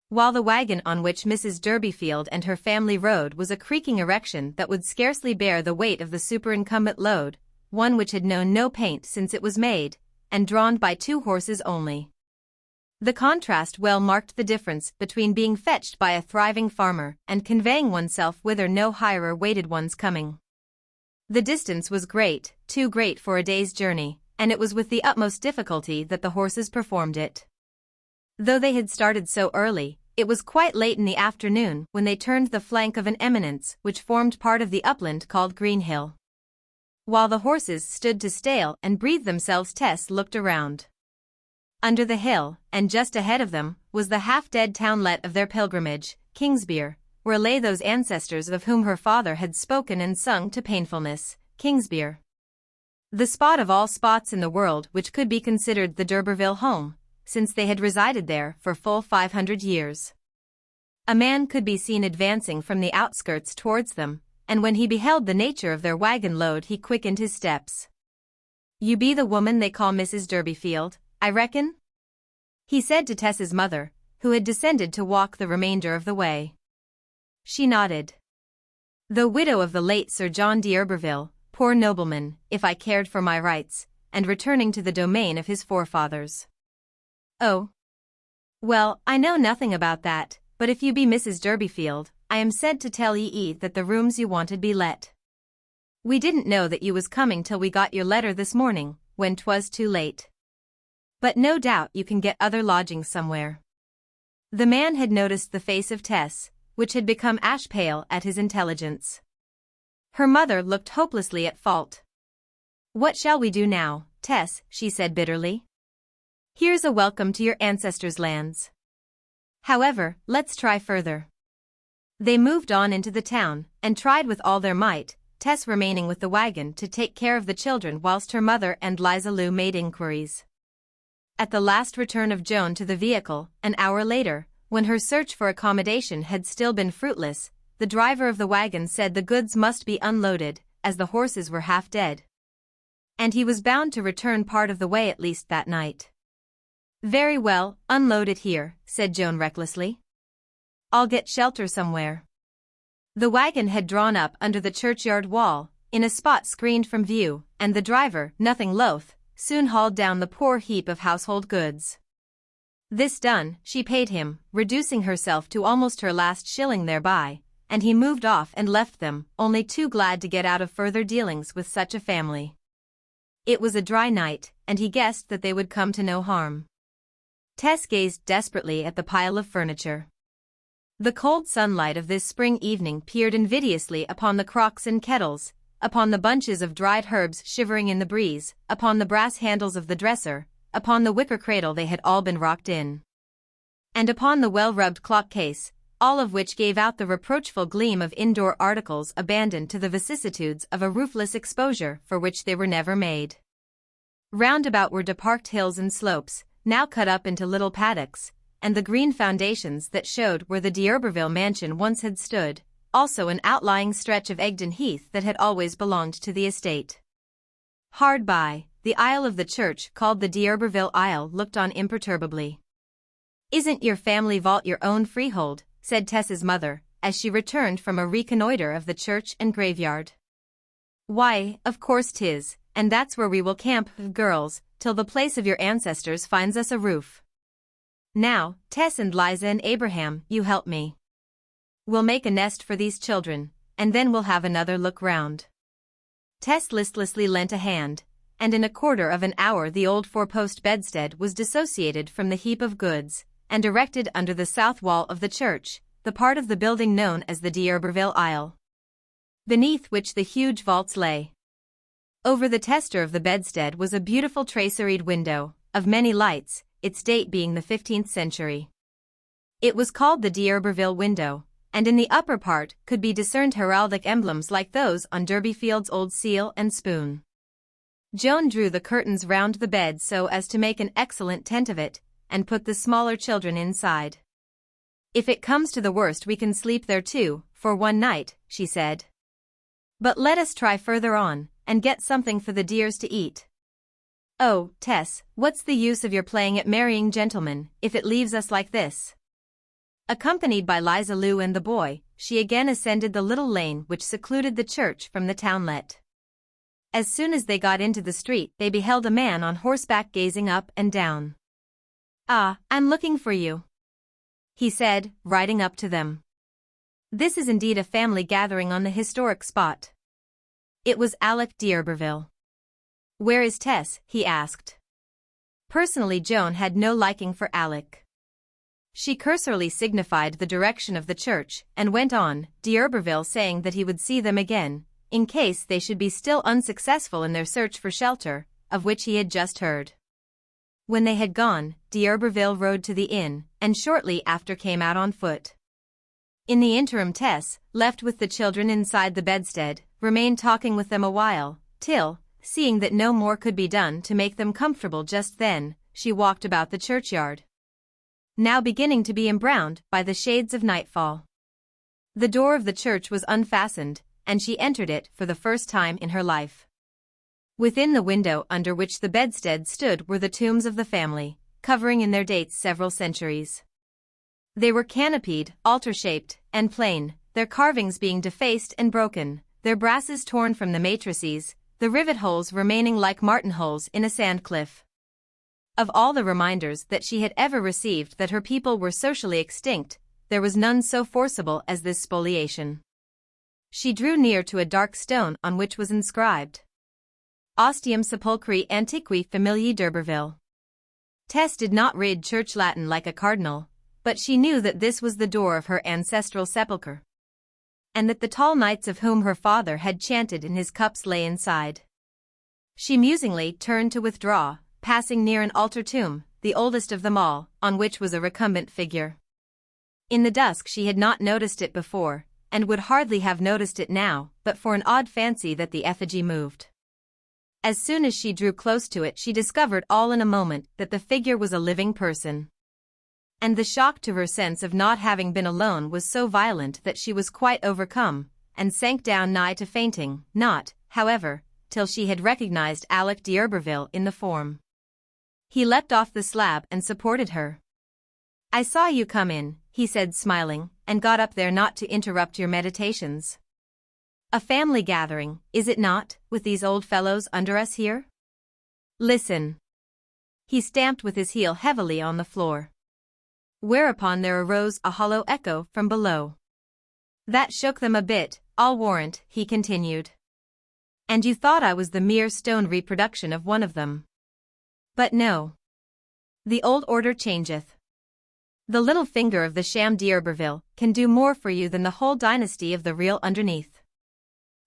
[SPEAKER 1] While the wagon on which Mrs. Durbeyfield and her family rode was a creaking erection that would scarcely bear the weight of the superincumbent load, one which had known no paint since it was made, and drawn by 2 horses only. The contrast well marked the difference between being fetched by a thriving farmer and conveying oneself whither no hirer waited one's coming. The distance was great, too great for a day's journey, and it was with the utmost difficulty that the horses performed it. Though they had started so early, it was quite late in the afternoon when they turned the flank of an eminence which formed part of the upland called Greenhill. While the horses stood to stale and breathe themselves, Tess looked around. Under the hill, and just ahead of them, was the half-dead townlet of their pilgrimage, Kingsbere, where lay those ancestors of whom her father had spoken and sung to painfulness, Kingsbere. The spot of all spots in the world which could be considered the D'Urberville home, since they had resided there for full 500 years. A man could be seen advancing from the outskirts towards them, and when he beheld the nature of their wagon load he quickened his steps. "You be the woman they call Mrs. Durbeyfield, I reckon?" he said to Tess's mother, who had descended to walk the remainder of the way. She nodded. "The widow of the late Sir John d'Urberville, poor nobleman, if I cared for my rights, and returning to the domain of his forefathers." "Oh. Well, I know nothing about that, but if you be Mrs. Durbeyfield, I am sent to tell ye that the rooms you wanted be let. We didn't know that you was coming till we got your letter this morning, when 'twas too late. But no doubt you can get other lodgings somewhere." The man had noticed the face of Tess, which had become ash-pale at his intelligence. Her mother looked hopelessly at fault. "What shall we do now, Tess?" she said bitterly. "Here's a welcome to your ancestors' lands. However, let's try further." They moved on into the town, and tried with all their might, Tess remaining with the wagon to take care of the children whilst her mother and Liza Lou made inquiries. At the last return of Joan to the vehicle, an hour later, when her search for accommodation had still been fruitless, the driver of the wagon said the goods must be unloaded, as the horses were half dead. And he was bound to return part of the way at least that night. "Very well, unload it here," said Joan recklessly. "I'll get shelter somewhere." The wagon had drawn up under the churchyard wall, in a spot screened from view, and the driver, nothing loath, soon hauled down the poor heap of household goods. This done, she paid him, reducing herself to almost her last shilling thereby, and he moved off and left them, only too glad to get out of further dealings with such a family. It was a dry night, and he guessed that they would come to no harm. Tess gazed desperately at the pile of furniture. The cold sunlight of this spring evening peered invidiously upon the crocks and kettles, upon the bunches of dried herbs shivering in the breeze, upon the brass handles of the dresser, upon the wicker cradle they had all been rocked in, and upon the well-rubbed clock case, all of which gave out the reproachful gleam of indoor articles abandoned to the vicissitudes of a roofless exposure for which they were never made. Round about were deparked hills and slopes, now cut up into little paddocks, and the green foundations that showed where the D'Urberville mansion once had stood, also an outlying stretch of Egdon Heath that had always belonged to the estate. Hard by, the aisle of the church called the D'Urberville Aisle looked on imperturbably. "Isn't your family vault your own freehold?" said Tess's mother, as she returned from a reconnoitre of the church and graveyard. "Why, of course 'tis, and that's where we will camp, girls, till the place of your ancestors finds us a roof. Now, Tess and Liza and Abraham, you help me. We'll make a nest for these children, and then we'll have another look round." Tess listlessly lent a hand, and in a quarter of an hour the old four-post bedstead was dissociated from the heap of goods, and erected under the south wall of the church, the part of the building known as the D'Urberville Aisle, beneath which the huge vaults lay. Over the tester of the bedstead was a beautiful traceried window, of many lights, its date being the 15th century. It was called the D'Urberville window, and in the upper part could be discerned heraldic emblems like those on Durbeyfield's old seal and spoon. Joan drew the curtains round the bed so as to make an excellent tent of it, and put the smaller children inside. "If it comes to the worst we can sleep there too, for one night," she said. "But let us try further on, and get something for the dears to eat." "Oh, Tess, what's the use of your playing at marrying gentlemen, if it leaves us like this?" Accompanied by Liza Lou and the boy, she again ascended the little lane which secluded the church from the townlet. As soon as they got into the street they beheld a man on horseback gazing up and down. "Ah, I'm looking for you," he said, riding up to them. This is indeed a family gathering on the historic spot. It was Alec D'Urberville. "Where is Tess?" he asked. Personally Joan had no liking for Alec. She cursorily signified the direction of the church and went on, D'Urberville saying that he would see them again, in case they should be still unsuccessful in their search for shelter, of which he had just heard. When they had gone, D'Urberville rode to the inn, and shortly after came out on foot. In the interim Tess, left with the children inside the bedstead, remained talking with them a while, till, seeing that no more could be done to make them comfortable just then, she walked about the churchyard, now beginning to be embrowned by the shades of nightfall. The door of the church was unfastened, and she entered it for the first time in her life. Within the window under which the bedstead stood were the tombs of the family, covering in their dates several centuries. They were canopied, altar-shaped, and plain, their carvings being defaced and broken, their brasses torn from the matrices, the rivet holes remaining like martin holes in a sand cliff. Of all the reminders that she had ever received that her people were socially extinct, there was none so forcible as this spoliation. She drew near to a dark stone on which was inscribed, Ostium sepulchri antiqui familiae d'Urberville. Tess did not read church Latin like a cardinal, but she knew that this was the door of her ancestral sepulchre, and that the tall knights of whom her father had chanted in his cups lay inside. She musingly turned to withdraw, passing near an altar tomb, the oldest of them all, on which was a recumbent figure. In the dusk she had not noticed it before, and would hardly have noticed it now, but for an odd fancy that the effigy moved. As soon as she drew close to it she discovered all in a moment that the figure was a living person. And the shock to her sense of not having been alone was so violent that she was quite overcome, and sank down nigh to fainting, not, however, till she had recognized Alec d'Urberville in the form. He leapt off the slab and supported her. "I saw you come in," he said smiling, "and got up there not to interrupt your meditations. A family gathering, is it not, with these old fellows under us here? Listen." He stamped with his heel heavily on the floor. Whereupon there arose a hollow echo from below. "That shook them a bit, I'll warrant," he continued. "And you thought I was the mere stone reproduction of one of them. But no. The old order changeth. The little finger of the sham d'Urberville can do more for you than the whole dynasty of the real underneath.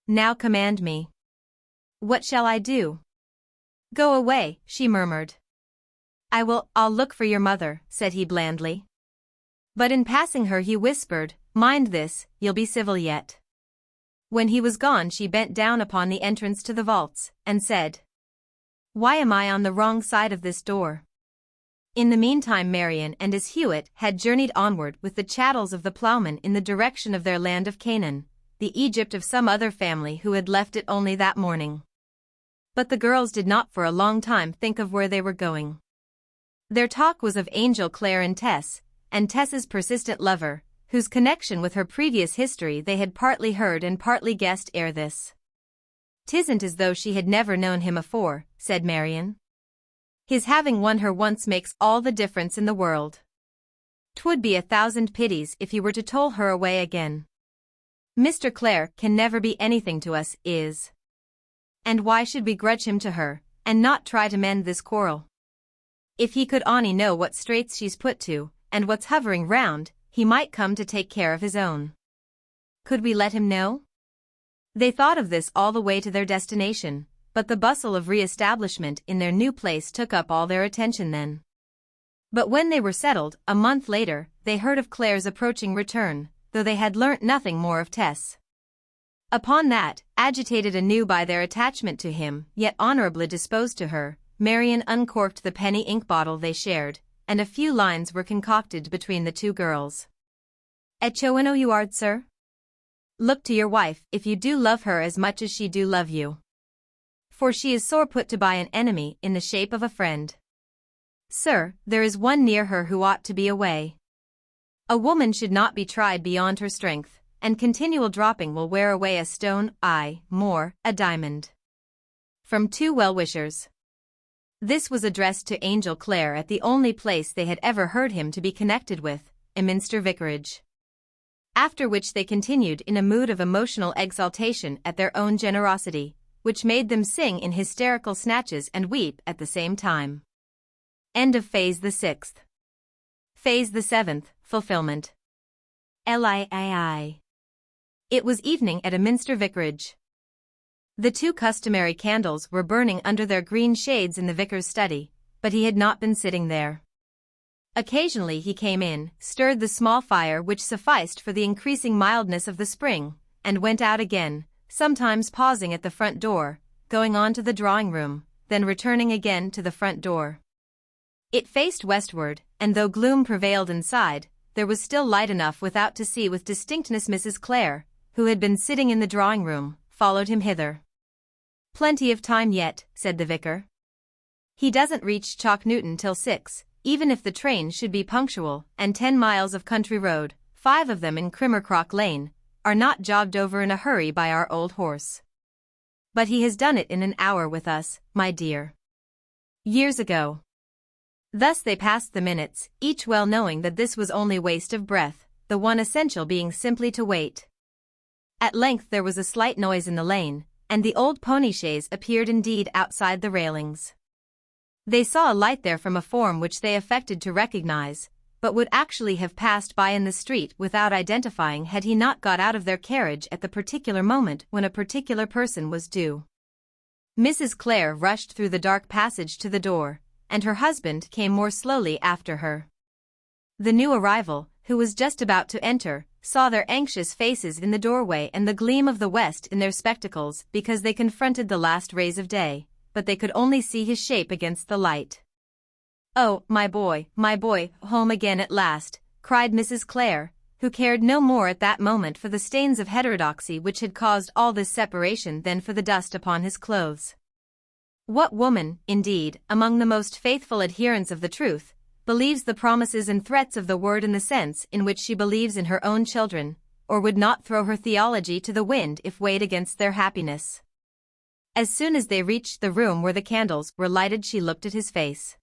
[SPEAKER 1] Now command me." "What shall I do?" "Go away," she murmured. I'll look for your mother," said he blandly. But in passing her he whispered, "Mind this, you'll be civil yet." When he was gone she bent down upon the entrance to the vaults, and said, "Why am I on the wrong side of this door?" In the meantime Marian and his Hewitt had journeyed onward with the chattels of the ploughmen in the direction of their land of Canaan, the Egypt of some other family who had left it only that morning. But the girls did not for a long time think of where they were going. Their talk was of Angel Clare and Tess's persistent lover, whose connection with her previous history they had partly heard and partly guessed ere this. "'Tisn't as though she had never known him afore," said Marian. "His having won her once makes all the difference in the world. 'Twould be 1,000 pities if he were to toll her away again. Mr. Clare can never be anything to us, and why should we grudge him to her, and not try to mend this quarrel? If he could only know what straits she's put to, and what's hovering round, he might come to take care of his own. Could we let him know?" They thought of this all the way to their destination, but the bustle of re-establishment in their new place took up all their attention then. But when they were settled, a month later, they heard of Clare's approaching return, though they had learnt nothing more of Tess. Upon that, agitated anew by their attachment to him, yet honourably disposed to her, Marian uncorked the penny ink bottle they shared, and a few lines were concocted between the two girls. "Echoino you ard, sir? Look to your wife if you do love her as much as she do love you. For she is sore put to by an enemy in the shape of a friend. Sir, there is one near her who ought to be away. A woman should not be tried beyond her strength, and continual dropping will wear away a stone, aye, more, a diamond. From two well-wishers." This was addressed to Angel Clare at the only place they had ever heard him to be connected with, Minster Vicarage. After which they continued in a mood of emotional exaltation at their own generosity, which made them sing in hysterical snatches and weep at the same time. End of Phase the 6th. Phase the 7th, Fulfillment. Liii. It was evening at Minster Vicarage. The two customary candles were burning under their green shades in the vicar's study, but he had not been sitting there. Occasionally he came in, stirred the small fire which sufficed for the increasing mildness of the spring, and went out again, sometimes pausing at the front door, going on to the drawing-room, then returning again to the front door. It faced westward, and though gloom prevailed inside, there was still light enough without to see with distinctness. Mrs. Clare, who had been sitting in the drawing-room, followed him hither. "Plenty of time yet," said the vicar. "He doesn't reach Chalk Newton till 6, even if the train should be punctual, and 10 miles of country road, 5 of them in Crimmercrock Lane, are not jogged over in a hurry by our old horse. But he has done it in an hour with us, my dear. Years ago." Thus they passed the minutes, each well knowing that this was only waste of breath, the one essential being simply to wait. At length there was a slight noise in the lane, and the old pony chaise appeared indeed outside the railings. They saw a light there from a form which they affected to recognize, but would actually have passed by in the street without identifying had he not got out of their carriage at the particular moment when a particular person was due. Mrs. Clare rushed through the dark passage to the door, and her husband came more slowly after her. The new arrival, who was just about to enter, saw their anxious faces in the doorway and the gleam of the west in their spectacles because they confronted the last rays of day, but they could only see his shape against the light. "Oh, my boy, home again at last," cried Mrs. Clare, who cared no more at that moment for the stains of heterodoxy which had caused all this separation than for the dust upon his clothes. What woman, indeed, among the most faithful adherents of the truth, believes the promises and threats of the word in the sense in which she believes in her own children, or would not throw her theology to the wind if weighed against their happiness? As soon as they reached the room where the candles were lighted, she looked at his face.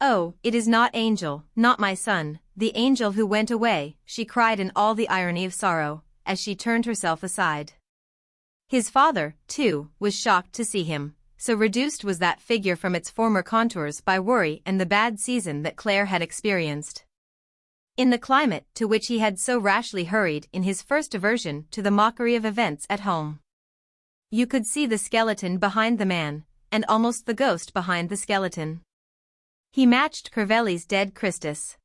[SPEAKER 1] "Oh, it is not Angel, not my son, the angel who went away," she cried in all the irony of sorrow, as she turned herself aside. His father, too, was shocked to see him, so reduced was that figure from its former contours by worry and the bad season that Clare had experienced. In the climate to which he had so rashly hurried in his first aversion to the mockery of events at home. You could see the skeleton behind the man, and almost the ghost behind the skeleton. He matched Crivelli's dead Christus.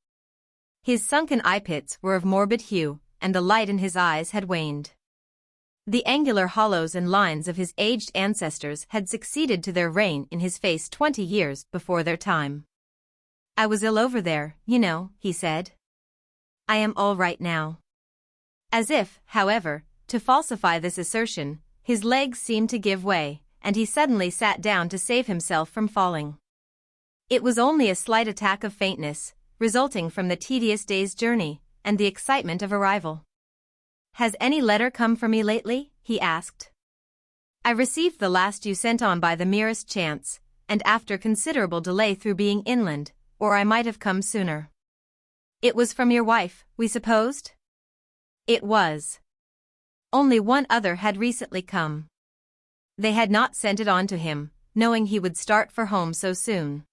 [SPEAKER 1] His sunken eye-pits were of morbid hue, and the light in his eyes had waned. The angular hollows and lines of his aged ancestors had succeeded to their reign in his face 20 years before their time. "I was ill over there, you know," he said. "I am all right now." As if, however, to falsify this assertion, his legs seemed to give way, and he suddenly sat down to save himself from falling. It was only a slight attack of faintness, resulting from the tedious day's journey, and the excitement of arrival. "Has any letter come for me lately?" he asked. "I received the last you sent on by the merest chance, and after considerable delay through being inland, or I might have come sooner." "It was from your wife, we supposed?" "It was. Only one other had recently come. They had not sent it on to him, knowing he would start for home so soon."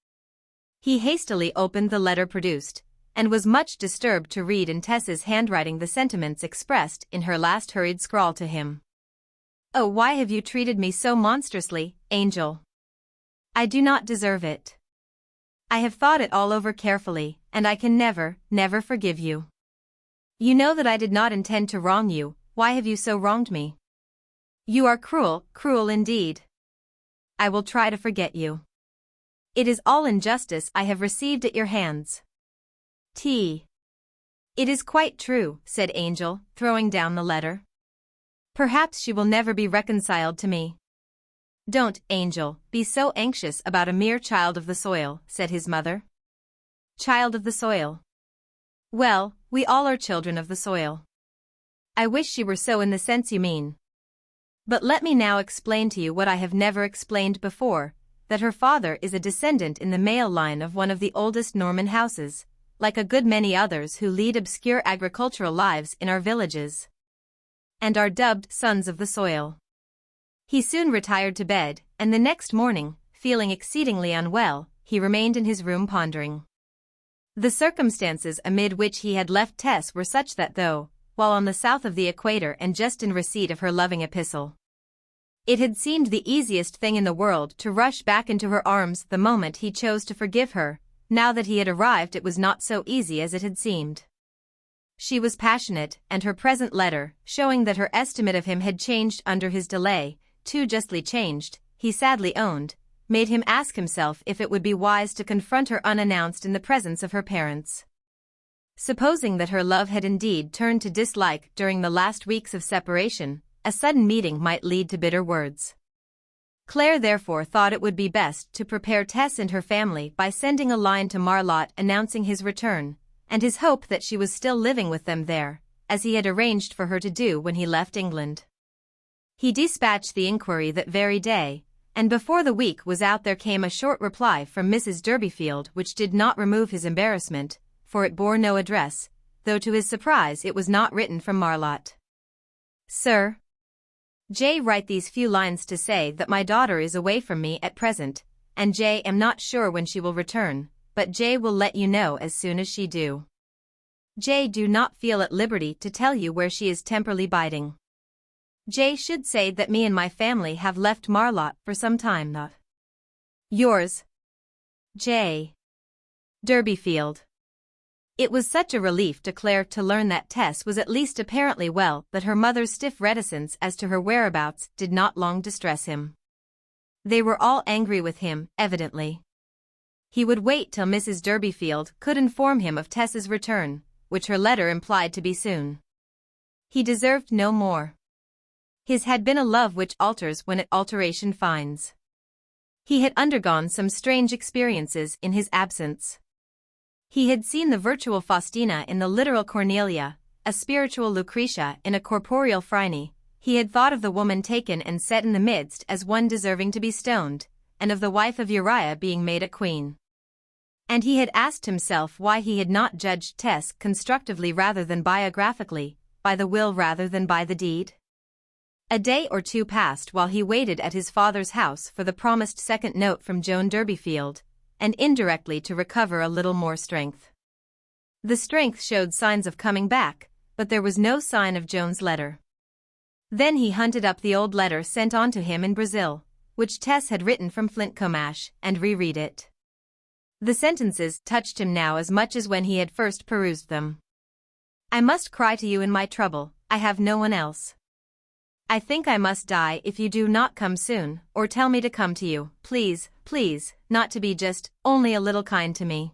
[SPEAKER 1] He hastily opened the letter produced, and was much disturbed to read in Tess's handwriting the sentiments expressed in her last hurried scrawl to him. "Oh, why have you treated me so monstrously, Angel? I do not deserve it. I have thought it all over carefully, and I can never forgive you. You know that I did not intend to wrong you. Why have you so wronged me? You are cruel, cruel indeed. I will try to forget you. It is all injustice I have received at your hands. T. It is quite true," said Angel, throwing down the letter. "Perhaps she will never be reconciled to me." "Don't, Angel, be so anxious about a mere child of the soil," said his mother. "Child of the soil. Well, we all are children of the soil. I wish she were so in the sense you mean. But let me now explain to you what I have never explained before, that her father is a descendant in the male line of one of the oldest Norman houses, like a good many others who lead obscure agricultural lives in our villages, and are dubbed sons of the soil." He soon retired to bed, and the next morning, feeling exceedingly unwell, he remained in his room pondering. The circumstances amid which he had left Tess were such that though, while on the south of the equator and just in receipt of her loving epistle, it had seemed the easiest thing in the world to rush back into her arms the moment he chose to forgive her, now that he had arrived it was not so easy as it had seemed. She was passionate, and her present letter, showing that her estimate of him had changed under his delay, too justly changed, he sadly owned, made him ask himself if it would be wise to confront her unannounced in the presence of her parents. Supposing that her love had indeed turned to dislike during the last weeks of separation, a sudden meeting might lead to bitter words. Clare therefore thought it would be best to prepare Tess and her family by sending a line to Marlott announcing his return, and his hope that she was still living with them there, as he had arranged for her to do when he left England. He dispatched the inquiry that very day, and before the week was out there came a short reply from Mrs. Durbeyfield which did not remove his embarrassment, for it bore no address, though to his surprise it was not written from Marlott. "Sir J. write these few lines to say that my daughter is away from me at present, and J. am not sure when she will return, but J will let you know as soon as she do. J do not feel at liberty to tell you where she is temporarily biding. J should say that me and my family have left Marlott for some time not. Yours, J. Durbeyfield. It was such a relief to Claire to learn that Tess was at least apparently well, but her mother's stiff reticence as to her whereabouts did not long distress him. They were all angry with him, evidently. He would wait till Mrs. Durbeyfield could inform him of Tess's return, which her letter implied to be soon. He deserved no more. His had been a love which alters when it alteration finds. He had undergone some strange experiences in his absence. He had seen the virtual Faustina in the literal Cornelia, a spiritual Lucretia in a corporeal Phryne. He had thought of the woman taken and set in the midst as one deserving to be stoned, and of the wife of Uriah being made a queen. And he had asked himself why he had not judged Tess constructively rather than biographically, by the will rather than by the deed. A day or two passed while he waited at his father's house for the promised second note from Joan Durbeyfield, and indirectly to recover a little more strength. The strength showed signs of coming back, but there was no sign of Joan's letter. Then he hunted up the old letter sent on to him in Brazil, which Tess had written from Flintcomash, and reread it. The sentences touched him now as much as when he had first perused them. I must cry to you in my trouble, I have no one else. I think I must die if you do not come soon, or tell me to come to you, please, please, not to be just, only a little kind to me.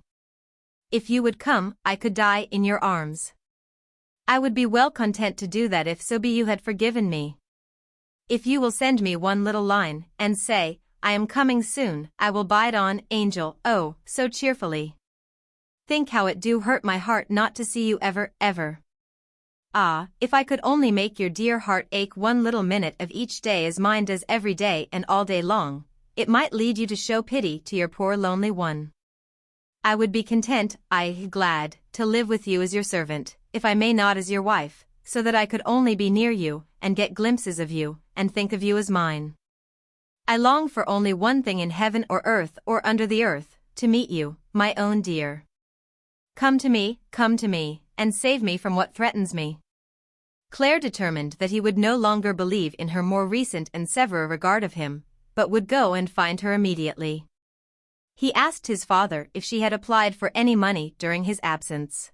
[SPEAKER 1] If you would come, I could die in your arms. I would be well content to do that if so be you had forgiven me. If you will send me one little line, and say, I am coming soon, I will bide on, angel, oh, so cheerfully. Think how it do hurt my heart not to see you ever, ever. Ah, if I could only make your dear heart ache one little minute of each day as mine does every day and all day long, it might lead you to show pity to your poor lonely one. I would be content, glad, to live with you as your servant, if I may not as your wife, so that I could only be near you, and get glimpses of you, and think of you as mine. I long for only one thing in heaven or earth or under the earth, to meet you, my own dear. Come to me, and save me from what threatens me. Claire determined that he would no longer believe in her more recent and severe regard of him, but would go and find her immediately. He asked his father if she had applied for any money during his absence.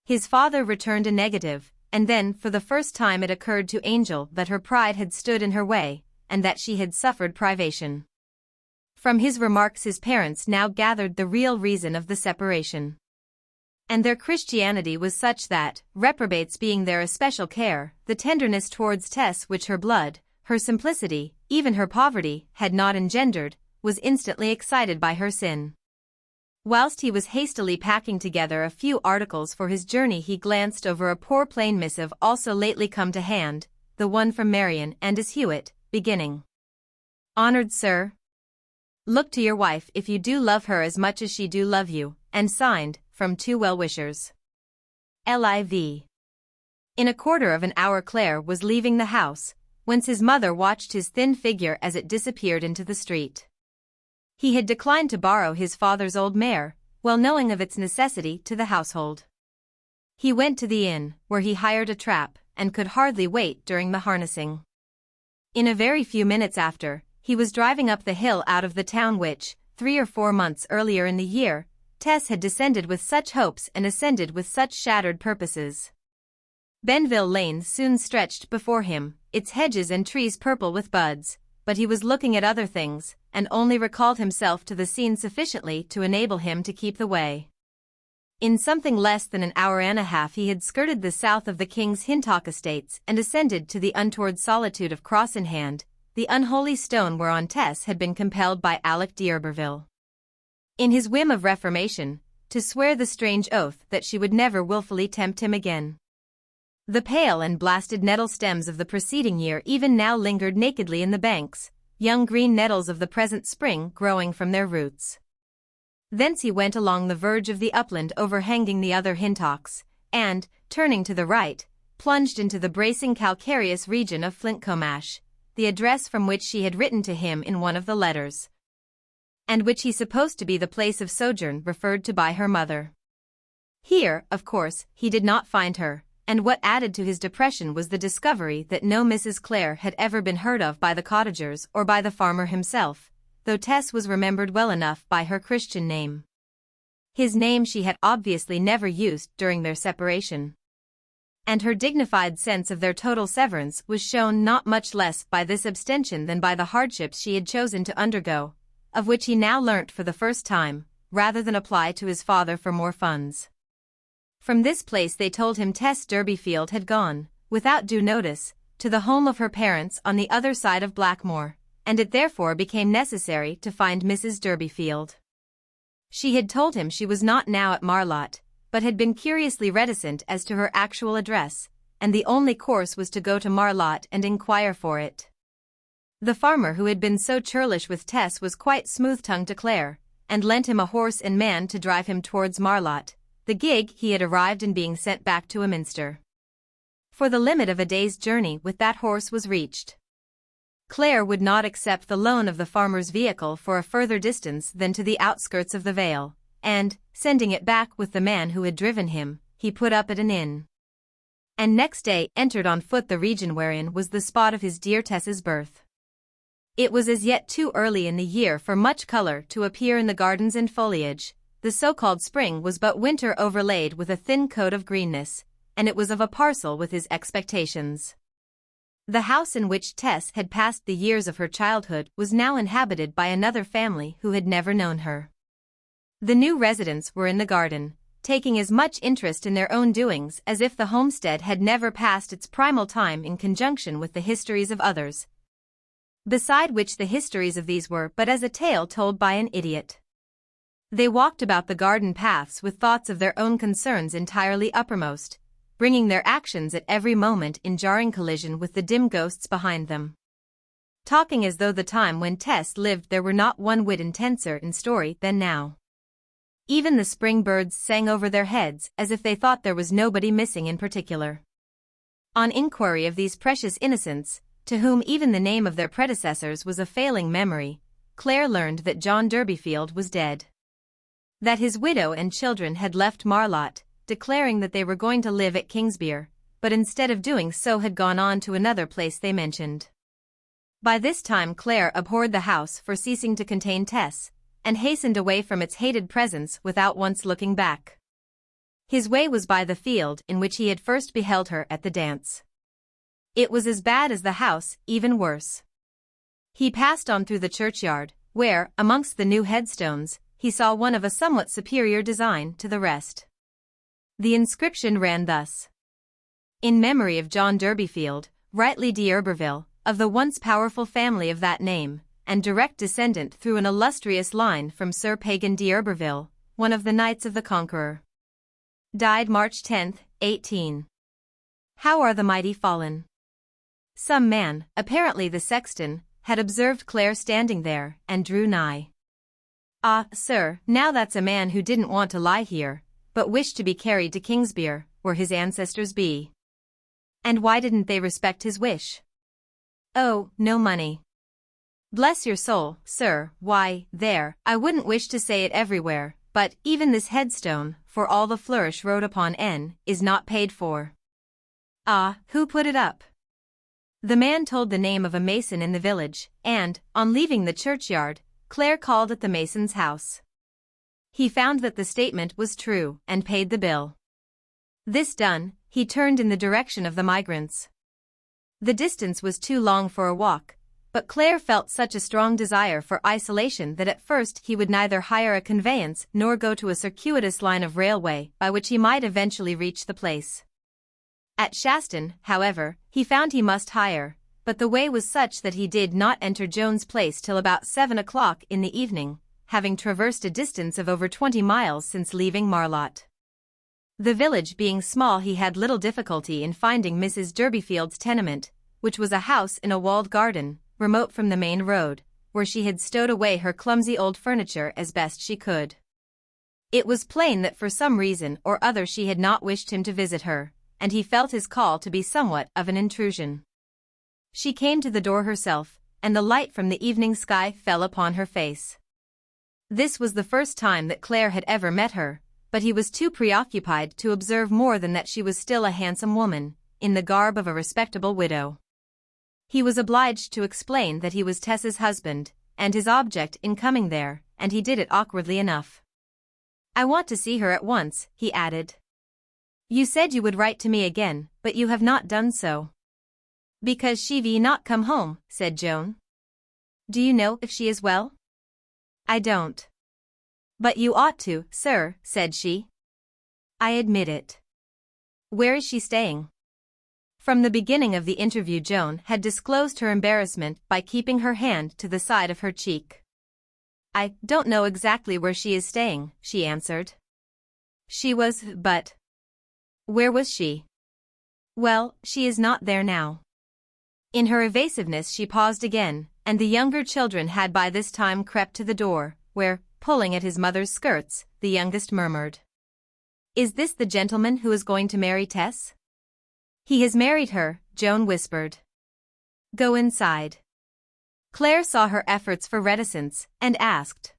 [SPEAKER 1] His father returned a negative, and then for the first time it occurred to Angel that her pride had stood in her way, and that she had suffered privation. From his remarks his parents now gathered the real reason of the separation. And their Christianity was such that, reprobates being their especial care, the tenderness towards Tess which her blood, her simplicity, even her poverty, had not engendered, was instantly excited by her sin. Whilst he was hastily packing together a few articles for his journey he glanced over a poor plain missive also lately come to hand, the one from Marion and as Hewitt, beginning. Honored Sir, look to your wife if you do love her as much as she do love you, and signed, from two well-wishers. Liv. In a quarter of an hour Claire was leaving the house, whence his mother watched his thin figure as it disappeared into the street. He had declined to borrow his father's old mare, well knowing of its necessity to the household. He went to the inn, where he hired a trap, and could hardly wait during the harnessing. In a very few minutes after, he was driving up the hill out of the town which, 3 or 4 months earlier in the year, Tess had descended with such hopes and ascended with such shattered purposes. Benville Lane soon stretched before him, its hedges and trees purple with buds, but he was looking at other things, and only recalled himself to the scene sufficiently to enable him to keep the way. In something less than an hour and a half he had skirted the south of the King's Hintock estates and ascended to the untoward solitude of Cross in Hand, the unholy stone whereon Tess had been compelled by Alec d'Iberville, in his whim of reformation, to swear the strange oath that she would never wilfully tempt him again. The pale and blasted nettle stems of the preceding year even now lingered nakedly in the banks, young green nettles of the present spring growing from their roots. Thence he went along the verge of the upland overhanging the other Hintocks, and, turning to the right, plunged into the bracing calcareous region of Flintcomash, the address from which she had written to him in one of the letters. and which he supposed to be the place of sojourn referred to by her mother. Here, of course, he did not find her, and what added to his depression was the discovery that no Mrs. Clare had ever been heard of by the cottagers or by the farmer himself, though Tess was remembered well enough by her Christian name. His name she had obviously never used during their separation. And her dignified sense of their total severance was shown not much less by this abstention than by the hardships she had chosen to undergo, of which he now learnt for the first time, rather than apply to his father for more funds. From this place they told him Tess Durbeyfield had gone, without due notice, to the home of her parents on the other side of Blackmore, and it therefore became necessary to find Mrs. Durbeyfield. She had told him she was not now at Marlott, but had been curiously reticent as to her actual address, and the only course was to go to Marlott and inquire for it. The farmer who had been so churlish with Tess was quite smooth-tongued to Clare, and lent him a horse and man to drive him towards Marlott, the gig he had arrived in being sent back to Minster. For the limit of a day's journey with that horse was reached. Clare would not accept the loan of the farmer's vehicle for a further distance than to the outskirts of the vale, and, sending it back with the man who had driven him, he put up at an inn. And next day entered on foot the region wherein was the spot of his dear Tess's birth. It was as yet too early in the year for much colour to appear in the gardens and foliage. The so-called spring was but winter overlaid with a thin coat of greenness, and it was of a parcel with his expectations. The house in which Tess had passed the years of her childhood was now inhabited by another family who had never known her. The new residents were in the garden, taking as much interest in their own doings as if the homestead had never passed its primal time in conjunction with the histories of others, beside which the histories of these were but as a tale told by an idiot. They walked about the garden paths with thoughts of their own concerns entirely uppermost, bringing their actions at every moment in jarring collision with the dim ghosts behind them. Talking as though the time when Tess lived there were not one whit intenser in story than now. Even the spring birds sang over their heads as if they thought there was nobody missing in particular. On inquiry of these precious innocents, to whom even the name of their predecessors was a failing memory, Clare learned that John Durbeyfield was dead. That his widow and children had left Marlott, declaring that they were going to live at Kingsbere, but instead of doing so had gone on to another place they mentioned. By this time Clare abhorred the house for ceasing to contain Tess, and hastened away from its hated presence without once looking back. His way was by the field in which he had first beheld her at the dance. It was as bad as the house, even worse. He passed on through the churchyard, where, amongst the new headstones, he saw one of a somewhat superior design to the rest. The inscription ran thus: In memory of John Durbeyfield, rightly d'Urberville, of the once powerful family of that name, and direct descendant through an illustrious line from Sir Pagan d'Urberville, one of the Knights of the Conqueror. Died March 10, 18. How are the mighty fallen? Some man, apparently the sexton, had observed Clare standing there, and drew nigh. Ah, sir, now that's a man who didn't want to lie here, but wished to be carried to Kingsbere, where his ancestors be. And why didn't they respect his wish? Oh, no money. Bless your soul, sir, why, there, I wouldn't wish to say it everywhere, but even this headstone, for all the flourish wrote upon N, is not paid for. Ah, who put it up? The man told the name of a mason in the village, and, on leaving the churchyard, Clare called at the mason's house. He found that the statement was true, and paid the bill. This done, he turned in the direction of the migrants. The distance was too long for a walk, but Clare felt such a strong desire for isolation that at first he would neither hire a conveyance nor go to a circuitous line of railway by which he might eventually reach the place. At Shaston, however, he found he must hire, but the way was such that he did not enter Joan's place till about 7 o'clock in the evening, having traversed a distance of over 20 miles since leaving Marlott. The village being small, he had little difficulty in finding Mrs. Durbeyfield's tenement, which was a house in a walled garden, remote from the main road, where she had stowed away her clumsy old furniture as best she could. It was plain that for some reason or other she had not wished him to visit her, and he felt his call to be somewhat of an intrusion. She came to the door herself, and the light from the evening sky fell upon her face. This was the first time that Claire had ever met her, but he was too preoccupied to observe more than that she was still a handsome woman, in the garb of a respectable widow. He was obliged to explain that he was Tess's husband, and his object in coming there, and he did it awkwardly enough. "I want to see her at once," he added. "You said you would write to me again, but you have not done so." "Because she will not come home," said Joan. "Do you know if she is well?" "I don't." "But you ought to, sir," said she. "I admit it." "Where is she staying?" From the beginning of the interview Joan had disclosed her embarrassment by keeping her hand to the side of her cheek. "I don't know exactly where she is staying," she answered. But where was she?" "Well, she is not there now." In her evasiveness she paused again, and the younger children had by this time crept to the door, where, pulling at his mother's skirts, the youngest murmured, "Is this the gentleman who is going to marry Tess?" "He has married her," Joan whispered. "Go inside." Claire saw her efforts for reticence, and asked,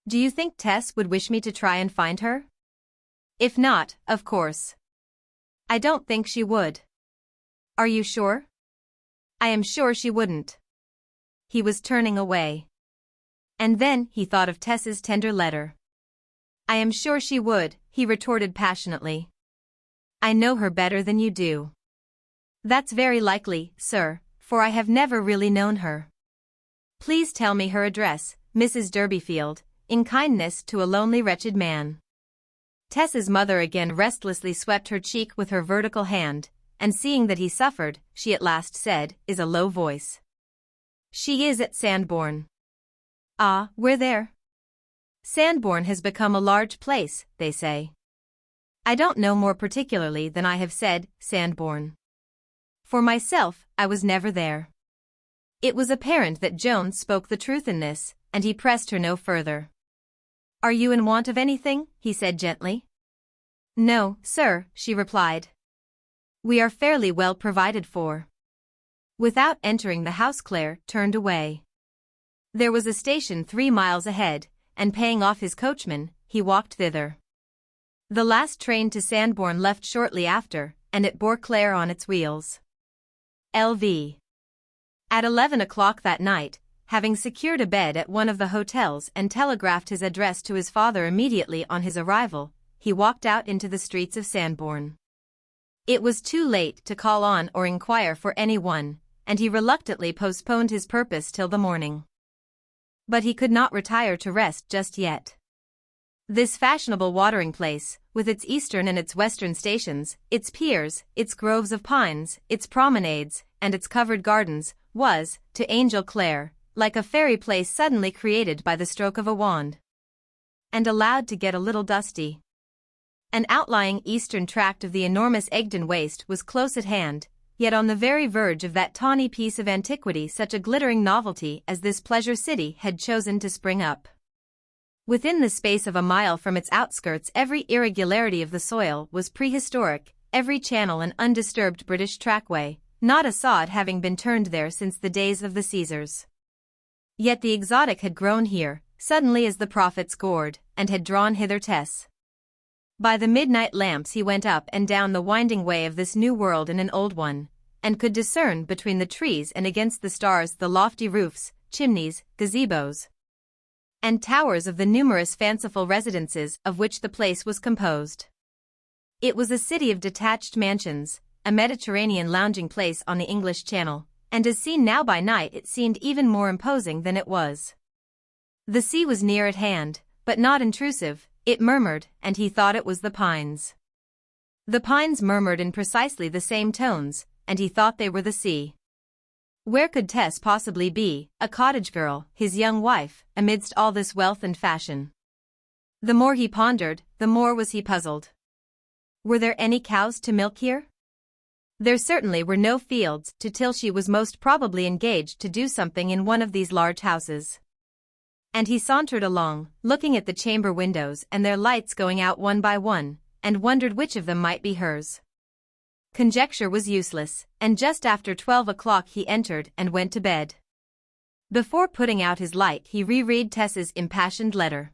[SPEAKER 1] "Do you think Tess would wish me to try and find her?" "If not, of course." "I don't think she would." "Are you sure?" "I am sure she wouldn't." He was turning away. And then he thought of Tess's tender letter. "I am sure she would," he retorted passionately. "I know her better than you do." "That's very likely, sir, for I have never really known her." "Please tell me her address, Mrs. Durbeyfield, in kindness to a lonely wretched man." Tess's mother again restlessly swept her cheek with her vertical hand, and seeing that he suffered, she at last said, in a low voice, "She is at Sandbourne." "Ah, where there?" "Sandbourne has become a large place, they say." "I don't know more particularly than I have said, Sandbourne. For myself, I was never there." It was apparent that Joan spoke the truth in this, and he pressed her no further. "Are you in want of anything?" he said gently. "No, sir," she replied. "We are fairly well provided for." Without entering the house Claire turned away. There was a station 3 miles ahead, and paying off his coachman, he walked thither. The last train to Sandbourne left shortly after, and it bore Claire on its wheels. L.V. At 11 o'clock that night, having secured a bed at one of the hotels and telegraphed his address to his father immediately on his arrival, he walked out into the streets of Sandbourne. It was too late to call on or inquire for anyone, and he reluctantly postponed his purpose till the morning. But he could not retire to rest just yet. This fashionable watering place, with its eastern and its western stations, its piers, its groves of pines, its promenades, and its covered gardens, was, to Angel Clare, like a fairy place suddenly created by the stroke of a wand. And allowed to get a little dusty. An outlying eastern tract of the enormous Egdon waste was close at hand, yet on the very verge of that tawny piece of antiquity such a glittering novelty as this pleasure city had chosen to spring up. Within the space of a mile from its outskirts every irregularity of the soil was prehistoric, every channel an undisturbed British trackway, not a sod having been turned there since the days of the Caesars. Yet the exotic had grown here, suddenly as the prophets gored, and had drawn hither Tess. By the midnight lamps he went up and down the winding way of this new world in an old one, and could discern between the trees and against the stars the lofty roofs, chimneys, gazebos, and towers of the numerous fanciful residences of which the place was composed. It was a city of detached mansions, a Mediterranean lounging place on the English Channel, and as seen now by night it seemed even more imposing than it was. The sea was near at hand, but not intrusive, it murmured, and he thought it was the pines. The pines murmured in precisely the same tones, and he thought they were the sea. Where could Tess possibly be, a cottage girl, his young wife, amidst all this wealth and fashion? The more he pondered, the more was he puzzled. Were there any cows to milk here? There certainly were no fields to till. She was most probably engaged to do something in one of these large houses. And he sauntered along, looking at the chamber windows and their lights going out one by one, and wondered which of them might be hers. Conjecture was useless, and just after 12 o'clock he entered and went to bed. Before putting out his light, he reread Tess's impassioned letter.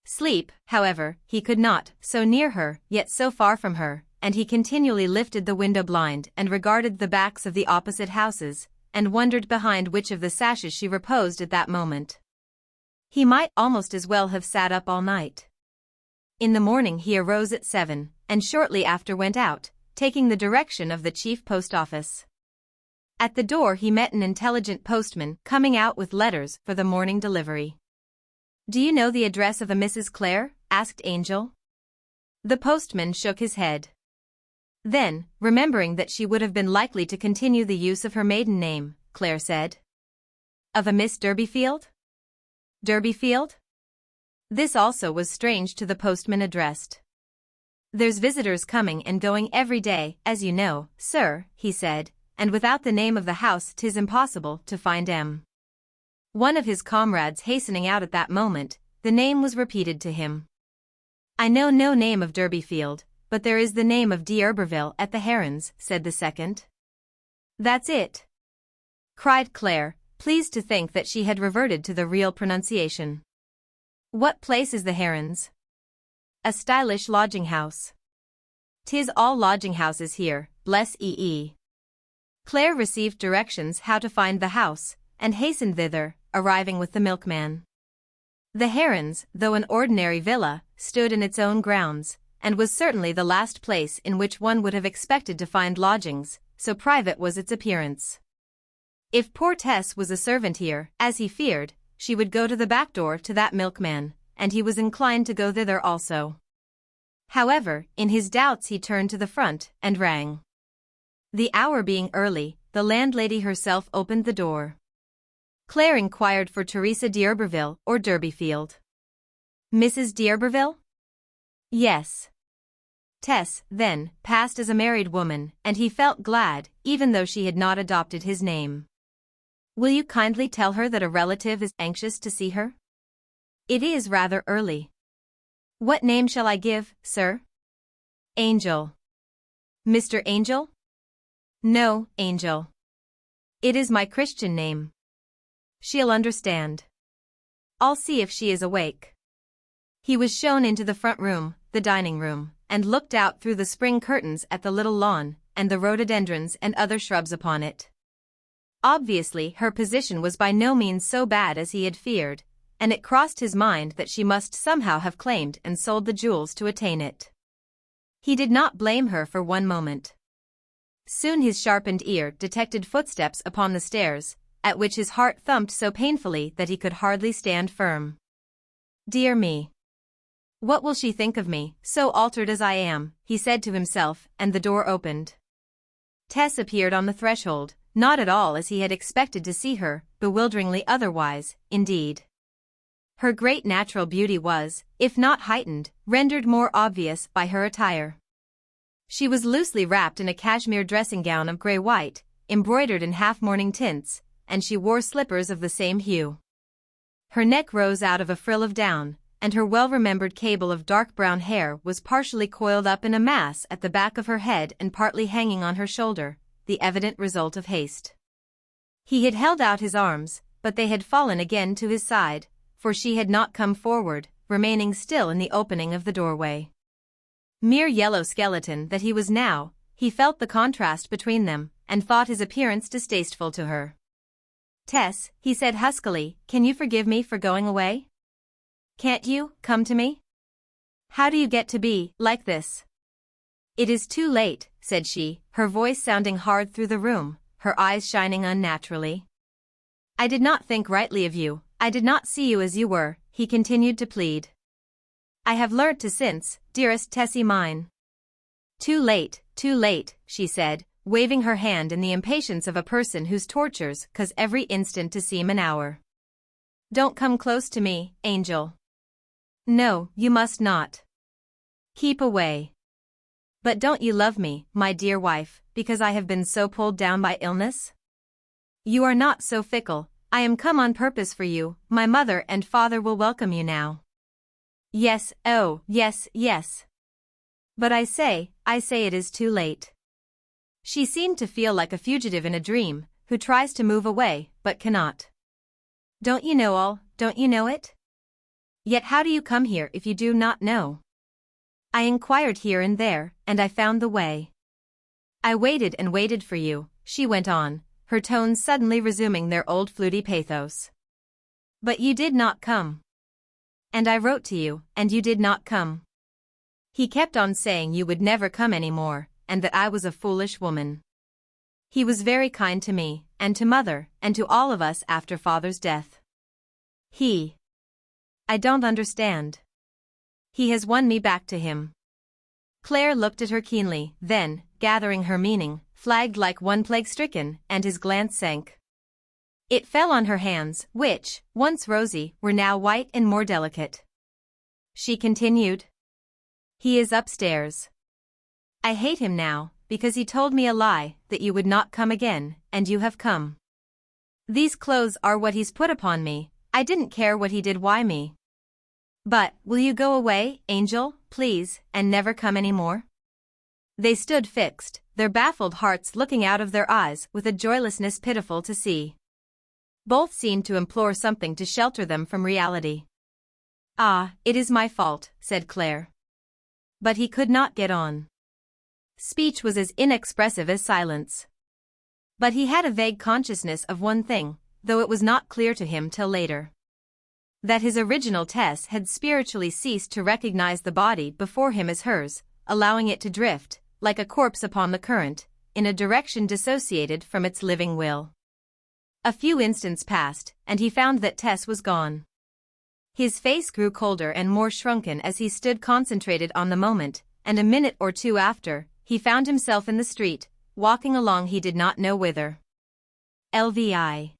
[SPEAKER 1] Sleep, however, he could not, so near her, yet so far from her, and he continually lifted the window blind and regarded the backs of the opposite houses, and wondered behind which of the sashes she reposed at that moment. He might almost as well have sat up all night. In the morning he arose at 7, and shortly after went out, taking the direction of the chief post office. At the door he met an intelligent postman coming out with letters for the morning delivery. "Do you know the address of a Mrs. Clare?" asked Angel. The postman shook his head. Then, remembering that she would have been likely to continue the use of her maiden name, Clare said, "Of a Miss Durbeyfield?" Durbeyfield? This also was strange to the postman addressed. "There's visitors coming and going every day, as you know, sir," he said, "and without the name of the house 'tis impossible to find 'em." One of his comrades hastening out at that moment, the name was repeated to him. "I know no name of Durbeyfield, but there is the name of d'Urberville at the Herons," said the second. "That's it!" cried Clare, pleased to think that she had reverted to the real pronunciation. "What place is the Herons?" "A stylish lodging-house." "'Tis all lodging-houses here, bless ee." Clare received directions how to find the house, and hastened thither, arriving with the milkman. The Herons, though an ordinary villa, stood in its own grounds, and was certainly the last place in which one would have expected to find lodgings, so private was its appearance. If poor Tess was a servant here, as he feared, she would go to the back door to that milkman, and he was inclined to go thither also. However, in his doubts he turned to the front and rang. The hour being early, the landlady herself opened the door. Clare inquired for Teresa d'Urberville or Durbeyfield. "Mrs. d'Urberville?" "Yes." Tess, then, passed as a married woman, and he felt glad, even though she had not adopted his name. "Will you kindly tell her that a relative is anxious to see her? It is rather early." "What name shall I give, sir?" "Angel." "Mr. Angel?" "No, Angel. It is my Christian name." "She'll understand. I'll see if she is awake." He was shown into the front room, the dining room, and looked out through the spring curtains at the little lawn, and the rhododendrons and other shrubs upon it. Obviously her position was by no means so bad as he had feared, and it crossed his mind that she must somehow have claimed and sold the jewels to attain it. He did not blame her for one moment. Soon his sharpened ear detected footsteps upon the stairs, at which his heart thumped so painfully that he could hardly stand firm. "Dear me! What will she think of me, so altered as I am?" he said to himself, and the door opened. Tess appeared on the threshold, not at all as he had expected to see her, bewilderingly otherwise, indeed. Her great natural beauty was, if not heightened, rendered more obvious by her attire. She was loosely wrapped in a cashmere dressing gown of grey-white, embroidered in half-mourning tints, and she wore slippers of the same hue. Her neck rose out of a frill of down, and her well-remembered cable of dark brown hair was partially coiled up in a mass at the back of her head and partly hanging on her shoulder, the evident result of haste. He had held out his arms, but they had fallen again to his side, for she had not come forward, remaining still in the opening of the doorway. Mere yellow skeleton that he was now, he felt the contrast between them, and thought his appearance distasteful to her. "Tess," he said huskily, "can you forgive me for going away? Can't you come to me? How do you get to be like this?" "It is too late," said she, her voice sounding hard through the room, her eyes shining unnaturally. "I did not think rightly of you, I did not see you as you were," he continued to plead. "I have learnt to since, dearest Tessie mine." Too late," she said, waving her hand in the impatience of a person whose tortures cause every instant to seem an hour. "Don't come close to me, Angel. No, you must not. Keep away. But don't you love me, my dear wife, because I have been so pulled down by illness? You are not so fickle, I am come on purpose for you, my mother and father will welcome you now." "Yes, oh, yes, yes. But I say it is too late." She seemed to feel like a fugitive in a dream, who tries to move away, but cannot. Don't you know all, don't you know it? Yet how do you come here if you do not know? I inquired here and there, and I found the way. I waited and waited for you, she went on, her tones suddenly resuming their old fluty pathos. But you did not come. And I wrote to you, and you did not come. He kept on saying you would never come any more, and that I was a foolish woman. He was very kind to me, and to Mother, and to all of us after Father's death. I don't understand. He has won me back to him. Claire looked at her keenly, then, gathering her meaning, flagged like one plague-stricken, and his glance sank. It fell on her hands, which, once rosy, were now white and more delicate. She continued. He is upstairs. I hate him now, because he told me a lie, that you would not come again, and you have come. These clothes are what he's put upon me, I didn't care what he did why me. But, will you go away, Angel, please, and never come any more? They stood fixed, their baffled hearts looking out of their eyes with a joylessness pitiful to see. Both seemed to implore something to shelter them from reality. Ah, it is my fault, said Claire. But he could not get on. Speech was as inexpressive as silence. But he had a vague consciousness of one thing, though it was not clear to him till later. That his original Tess had spiritually ceased to recognize the body before him as hers, allowing it to drift, like a corpse upon the current, in a direction dissociated from its living will. A few instants passed, and he found that Tess was gone. His face grew colder and more shrunken as he stood concentrated on the moment, and a minute or two after, he found himself in the street, walking along he did not know whither. LVI.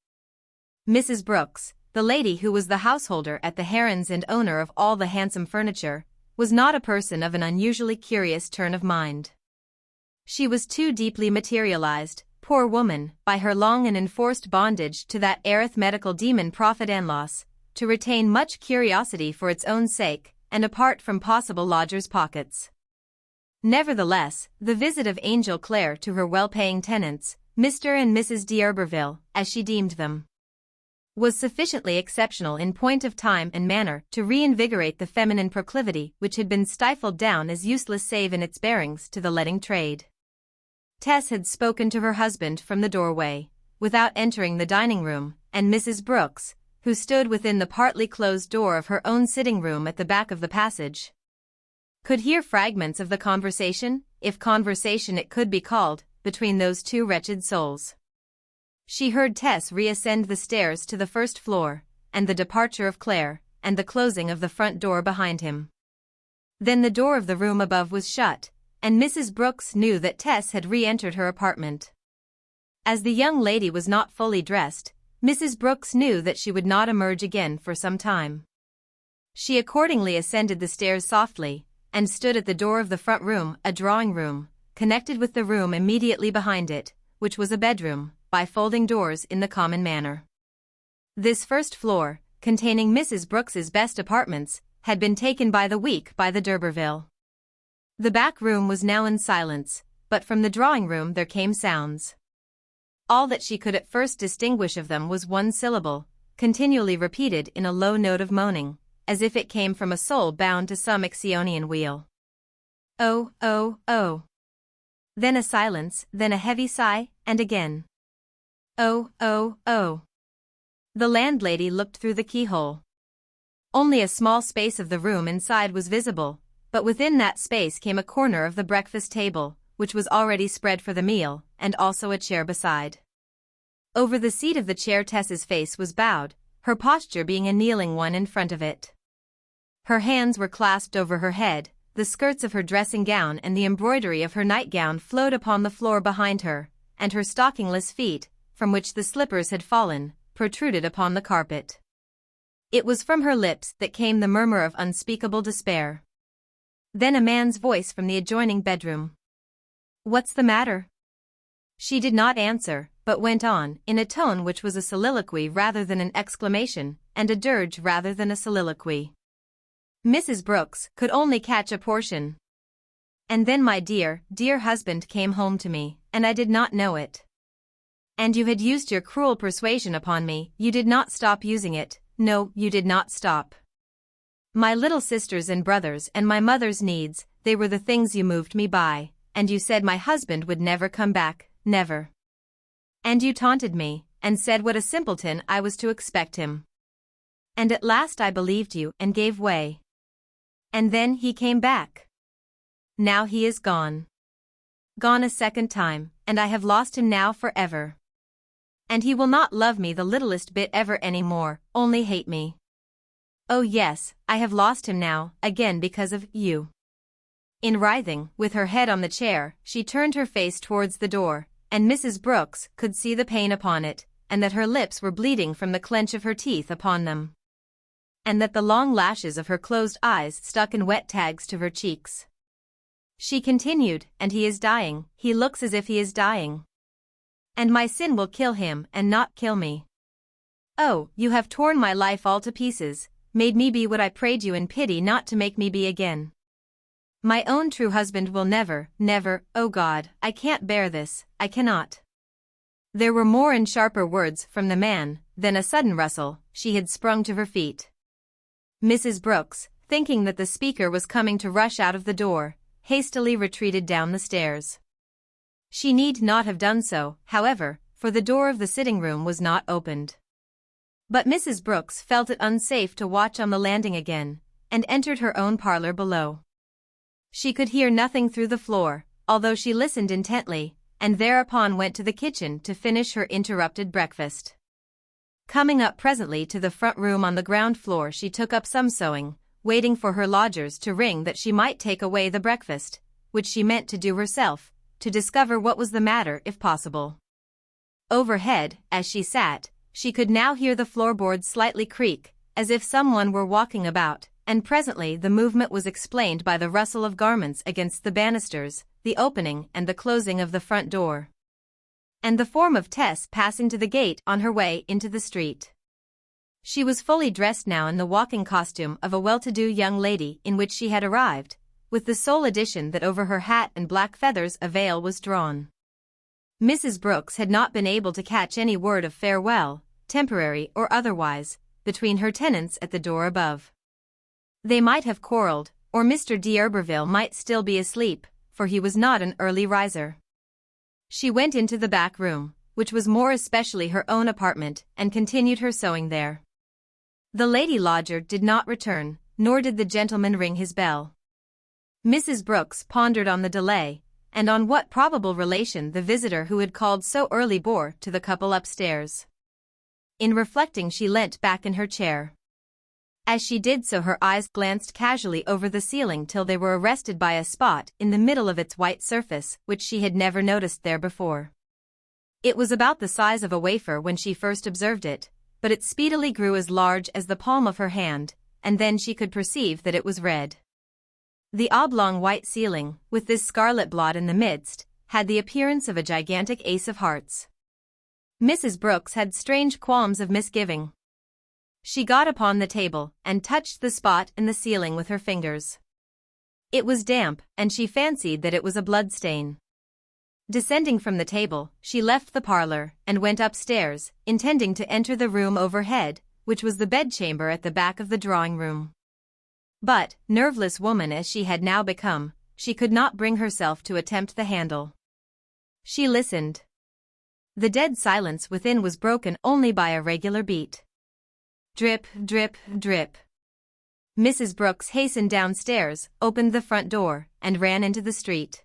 [SPEAKER 1] Mrs. Brooks, the lady who was the householder at the Herons and owner of all the handsome furniture, was not a person of an unusually curious turn of mind. She was too deeply materialized, poor woman, by her long and enforced bondage to that arithmetical demon profit and loss, to retain much curiosity for its own sake, and apart from possible lodgers' pockets. Nevertheless, the visit of Angel Clare to her well-paying tenants, Mr. and Mrs. d'Urberville, as she deemed them, was sufficiently exceptional in point of time and manner to reinvigorate the feminine proclivity which had been stifled down as useless save in its bearings to the letting trade. Tess had spoken to her husband from the doorway, without entering the dining room, and Mrs. Brooks, who stood within the partly closed door of her own sitting room at the back of the passage, could hear fragments of the conversation, if conversation it could be called, between those two wretched souls. She heard Tess reascend the stairs to the first floor, and the departure of Claire, and the closing of the front door behind him. Then the door of the room above was shut, and Mrs. Brooks knew that Tess had re-entered her apartment. As the young lady was not fully dressed, Mrs. Brooks knew that she would not emerge again for some time. She accordingly ascended the stairs softly, and stood at the door of the front room, a drawing room, connected with the room immediately behind it, which was a bedroom, by folding doors in the common manner. This first floor, containing Mrs. Brooks's best apartments, had been taken by the week by the d'Urberville. The back room was now in silence, but from the drawing room there came sounds. All that she could at first distinguish of them was one syllable, continually repeated in a low note of moaning, as if it came from a soul bound to some Ixionian wheel. Oh, oh, oh. Then a silence, then a heavy sigh, and again. Oh, oh, oh. The landlady looked through the keyhole. Only a small space of the room inside was visible, but within that space came a corner of the breakfast table, which was already spread for the meal, and also a chair beside. Over the seat of the chair Tess's face was bowed, her posture being a kneeling one in front of it. Her hands were clasped over her head, the skirts of her dressing gown and the embroidery of her nightgown flowed upon the floor behind her, and her stockingless feet, from which the slippers had fallen, protruded upon the carpet. It was from her lips that came the murmur of unspeakable despair. Then a man's voice from the adjoining bedroom. "What's the matter?" She did not answer, but went on, in a tone which was a soliloquy rather than an exclamation, and a dirge rather than a soliloquy. Mrs. Brooks could only catch a portion. "And then my dear, dear husband came home to me, and I did not know it. And you had used your cruel persuasion upon me. You did not stop using it. No, you did not stop. My little sisters and brothers and my mother's needs, they were the things you moved me by, and you said my husband would never come back, never. And you taunted me, and said what a simpleton I was to expect him. And at last I believed you and gave way. And then he came back. Now he is gone. Gone a second time, and I have lost him now forever. And he will not love me the littlest bit ever any more, only hate me. Oh yes, I have lost him now, again because of you. In writhing, with her head on the chair, she turned her face towards the door, and Mrs. Brooks could see the pain upon it, and that her lips were bleeding from the clench of her teeth upon them. And that the long lashes of her closed eyes stuck in wet tags to her cheeks. She continued, and he is dying, he looks as if he is dying. And my sin will kill him and not kill me. Oh, you have torn my life all to pieces, made me be what I prayed you in pity not to make me be again. My own true husband will never, never, oh God, I can't bear this, I cannot. There were more and sharper words from the man, then a sudden rustle, she had sprung to her feet. Mrs. Brooks, thinking that the speaker was coming to rush out of the door, hastily retreated down the stairs. She need not have done so, however, for the door of the sitting room was not opened. But Mrs. Brooks felt it unsafe to watch on the landing again, and entered her own parlor below. She could hear nothing through the floor, although she listened intently, and thereupon went to the kitchen to finish her interrupted breakfast. Coming up presently to the front room on the ground floor, she took up some sewing, waiting for her lodgers to ring that she might take away the breakfast, which she meant to do herself, to discover what was the matter if possible. Overhead, as she sat, she could now hear the floorboards slightly creak, as if someone were walking about, and presently the movement was explained by the rustle of garments against the banisters, the opening and the closing of the front door, and the form of Tess passing to the gate on her way into the street. She was fully dressed now in the walking costume of a well-to-do young lady in which she had arrived, with the sole addition that over her hat and black feathers a veil was drawn. Mrs. Brooks had not been able to catch any word of farewell, temporary or otherwise, between her tenants at the door above. They might have quarreled, or Mr. D'Urberville might still be asleep, for he was not an early riser. She went into the back room, which was more especially her own apartment, and continued her sewing there. The lady lodger did not return, nor did the gentleman ring his bell. Mrs. Brooks pondered on the delay, and on what probable relation the visitor who had called so early bore to the couple upstairs. In reflecting, she leant back in her chair. As she did so, her eyes glanced casually over the ceiling till they were arrested by a spot in the middle of its white surface which she had never noticed there before. It was about the size of a wafer when she first observed it, but it speedily grew as large as the palm of her hand, and then she could perceive that it was red. The oblong white ceiling, with this scarlet blot in the midst, had the appearance of a gigantic ace of hearts. Mrs. Brooks had strange qualms of misgiving. She got upon the table and touched the spot in the ceiling with her fingers. It was damp, and she fancied that it was a blood stain. Descending from the table, she left the parlor and went upstairs, intending to enter the room overhead, which was the bedchamber at the back of the drawing-room. But, nerveless woman as she had now become, she could not bring herself to attempt the handle. She listened. The dead silence within was broken only by a regular beat. Drip, drip, drip. Mrs. Brooks hastened downstairs, opened the front door, and ran into the street.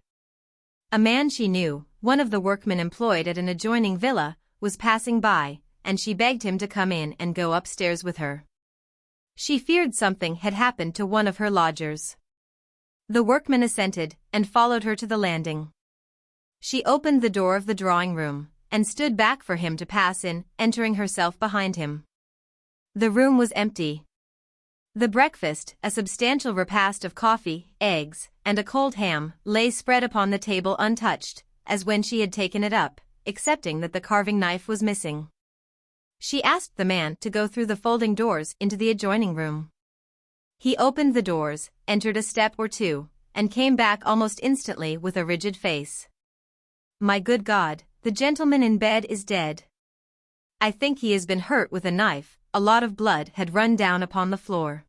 [SPEAKER 1] A man she knew, one of the workmen employed at an adjoining villa, was passing by, and she begged him to come in and go upstairs with her. She feared something had happened to one of her lodgers. The workman assented, and followed her to the landing. She opened the door of the drawing-room, and stood back for him to pass in, entering herself behind him. The room was empty. The breakfast, a substantial repast of coffee, eggs, and a cold ham, lay spread upon the table untouched, as when she had taken it up, excepting that the carving knife was missing. She asked the man to go through the folding doors into the adjoining room. He opened the doors, entered a step or two, and came back almost instantly with a rigid face. "My good God, The gentleman in bed is dead. I think he has been hurt with a knife." A lot of blood had run down upon the floor.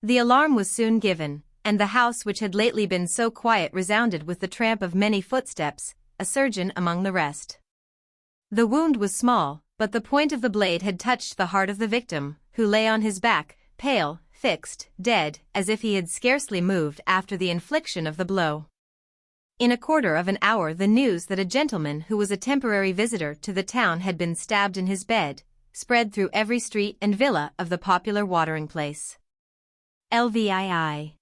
[SPEAKER 1] The alarm was soon given, and the house which had lately been so quiet resounded with the tramp of many footsteps, a surgeon among the rest. The wound was small, but the point of the blade had touched the heart of the victim, who lay on his back, pale, fixed, dead, as if he had scarcely moved after the infliction of the blow. In a quarter of an hour the news that a gentleman who was a temporary visitor to the town had been stabbed in his bed spread through every street and villa of the popular watering place. LVII.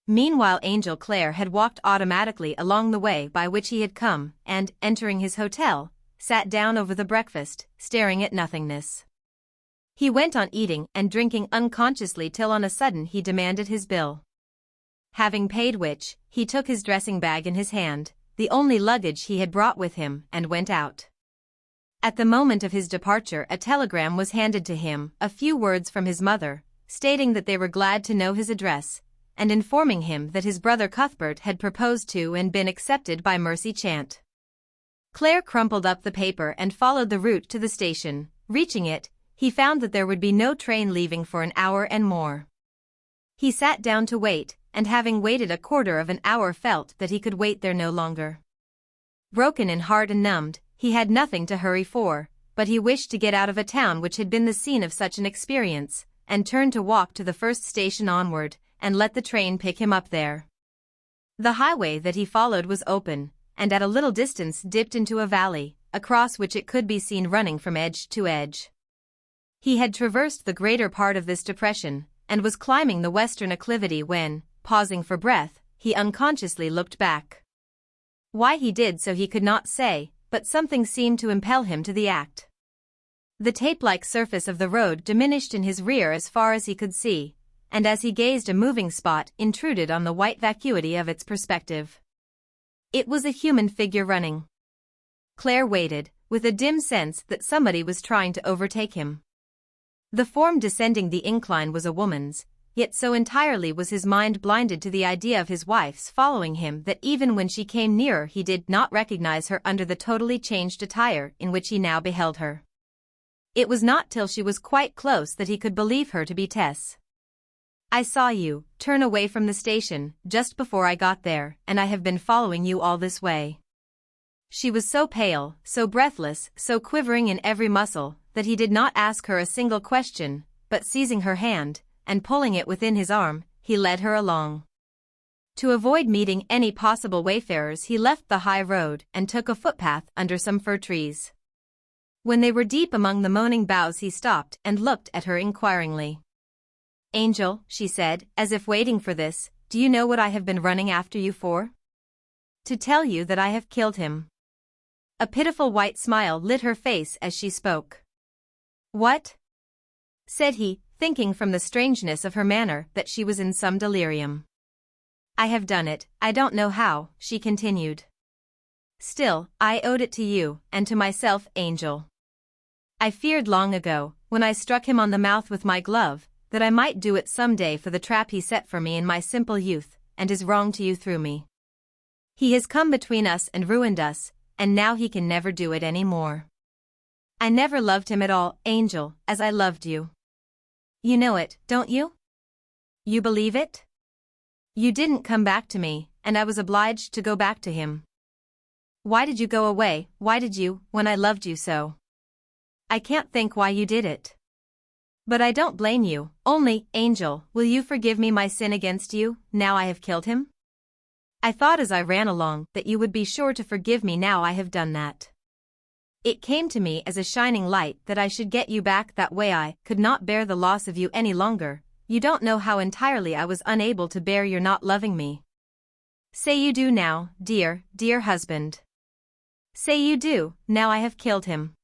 [SPEAKER 1] Meanwhile Angel Clare had walked automatically along the way by which he had come, and, entering his hotel, sat down over the breakfast, staring at nothingness. He went on eating and drinking unconsciously till on a sudden he demanded his bill. Having paid which, he took his dressing bag in his hand, the only luggage he had brought with him, and went out. At the moment of his departure a telegram was handed to him, a few words from his mother, stating that they were glad to know his address, and informing him that his brother Cuthbert had proposed to and been accepted by Mercy Chant. Clare crumpled up the paper and followed the route to the station. Reaching it, he found that there would be no train leaving for an hour and more. He sat down to wait, and having waited a quarter of an hour felt that he could wait there no longer. Broken in heart and numbed, he had nothing to hurry for, but he wished to get out of a town which had been the scene of such an experience, and turned to walk to the first station onward, and let the train pick him up there. The highway that he followed was open, and at a little distance dipped into a valley, across which it could be seen running from edge to edge. He had traversed the greater part of this depression, and was climbing the western acclivity when, pausing for breath, he unconsciously looked back. Why he did so he could not say, but something seemed to impel him to the act. The tape-like surface of the road diminished in his rear as far as he could see, and as he gazed a moving spot intruded on the white vacuity of its perspective. It was a human figure running. Clare waited, with a dim sense that somebody was trying to overtake him. The form descending the incline was a woman's, yet so entirely was his mind blinded to the idea of his wife's following him that even when she came nearer he did not recognize her under the totally changed attire in which he now beheld her. It was not till she was quite close that he could believe her to be Tess. "I saw you turn away from the station just before I got there, and I have been following you all this way." She was so pale, so breathless, so quivering in every muscle, that he did not ask her a single question, but seizing her hand, and pulling it within his arm, he led her along. To avoid meeting any possible wayfarers he left the high road and took a footpath under some fir trees. When they were deep among the moaning boughs he stopped and looked at her inquiringly. "Angel," she said, as if waiting for this, "do you know what I have been running after you for?" "To tell you that I have killed him." A pitiful white smile lit her face as she spoke. "What?" said he, thinking from the strangeness of her manner that she was in some delirium. "I have done it, I don't know how," she continued. "Still, I owed it to you, and to myself, Angel. I feared long ago, when I struck him on the mouth with my glove, that I might do it some day for the trap he set for me in my simple youth, and his wrong to you through me. He has come between us and ruined us, and now he can never do it any more. I never loved him at all, Angel, as I loved you. You know it, don't you? You believe it? You didn't come back to me, and I was obliged to go back to him. Why did you go away, why did you, when I loved you so? I can't think why you did it. But I don't blame you, only, Angel, will you forgive me my sin against you, now I have killed him? I thought as I ran along that you would be sure to forgive me now I have done that. It came to me as a shining light that I should get you back that way. I could not bear the loss of you any longer. You don't know how entirely I was unable to bear your not loving me. Say you do now, dear, dear husband. Say you do, now I have killed him.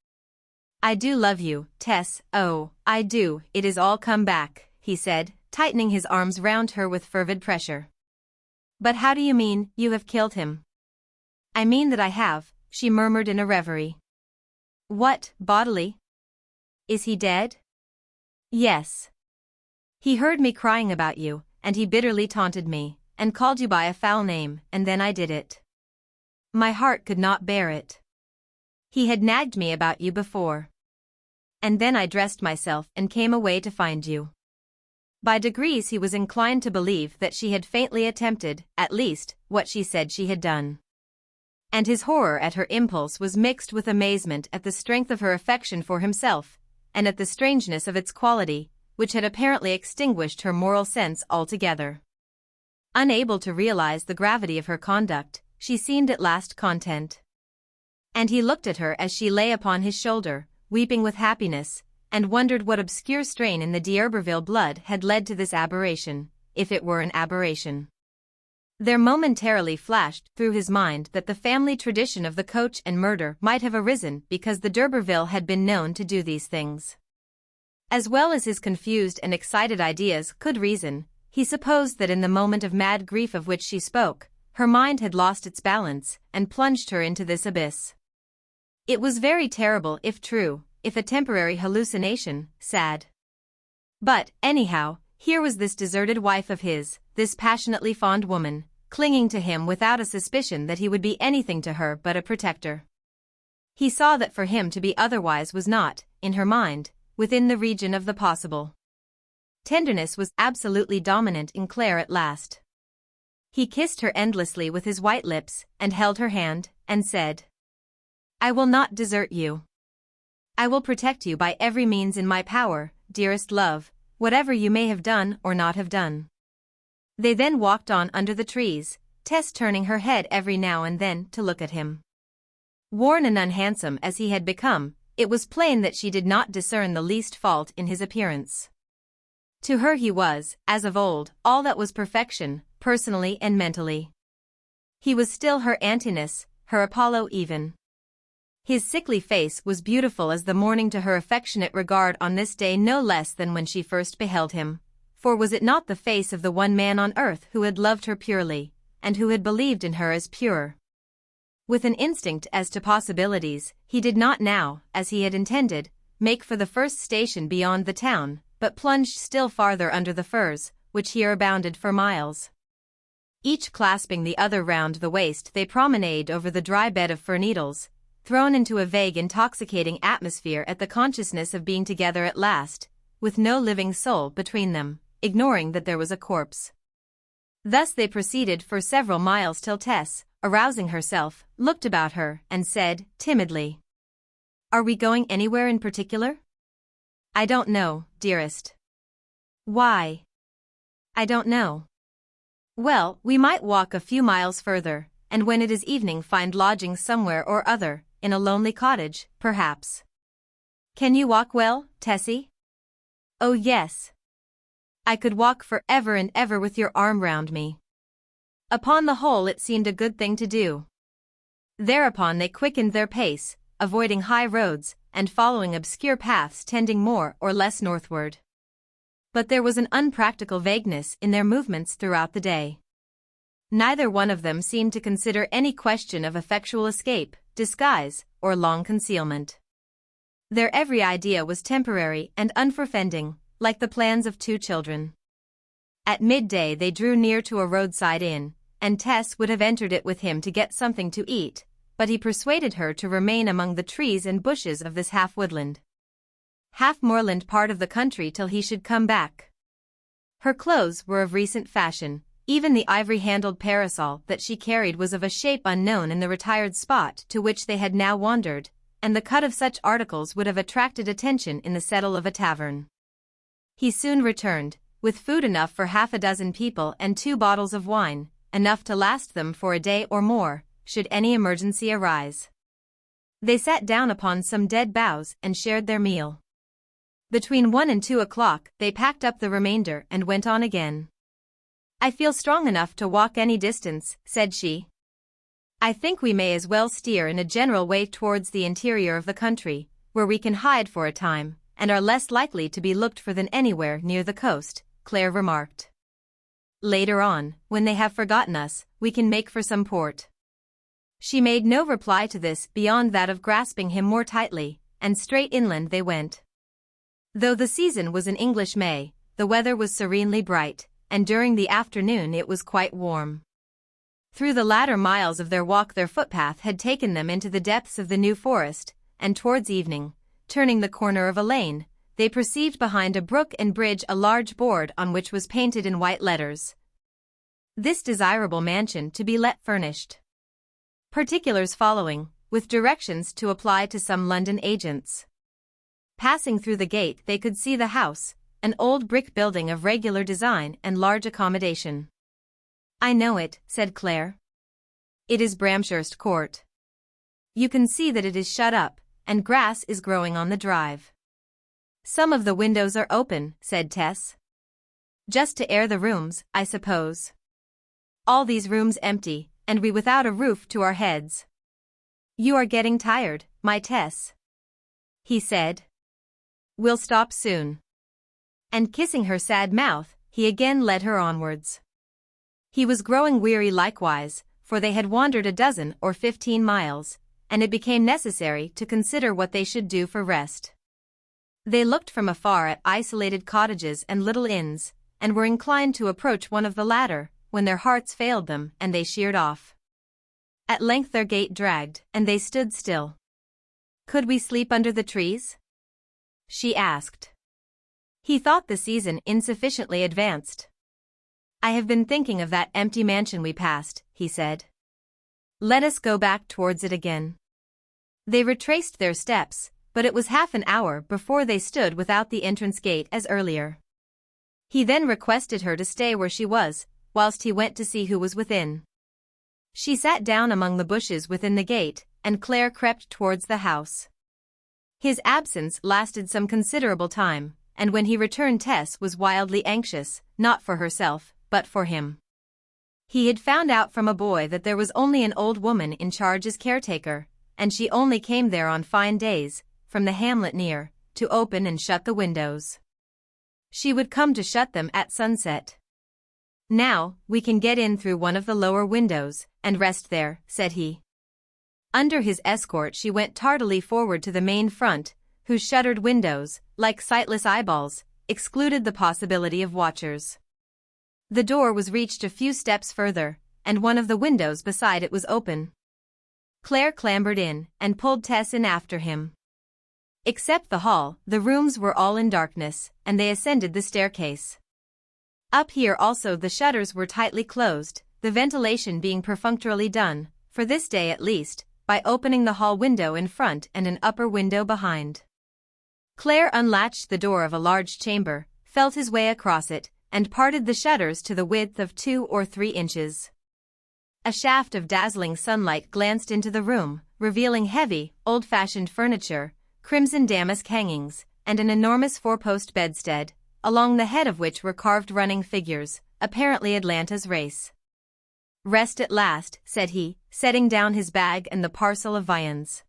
[SPEAKER 1] I do love you, Tess, oh, I do, it is all come back," he said, tightening his arms round her with fervid pressure. "But how do you mean, you have killed him?" "I mean that I have," she murmured in a reverie. "What, bodily? Is he dead?" "Yes. He heard me crying about you, and he bitterly taunted me, and called you by a foul name, and then I did it. My heart could not bear it. He had nagged me about you before. And then I dressed myself and came away to find you. By degrees he was inclined to believe that she had faintly attempted, at least, what she said she had done. And his horror at her impulse was mixed with amazement at the strength of her affection for himself, and at the strangeness of its quality, which had apparently extinguished her moral sense altogether. Unable to realize the gravity of her conduct, she seemed at last content. And he looked at her as she lay upon his shoulder, weeping with happiness, and wondered what obscure strain in the D'Urberville blood had led to this aberration, if it were an aberration. There momentarily flashed through his mind that the family tradition of the coach and murder might have arisen because the D'Urberville had been known to do these things. As well as his confused and excited ideas could reason, he supposed that in the moment of mad grief of which she spoke, her mind had lost its balance and plunged her into this abyss. It was very terrible if true, if a temporary hallucination, sad. But, anyhow, here was this deserted wife of his, this passionately fond woman, clinging to him without a suspicion that he would be anything to her but a protector. He saw that for him to be otherwise was not, in her mind, within the region of the possible. Tenderness was absolutely dominant in Claire at last. He kissed her endlessly with his white lips, and held her hand, and said, "I will not desert you. I will protect you by every means in my power, dearest love, whatever you may have done or not have done." They then walked on under the trees, Tess turning her head every now and then to look at him. Worn and unhandsome as he had become, it was plain that she did not discern the least fault in his appearance. To her he was, as of old, all that was perfection, personally and mentally. He was still her Antinous, her Apollo even. His sickly face was beautiful as the morning to her affectionate regard on this day no less than when she first beheld him, for was it not the face of the one man on earth who had loved her purely, and who had believed in her as pure? With an instinct as to possibilities, he did not now, as he had intended, make for the first station beyond the town, but plunged still farther under the firs, which here abounded for miles. Each clasping the other round the waist, they promenade over the dry bed of fir needles, thrown into a vague intoxicating atmosphere at the consciousness of being together at last, with no living soul between them, ignoring that there was a corpse. Thus they proceeded for several miles till Tess, arousing herself, looked about her, and said, timidly, "Are we going anywhere in particular?" "I don't know, dearest." "Why?" "I don't know." "Well, we might walk a few miles further, and when it is evening find lodgings somewhere or other, in a lonely cottage, perhaps." "Can you walk well, Tessie?" "Oh yes. I could walk for ever and ever with your arm round me." Upon the whole it seemed a good thing to do. Thereupon they quickened their pace, avoiding high roads, and following obscure paths tending more or less northward. But there was an unpractical vagueness in their movements throughout the day. Neither one of them seemed to consider any question of effectual escape, disguise, or long concealment. Their every idea was temporary and unforfending, like the plans of two children. At midday they drew near to a roadside inn, and Tess would have entered it with him to get something to eat, but he persuaded her to remain among the trees and bushes of this half-woodland, half-moorland part of the country till he should come back. Her clothes were of recent fashion, even the ivory-handled parasol that she carried was of a shape unknown in the retired spot to which they had now wandered, and the cut of such articles would have attracted attention in the settle of a tavern. He soon returned, with food enough for 6 people and 2 bottles of wine, enough to last them for a day or more, should any emergency arise. They sat down upon some dead boughs and shared their meal. Between 1 and 2 o'clock they packed up the remainder and went on again. "I feel strong enough to walk any distance," said she. "I think we may as well steer in a general way towards the interior of the country, where we can hide for a time, and are less likely to be looked for than anywhere near the coast," Claire remarked. "Later on, when they have forgotten us, we can make for some port." She made no reply to this beyond that of grasping him more tightly, and straight inland they went. Though the season was an English May, the weather was serenely bright, and during the afternoon it was quite warm. Through the latter miles of their walk their footpath had taken them into the depths of the New Forest, and towards evening, turning the corner of a lane, they perceived behind a brook and bridge a large board on which was painted in white letters, "This desirable mansion to be let furnished." Particulars following, with directions to apply to some London agents. Passing through the gate they could see the house, an old brick building of regular design and large accommodation. "I know it," said Claire. "It is Bramshurst Court. You can see that it is shut up, and grass is growing on the drive." "Some of the windows are open," said Tess. "Just to air the rooms, I suppose. All these rooms empty, and we without a roof to our heads." "You are getting tired, my Tess," he said. "We'll stop soon." And kissing her sad mouth, he again led her onwards. He was growing weary likewise, for they had wandered 12 or 15 miles, and it became necessary to consider what they should do for rest. They looked from afar at isolated cottages and little inns, and were inclined to approach one of the latter, when their hearts failed them and they sheered off. At length their gait dragged, and they stood still. "Could we sleep under the trees?" she asked. He thought the season insufficiently advanced. "I have been thinking of that empty mansion we passed," he said. "Let us go back towards it again." They retraced their steps, but it was half an hour before they stood without the entrance gate as earlier. He then requested her to stay where she was, whilst he went to see who was within. She sat down among the bushes within the gate, and Claire crept towards the house. His absence lasted some considerable time, and when he returned Tess was wildly anxious, not for herself, but for him. He had found out from a boy that there was only an old woman in charge as caretaker, and she only came there on fine days, from the hamlet near, to open and shut the windows. She would come to shut them at sunset. "Now, we can get in through one of the lower windows, and rest there," said he. Under his escort she went tardily forward to the main front, whose shuttered windows, like sightless eyeballs, excluded the possibility of watchers. The door was reached a few steps further, and one of the windows beside it was open. Claire clambered in, and pulled Tess in after him. Except the hall, the rooms were all in darkness, and they ascended the staircase. Up here also the shutters were tightly closed, the ventilation being perfunctorily done, for this day at least, by opening the hall window in front and an upper window behind. Claire unlatched the door of a large chamber, felt his way across it, and parted the shutters to the width of 2 or 3 inches. A shaft of dazzling sunlight glanced into the room, revealing heavy, old-fashioned furniture, crimson damask hangings, and an enormous 4-post bedstead, along the head of which were carved running figures, apparently Atlanta's race. "Rest at last," said he, setting down his bag and the parcel of viands.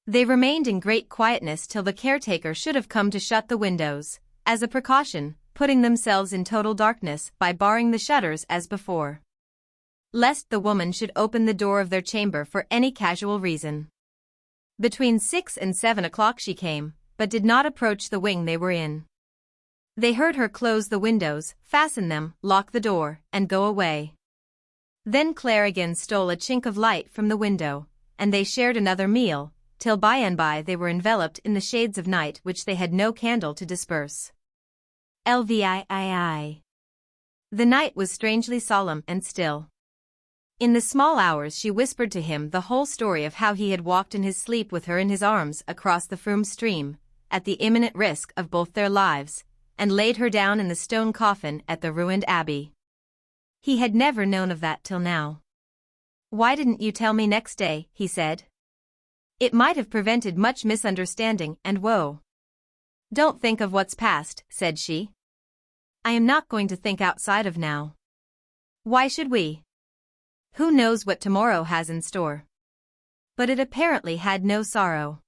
[SPEAKER 1] They remained in great quietness till the caretaker should have come to shut the windows, as a precaution, putting themselves in total darkness by barring the shutters as before, lest the woman should open the door of their chamber for any casual reason. Between 6 and 7 o'clock she came, but did not approach the wing they were in. They heard her close the windows, fasten them, lock the door, and go away. Then Claire again stole a chink of light from the window, and they shared another meal, till by and by they were enveloped in the shades of night which they had no candle to disperse. LVIII. The night was strangely solemn and still. In the small hours she whispered to him the whole story of how he had walked in his sleep with her in his arms across the Frome stream, at the imminent risk of both their lives, and laid her down in the stone coffin at the ruined abbey. He had never known of that till now. "Why didn't you tell me next day?" he said. "It might have prevented much misunderstanding and woe." "Don't think of what's past," said she. "I am not going to think outside of now. Why should we? Who knows what tomorrow has in store?" But it apparently had no sorrow.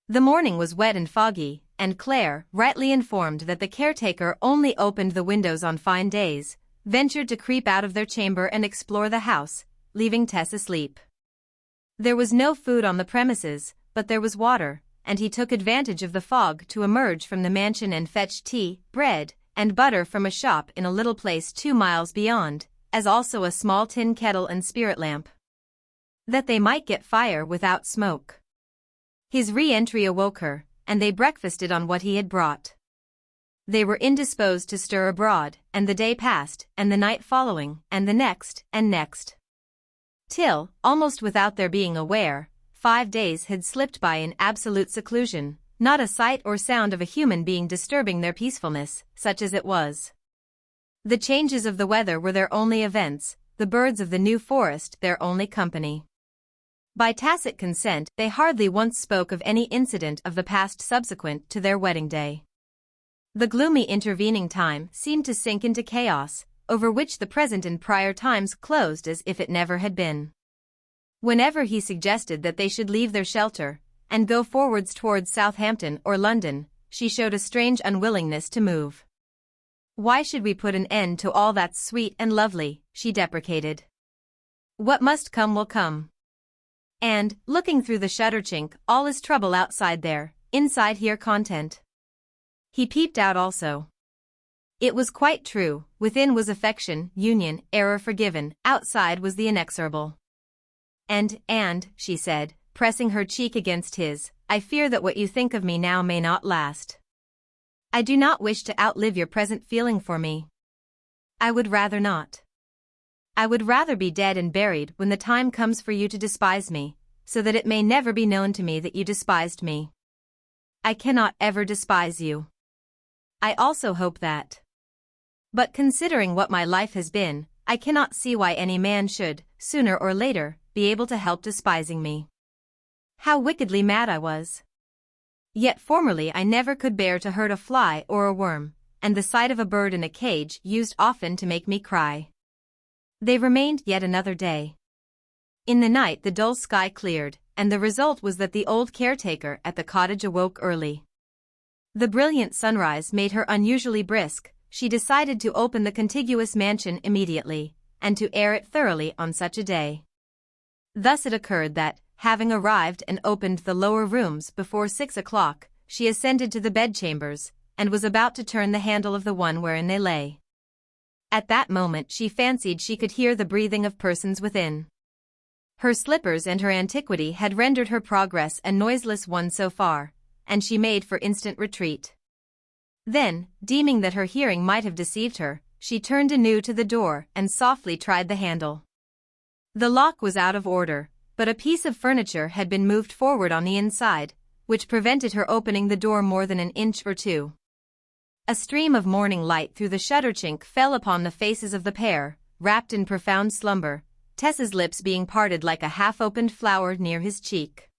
[SPEAKER 1] The morning was wet and foggy, and Claire, rightly informed that the caretaker only opened the windows on fine days, ventured to creep out of their chamber and explore the house, leaving Tess asleep. There was no food on the premises, but there was water, and he took advantage of the fog to emerge from the mansion and fetch tea, bread, and butter from a shop in a little place 2 miles beyond, as also a small tin kettle and spirit lamp, that they might get fire without smoke. His re-entry awoke her, and they breakfasted on what he had brought. They were indisposed to stir abroad, and the day passed, and the night following, and the next, and next. Till, almost without their being aware, 5 days had slipped by in absolute seclusion, not a sight or sound of a human being disturbing their peacefulness, such as it was. The changes of the weather were their only events, the birds of the New Forest their only company. By tacit consent, they hardly once spoke of any incident of the past subsequent to their wedding day. The gloomy intervening time seemed to sink into chaos, over which the present and prior times closed as if it never had been. Whenever he suggested that they should leave their shelter, and go forwards towards Southampton or London, she showed a strange unwillingness to move. "Why should we put an end to all that's sweet and lovely?" she deprecated. "What must come will come. And, looking through the shutter chink, all is trouble outside there, inside here content." He peeped out also. It was quite true, within was affection, union, error forgiven, outside was the inexorable. And, she said, pressing her cheek against his, "I fear that what you think of me now may not last. I do not wish to outlive your present feeling for me. I would rather not. I would rather be dead and buried when the time comes for you to despise me, so that it may never be known to me that you despised me. I cannot ever despise you. I also hope that. But considering what my life has been, I cannot see why any man should, sooner or later, be able to help despising me. How wickedly mad I was. Yet formerly I never could bear to hurt a fly or a worm, and the sight of a bird in a cage used often to make me cry." They remained yet another day. In the night the dull sky cleared, and the result was that the old caretaker at the cottage awoke early. The brilliant sunrise made her unusually brisk. She decided to open the contiguous mansion immediately, and to air it thoroughly on such a day. Thus it occurred that, having arrived and opened the lower rooms before 6 o'clock, she ascended to the bedchambers, and was about to turn the handle of the one wherein they lay. At that moment she fancied she could hear the breathing of persons within. Her slippers and her antiquity had rendered her progress a noiseless one so far, and she made for instant retreat. Then, deeming that her hearing might have deceived her, she turned anew to the door and softly tried the handle. The lock was out of order, but a piece of furniture had been moved forward on the inside, which prevented her opening the door more than an inch or two. A stream of morning light through the shutter chink fell upon the faces of the pair, wrapped in profound slumber, Tess's lips being parted like a half-opened flower near his cheek.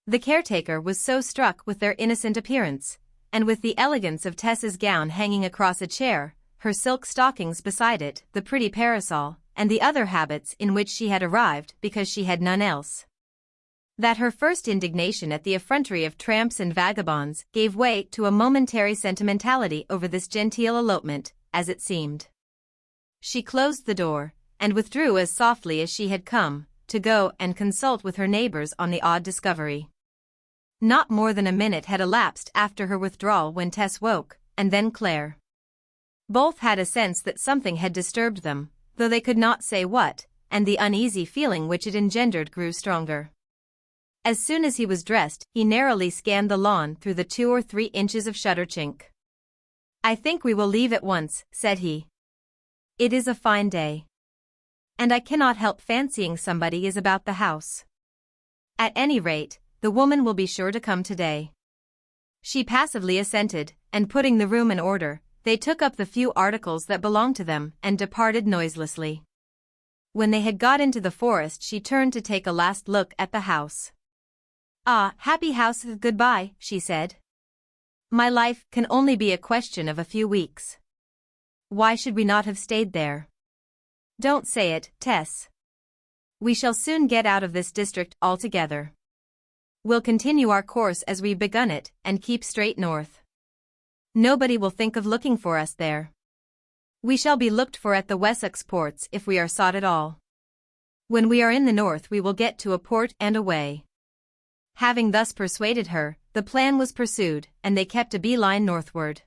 [SPEAKER 1] The caretaker was so struck with their innocent appearance, and with the elegance of Tess's gown hanging across a chair, her silk stockings beside it, the pretty parasol, and the other habits in which she had arrived because she had none else, that her first indignation at the effrontery of tramps and vagabonds gave way to a momentary sentimentality over this genteel elopement, as it seemed. She closed the door, and withdrew as softly as she had come, to go and consult with her neighbors on the odd discovery. Not more than a minute had elapsed after her withdrawal when Tess woke, and then Claire. Both had a sense that something had disturbed them, though they could not say what, and the uneasy feeling which it engendered grew stronger. As soon as he was dressed, he narrowly scanned the lawn through the 2 or 3 inches of shutter chink. "I think we will leave at once," said he. "It is a fine day. And I cannot help fancying somebody is about the house. At any rate, the woman will be sure to come today." She passively assented, and putting the room in order, they took up the few articles that belonged to them and departed noiselessly. When they had got into the forest she turned to take a last look at the house. "Ah, happy house, goodbye," she said. "My life can only be a question of a few weeks. Why should we not have stayed there? Don't say it, Tess. We shall soon get out of this district altogether. We'll continue our course as we've begun it, and keep straight north. Nobody will think of looking for us there. We shall be looked for at the Wessex ports if we are sought at all. When we are in the north we will get to a port and away." Having thus persuaded her, the plan was pursued, and they kept a bee-line northward.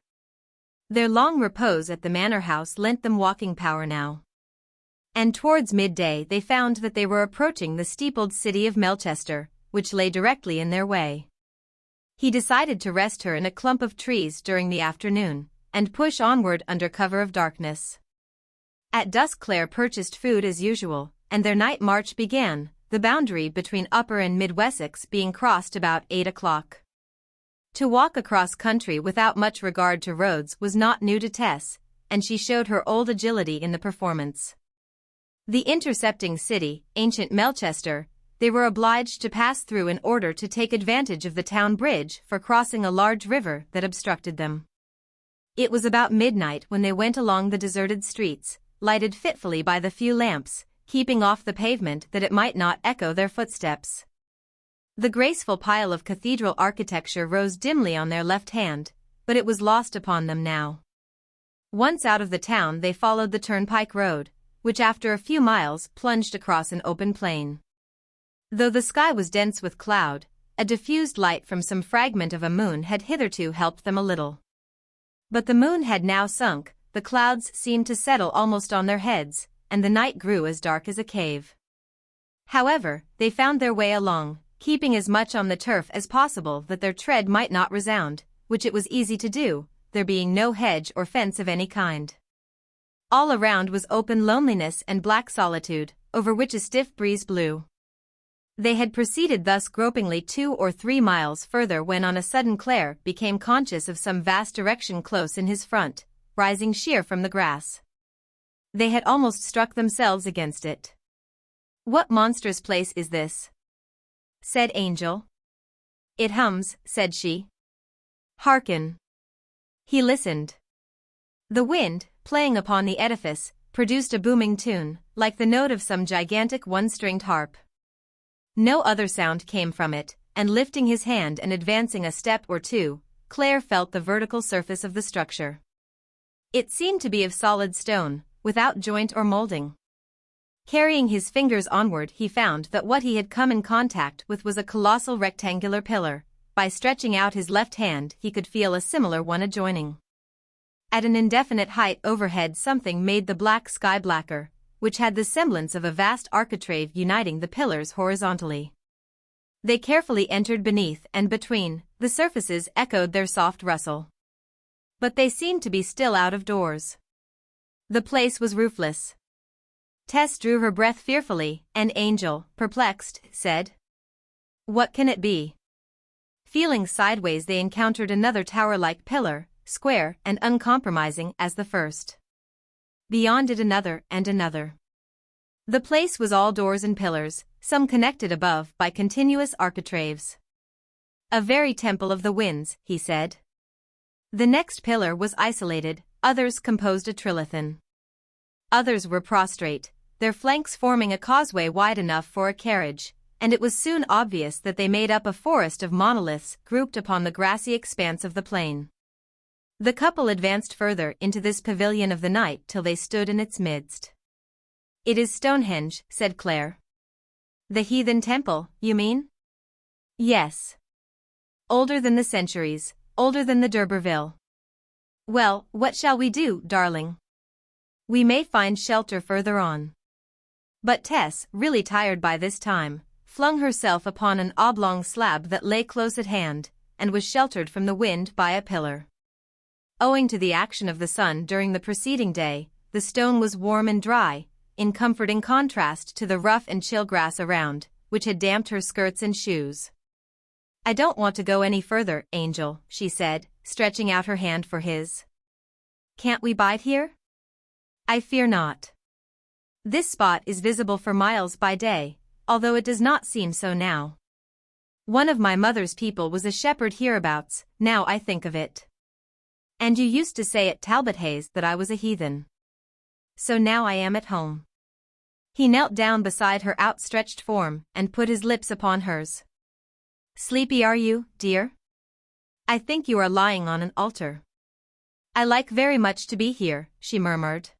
[SPEAKER 1] Their long repose at the manor house lent them walking power now. And towards midday they found that they were approaching the steepled city of Melchester, which lay directly in their way. He decided to rest her in a clump of trees during the afternoon, and push onward under cover of darkness. At dusk Claire purchased food as usual, and their night march began, the boundary between Upper and Mid-Wessex being crossed about 8 o'clock. To walk across country without much regard to roads was not new to Tess, and she showed her old agility in the performance. The intercepting city, ancient Melchester, they were obliged to pass through in order to take advantage of the town bridge for crossing a large river that obstructed them. It was about midnight when they went along the deserted streets, lighted fitfully by the few lamps, keeping off the pavement that it might not echo their footsteps. The graceful pile of cathedral architecture rose dimly on their left hand, but it was lost upon them now. Once out of the town they followed the turnpike road, which after a few miles plunged across an open plain. Though the sky was dense with cloud, a diffused light from some fragment of a moon had hitherto helped them a little. But the moon had now sunk, the clouds seemed to settle almost on their heads, and the night grew as dark as a cave. However, they found their way along, keeping as much on the turf as possible that their tread might not resound, which it was easy to do, there being no hedge or fence of any kind. All around was open loneliness and black solitude, over which a stiff breeze blew. They had proceeded thus gropingly 2 or 3 miles further when on a sudden Claire became conscious of some vast erection close in his front, rising sheer from the grass. They had almost struck themselves against it. "What monstrous place is this?" said Angel. "It hums," said she. "Hearken." He listened. The wind, playing upon the edifice, produced a booming tune, like the note of some gigantic one-stringed harp. No other sound came from it, and lifting his hand and advancing a step or two, Claire felt the vertical surface of the structure. It seemed to be of solid stone, without joint or molding. Carrying his fingers onward, he found that what he had come in contact with was a colossal rectangular pillar. By stretching out his left hand, he could feel a similar one adjoining. At an indefinite height overhead something made the black sky blacker, which had the semblance of a vast architrave uniting the pillars horizontally. They carefully entered beneath, and between, the surfaces echoed their soft rustle. But they seemed to be still out of doors. The place was roofless. Tess drew her breath fearfully, and Angel, perplexed, said, "What can it be?" Feeling sideways they encountered another tower-like pillar, square and uncompromising as the first. Beyond it another and another. The place was all doors and pillars, some connected above by continuous architraves. "A very temple of the winds," he said. The next pillar was isolated, others composed a trilithon. Others were prostrate, their flanks forming a causeway wide enough for a carriage, and it was soon obvious that they made up a forest of monoliths grouped upon the grassy expanse of the plain. The couple advanced further into this pavilion of the night till they stood in its midst. "It is Stonehenge," said Claire. "The heathen temple, you mean?" "Yes. Older than the centuries, older than the D'Urberville." "Well, what shall we do, darling? We may find shelter further on." But Tess, really tired by this time, flung herself upon an oblong slab that lay close at hand, and was sheltered from the wind by a pillar. Owing to the action of the sun during the preceding day, the stone was warm and dry, in comforting contrast to the rough and chill grass around, which had damped her skirts and shoes. "I don't want to go any further, Angel," she said, stretching out her hand for his. "Can't we bide here?" "I fear not. This spot is visible for miles by day, although it does not seem so now. One of my mother's people was a shepherd hereabouts, now I think of it. And you used to say at Talbot Hayes that I was a heathen. So now I am at home." He knelt down beside her outstretched form and put his lips upon hers. "Sleepy are you, dear? I think you are lying on an altar." "I like very much to be here," she murmured.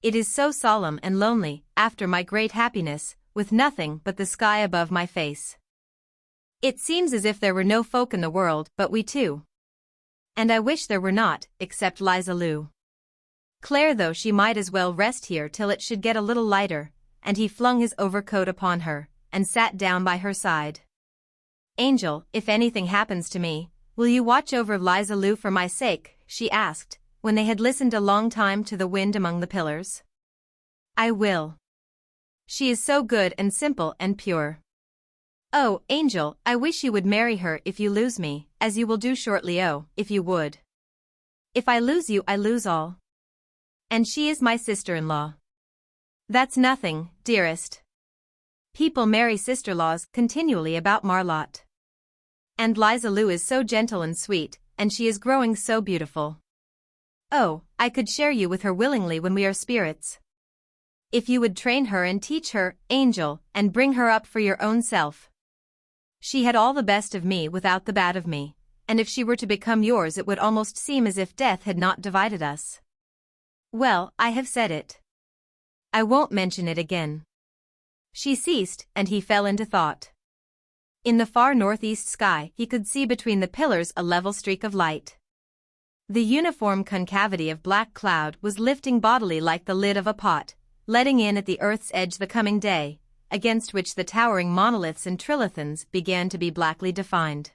[SPEAKER 1] "It is so solemn and lonely, after my great happiness, with nothing but the sky above my face. It seems as if there were no folk in the world but we two. And I wish there were not, except Liza Lou." Claire though she might as well rest here till it should get a little lighter, and he flung his overcoat upon her, and sat down by her side. Angel, if anything happens to me, will you watch over Liza Lou for my sake? She asked, when they had listened a long time to the wind among the pillars. I will. She is so good and simple and pure. Oh, Angel, I wish you would marry her if you lose me, as you will do shortly. Oh, if you would. If I lose you, I lose all. And she is my sister-in-law. That's nothing, dearest. People marry sister-in-laws continually about Marlott. And Liza Lou is so gentle and sweet, and she is growing so beautiful. Oh, I could share you with her willingly when we are spirits. If you would train her and teach her, Angel, and bring her up for your own self. She had all the best of me without the bad of me, and if she were to become yours it would almost seem as if death had not divided us. Well, I have said it. I won't mention it again. She ceased, and he fell into thought. In the far northeast sky he could see between the pillars a level streak of light. The uniform concavity of black cloud was lifting bodily like the lid of a pot, letting in at the earth's edge the coming day, against which the towering monoliths and trilithons began to be blackly defined.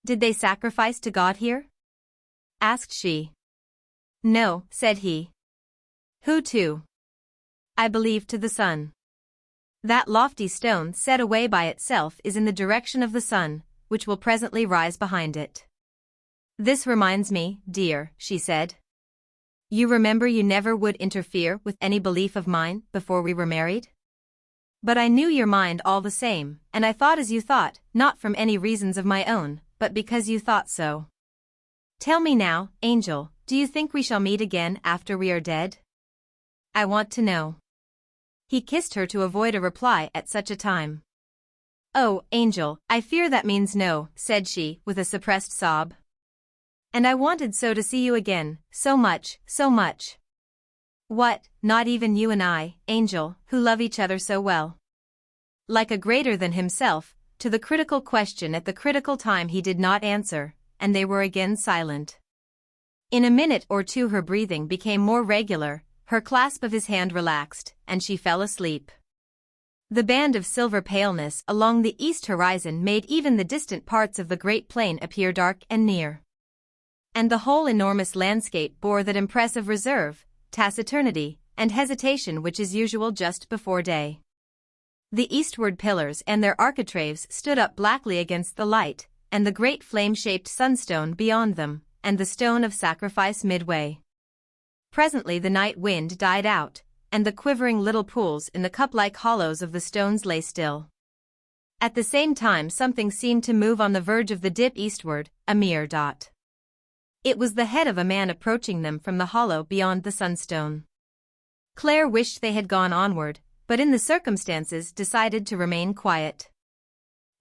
[SPEAKER 1] Did they sacrifice to God here? Asked she. No, said he. Who to? I believe to the sun. That lofty stone set away by itself is in the direction of the sun, which will presently rise behind it. This reminds me, dear, she said. You remember you never would interfere with any belief of mine before we were married? But I knew your mind all the same, and I thought as you thought, not from any reasons of my own, but because you thought so. Tell me now, Angel, do you think we shall meet again after we are dead? I want to know. He kissed her to avoid a reply at such a time. Oh, Angel, I fear that means no, said she, with a suppressed sob. And I wanted so to see you again, so much, so much. What, not even you and I, Angel, who love each other so well? Like a greater than himself, to the critical question at the critical time he did not answer, and they were again silent. In a minute or two her breathing became more regular, her clasp of his hand relaxed, and she fell asleep. The band of silver paleness along the east horizon made even the distant parts of the great plain appear dark and near. And the whole enormous landscape bore that impressive reserve, taciturnity, and hesitation which is usual just before day. The eastward pillars and their architraves stood up blackly against the light, and the great flame-shaped sunstone beyond them, and the stone of sacrifice midway. Presently the night wind died out, and the quivering little pools in the cup-like hollows of the stones lay still. At the same time something seemed to move on the verge of the dip eastward, a mere dot. It was the head of a man approaching them from the hollow beyond the sunstone. Claire wished they had gone onward, but in the circumstances decided to remain quiet.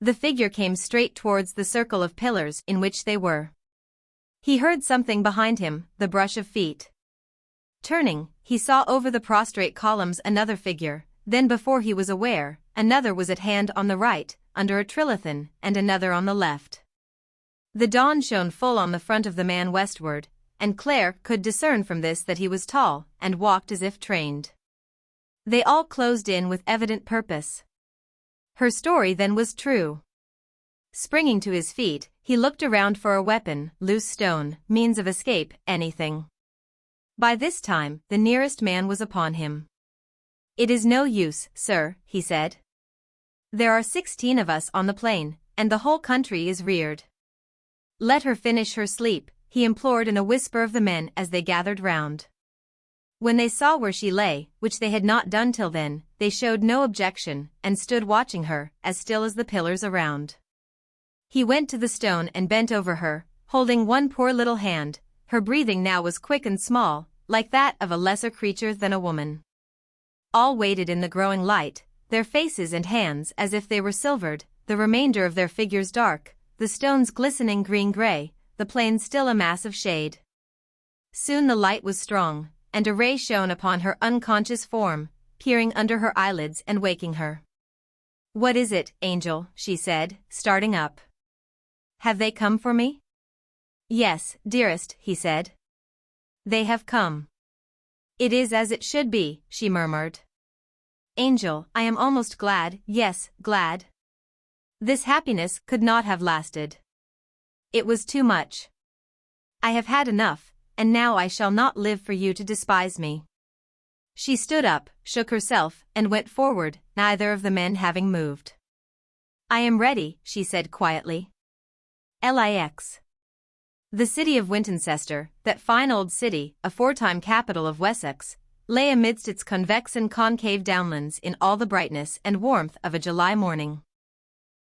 [SPEAKER 1] The figure came straight towards the circle of pillars in which they were. He heard something behind him, the brush of feet. Turning, he saw over the prostrate columns another figure, then before he was aware, another was at hand on the right, under a trilithon, and another on the left. The dawn shone full on the front of the man westward, and Claire could discern from this that he was tall, and walked as if trained. They all closed in with evident purpose. Her story then was true. Springing to his feet, he looked around for a weapon, loose stone, means of escape, anything. By this time, the nearest man was upon him. It is no use, sir, he said. There are 16 of us on the plain, and the whole country is reared. Let her finish her sleep, he implored in a whisper of the men as they gathered round. When they saw where she lay, which they had not done till then, they showed no objection, and stood watching her, as still as the pillars around. He went to the stone and bent over her, holding one poor little hand. Her breathing now was quick and small, like that of a lesser creature than a woman. All waited in the growing light, their faces and hands as if they were silvered, the remainder of their figures dark, the stones glistening green-gray, the plain still a mass of shade. Soon the light was strong, and a ray shone upon her unconscious form, peering under her eyelids and waking her. What is it, Angel? She said, starting up. Have they come for me? Yes, dearest, he said. They have come. It is as it should be, she murmured. Angel, I am almost glad, yes, glad. This happiness could not have lasted. It was too much. I have had enough, and now I shall not live for you to despise me. She stood up, shook herself, and went forward, neither of the men having moved. I am ready, she said quietly. LIX. The city of Wintoncester, that fine old city, aforetime capital of Wessex, lay amidst its convex and concave downlands in all the brightness and warmth of a July morning.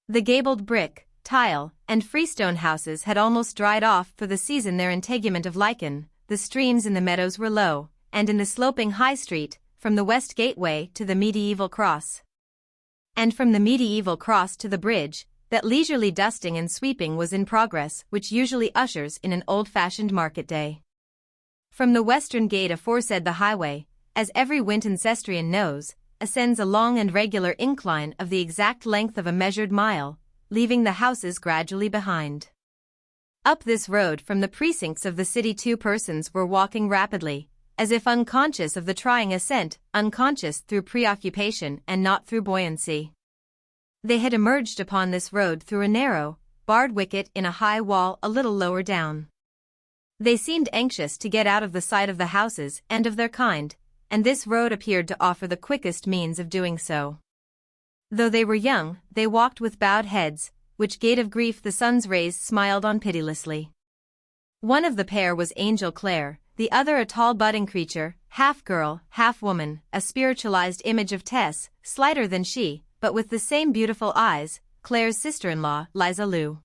[SPEAKER 1] The gabled brick, tile, and freestone houses had almost dried off for the season their integument of lichen, the streams in the meadows were low, and in the sloping high street, from the west gateway to the medieval cross. And from the medieval cross to the bridge, that leisurely dusting and sweeping was in progress which usually ushers in an old-fashioned market day. From the western gate aforesaid the highway, as every Wintoncestrian knows, ascends a long and regular incline of the exact length of a measured mile, leaving the houses gradually behind. Up this road from the precincts of the city 2 persons were walking rapidly, as if unconscious of the trying ascent, unconscious through preoccupation and not through buoyancy. They had emerged upon this road through a narrow, barred wicket in a high wall a little lower down. They seemed anxious to get out of the sight of the houses and of their kind, and this road appeared to offer the quickest means of doing so. Though they were young, they walked with bowed heads, which gate of grief the sun's rays smiled on pitilessly. One of the pair was Angel Clare, the other a tall budding creature, half girl, half woman, a spiritualized image of Tess, slighter than she, but with the same beautiful eyes, Clare's sister-in-law, Liza Lou.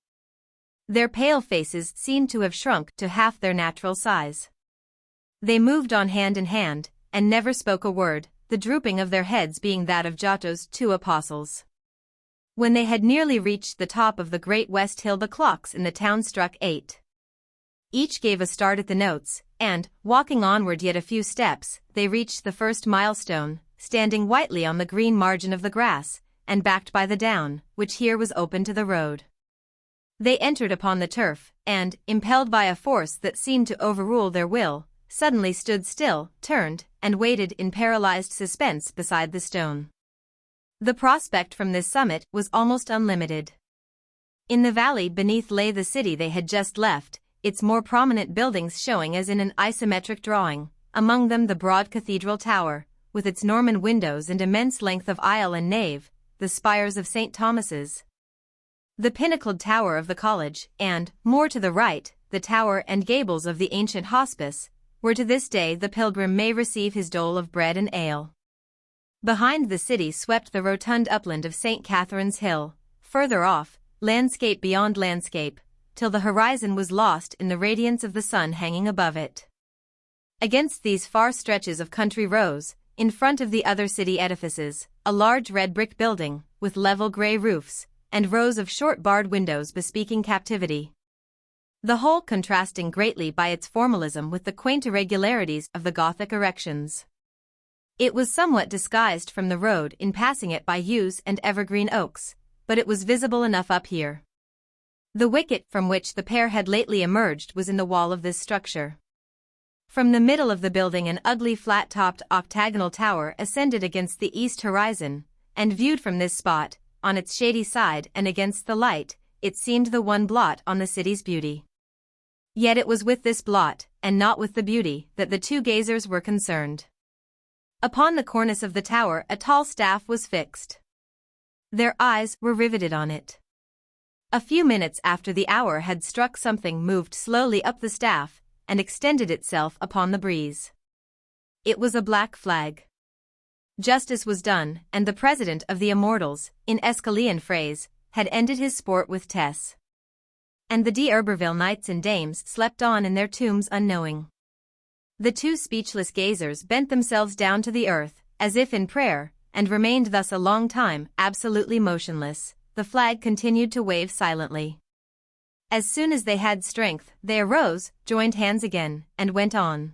[SPEAKER 1] Their pale faces seemed to have shrunk to half their natural size. They moved on hand in hand, and never spoke a word, the drooping of their heads being that of Giotto's 2 apostles. When they had nearly reached the top of the great West Hill the clocks in the town struck 8. Each gave a start at the notes, and, walking onward yet a few steps, they reached the first milestone, standing whitely on the green margin of the grass, and backed by the down, which here was open to the road. They entered upon the turf, and, impelled by a force that seemed to overrule their will, suddenly stood still, turned, and waited in paralyzed suspense beside the stone. The prospect from this summit was almost unlimited. In the valley beneath lay the city they had just left, its more prominent buildings showing as in an isometric drawing, among them the broad cathedral tower, with its Norman windows and immense length of aisle and nave, the spires of St. Thomas's, the pinnacled tower of the college, and, more to the right, the tower and gables of the ancient hospice, where to this day the pilgrim may receive his dole of bread and ale. Behind the city swept the rotund upland of St. Catherine's Hill, further off, landscape beyond landscape, till the horizon was lost in the radiance of the sun hanging above it. Against these far stretches of country rose, in front of the other city edifices, a large red brick building, with level grey roofs, and rows of short barred windows bespeaking captivity. The whole contrasting greatly by its formalism with the quaint irregularities of the Gothic erections. It was somewhat disguised from the road in passing it by yews and evergreen oaks, but it was visible enough up here. The wicket from which the pair had lately emerged was in the wall of this structure. From the middle of the building an ugly flat-topped octagonal tower ascended against the east horizon, and viewed from this spot, on its shady side and against the light, it seemed the one blot on the city's beauty. Yet it was with this blot, and not with the beauty, that the 2 gazers were concerned. Upon the cornice of the tower a tall staff was fixed. Their eyes were riveted on it. A few minutes after the hour had struck something moved slowly up the staff, and extended itself upon the breeze. It was a black flag. Justice was done, and the president of the Immortals, in Æschylean phrase, had ended his sport with Tess. And the d'Urberville knights and dames slept on in their tombs unknowing. The 2 speechless gazers bent themselves down to the earth, as if in prayer, and remained thus a long time, absolutely motionless. The flag continued to wave silently. As soon as they had strength, they arose, joined hands again, and went on.